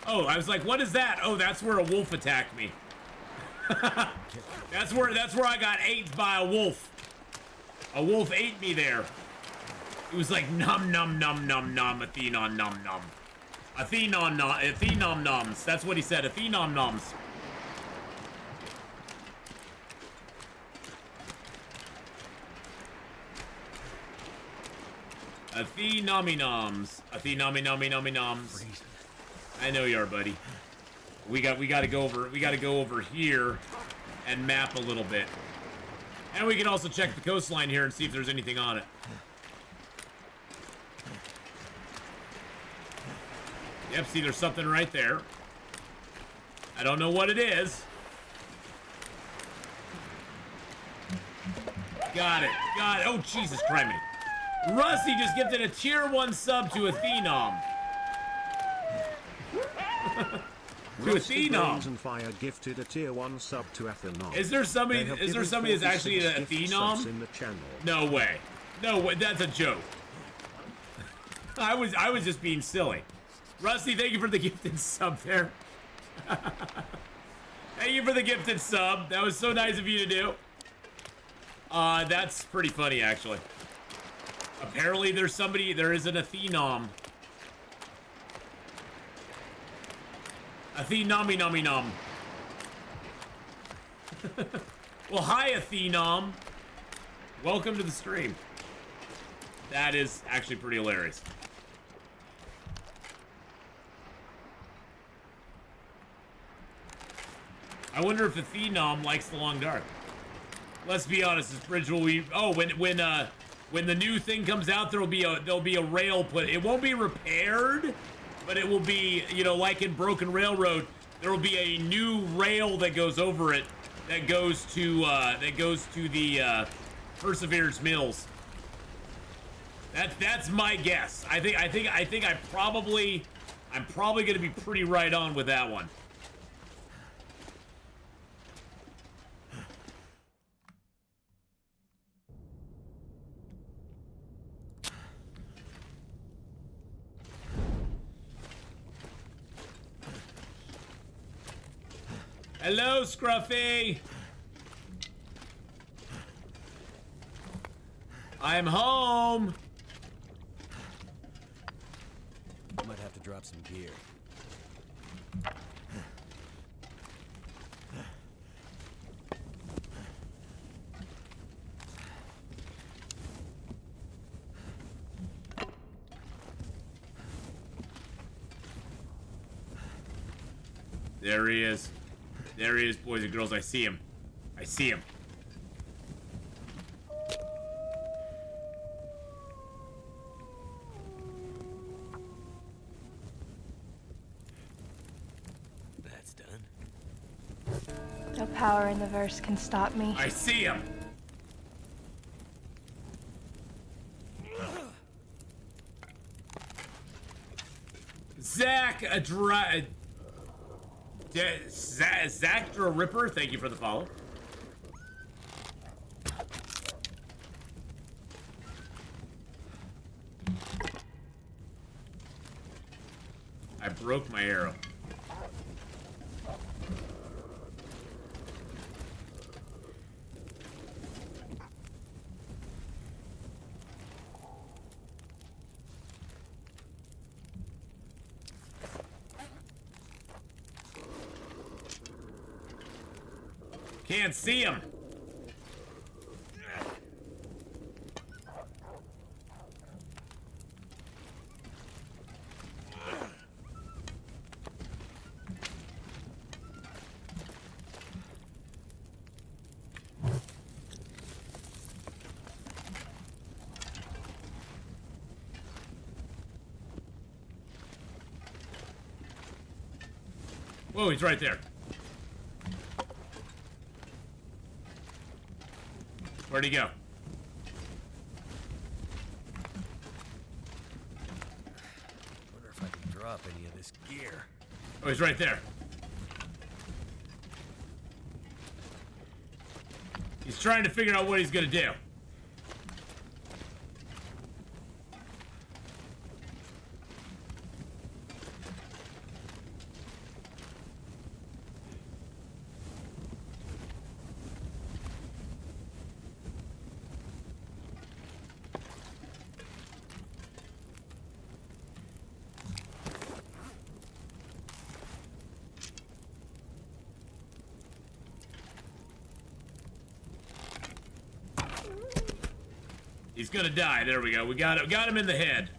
Oh, I was like, what is that? Oh, that's where a wolf attacked me. That's where I got ate by a wolf. A wolf ate me there. It was like num num num num num Atheenon num num. Atheenon noms. That's what he said. Atheenon noms. Atheenominoms. Atheenominoms. I know you are, buddy. We gotta go over here and map a little bit. And we can also check the coastline here and see if there's anything on it. Yep, see there's something right there. I don't know what it is. Got it. Oh, Jesus Christ. Rusty just gifted a tier 1 sub to Atheenom. Rusty Atheenon. Brains and Fire gifted a tier 1 sub to Atheenon. Is there somebody? They have Is there given somebody that's actually 46 an gift subs Atheenon? in the channel. No way. No way. That's a joke. I was just being silly. Rusty, thank you for the gifted sub there. Thank you for the gifted sub. That was so nice of you to do. That's pretty funny, actually. Apparently, there is an Atheenom. Athenomi. Well, hi, Atheenom. Welcome to the stream. That is actually pretty hilarious. I wonder if Atheenom likes the long dark. Let's be honest, this bridge will be. Oh, when the new thing comes out, there'll be a rail put. It won't be repaired, but it will be, you know, like in Broken Railroad, there will be a new rail that goes over it that goes to the Perseverance Mills. That's my guess. I'm probably gonna be pretty right on with that one. Hello, Scruffy. I'm home. Might have to drop some gear. There he is. There he is, boys and girls. I see him. I see him. That's done. No power in the verse can stop me. I see him. Zach, Zach the Ripper, thank you for the follow. I broke my arrow. Can't see him. Whoa, he's right there. Where'd he go? Wonder if I can drop any of this gear. Oh, he's right there. He's trying to figure out what he's gonna do. He's gonna die. There we go. We got him in the head.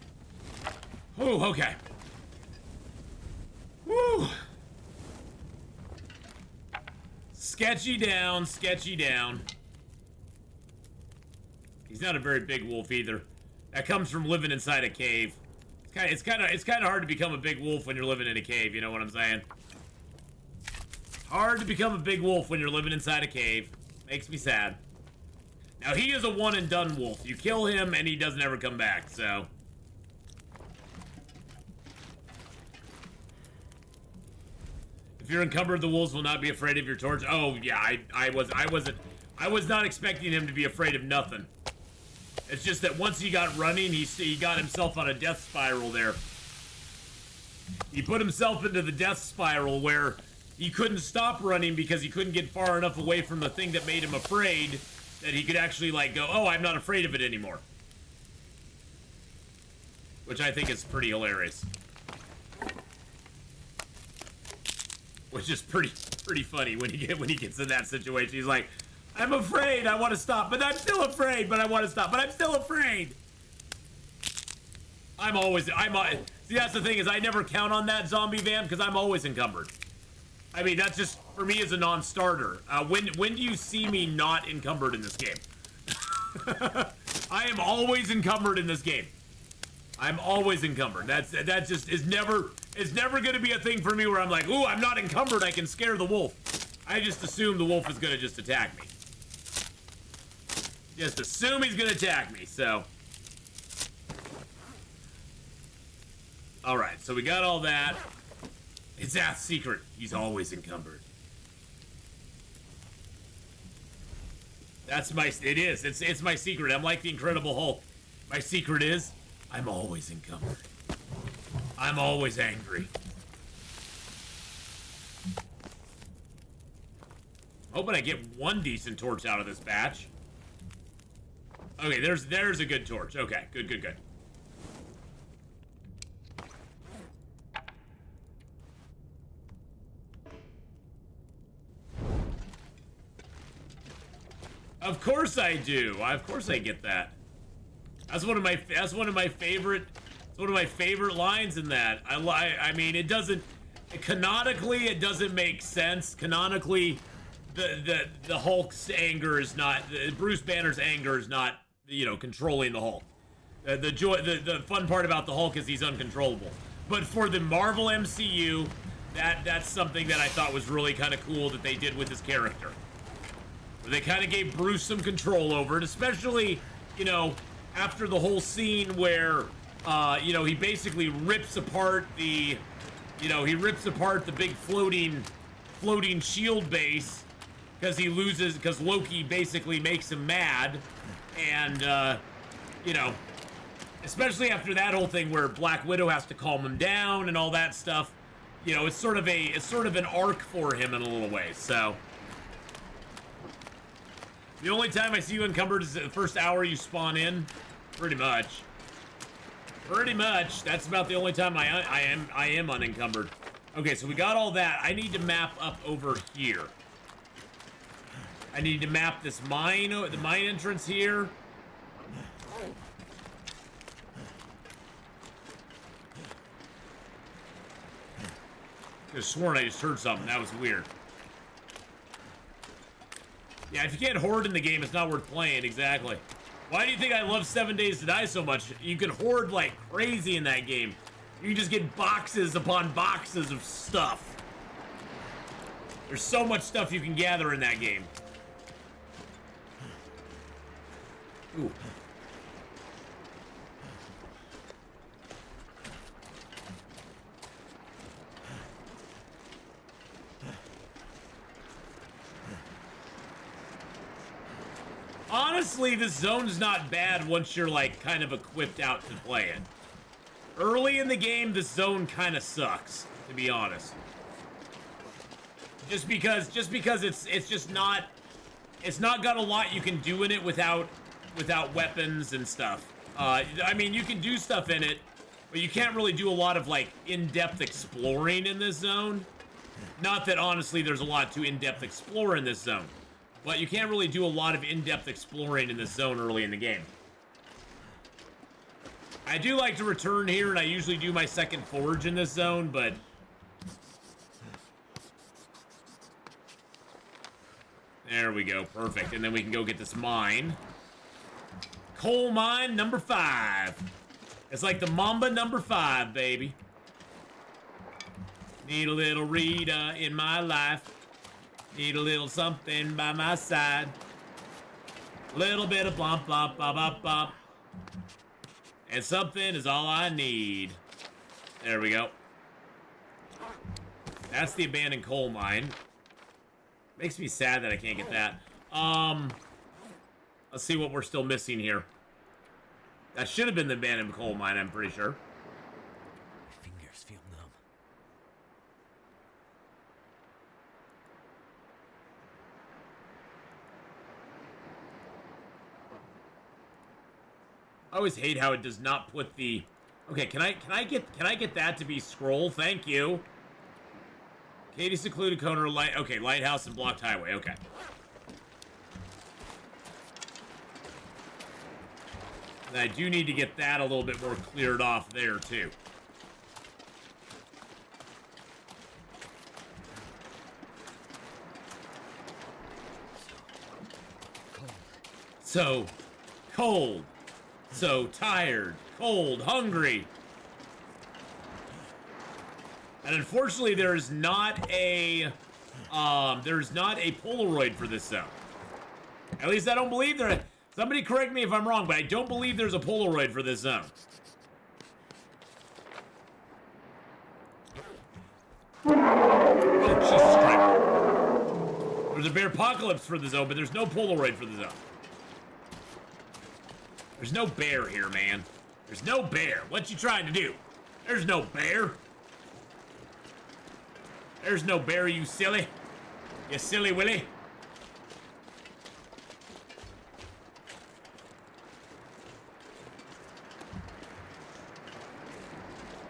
Ooh, okay. Woo. Sketchy down, sketchy down. He's not a very big wolf either. That comes from living inside a cave. It's kind of hard to become a big wolf when you're living in a cave. You know what I'm saying? Hard to become a big wolf when you're living inside a cave. Makes me sad. Now, he is a one-and-done wolf. You kill him, and he doesn't ever come back, so... If you're encumbered, the wolves will not be afraid of your torch. Oh yeah, I was not expecting him to be afraid of nothing. It's just that once he got running, he got himself on a death spiral there. He put himself into the death spiral where he couldn't stop running because he couldn't get far enough away from the thing that made him afraid that he could actually like go, oh, I'm not afraid of it anymore. Which I think is pretty hilarious. Which is pretty funny when he gets in that situation. He's like, I'm afraid, I want to stop, but I'm still afraid, but I want to stop, but I'm still afraid. See, that's the thing is I never count on that zombie van because I'm always encumbered. I mean, that's just, for me, as a non-starter. When do you see me not encumbered in this game? I am always encumbered in this game. I'm always encumbered. That just is never going to be a thing for me where I'm like, ooh, I'm not encumbered, I can scare the wolf. I just assume the wolf is going to just attack me. Just assume he's going to attack me, so. Alright, so we got all that. It's Ath's secret. He's always encumbered. That's my, it is. It's my secret. I'm like the Incredible Hulk. My secret is, I'm always encumbered. I'm always angry. Hoping I get one decent torch out of this batch. Okay, there's a good torch. Okay, good. Of course I do. Of course I get that. That's one of my favorite lines in that. I mean, it doesn't, canonically it doesn't make sense. Canonically, the Hulk's anger is not, Bruce Banner's anger is not, you know, controlling the Hulk. The fun part about the Hulk is he's uncontrollable. But for the Marvel MCU, that's something that I thought was really kind of cool that they did with his character. They kind of gave Bruce some control over it, especially, you know, after the whole scene where, you know, he basically rips apart the, big floating shield base because Loki basically makes him mad, and, you know, especially after that whole thing where Black Widow has to calm him down and all that stuff, you know, it's sort of an arc for him in a little way, so. The only time I see you encumbered is the first hour you spawn in. Pretty much. That's about the only time I am unencumbered. Okay, so we got all that. I need to map up over here. I need to map this mine, the mine entrance here. I could have sworn I just heard something. That was weird. Yeah, if you can't hoard in the game, it's not worth playing, exactly. Why do you think I love 7 Days to Die so much? You can hoard like crazy in that game. You can just get boxes upon boxes of stuff. There's so much stuff you can gather in that game. Ooh. Honestly, this zone's not bad once you're, like, kind of equipped out to play it. Early in the game, this zone kind of sucks, to be honest. Just because it's just not, it's not got a lot you can do in it without weapons and stuff. I mean, you can do stuff in it, but you can't really do a lot of, like, in-depth exploring in this zone. Not that, honestly, there's a lot to in-depth explore in this zone. But you can't really do a lot of in-depth exploring in this zone early in the game. I do like to return here, and I usually do my second forge in this zone, but... There we go, perfect. And then we can go get this mine. Coal mine number 5. It's like the Mamba number 5, baby. Need a little Rita in my life. Need a little something by my side. Little bit of blump, blump, bop, bop, bop. And something is all I need. There we go. That's the abandoned coal mine. Makes me sad that I can't get that. Let's see what we're still missing here. That should have been the abandoned coal mine, I'm pretty sure. My fingers feel numb. I always hate how it does not put the... Okay, can I get that to be scroll? Thank you. Katie secluded corner light. Okay, lighthouse and blocked highway. Okay. And I do need to get that a little bit more cleared off there too. So cold. So tired, cold, hungry. And unfortunately, there's not a Polaroid for this zone. At least I don't believe there. Somebody correct me if I'm wrong, but I don't believe there's a Polaroid for this zone. Oh, Jesus Christ. There's a bear apocalypse for the zone, but there's no Polaroid for the zone. There's no bear here, man. There's no bear. What you trying to do? There's no bear. There's no bear, you silly. You silly willy.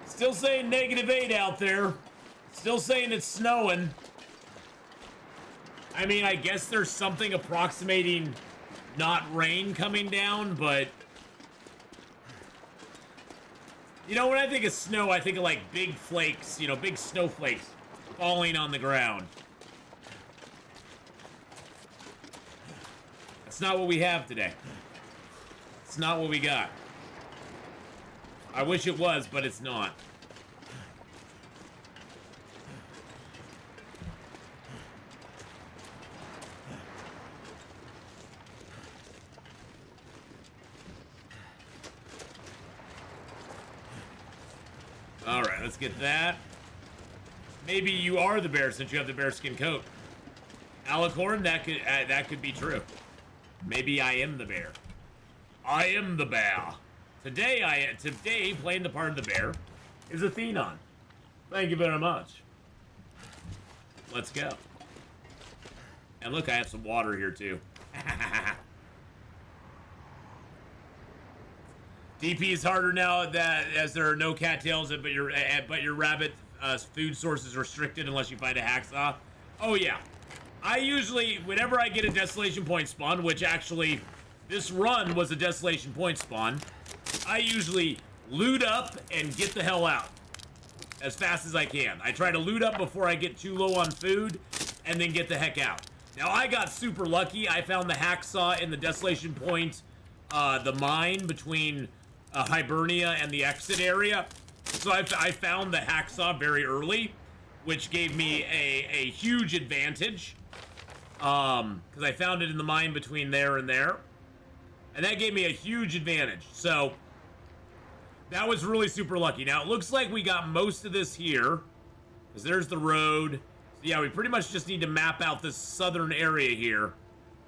Still saying -8 out there. Still saying it's snowing. I mean, I guess there's something approximating not rain coming down, but... You know, when I think of snow, I think of like big flakes, you know, big snowflakes falling on the ground. That's not what we have today. It's not what we got. I wish it was, but it's not. Alright, let's get that. Maybe you are the bear since you have the bearskin coat. Alicorn, that could be true. Maybe I am the bear. I am the bear. Today playing the part of the bear is Atheenon. Thank you very much. Let's go. And look, I have some water here too. DP is harder now that as there are no cattails, but your rabbit food source is restricted unless you find a hacksaw. Oh yeah, I usually whenever I get a desolation point spawn, which actually this run was a desolation point spawn, I usually loot up and get the hell out as fast as I can. I try to loot up before I get too low on food, and then get the heck out. Now I got super lucky. I found the hacksaw in the desolation point, the mine between Hibernia and the exit area. So I found the hacksaw very early, which gave me a huge advantage. Because I found it in the mine between there and there. And that gave me a huge advantage. So that was really super lucky. Now it looks like we got most of this here. Because there's the road. So yeah, we pretty much just need to map out this southern area here.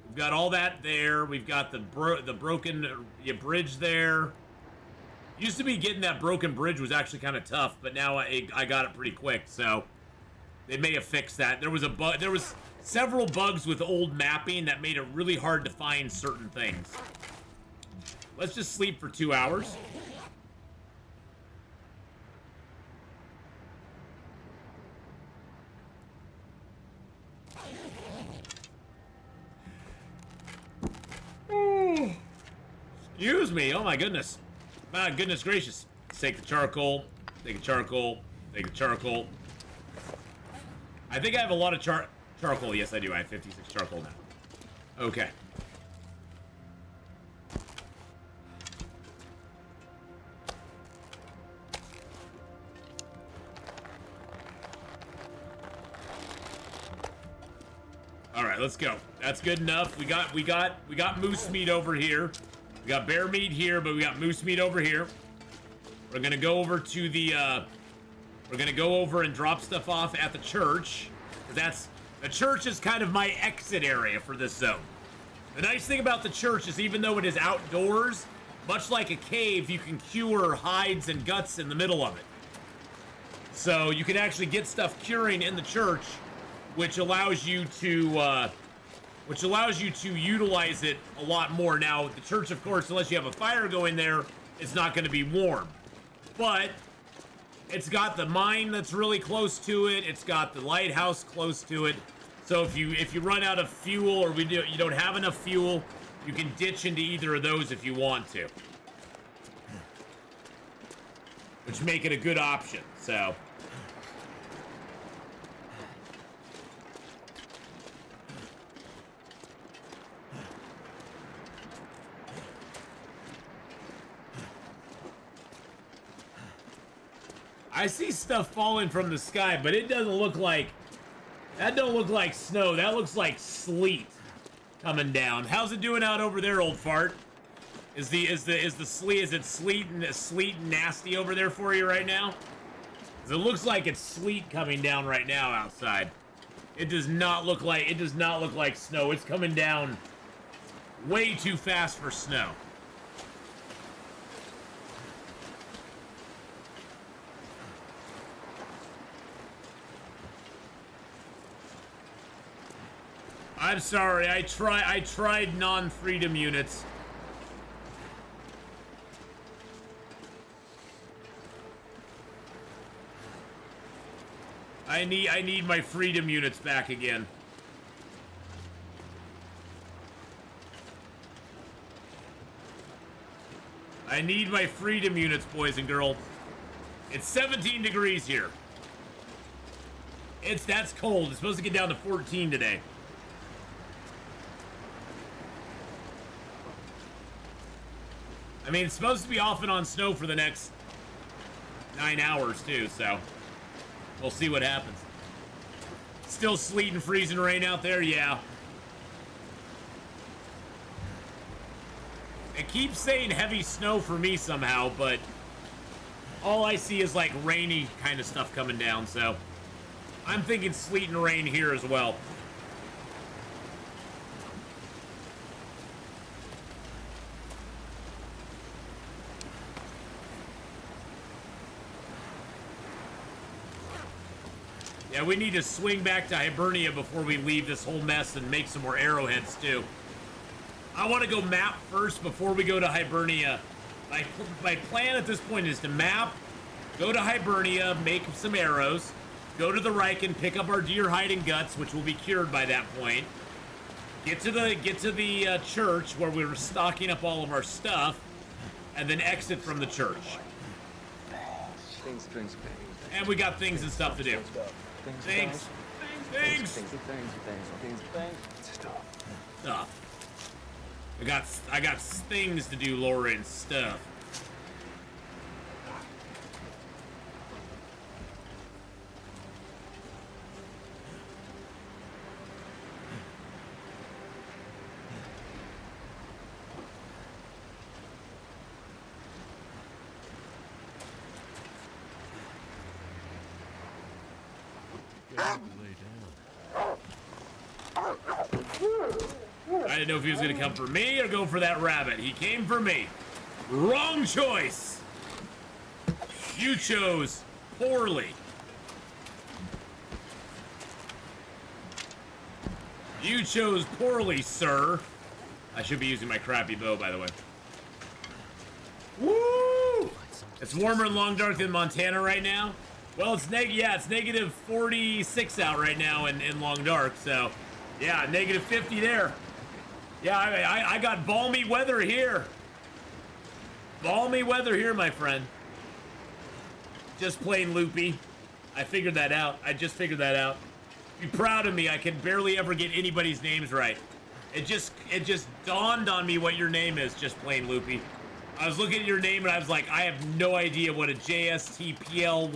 We've got all that there. We've got the broken bridge there. Used to be getting that broken bridge was actually kind of tough, but now I got it pretty quick, so they may have fixed that. There was a bug. There was several bugs with old mapping that made it really hard to find certain things. Let's just sleep for 2 hours. Excuse me. Oh my goodness. My goodness gracious. Let's take the charcoal. Take a charcoal. Take a charcoal. I think I have a lot of charcoal. Yes, I do. I have 56 charcoal now. Okay. All right, let's go. That's good enough. We got moose meat over here. We got bear meat here, but we got moose meat over here. We're gonna go over to the We're gonna go over and drop stuff off at the church. The church is kind of my exit area for this zone. The nice thing about the church is even though it is outdoors, much like a cave, you can cure hides and guts in the middle of it. So you can actually get stuff curing in the church, which allows you to utilize it a lot more. Now, the church, of course, unless you have a fire going there, it's not going to be warm. But it's got the mine that's really close to it. It's got the lighthouse close to it. So if you run out of fuel or you don't have enough fuel, you can ditch into either of those if you want to, which make it a good option. So. I see stuff falling from the sky, but it doesn't look like... That don't look like snow. That looks like sleet coming down. How's it doing out over there, old fart? Is it sleet and nasty over there for you right now? 'Cause it looks like it's sleet coming down right now outside. It does not look like snow. It's coming down way too fast for snow. I'm sorry, I tried non-freedom units. I need my freedom units back again. I need my freedom units, boys and girls. It's 17 degrees here. That's cold. It's supposed to get down to 14 today. I mean, it's supposed to be off and on snow for the next 9 hours, too, so we'll see what happens. Still sleet and freezing rain out there? Yeah. It keeps saying heavy snow for me somehow, but all I see is, like, rainy kind of stuff coming down, so I'm thinking sleet and rain here as well. Yeah, we need to swing back to Hibernia before we leave this whole mess and make some more arrowheads, too. I want to go map first before we go to Hibernia. My plan at this point is to map, go to Hibernia, make some arrows, go to the Riken, pick up our deer hide and guts, which will be cured by that point. Get to the church where we were stocking up all of our stuff, and then exit from the church. And we got things and stuff to do. Things. Stuff. I got things to do, Lauren. Stuff. I didn't know if he was going to come for me or go for that rabbit. He came for me. Wrong choice. You chose poorly. You chose poorly, sir. I should be using my crappy bow, by the way. Woo! It's warmer in Long Dark than Montana right now. Well, it's negative 46 out right now in Long Dark, so yeah, negative 50 there. Yeah, I got balmy weather here. Balmy weather here, my friend. Just plain loopy. I figured that out. I just figured that out. Be proud of me. I can barely ever get anybody's names right. It just dawned on me what your name is. Just plain loopy. I was looking at your name and I was like, I have no idea what a JSTPLYN.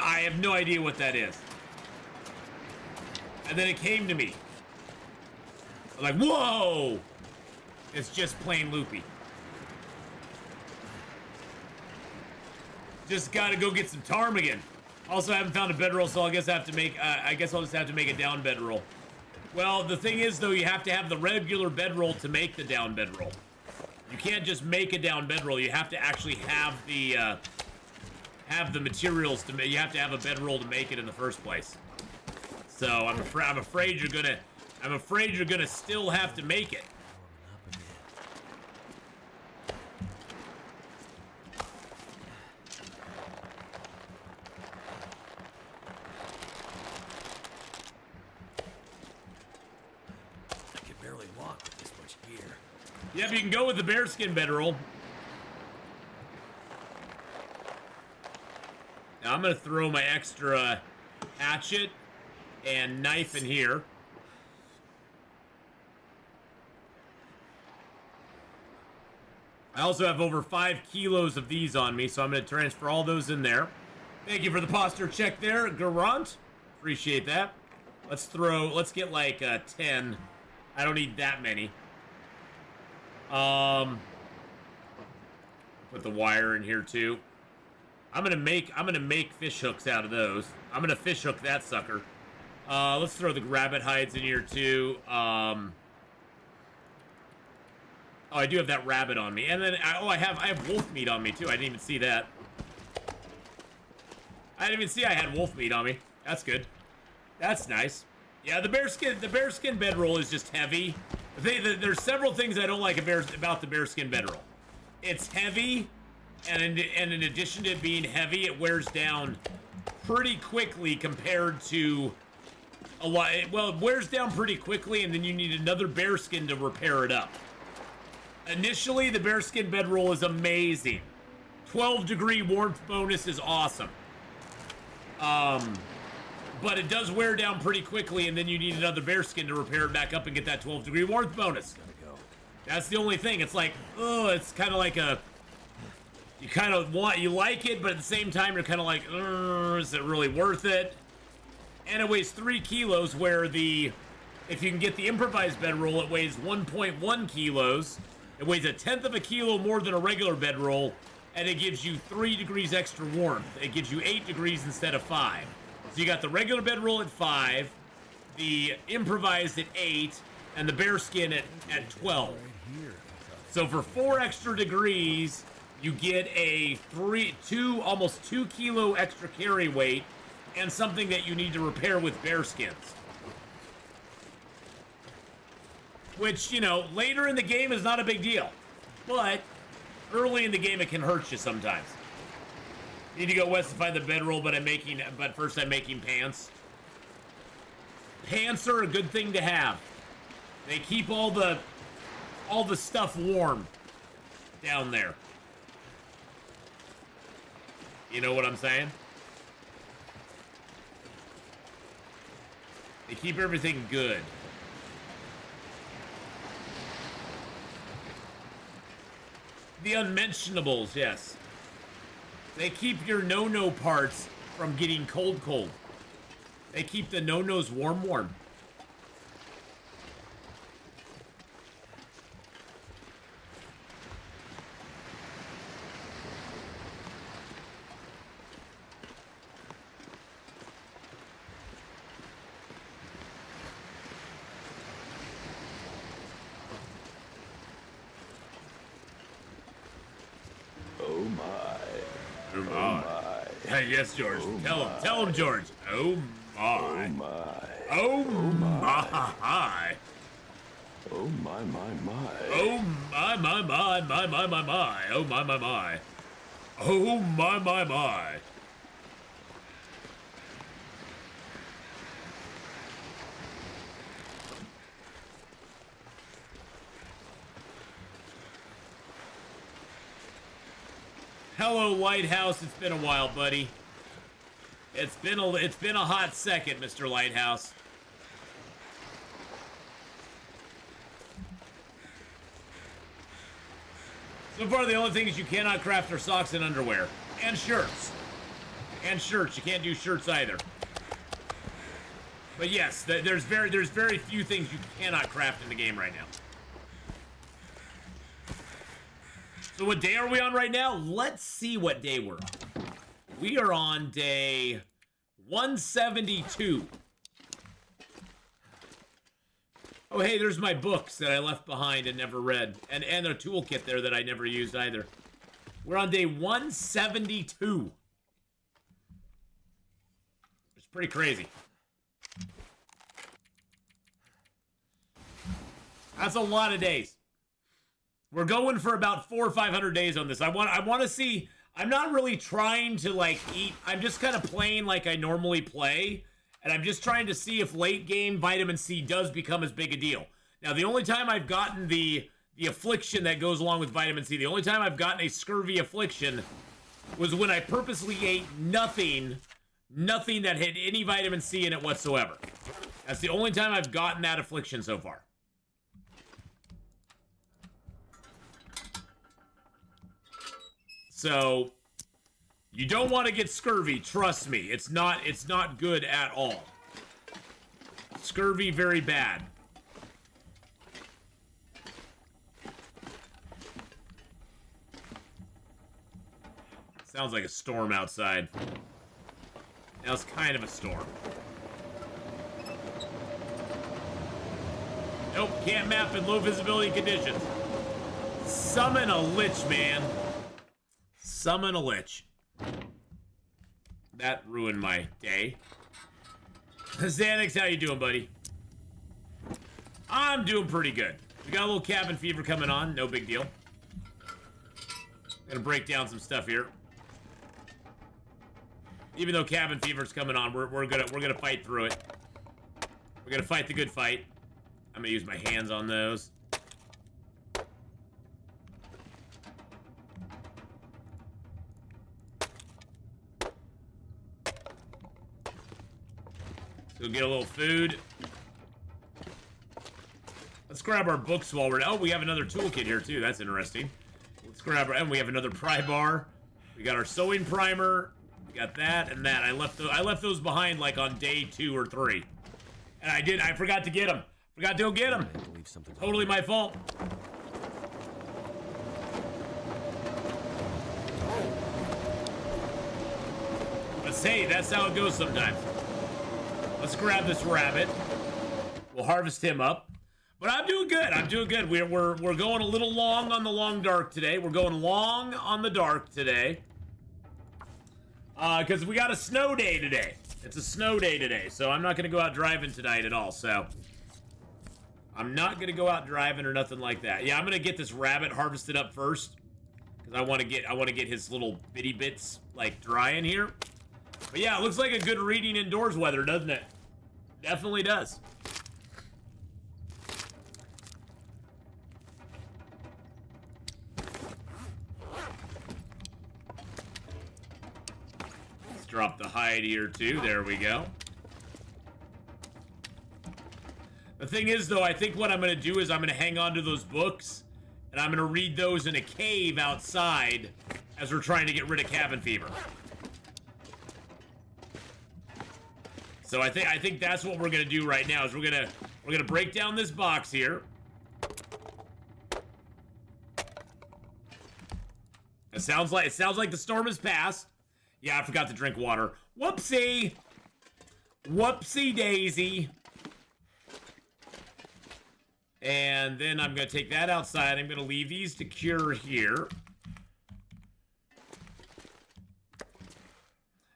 I have no idea what that is. And then it came to me. I'm like, whoa! It's just plain loopy. Just gotta go get some ptarmigan. Also, I haven't found a bedroll, so I guess I have to make. I guess I'll just have to make a down bedroll. Well, the thing is, though, you have to have the regular bedroll to make the down bedroll. You can't just make a down bedroll. You have to actually have the materials to make. You have to have a bedroll to make it in the first place. So I'm afraid you're gonna still have to make it. Yep, you can go with the bearskin bedroll. Now I'm gonna throw my extra hatchet and knife in here. I also have over 5 kilos of these on me, so I'm gonna transfer all those in there. Thank you for the posture check there, Garant. Appreciate that. Let's get like 10. I don't need that many. Put the wire in here too. I'm gonna make fish hooks out of those. I'm gonna fish hook that sucker. Let's throw the rabbit hides in here too. Oh, I do have that rabbit on me, and then I have wolf meat on me too. I didn't even see that. I didn't even see I had wolf meat on me. That's good. That's nice. Yeah, the bearskin bedroll is just heavy. There's several things I don't like about the bearskin bedroll. It's heavy, and in addition to it being heavy, it wears down pretty quickly compared to a lot. Well, it wears down pretty quickly, and then you need another bearskin to repair it up. Initially, the bearskin bedroll is amazing. 12-degree warmth bonus is awesome. But it does wear down pretty quickly, and then you need another bearskin to repair it back up and get that 12-degree warmth bonus. That's the only thing. It's like, oh, it's kind of like you like it, but at the same time, you're kind of like, is it really worth it? And it weighs 3 kilos, where if you can get the improvised bedroll, it weighs 1.1 kilos. It weighs 1/10 of a kilo more than a regular bedroll, and it gives you 3 degrees extra warmth. It gives you 8 degrees instead of 5. So you got the regular bedroll at 5, the improvised at 8, and the bearskin at 12. So for 4 extra degrees, you get a almost 2 kilo extra carry weight, and something that you need to repair with bearskins. Which, later in the game is not a big deal. But early in the game, it can hurt you sometimes. Need to go west to find the bedroll, but first I'm making pants. Pants are a good thing to have. They keep all the stuff warm down there. You know what I'm saying? They keep everything good. The unmentionables, yes. They keep your no-no parts from getting cold. They keep the no-nos warm. Oh my. Oh my. Yes, George. Tell him, George. Oh my. Oh my. Oh my. Oh my my. Oh my. Oh my. Oh my. Hello, Lighthouse. It's been a while, buddy. It's been a hot second, Mr. Lighthouse. So far, the only thing is you cannot craft are socks and underwear. And shirts. And shirts. You can't do shirts either. But yes, there's very few things you cannot craft in the game right now. So what day are we on right now? Let's see what day we're on. We are on day 172. Oh, hey, there's my books that I left behind and never read. And a toolkit there that I never used either. We're on day 172. It's pretty crazy. That's a lot of days. We're going for about 400 or 500 days on this. I want to see. I'm not really trying to like eat. I'm just kind of playing like I normally play, and I'm just trying to see if late game vitamin C does become as big a deal. Now, the only time I've gotten the affliction that goes along with vitamin C, the only time I've gotten a scurvy affliction was when I purposely ate nothing that had any vitamin C in it whatsoever. That's the only time I've gotten that affliction so far. So, you don't want to get scurvy, trust me. It's not good at all. Scurvy, very bad. Sounds like a storm outside. Now it's kind of a storm. Nope, can't map in low visibility conditions. Summon a lich, man. Summon a lich. That ruined my day. Xanax, how you doing, buddy? I'm doing pretty good. We got a little cabin fever coming on. No big deal. Gonna break down some stuff here. Even though cabin fever's coming on, we're gonna fight through it. We're gonna fight the good fight. I'm gonna use my hands on those. So get a little food. Let's grab our books while we're... Oh, we have another toolkit here, too. That's interesting. Let's grab our... And we have another pry bar. We got our sewing primer. We got that and that. I left those behind, like, on day 2 or 3. And I forgot to get them. Forgot to go get them. Totally my fault. But hey, that's how it goes sometimes. Let's grab this rabbit. We'll harvest him up. But I'm doing good. I'm doing good. We're going a little long on the long dark today. We're going long on the dark today. Because we got a snow day today. It's a snow day today. So I'm not going to go out driving tonight at all. So I'm not going to go out driving or nothing like that. Yeah, I'm going to get this rabbit harvested up first. Because I want to get his little bitty bits like dry in here. But yeah, it looks like a good reading indoors weather, doesn't it? Definitely does. Let's drop the hide here too. There we go. The thing is, though, I think what I'm going to do is I'm going to hang on to those books, and I'm going to read those in a cave outside as we're trying to get rid of cabin fever. So I think that's what we're gonna do right now. Is we're gonna break down this box here. It sounds like the storm has passed. Yeah, I forgot to drink water. Whoopsie. Whoopsie daisy. And then I'm gonna take that outside. I'm gonna leave these to cure here.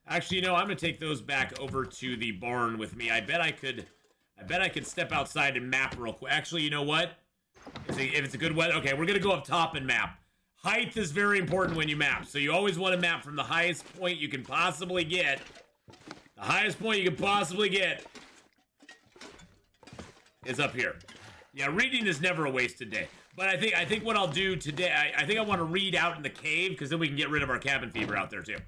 Actually, you know, I'm gonna take those back over to the barn with me. I bet I could step outside and map real quick. Actually, you know what? If it's a good weather, okay, we're gonna go up top and map. Height is very important when you map, so you always want to map from the highest point you can possibly get. The highest point you can possibly get is up here. Yeah, reading is never a wasted day. But I think what I'll do today, I think I want to read out in the cave, because then we can get rid of our cabin fever out there too.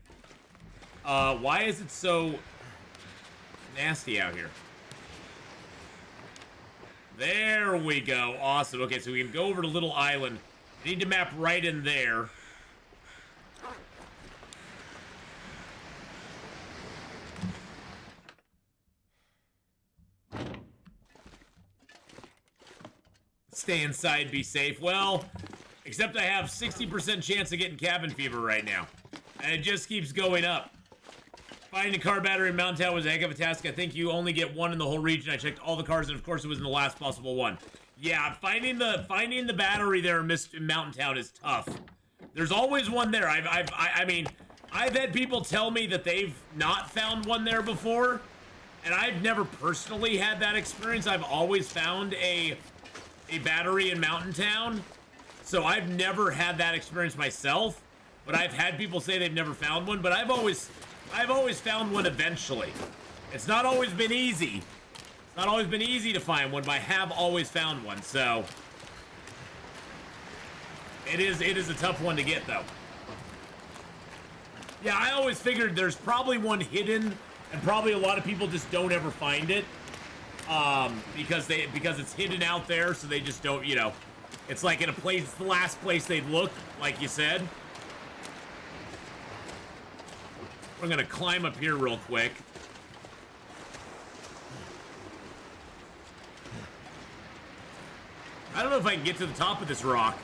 Why is it so nasty out here? There we go. Awesome. Okay, so we can go over to Little Island. I need to map right in there. Stay inside, be safe. Well, except I have 60% chance of getting cabin fever right now. And it just keeps going up. Finding a car battery in Mountain Town was a heck of a task. I think you only get one in the whole region. I checked all the cars, and of course it was in the last possible one. Yeah, finding the battery there in Mountain Town is tough. There's always one there. I mean, I've had people tell me that they've not found one there before, and I've never personally had that experience. I've always found a battery in Mountain Town, so I've never had that experience myself. But I've had people say they've never found one. But I've always found one eventually. It's not always been easy. It's not always been easy to find one, but I have always found one. So it is a tough one to get though. Yeah, I always figured there's probably one hidden, and probably a lot of people just don't ever find it, because it's hidden out there, so they just don't, you know. It's like in a place, it's the last place they'd look, like you said. We're gonna climb up here real quick. I don't know if I can get to the top of this rock.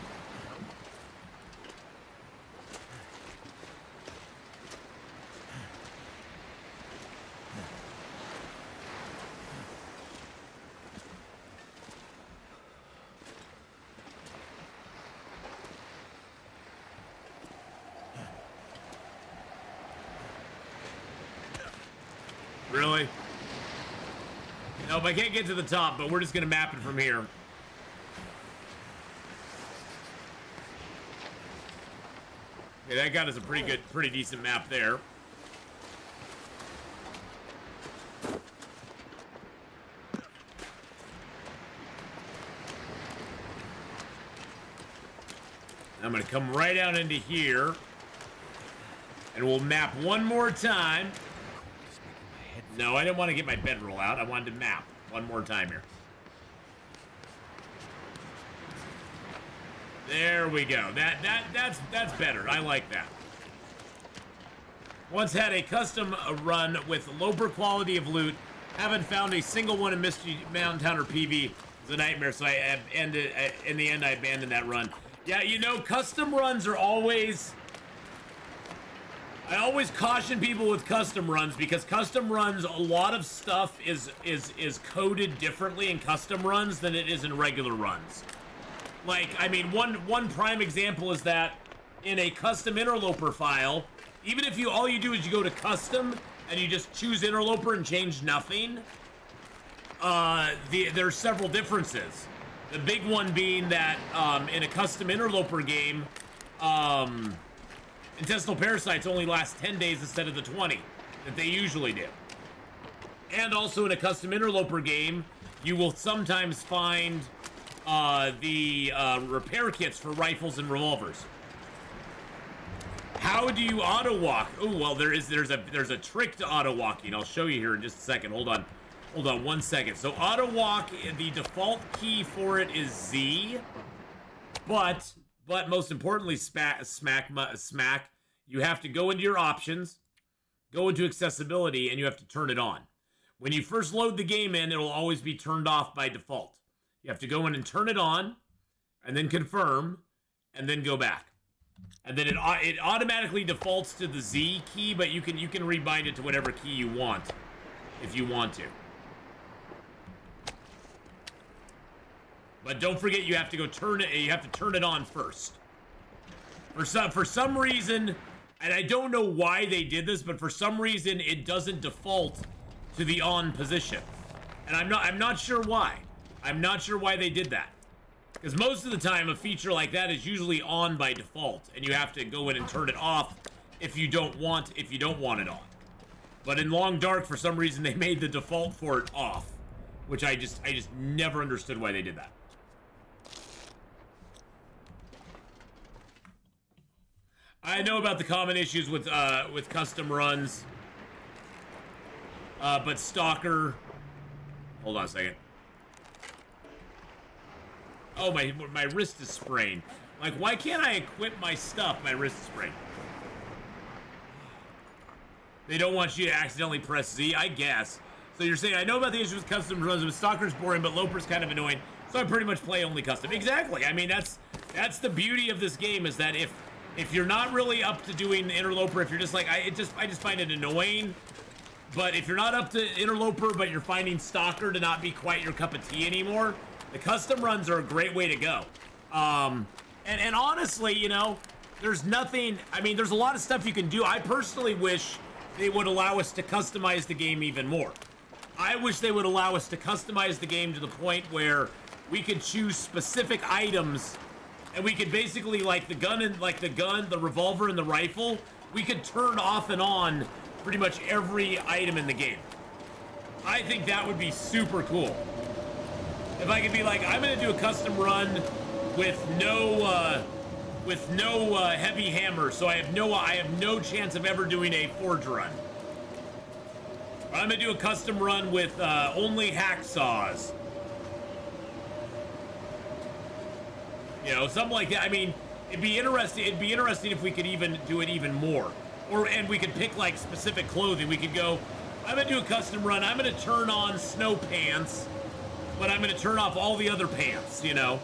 Really? Nope, I can't get to the top, but we're just gonna map it from here. Okay, that got us a pretty decent map there. I'm gonna come right out into here, and we'll map one more time. No, I didn't want to get my bedroll out. I wanted to map one more time here. There we go. That's better. I like that. Once had a custom run with Loper quality of loot. Haven't found a single one in Mystery Mountain Town or PV. It's a nightmare, so I ended. In the end, I abandoned that run. Yeah, you know, custom runs are always. I always caution people with custom runs, because custom runs, a lot of stuff is coded differently in custom runs than it is in regular runs. Like, I mean, one prime example is that in a custom Interloper file, even if all you do is you go to custom and you just choose Interloper and change nothing, there's several differences. The big one being that in a custom Interloper game, intestinal parasites only last 10 days instead of the 20 that they usually do. And also in a custom Interloper game, you will sometimes find the repair kits for rifles and revolvers. How do you auto walk? Oh, well, there's a trick to auto walking. I'll show you here in just a second. Hold on 1 second. So auto walk, the default key for it is Z, but most importantly, smack, you have to go into your options, go into accessibility, and you have to turn it on. When you first load the game in, it'll always be turned off by default. You have to go in and turn it on, and then confirm, and then go back. And then it automatically defaults to the Z key, but you can rebind it to whatever key you want, if you want to. But don't forget, you have to go turn it. You have to turn it on first. For some reason, and I don't know why they did this, but for some reason it doesn't default to the on position, and I'm not sure why. I'm not sure why they did that, because most of the time a feature like that is usually on by default, and you have to go in and turn it off if you don't want it on. But in Long Dark, for some reason, they made the default for it off, which I just never understood why they did that. I know about the common issues with custom runs, but Stalker. Hold on a second. Oh, my wrist is sprained. Like, why can't I equip my stuff? My wrist is sprained. They don't want you to accidentally press Z, I guess. So you're saying, I know about the issues with custom runs, but Stalker's boring, but Loper's kind of annoying, so I pretty much play only custom. Exactly. I mean, that's the beauty of this game, is that if you're not really up to doing Interloper, if you're just like, I just find it annoying. But if you're not up to Interloper, but you're finding Stalker to not be quite your cup of tea anymore, the custom runs are a great way to go. And honestly, you know, there's nothing, I mean, there's a lot of stuff you can do. I personally wish they would allow us to customize the game even more. I wish they would allow us to customize the game to the point where we could choose specific items, and we could basically, like the gun, the revolver and the rifle, we could turn off and on pretty much every item in the game. I think that would be super cool. If I could be like, I'm gonna do a custom run with no heavy hammer, so I have no chance of ever doing a forge run. I'm gonna do a custom run with only hacksaws. You know, something like that. I mean, it'd be interesting if we could even do it even more. And we could pick like specific clothing. We could go, I'm gonna do a custom run. I'm gonna turn on snow pants, but I'm gonna turn off all the other pants, you know?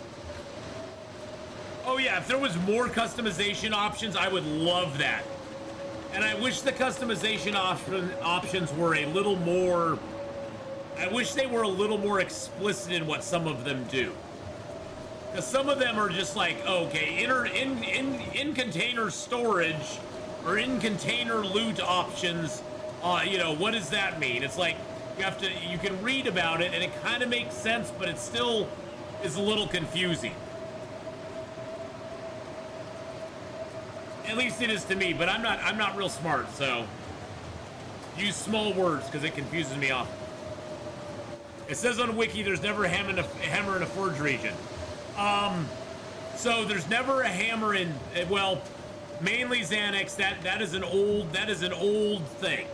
Oh yeah, if there was more customization options, I would love that. And I wish the customization options were a little more, I wish they were a little more explicit in what some of them do. Because some of them are just like, okay, in container storage or in container loot options, you know, what does that mean? It's like, you can read about it and it kind of makes sense, but it still is a little confusing. At least it is to me, but I'm not real smart, so use small words because it confuses me off. It says on Wiki there's never a hammer in a forge region. So there's never a hammer in, well, mainly Xanax. That is an old thing.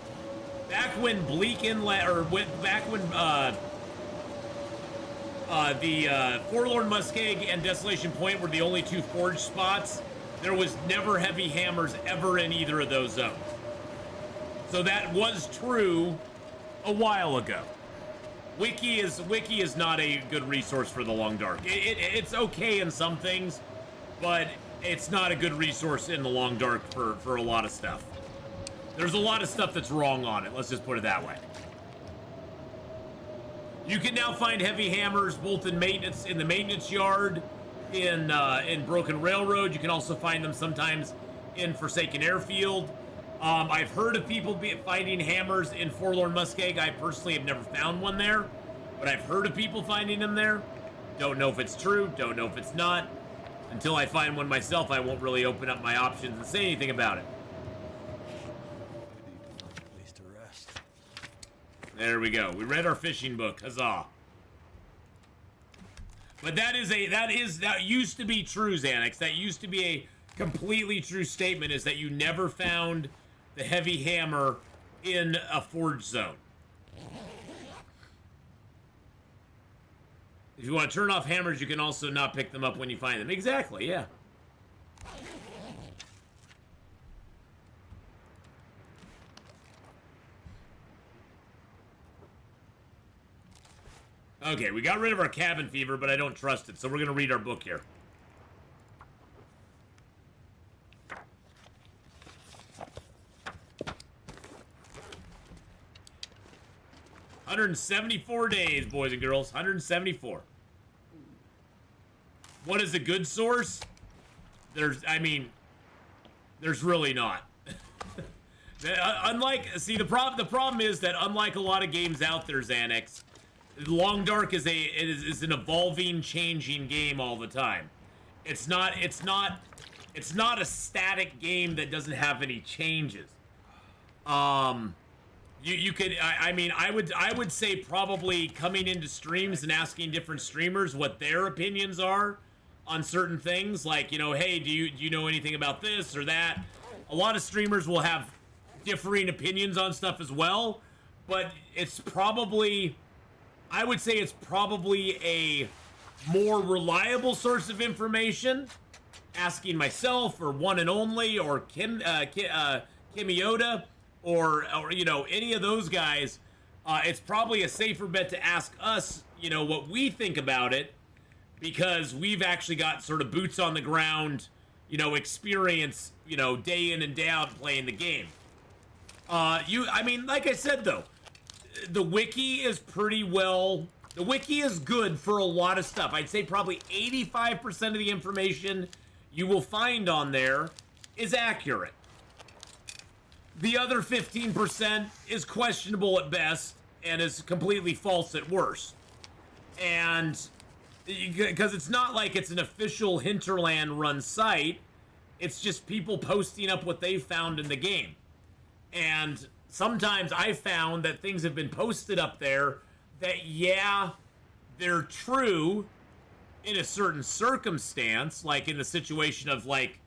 Back when Bleak Inlet, or back when the Forlorn Muskeg and Desolation Point were the only two forge spots, there was never heavy hammers ever in either of those zones. So that was true a while ago. Wiki is not a good resource for the Long Dark. It's okay in some things, but it's not a good resource in the Long Dark for a lot of stuff. There's a lot of stuff that's wrong on it. Let's just put it that way. You can now find heavy hammers both in the maintenance yard, in Broken Railroad. You can also find them sometimes in Forsaken Airfield. I've heard of people finding hammers in Forlorn Muskeg. I personally have never found one there, but I've heard of people finding them there. Don't know if it's true, don't know if it's not. Until I find one myself, I won't really open up my options and say anything about it. Place to rest. There we go. We read our fishing book. Huzzah. But that used to be true, Xanax. That used to be a completely true statement, is that you never found the heavy hammer in a forge zone. If you want to turn off hammers, you can also not pick them up when you find them. Exactly, yeah. Okay, we got rid of our cabin fever, but I don't trust it, so we're going to read our book here. $174 days, boys and girls. 174. What is a good source? There's really not. The problem is that unlike a lot of games out there, Xanax, Long Dark is an evolving, changing game all the time. It's not a static game that doesn't have any changes. You could, I would say probably coming into streams and asking different streamers what their opinions are on certain things, like, you know, hey, do you know anything about this or that? A lot of streamers will have differing opinions on stuff as well, but it's probably, I would say it's probably a more reliable source of information, asking myself or One and Only or Kimiota or you know, any of those guys. It's probably a safer bet to ask us, you know, what we think about it, because we've actually got sort of boots on the ground experience, day in and day out playing the game. I mean, like I said though, the wiki is the wiki is good for a lot of stuff. I'd say probably 85% of the information you will find on there is accurate. The other 15% is questionable at best and is completely false at worst. And because it's not like it's an official Hinterland run site, it's just people posting up what they found in the game. And sometimes I found that things have been posted up there that, yeah, they're true in a certain circumstance, like in the situation of, like,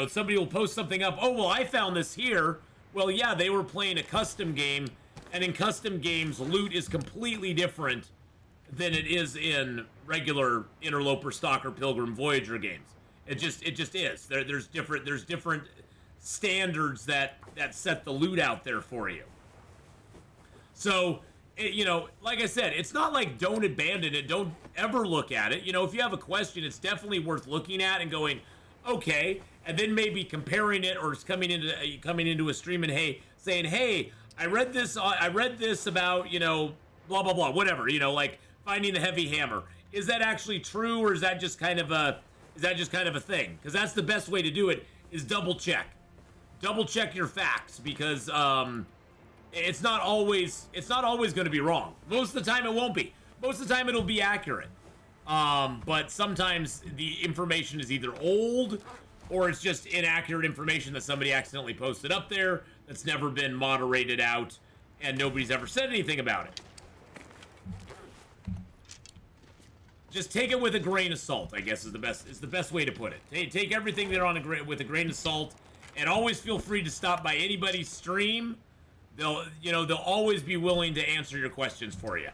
somebody will post something up, oh, well, I found this here. Well, yeah, they were playing a custom game, and in custom games, loot is completely different than it is in regular Interloper, Stalker, Pilgrim, Voyager games. It just is. There's different standards that set the loot out there for you. So, like I said, it's not like don't abandon it, don't ever look at it. If you have a question, it's definitely worth looking at and going, okay, and then maybe comparing it, or coming into a stream and saying, hey, I read this about, blah blah blah, whatever, like finding the heavy hammer. Is that actually true, or is that just kind of a thing? Because that's the best way to do it, is double check your facts, because it's not always going to be wrong. Most of the time it won't be. Most of the time it'll be accurate. But sometimes the information is either old, or it's just inaccurate information that somebody accidentally posted up there that's never been moderated out, and nobody's ever said anything about it. Just take it with a grain of salt, I guess is the best way to put it. Take everything there with a grain of salt, and always feel free to stop by anybody's stream. They'll always be willing to answer your questions for you.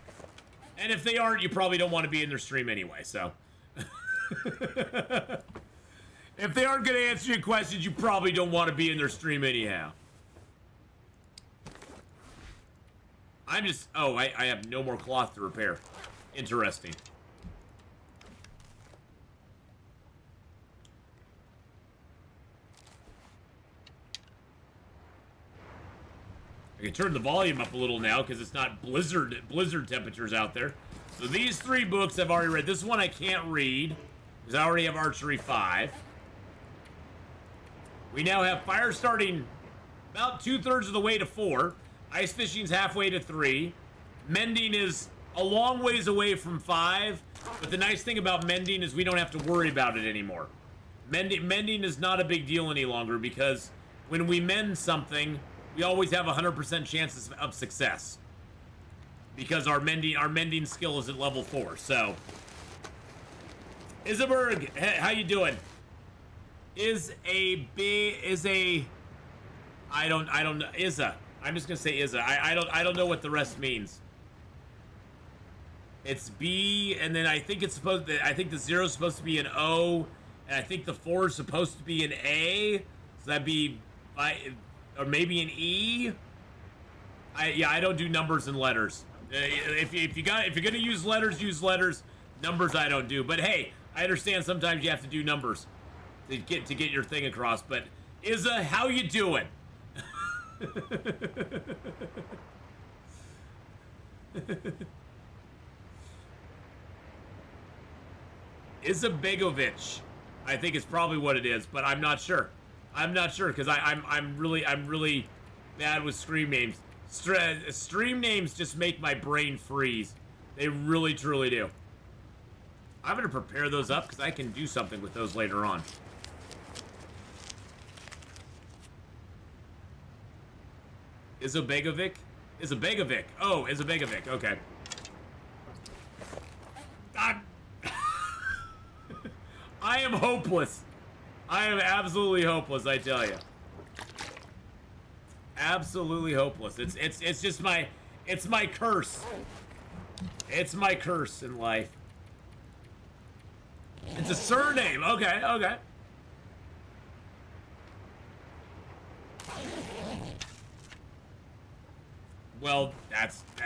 And if they aren't, you probably don't want to be in their stream anyway, so. If they aren't going to answer your questions, you probably don't want to be in their stream anyhow. I have no more cloth to repair. Interesting. I can turn the volume up a little now because it's not blizzard temperatures out there. So these 3 books I've already read. This one I can't read because I already have Archery 5. We now have Fire starting about 2/3 of the way to 4. Ice Fishing's halfway to 3. Mending is a long ways away from 5. But the nice thing about Mending is we don't have to worry about it anymore. Mending is not a big deal any longer, because when we mend something, we always have 100% chances of success, because our mending skill is at level 4. So, Isaberg, how you doing? I don't know. Isa. I'm just gonna say Isa. I don't know what the rest means. It's B, and then I think the 0 is supposed to be an O, and I think the 4 is supposed to be an A. So that'd be or maybe an E. I don't do numbers and letters. If you're gonna use letters, use letters. Numbers I don't do. But hey, I understand sometimes you have to do numbers to get your thing across. But Isa, how you doing? Isa Begovic, I think it's probably what it is, but I'm not sure. I'm not sure, because I'm really bad with stream names. Stream names just make my brain freeze. They really truly do. I'm gonna prepare those up because I can do something with those later on. Izobegovic? Izobegovic. Oh, Izobegovic. Okay. God. I am hopeless. I am absolutely hopeless, I tell you. Absolutely hopeless. It's just my curse. It's my curse in life. It's a surname. Okay, okay. Well,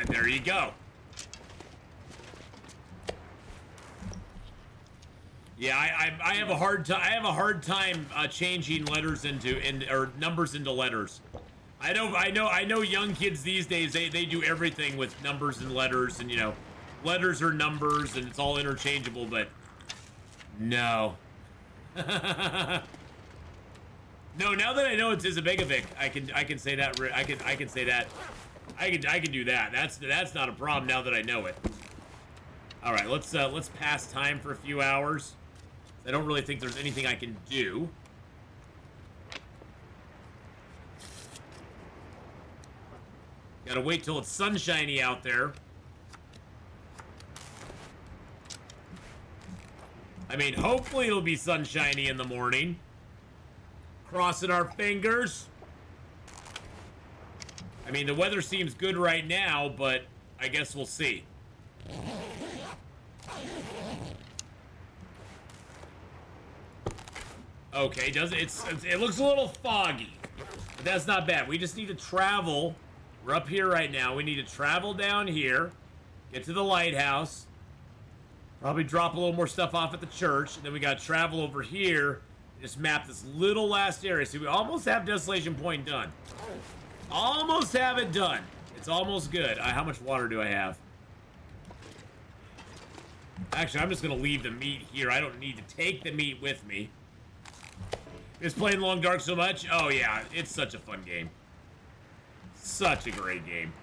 there you go. Yeah, I have a hard time. I have a hard time changing letters or numbers into letters. I know young kids these days, they do everything with numbers and letters, and you know, letters are numbers and it's all interchangeable, but no. No, now that I know it's Isabegovic, I can say that. I can say that. I can do that. That's not a problem now that I know it. All right, let's pass time for a few hours. I don't really think there's anything I can do. Gotta wait till it's sunshiny out there. I mean, hopefully it'll be sunshiny in the morning. Crossing our fingers. I mean, the weather seems good right now, but I guess we'll see. Okay, it looks a little foggy, but that's not bad. We just need to travel. We're up here right now. We need to travel down here, get to the lighthouse, probably drop a little more stuff off at the church, and then we got to travel over here, just map this little last area. So we almost have Desolation Point done. Almost have it done. It's almost good. How much water do I have? Actually, I'm just going to leave the meat here. I don't need to take the meat with me. Is playing Long Dark so much? Oh, yeah. It's such a fun game. Such a great game.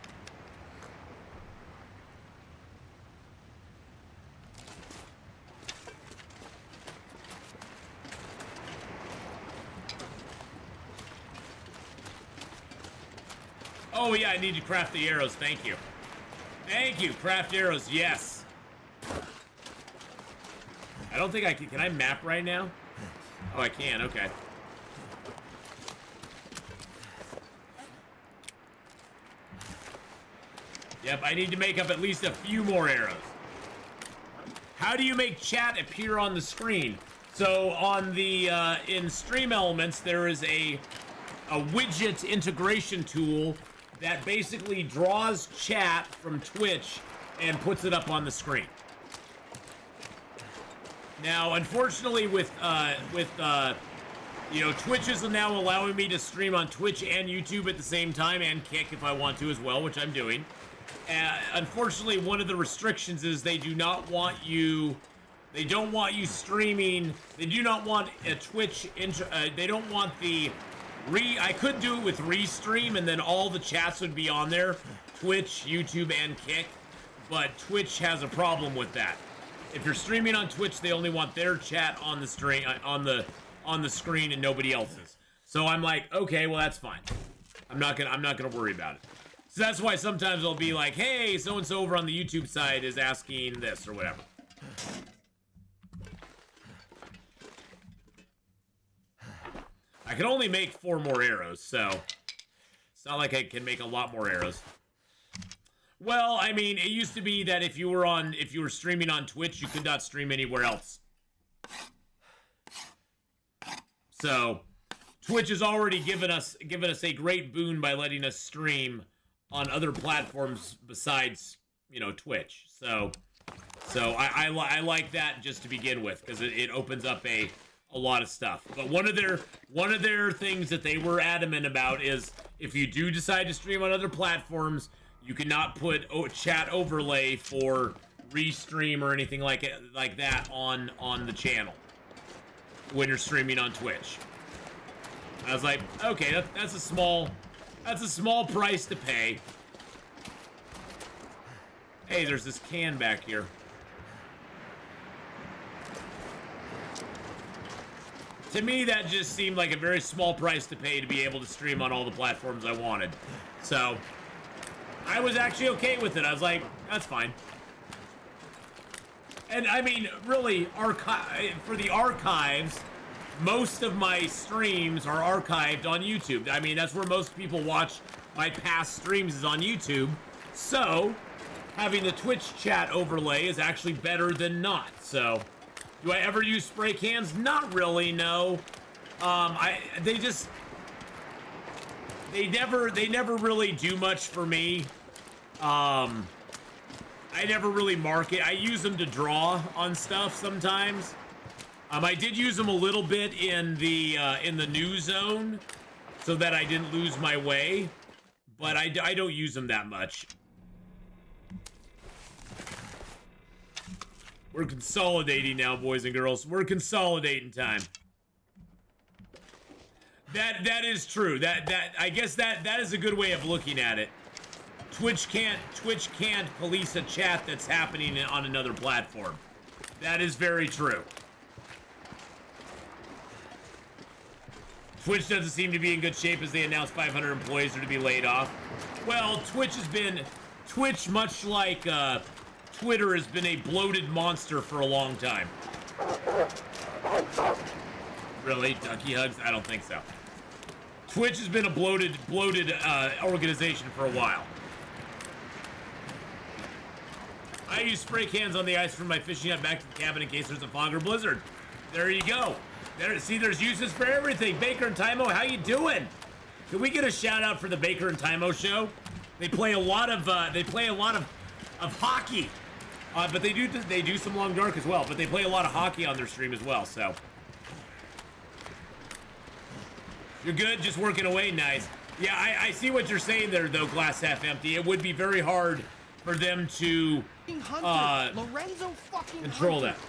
Oh, yeah, I need to craft the arrows. Thank you. Thank you. Craft arrows. Yes. I don't think I can. Can I map right now? Oh, I can. Okay. Yep, I need to make up at least a few more arrows. How do you make chat appear on the screen? So on the in Stream Elements, there is a widget integration tool that basically draws chat from Twitch and puts it up on the screen. Now, unfortunately, with you know, Twitch is now allowing me to stream on Twitch and YouTube at the same time, and Kick if I want to as well, which I'm doing. Unfortunately, one of the restrictions is they do not want you. They don't want you streaming. They do not want a Twitch. They don't want the I could do it with Restream, and then all the chats would be on there, Twitch, YouTube, and Kick. But Twitch has a problem with that. If you're streaming on Twitch, they only want their chat on the stream, on the screen, and nobody else's. So I'm like, okay, well that's fine. I'm not gonna worry about it. So that's why sometimes I'll be like, hey, so and so over on the YouTube side is asking this or whatever. I can only make 4 more arrows, so it's not like I can make a lot more arrows. Well, I mean, it used to be that if you were streaming on Twitch, you could not stream anywhere else. So, Twitch has already given us a great boon by letting us stream on other platforms besides, you know, Twitch. So I like that just to begin with, because it opens up a lot of stuff. But one of their things that they were adamant about is if you do decide to stream on other platforms, you cannot put chat overlay for Restream or anything like that on the channel when you're streaming on Twitch. I was like, okay, that's a small price to pay. Hey, there's this can back here. To me, that just seemed like a very small price to pay to be able to stream on all the platforms I wanted. So, I was actually okay with it. I was like, that's fine. And I mean, really, for the archives, most of my streams are archived on YouTube. I mean, that's where most people watch my past streams is on YouTube. So, having the Twitch chat overlay is actually better than not. So, do I ever use spray cans? Not really, no. They never really do much for me. I never really market. I use them to draw on stuff sometimes. I did use them a little bit in the new zone, so that I didn't lose my way, but I don't use them that much. We're consolidating now, boys and girls. We're consolidating time. That is true. I guess that is a good way of looking at it. Twitch can't police a chat that's happening on another platform. That is very true. Twitch doesn't seem to be in good shape as they announced 500 employees are to be laid off. Well, Twitch, much like Twitter, has been a bloated monster for a long time. Really? Ducky hugs? I don't think so. Twitch has been a bloated organization for a while. I use spray cans on the ice from my fishing net back to the cabin in case there's a fog or blizzard. There you go. There's uses for everything. Baker and Tymo, how you doing? Can we get a shout out for the Baker and Tymo show? They play a lot of hockey, but they do some long dark as well. But they play a lot of hockey on their stream as well. So you're good, just working away, nice. Yeah, I see what you're saying there, though. Glass half empty. It would be very hard for them to Lorenzo fucking control Hunter. that.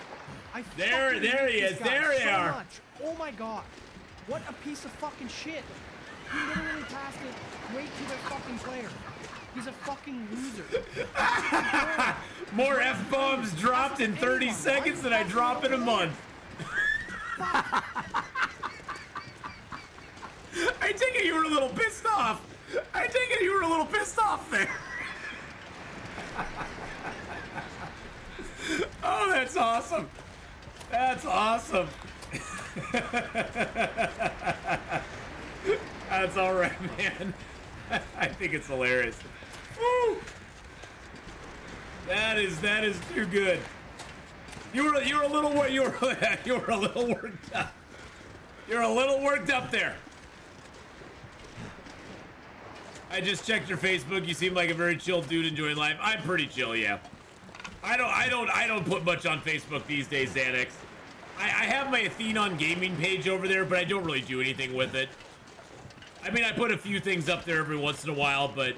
There he is. There they are. Much. Oh my god. What a piece of fucking shit. He literally passed it right to their fucking player. He's a fucking loser. More F-bombs dropped in 30 seconds than I drop in a month. I take it you were a little pissed off. There. Oh, that's awesome. That's awesome. That's all right, man. I think it's hilarious. Woo! That is too good. You were a little worked up. You're a little worked up there. I just checked your Facebook. You seem like a very chill dude enjoying life. I'm pretty chill, yeah. I don't put much on Facebook these days, Xanax. I have my Atheenon gaming page over there, but I don't really do anything with it. I mean, I put a few things up there every once in a while, but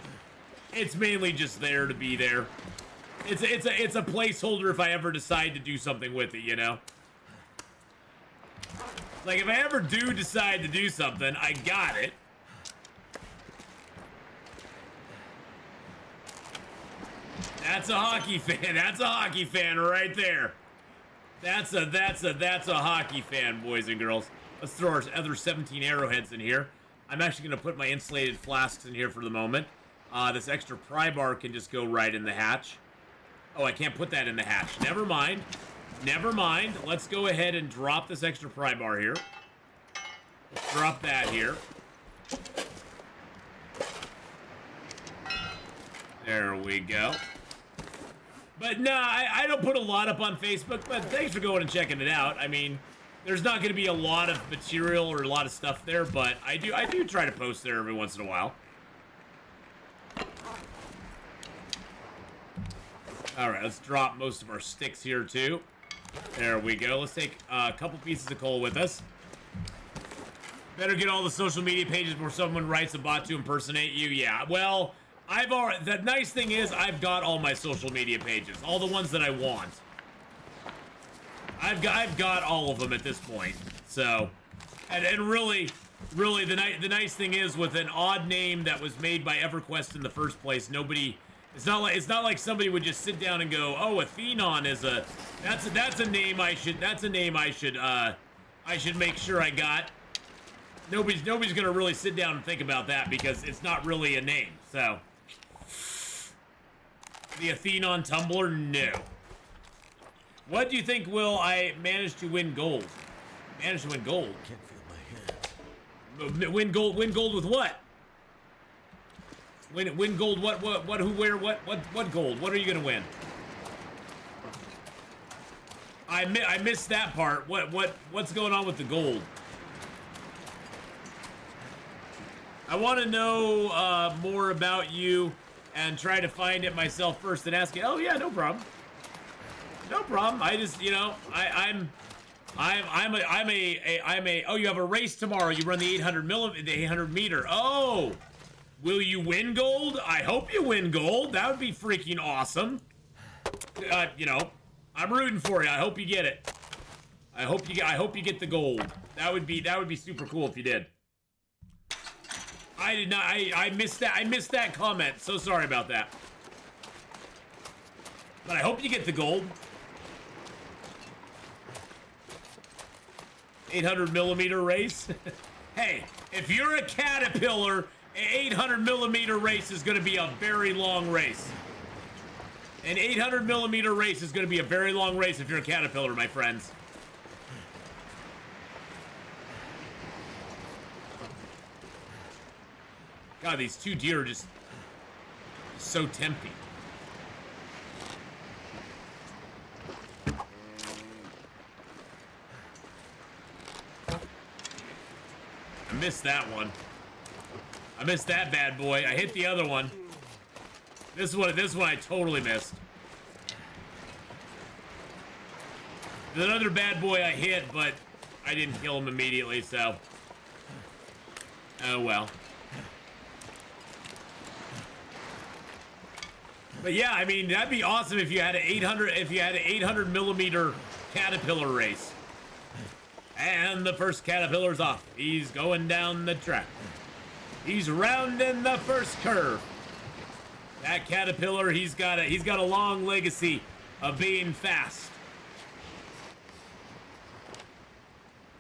it's mainly just there to be there. It's a placeholder if I ever decide to do something with it, you know? Like, if I ever do decide to do something, I got it. That's a hockey fan. That's a hockey fan right there. That's a hockey fan, boys and girls. Let's throw our other 17 arrowheads in here. I'm actually going to put my insulated flasks in here for the moment. This extra pry bar can just go right in the hatch. Oh, I can't put that in the hatch. Never mind. Never mind. Let's go ahead and drop this extra pry bar here. Let's drop that here. There we go. But nah, I don't put a lot up on Facebook, but thanks for going and checking it out. I mean, there's not going to be a lot of material or a lot of stuff there, but I do try to post there every once in a while. All right, let's drop most of our sticks here too. There we go. Let's take a couple pieces of coal with us. Better get all the social media pages before someone writes a bot to impersonate you. Yeah, well, I've already. The nice thing is I've got all my social media pages, all the ones that I want. I've got all of them at this point. So, and really, the nice thing is with an odd name that was made by EverQuest in the first place, nobody. It's not like somebody would just sit down and go, oh, Atheenon is a. That's a name I should. That's a name I should make sure I got. Nobody's gonna really sit down and think about that because it's not really a name. So, the Atheenon Tumbler, no. What do you think will I manage to win gold? Manage to win gold? Can't feel my hand. Win gold with what? Win gold what, who, where, what gold? What are you gonna win? I missed that part. What's going on with the gold? I want to know more about you and try to find it myself first and ask it. Oh yeah, no problem. No problem. I just, you know, I'm a. Oh, you have a race tomorrow. You run the 800 meter. Oh, will you win gold? I hope you win gold. That would be freaking awesome. You know, I'm rooting for you. I hope you get it. I hope you get the gold. That would be super cool if you did. I did not. I missed that. I missed that comment. So sorry about that. But I hope you get the gold. 800 millimeter race. Hey, if you're a caterpillar, an 800 millimeter race is going to be a very long race. An 800 millimeter race is going to be a very long race if you're a caterpillar, my friends. God, these two deer are just so tempting. I missed that one. I missed that bad boy. I hit the other one. This one I totally missed. There's another bad boy I hit, but I didn't kill him immediately, so. Oh well. But yeah, I mean, that'd be awesome if you had an 800 millimeter caterpillar race. And the first caterpillar's off. He's going down the track. He's rounding the first curve. That caterpillar, he's got a long legacy of being fast.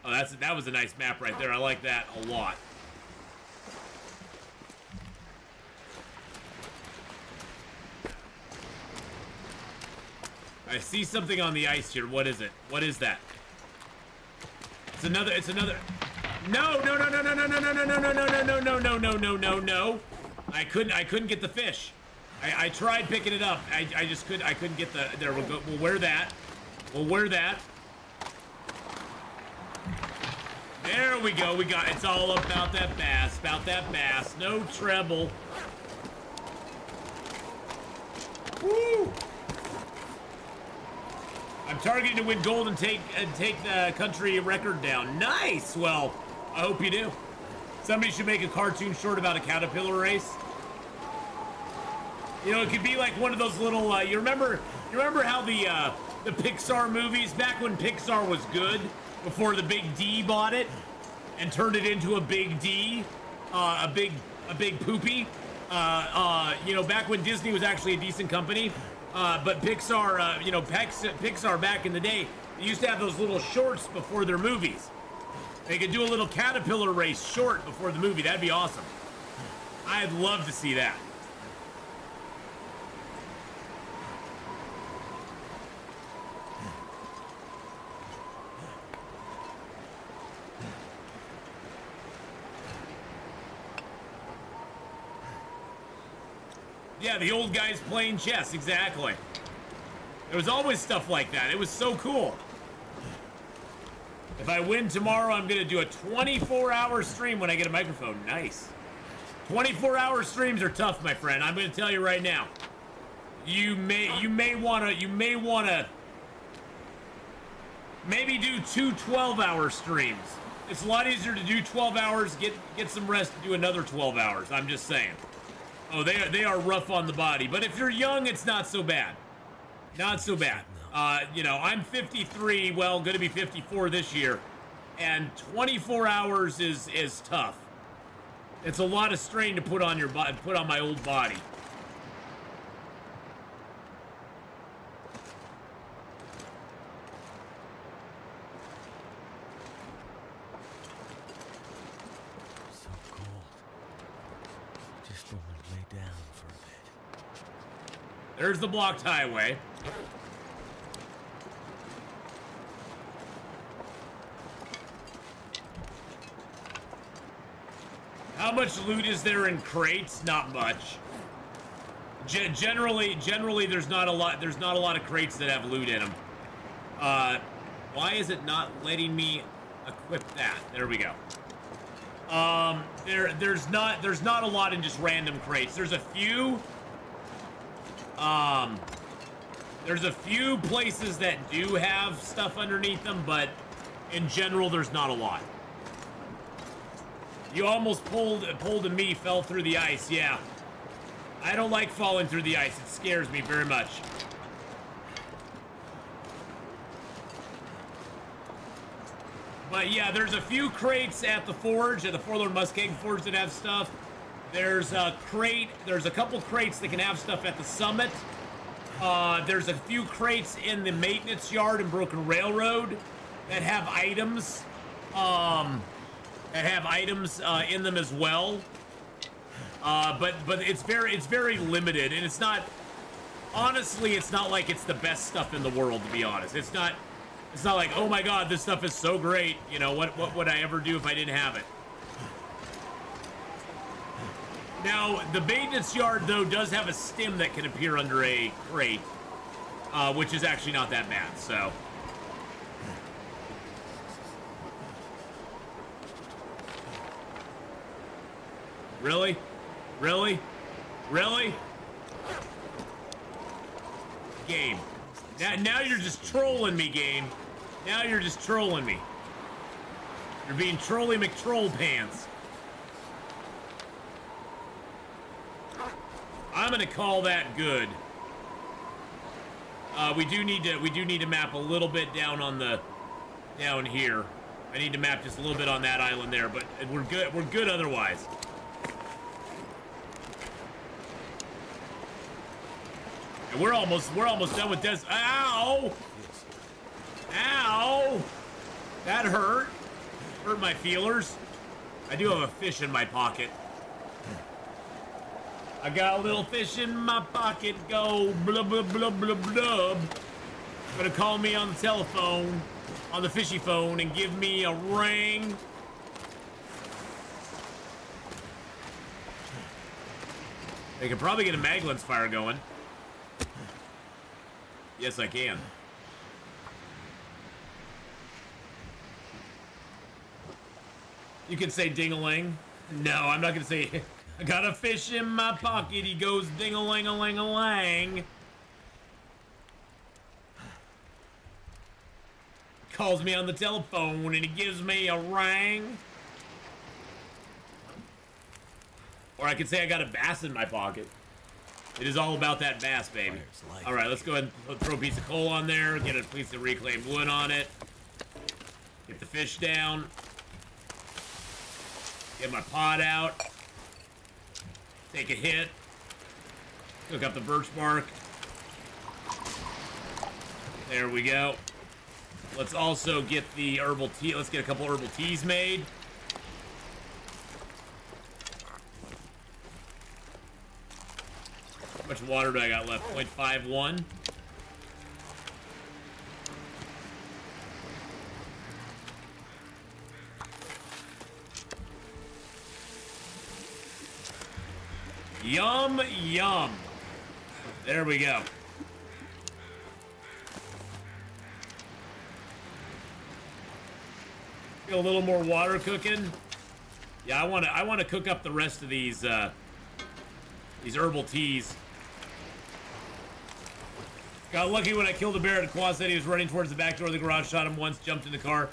Oh, that was a nice map right there. I like that a lot. I see something on the ice here. What is it? What is that? It's another. No. I couldn't get the fish. I tried picking it up. I just couldn't get the. There we'll go. We'll wear that. There we go. It's all about that bass. No treble. Woo! I'm targeting to win gold and take the country record down. Nice. Well, I hope you do. Somebody should make a cartoon short about a caterpillar race. You know, it could be like one of those little. You remember how the Pixar movies back when Pixar was good before the big D bought it and turned it into a big D, a big poopy. You know, back when Disney was actually a decent company. But Pixar, you know, Pixar back in the day, they used to have those little shorts before their movies. They could do a little caterpillar race short before the movie. That'd be awesome. I'd love to see that. Yeah, the old guys playing chess, exactly. There was always stuff like that. It was so cool. If I win tomorrow, I'm gonna do a 24-hour stream when I get a microphone. Nice. 24-hour streams are tough, my friend. I'm gonna tell you right now. You may wanna maybe do 2 12-hour streams. It's a lot easier to do 12 hours, get some rest, and do another 12 hours. I'm just saying. Oh, they are rough on the body, but if you're young, it's not so bad. Not so bad. You know, I'm 53. Well, going to be 54 this year, and 24 hours is tough. It's a lot of strain to put on your body, put on my old body. There's the blocked highway. How much loot is there in crates? Not much. Generally, there's not a lot. There's not a lot of crates that have loot in them. Why is it not letting me equip that? There we go. There's not a lot in just random crates. There's a few. There's a few places that do have stuff underneath them, but in general, there's not a lot. You almost pulled a me, fell through the ice. Yeah. I don't like falling through the ice. It scares me very much. But yeah, there's a few crates at the forge, at the Forlorn Muskeg Forge that have stuff. There's a couple crates that can have stuff at the summit. There's a few crates in the maintenance yard in Broken Railroad that have items. In them as well. But it's very limited, and it's not. Honestly, it's not like it's the best stuff in the world, to be honest. It's not like, oh my god, this stuff is so great. You know, what would I ever do if I didn't have it? Now, the maintenance yard, though, does have a stem that can appear under a crate, which is actually not that bad, so. Really? Really? Really? Game. Now you're just trolling me, game. Now you're just trolling me. You're being Trolly McTroll Pants. I'm gonna call that good. We do need to map a little bit down here. I need to map just a little bit on that island there, but we're good. We're good otherwise. And we're almost done with this. Ow! Ow! That hurt. Hurt my feelers. I do have a fish in my pocket. I got a little fish in my pocket. Go blub blub blub blub blub. Gonna call me on the telephone, on the fishy phone, and give me a ring. They could probably get a Maglin's fire going. Yes, I can. You can say ding-a-ling. No, I'm not gonna say. I got a fish in my pocket. He goes ding-a-ling-a-ling-a-lang. Calls me on the telephone and he gives me a ring. Or I could say I got a bass in my pocket. It is all about that bass, baby. All right, let's go ahead and throw a piece of coal on there. Get a piece of reclaimed wood on it. Get the fish down. Get my pot out. Take a hit. Cook up the birch bark. There we go. Let's also get the herbal tea. Let's get a couple herbal teas made. How much water do I got left? 0.51. Yum, yum. There we go. Feel a little more water cooking. Yeah, I want to cook up the rest of these herbal teas. Got lucky when I killed a bear at Quad said he was running towards the back door of the garage, shot him once, jumped in the car.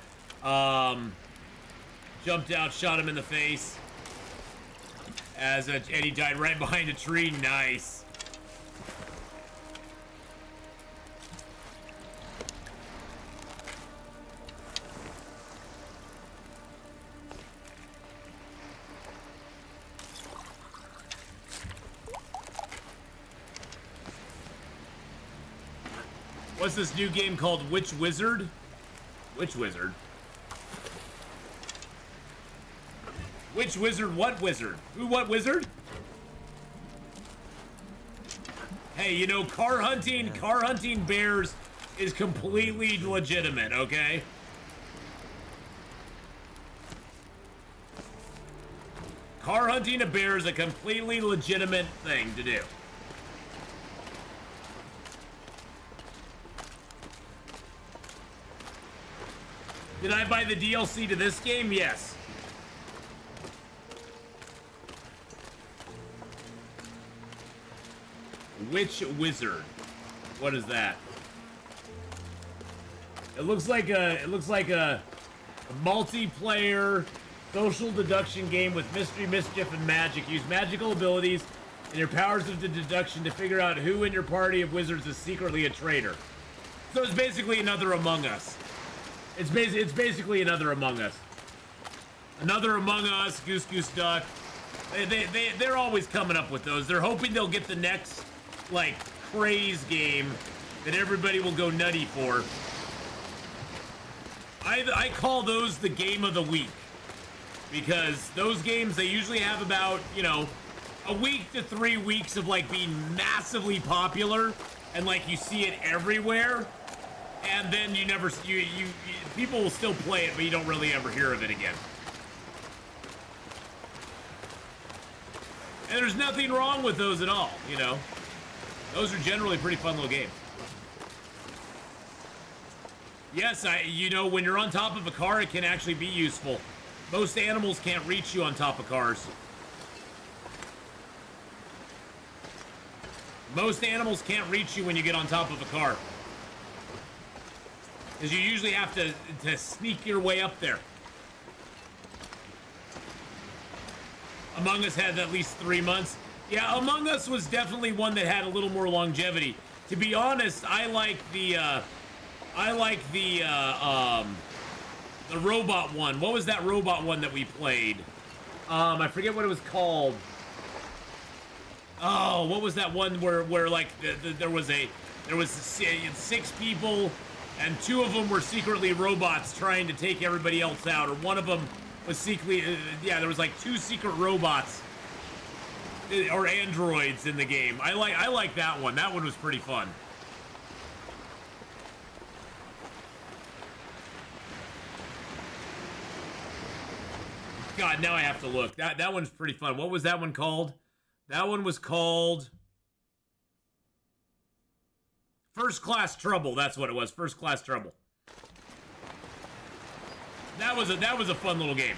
Jumped out, shot him in the face. And he died right behind a tree. Nice. What's this new game called? Witch Wizard? Which wizard? Which wizard? What wizard? Who? What wizard? Hey, you know, car hunting bears is completely legitimate, okay? Car hunting a bear is a completely legitimate thing to do. Did I buy the DLC to this game? Yes. Witch Wizard. What is that? It looks like a A multiplayer social deduction game with mystery, mischief, and magic. Use magical abilities and your powers of the deduction to figure out who in your party of wizards is secretly a traitor. So it's basically another Among Us. It's basically another Among Us. Another Among Us, Goose Goose Duck. They're always coming up with those. They're hoping they'll get the next, like, craze game that everybody will go nutty for. I call those the game of the week. Because those games, they usually have about, you know, a week to 3 weeks of, like, being massively popular. And, like, you see it everywhere. And then you never, people will still play it, but you don't really ever hear of it again. And there's nothing wrong with those at all, you know. Those are generally pretty fun little games. Yes, you know, when you're on top of a car, it can actually be useful. Most animals can't reach you on top of cars. Most animals can't reach you when you get on top of a car. Because you usually have to sneak your way up there. Among Us had at least 3 months. Yeah, Among Us was definitely one that had a little more longevity. To be honest, I like the robot one. What was that robot one that we played? I forget what it was called. Oh, what was that one where like there was 6 people and 2 of them were secretly robots trying to take everybody else out, or one of them was secretly there was like 2 secret robots or androids in the game. I like that one. That one was pretty fun. God, now I have to look. That one's pretty fun. What was that one called? That one was called First Class Trouble. That's what it was. First Class Trouble. That was a fun little game.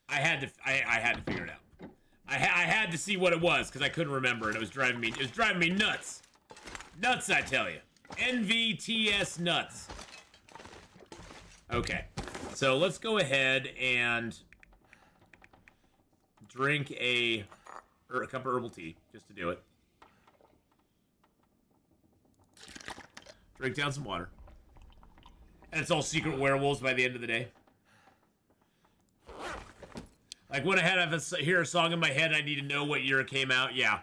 I had to figure it out. I had to see what it was because I couldn't remember, and it was driving me nuts. Nuts, I tell you. NVTS nuts. Okay, so let's go ahead and drink a cup of herbal tea just to do it. Drink down some water. And it's all secret werewolves by the end of the day. Like when I hear a song in my head, I need to know what year it came out. Yeah,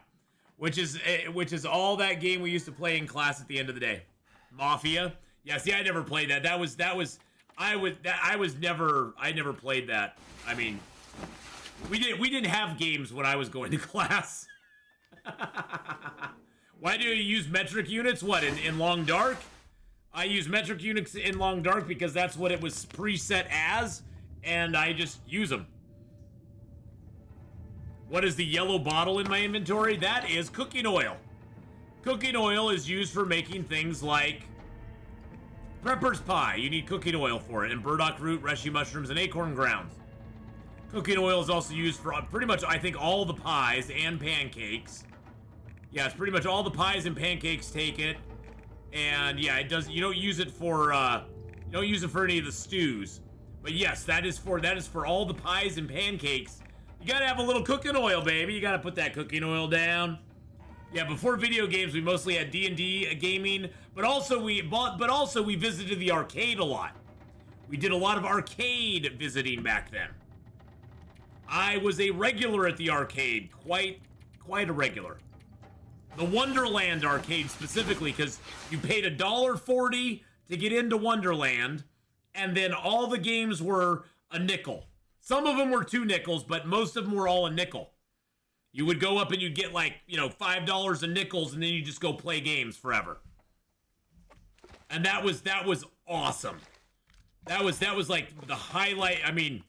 which is all that game we used to play in class at the end of the day. Mafia. Yeah, see, I never played that. I never played that. I mean, we didn't have games when I was going to class. Why do you use metric units? What, in Long Dark? I use metric units in Long Dark because that's what it was preset as, and I just use them. What is the yellow bottle in my inventory? That is cooking oil. Cooking oil is used for making things like Prepper's Pie. You need cooking oil for it, and burdock root, reishi mushrooms, and acorn grounds. Cooking oil is also used for pretty much, I think, all the pies and pancakes. Yeah, it's pretty much all the pies and pancakes take it. And yeah, it does. You don't use it for any of the stews. But yes, that is for all the pies and pancakes. You gotta have a little cooking oil, baby. You gotta put that cooking oil down. Yeah, before video games, we mostly had D&D gaming, but also we visited the arcade a lot. We did a lot of arcade visiting back then. I was a regular at the arcade, quite a regular. The Wonderland arcade specifically, because you paid $1.40 to get into Wonderland, and then all the games were a nickel. Some of them were 2 nickels, but most of them were all a nickel. You would go up and you'd get like, $5 in nickels, and then you just go play games forever. And that was awesome. That was like the highlight. I mean,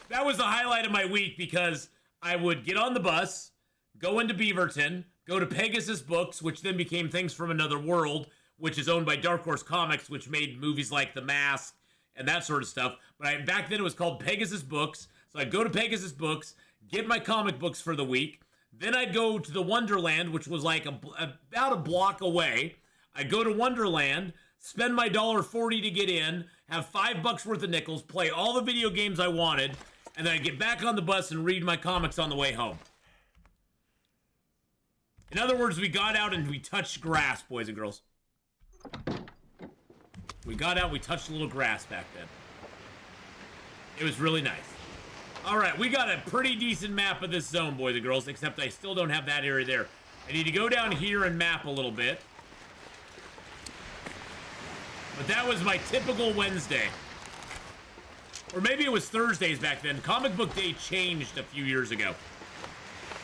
that was the highlight of my week because I would get on the bus, go into Beaverton, go to Pegasus Books, which then became Things from Another World, which is owned by Dark Horse Comics, which made movies like The Mask and that sort of stuff. But back then it was called Pegasus Books. So I'd go to Pegasus Books, get my comic books for the week, Then I'd go to the Wonderland, which was like about a block away. I'd go to Wonderland, spend my $1.40 to get in, have $5 worth of nickels, play all the video games I wanted, and then I'd get back on the bus and read my comics on the way home. In other words, we got out and we touched grass, boys and girls. We got out, we touched a little grass back then. It was really nice. All right, we got a pretty decent map of this zone, boys and girls, except I still don't have that area there. I need to go down here and map a little bit. But that was my typical Wednesday. Or maybe it was Thursdays back then. Comic Book Day changed a few years ago.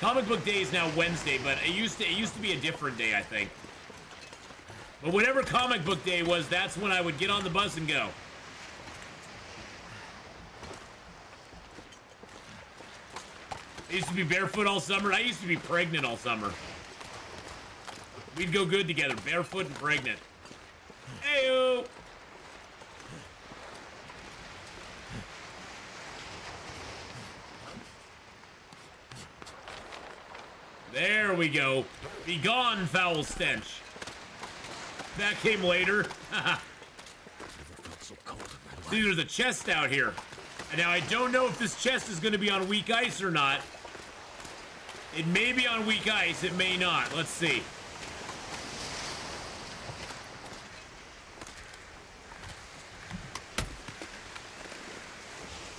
Comic Book Day is now Wednesday, but it used to be a different day, I think. But whatever Comic Book Day was, that's when I would get on the bus and go. I used to be barefoot all summer. I used to be pregnant all summer. We'd go good together, barefoot and pregnant. Hey-o! There we go. Be gone, foul stench. That came later. See, there's a chest out here. And now I don't know if this chest is going to be on weak ice or not. It may be on weak ice. It may not. Let's see.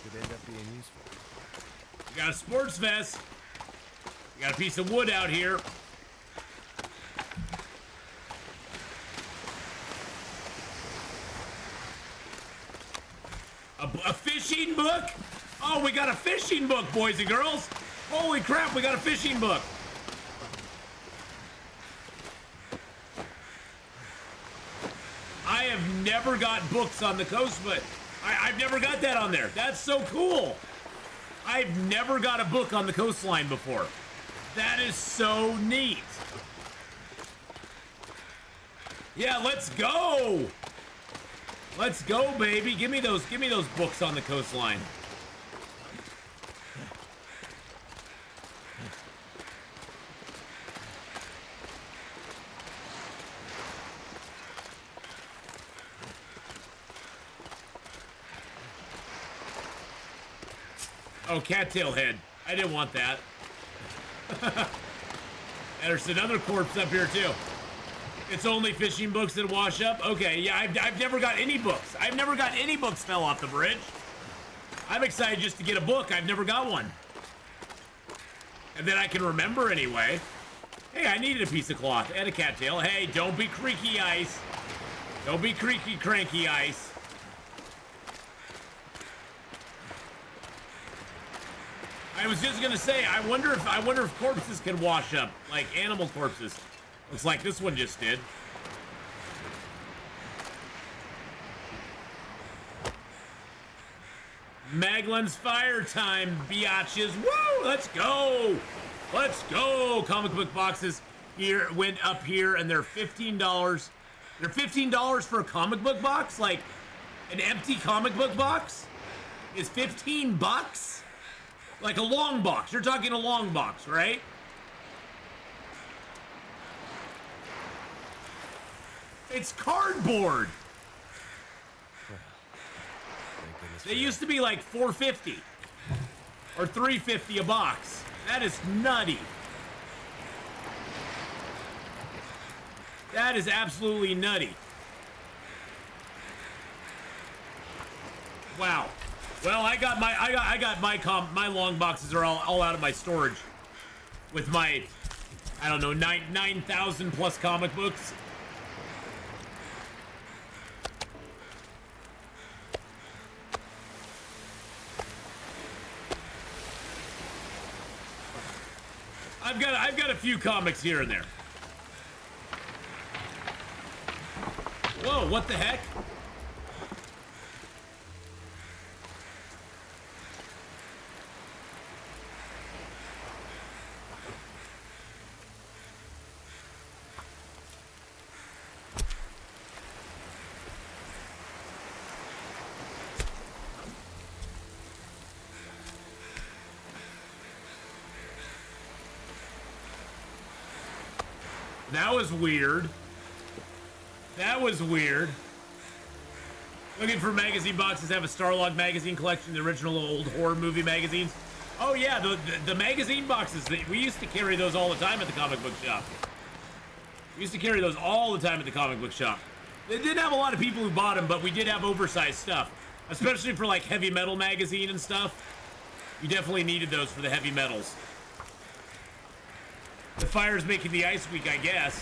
Could end up being useful. We got a sports vest. We got a piece of wood out here. A fishing book? Oh, we got a fishing book, boys and girls. Holy crap, we got a fishing book. I have never got books on the coast, but I've never got that on there. That's so cool. I've never got a book on the coastline before. That is so neat. Yeah, let's go. Let's go, baby. Give me those books on the coastline. Oh, cattail head. I didn't want that. There's another corpse up here, too. It's only fishing books that wash up? Okay, yeah, I've never got any books. I've never got any books fell off the bridge. I'm excited just to get a book. I've never got one. And then I can remember anyway. Hey, I needed a piece of cloth and a cattail. Hey, don't be creaky ice. Don't be creaky cranky ice. I was just gonna say, I wonder if corpses can wash up, like animal corpses. Looks like this one just did. Maglin's fire time, biatches. Woo! Let's go! Let's go! Comic book boxes here went up here, and they're $15. They're $15 for a comic book box? Like, an empty comic book box is 15 bucks? Like a long box. You're talking a long box, right? It's cardboard. They used to be like $4.50 or $3.50 a box. That is nutty. That is absolutely nutty. Wow. Well, I got my long boxes are all out of my storage with my, I don't know, 9,000 plus comic books. I've got a few comics here and there. Whoa, what the heck? That was weird. That was weird. Looking for magazine boxes. Have a Starlog magazine collection, the original old horror movie magazines. Oh yeah, the magazine boxes. We used to carry those all the time at the comic book shop. We used to carry those all the time at the comic book shop. They didn't have a lot of people who bought them, but we did have oversized stuff. Especially for like heavy metal magazine and stuff. You definitely needed those for the heavy metals. The fire's making the ice weak, I guess.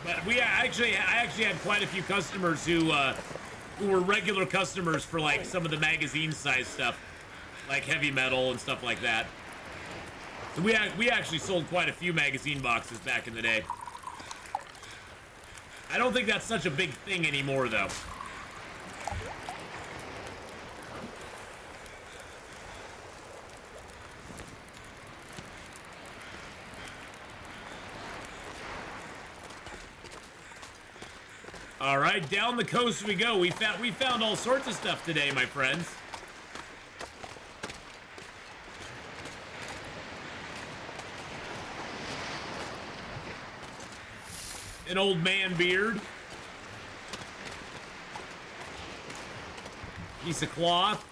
But I actually had quite a few customers who were regular customers for like some of the magazine size stuff, like heavy metal and stuff like that. So we actually sold quite a few magazine boxes back in the day. I don't think that's such a big thing anymore, though. All right, down the coast we go. We found all sorts of stuff today, my friends. An old man beard. Piece of cloth.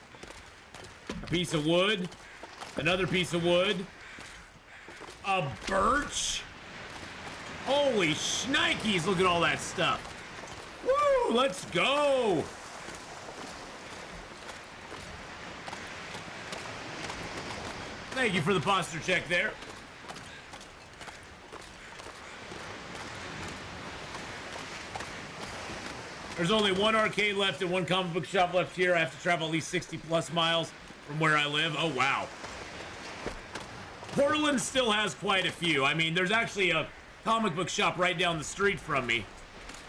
A piece of wood. Another piece of wood. A birch. Holy shnikes, look at all that stuff. Woo, let's go. Thank you for the posture check there. There's only one arcade left and one comic book shop left here. I have to travel at least 60 plus miles from where I live. Oh, wow. Portland still has quite a few. I mean, there's actually a comic book shop right down the street from me.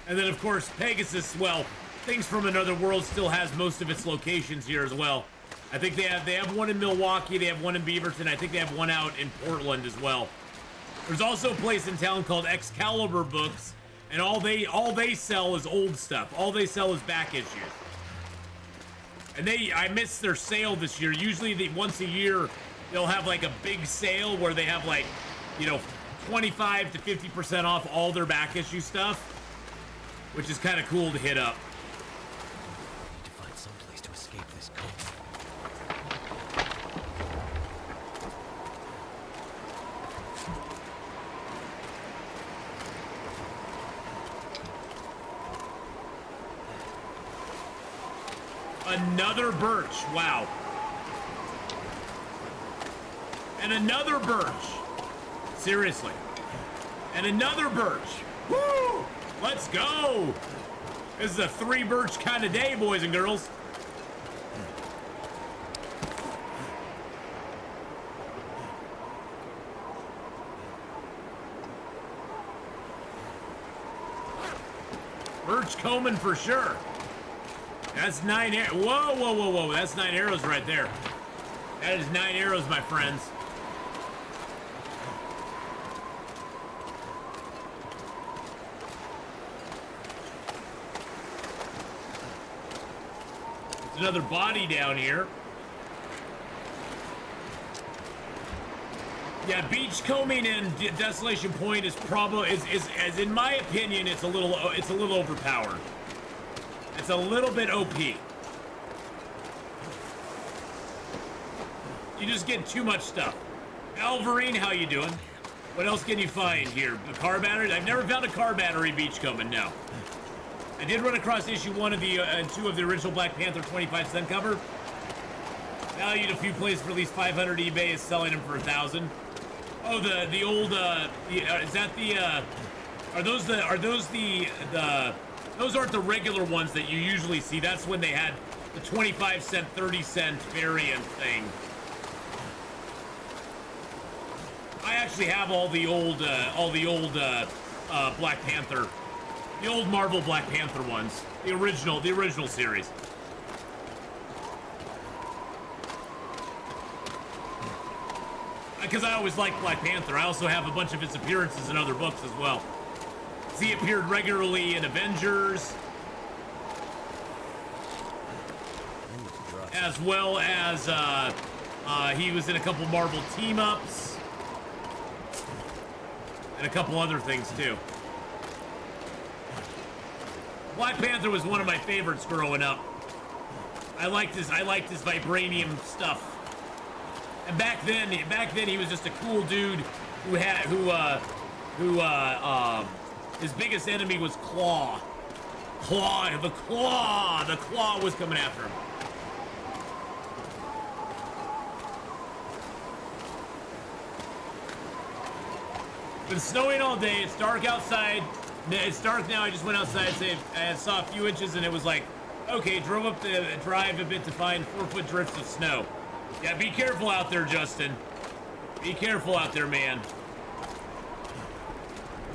And then, of course, Pegasus, well, Things from Another World still has most of its locations here as well. I think they have one in Milwaukee, they have one in Beaverton, I think they have one out in Portland as well. There's also a place in town called Excalibur Books, and all they sell is old stuff. All they sell is back issues. And I missed their sale this year. Usually once a year they'll have like a big sale where they have like, you know, 25 to 50% off all their back issue stuff, which is kind of cool to hit up. Need to find some place to escape this cult. Another birch, wow. And another birch. Seriously. And another birch. Woo! Let's go! This is a 3 birch kind of day, boys and girls. Birch combing for sure. That's 9 arrows. Whoa, whoa, whoa, whoa. That's 9 arrows right there. That is 9 arrows, my friends. There's another body down here. Yeah, beachcombing and Desolation Point is probably is in my opinion it's a little overpowered. It's a little bit OP. You just get too much stuff. Alvarine, how you doing? What else can you find here? A car battery? I've never found a car battery beachcombing, no. I did run across issue 1 of the 2 of the original Black Panther 25-cent cover. Valued a few places for at least 500. eBay is selling them for 1,000. Oh, the old is that the those aren't the regular ones that you usually see. That's when they had the 25-cent, 30-cent variant thing. I actually have all the old Black Panther, the old Marvel Black Panther ones, the original series. Because I always liked Black Panther. I also have a bunch of its appearances in other books as well. he appeared regularly in Avengers, as well as he was in a couple Marvel team-ups and a couple other things too. Black Panther was one of my favorites growing up. I liked his vibranium stuff. And back then he was just a cool dude who his biggest enemy was Claw. The Claw was coming after him. It's been snowing all day. It's dark outside. It's dark now. I just went outside. I saw a few inches, and it was like, okay. Drove up the drive a bit to find 4-foot drifts of snow. Yeah, be careful out there, Justin. Be careful out there, man.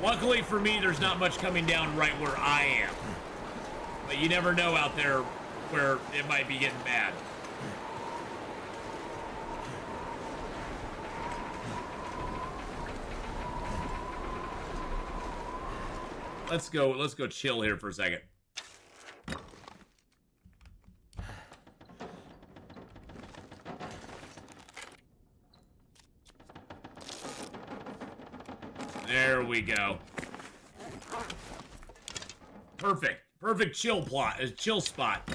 Luckily for me, there's not much coming down right where I am. But you never know out there where it might be getting bad. Let's go chill here for a second. There we go. Perfect chill spot.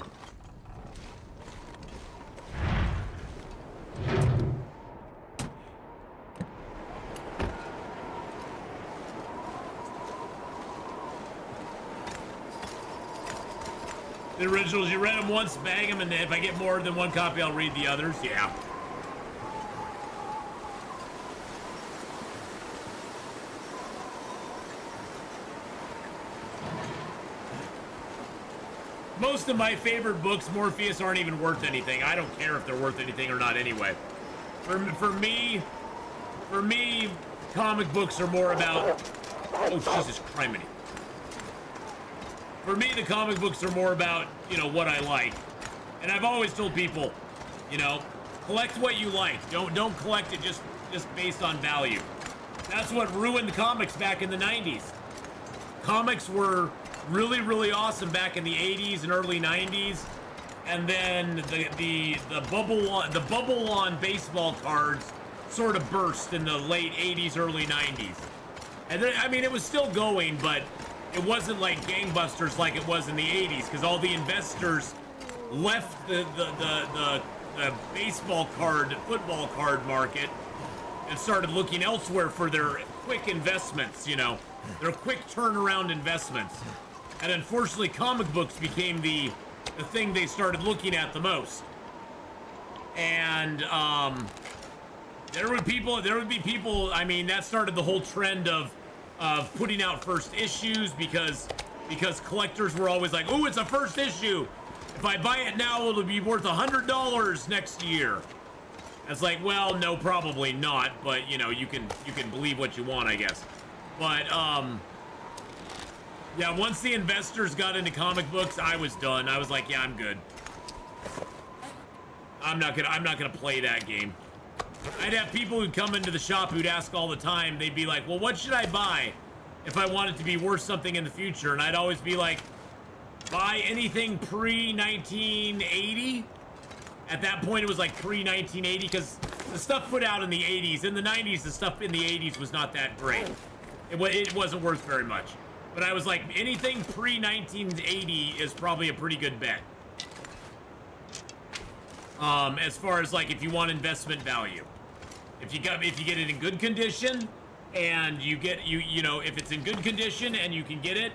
The originals, you read them once, bag them, and if I get more than one copy, I'll read the others. Yeah. Most of my favorite books, Morpheus, aren't even worth anything. I don't care if they're worth anything or not anyway. For me, comic books are more about... Oh, Jesus criminy. For me, the comic books are more about, you know, what I like. And I've always told people, you know, collect what you like. Don't collect it just based on value. That's what ruined comics back in the 90s. Comics were really, really awesome back in the 80s and early 90s. And then the bubble on baseball cards sort of burst in the late 80s, early 90s. And then, I mean, it was still going, but it wasn't like gangbusters like it was in the 80s, because all the investors left the baseball card, football card market and started looking elsewhere for their quick investments, you know, their quick turnaround investments. And unfortunately, comic books became the thing they started looking at the most. And there would be people, I mean, that started the whole trend of putting out first issues because collectors were always like, oh, it's a first issue. If I buy it now, it'll be worth $100 next year. It's like, well, no, probably not, but you know, you can believe what you want, I guess. But yeah, once the investors got into comic books, I was done. I was like, yeah, I'm good. I'm not gonna play that game. I'd have people who'd come into the shop who'd ask all the time. They'd be like, well, what should I buy if I want it to be worth something in the future? And I'd always be like, buy anything pre-1980. At that point, it was like pre-1980, because the stuff put out in the 80s. In the 90s, the stuff in the 80s was not that great. It wasn't worth very much. But I was like, anything pre-1980 is probably a pretty good bet. As far as like, if you want investment value. If you get it in good condition, and you know, if it's in good condition and you can get it,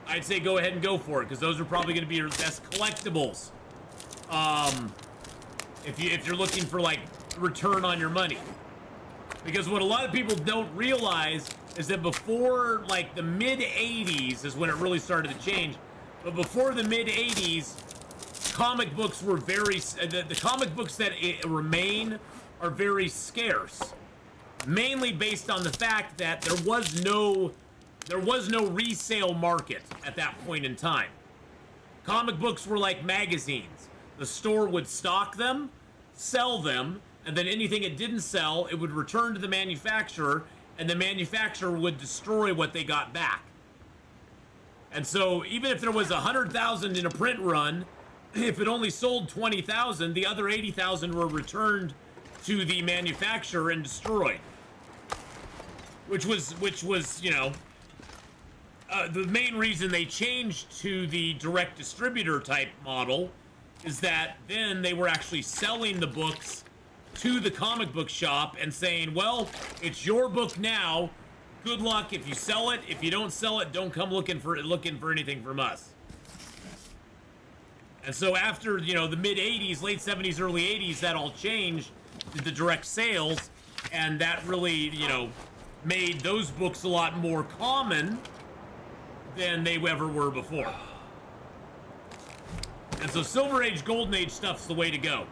I'd say go ahead and go for it, because those are probably going to be your best collectibles. If you're looking for like return on your money. Because what a lot of people don't realize is that before like the mid 80s is when it really started to change. But before the mid 80s, comic books were very, the comic books that remain are very scarce. Mainly based on the fact that there was no resale market at that point in time. Comic books were like magazines. The store would stock them, sell them, and then anything it didn't sell, it would return to the manufacturer, and the manufacturer would destroy what they got back. And so even if there was 100,000 in a print run, if it only sold 20,000, the other 80,000 were returned to the manufacturer and destroyed. Which was, you know, the main reason they changed to the direct distributor type model is that then they were actually selling the books to the comic book shop and saying, well, it's your book now. Good luck if you sell it. If you don't sell it, don't come looking for anything from us. And so after, you know, the mid 80s, late 70s, early 80s, that all changed to the direct sales, and that really, you know, made those books a lot more common than they ever were before. And so Silver Age, Golden Age stuff's the way to go.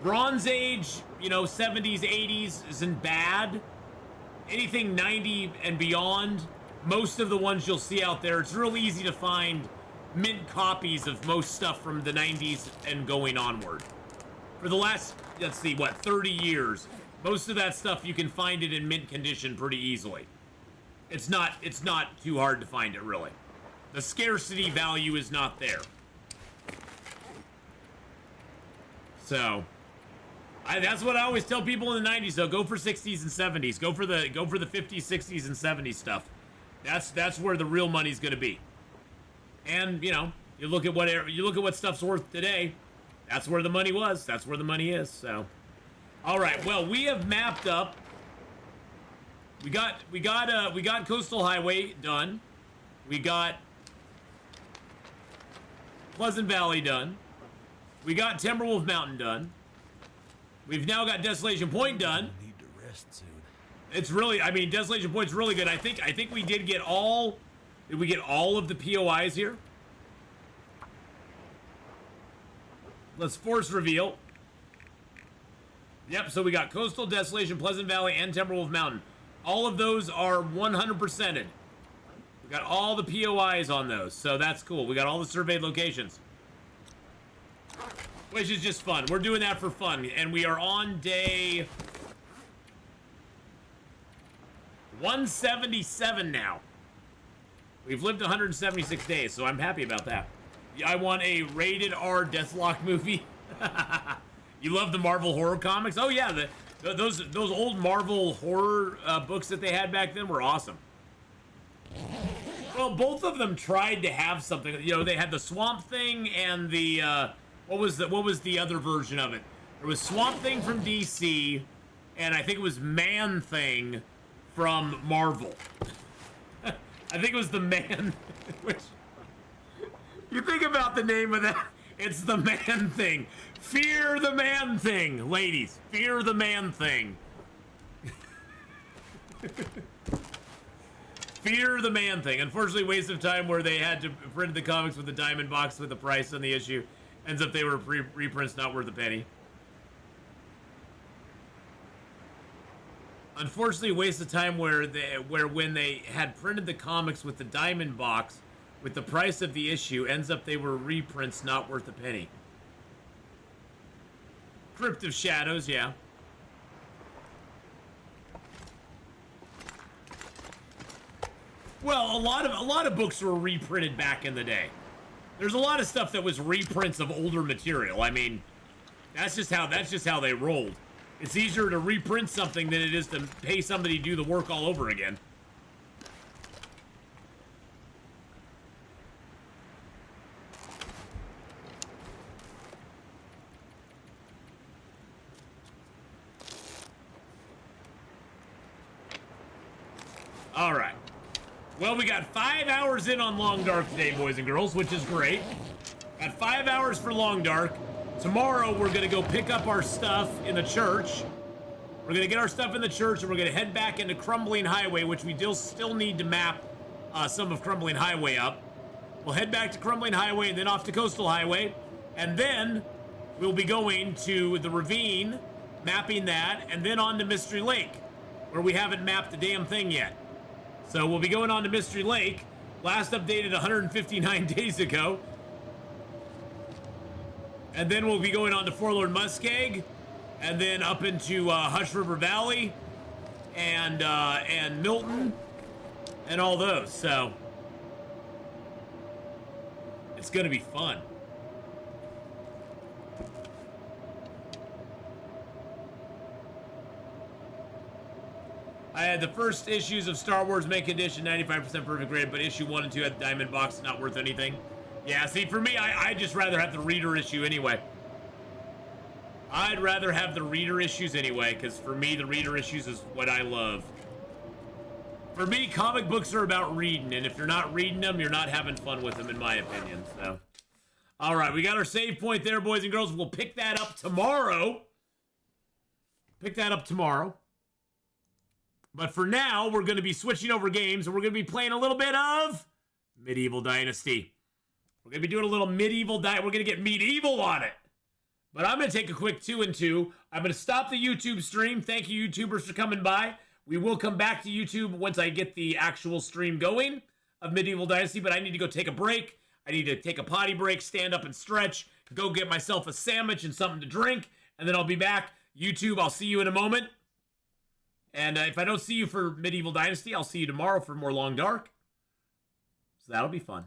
Bronze Age, you know, 70s, 80s isn't bad. Anything 90 and beyond, most of the ones you'll see out there, it's real easy to find mint copies of most stuff from the 90s and going onward. For the last, let's see, what, 30 years, most of that stuff you can find it in mint condition pretty easily. It's not too hard to find it, really. The scarcity value is not there. So, that's what I always tell people in the 90s, though. Go for 60s and 70s. Go for the 50s, 60s, and 70s stuff. That's where the real money's going to be. And, you know, you look at what stuff's worth today. That's where the money was. That's where the money is. So, all right. Well, we have mapped up. We got Coastal Highway done. We got Pleasant Valley done. We got Timberwolf Mountain done. We've now got Desolation Point done. I need to rest soon. It's really, I mean, Desolation Point's really good. I think we did get all. Did we get all of the POIs here? Let's force reveal. Yep, so we got Coastal, Desolation, Pleasant Valley, and Timberwolf Mountain. All of those are 100%ed. We got all the POIs on those, so that's cool. We got all the surveyed locations. Which is just fun. We're doing that for fun, and we are on day 177 now. We've lived 176 days, so I'm happy about that. I want a rated R Deathlock movie. You love the Marvel horror comics? Oh yeah, those old Marvel horror books that they had back then were awesome. Well, both of them tried to have something. You know, they had the Swamp Thing and the what was the other version of it? There was Swamp Thing from DC, and I think it was Man Thing from Marvel. I think it was the Man. Which, you think about the name of that, it's the Man Thing. Fear the Man Thing, ladies. Fear the Man Thing. Fear the Man Thing. Unfortunately, waste of time where they had to print the comics with the diamond box with the price on the issue. Ends up they were reprints not worth a penny. Unfortunately, waste of time where when they had printed the comics with the diamond box with the price of the issue, ends up they were reprints not worth a penny. Crypt of Shadows, yeah. Well, a lot of books were reprinted back in the day. There's a lot of stuff that was reprints of older material. I mean, that's just how they rolled. It's easier to reprint something than it is to pay somebody to do the work all over again. All right. Well, we got 5 hours in on Long Dark today, boys and girls, which is great. Got 5 hours for Long Dark. Tomorrow, we're going to go pick up our stuff in the church. We're going to get our stuff in the church, and we're going to head back into Crumbling Highway, which we still need to map some of Crumbling Highway up. We'll head back to Crumbling Highway, and then off to Coastal Highway. And then we'll be going to the Ravine, mapping that, and then on to Mystery Lake, where we haven't mapped the damn thing yet. So we'll be going on to Mystery Lake. Last updated 159 days ago. And then we'll be going on to Forlorn Muskeg, and then up into Hush River Valley, and Milton, and all those. So It's gonna be fun. I had the first issues of Star Wars Mint Condition, 95% perfect grade, but issue 1 and 2 had the diamond box, not worth anything. Yeah, see, for me, I just rather have the reader issue anyway. I'd rather have the reader issues anyway, because for me, the reader issues is what I love. For me, comic books are about reading, and if you're not reading them, you're not having fun with them, in my opinion, so. All right, we got our save point there, boys and girls. We'll pick that up tomorrow. Pick that up tomorrow. But for now, we're going to be switching over games, and we're going to be playing a little bit of Medieval Dynasty. We're going to be doing a little Medieval Dynasty. We're going to get medieval on it. But I'm going to take a quick 2 and 2. I'm going to stop the YouTube stream. Thank you, YouTubers, for coming by. We will come back to YouTube once I get the actual stream going of Medieval Dynasty, but I need to go take a break. I need to take a potty break, stand up and stretch, go get myself a sandwich and something to drink, and then I'll be back. YouTube, I'll see you in a moment. And if I don't see you for Medieval Dynasty, I'll see you tomorrow for more Long Dark. So that'll be fun.